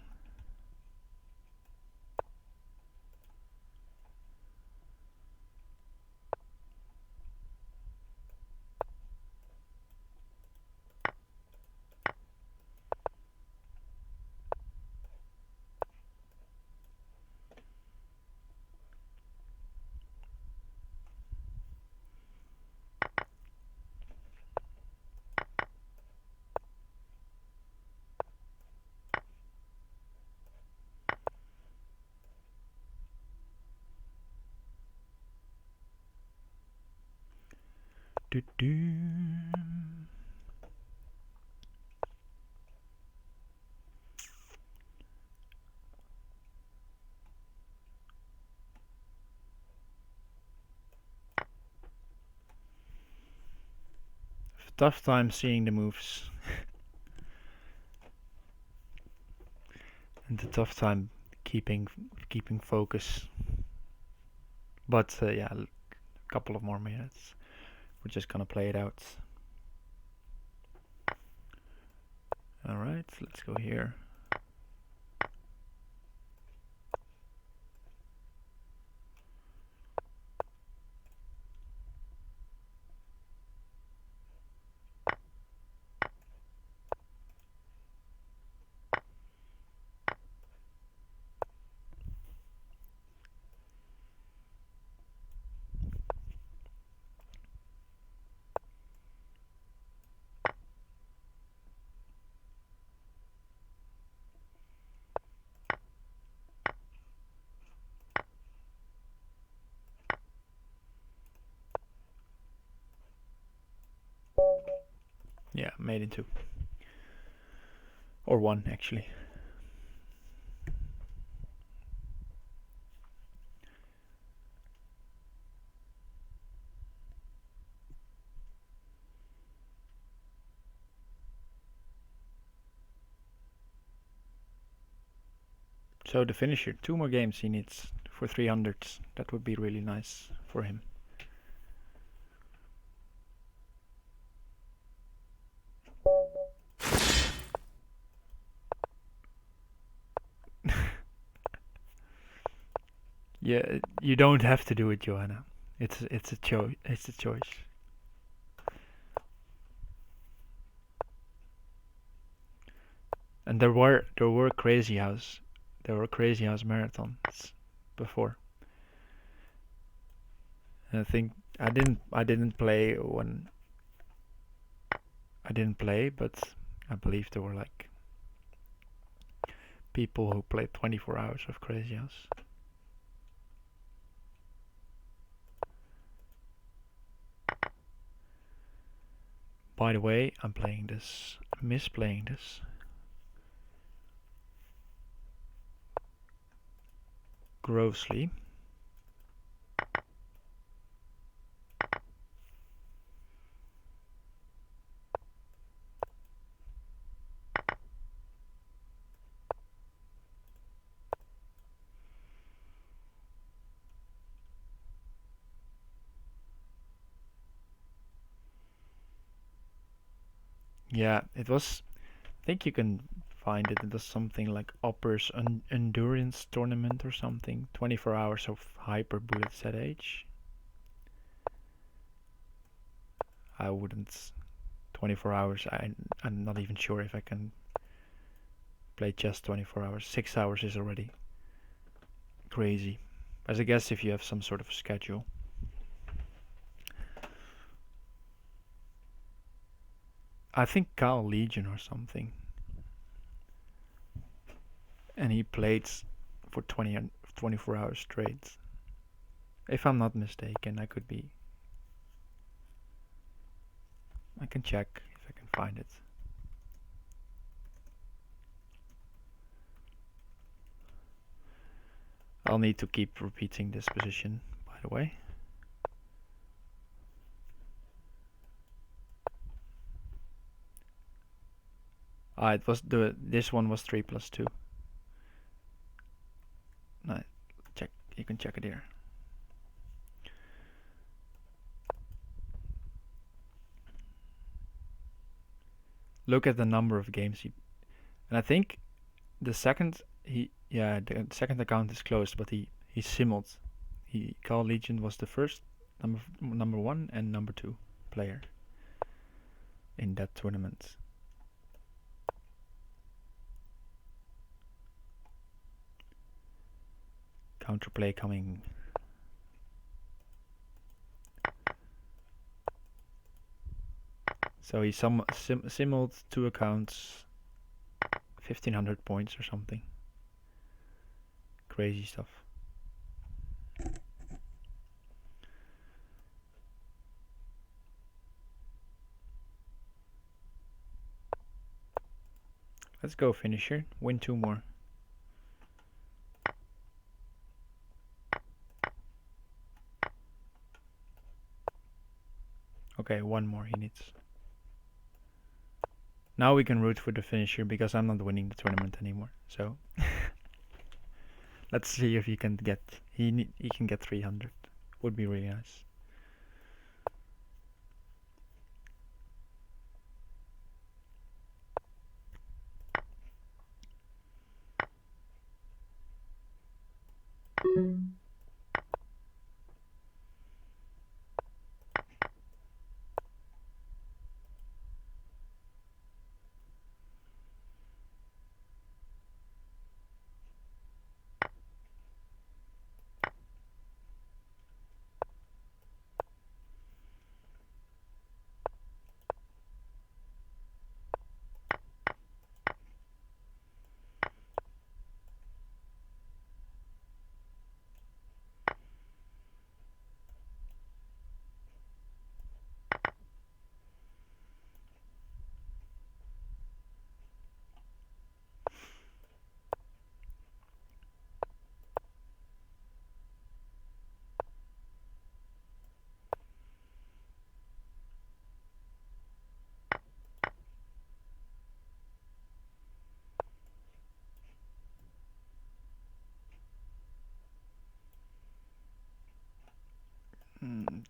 Do do. Tough time seeing the moves. And a tough time keeping focus. But yeah, a couple of more minutes. We're just gonna play it out. Alright, let's go here. Yeah, made in two. Or one, actually. So the finisher, 2 more games he needs for 300s. That would be really nice for him. Yeah, you don't have to do it, Johanna. It's a choice. It's a choice. And there were Crazyhouse marathons before. And I think I didn't play when I didn't play, but I believe there were like people who played 24 hours of Crazyhouse. By the way, I'm misplaying this. Grossly. Yeah, it was. I think you can find it. It was something like Uppers Endurance Tournament or something. 24 hours of Hyper Bullet ZH. I wouldn't. 24 hours. I'm not even sure if I can play just 24 hours. 6 hours is already crazy. As I guess if you have some sort of schedule. I think Cal Legion or something. And he played for 24 hours straight. If I'm not mistaken, I could be. I can check if I can find it. I'll need to keep repeating this position, by the way. It was this one was 3+2. No, check. You can check it here. Look at the number of games And I think the second the second account is closed, but he simuled. Carl Legion was the first number one and number two player in that tournament. Counterplay coming. So he simuled two accounts, 1500 points or something. Crazy stuff. Let's go finisher. Win two more. Okay, one more he needs. Now we can root for the finisher because I'm not winning the tournament anymore. So let's see if he can get he can get 300. Would be really nice.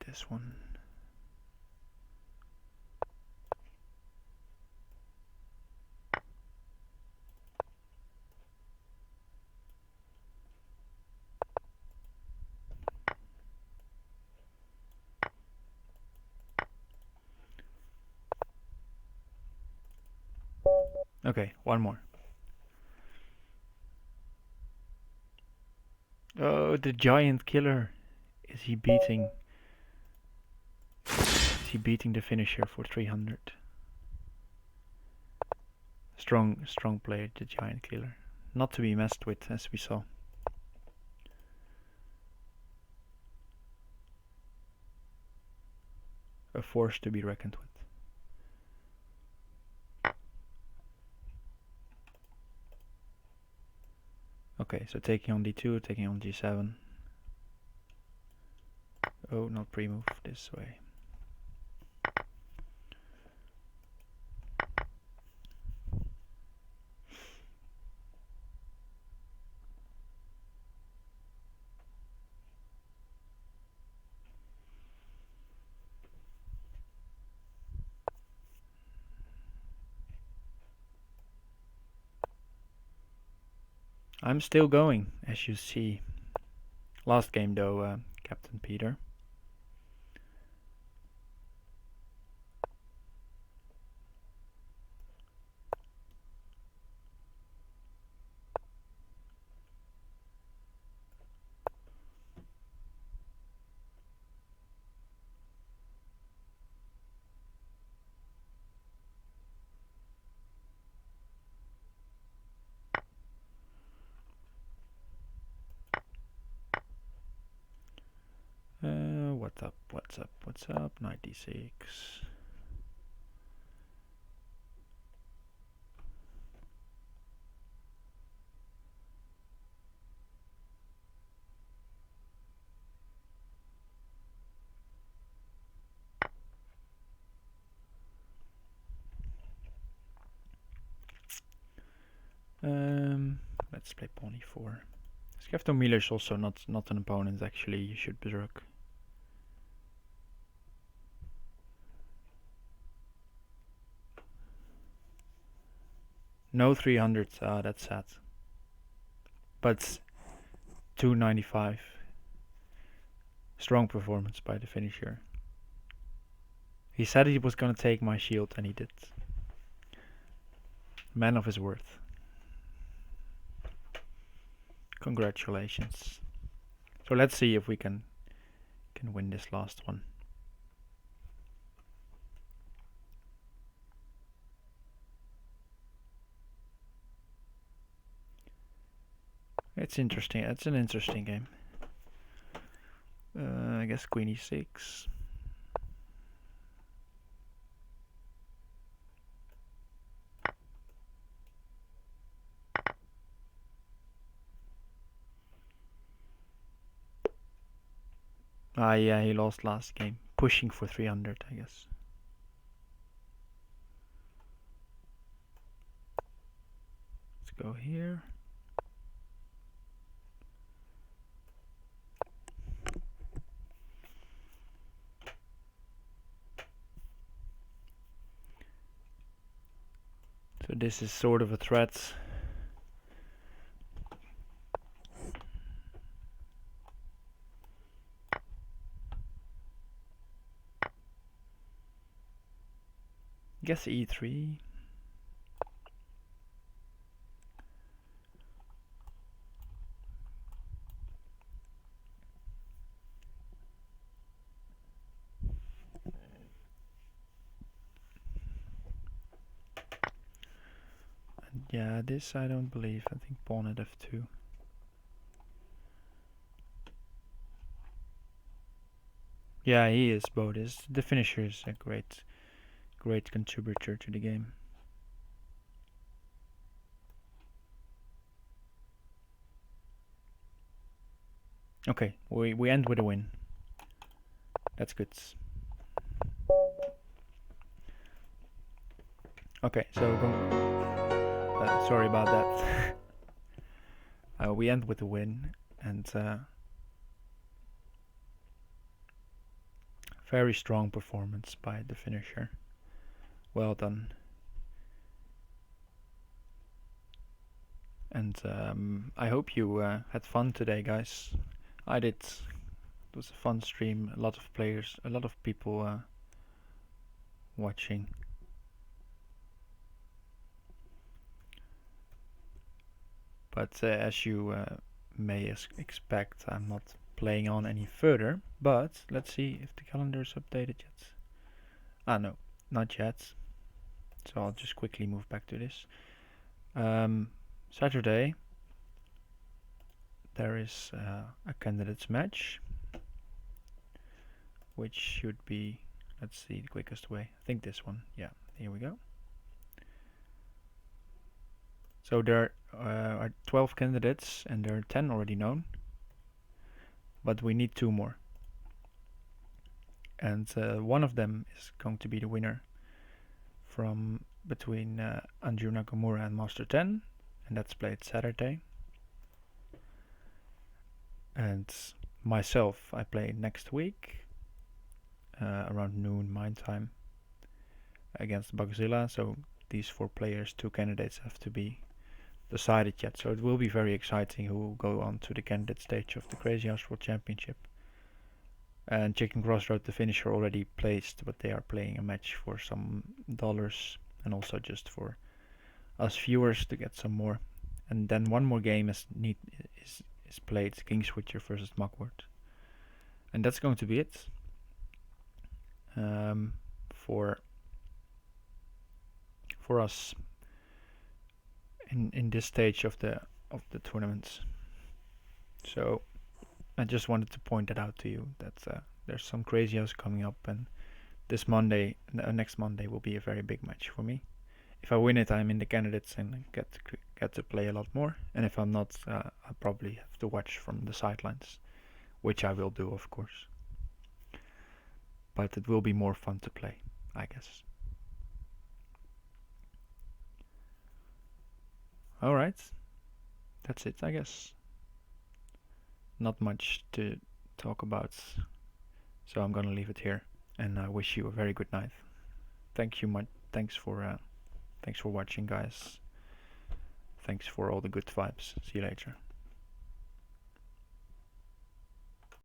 This one. Okay, one more. Oh, the giant killer. Is he beating the finisher for 300? Strong player, the giant killer. Not to be messed with, as we saw. A force to be reckoned with. Okay, so taking on d2, taking on g7. Oh, not pre-move this way. I'm still going, as you see. Last game though, Captain Peter. What's up? 96. Let's play pawn e4. Skefto Miller is also not an opponent actually. You should berserk. No 300s. Ah, that's sad. But 295. Strong performance by the finisher. He said he was gonna take my shield, and he did. Man of his worth. Congratulations. So let's see if we can win this last one. It's interesting. It's an interesting game. I guess queen e6. Ah, yeah, he lost last game. Pushing for 300, I guess. Let's go here. So this is sort of a threat. Guess e3. And yeah, this I don't believe. I think pawn at f2. Yeah, he is both. The finisher is a great contributor to the game. Okay, we end with a win. That's good. Okay, so sorry about that. We end with a win, and very strong performance by the finisher. Well done. And I hope you had fun today, guys. I did. It was a fun stream. A lot of players, a lot of people watching. But as you may expect, I'm not playing on any further. But let's see if the calendar is updated yet. Ah, no, not yet. So I'll just quickly move back to this. Saturday, there is a candidates match, which should be, let's see, the quickest way. I think this one. Yeah, here we go. So there are 12 candidates, and there are 10 already known. But we need 2 more. And one of them is going to be the winner from between Andrew Nakamura and Master 10, and that's played Saturday. And myself, I play next week around noon my time against Bugzilla. So these 4 players, 2 candidates have to be decided yet. So it will be very exciting who will go on to the candidate stage of the Crazyhouse World Championship. And Chicken Crossroad, the finisher, already placed, but they are playing a match for some dollars and also just for us viewers to get some more. And then one more game is played, King Switcher versus Muckwort. And that's going to be it for us in this stage of the tournament. So I just wanted to point that out to you, that there's some Crazyhouse coming up, and this Monday, next Monday, will be a very big match for me. If I win it, I'm in the candidates and get to play a lot more. And if I'm not, I'll probably have to watch from the sidelines, which I will do, of course. But it will be more fun to play, I guess. Alright, that's it, I guess. Not much to talk about, so I'm gonna leave it here, and I wish you a very good night. Thanks for watching, guys. Thanks for all the good vibes. See you later.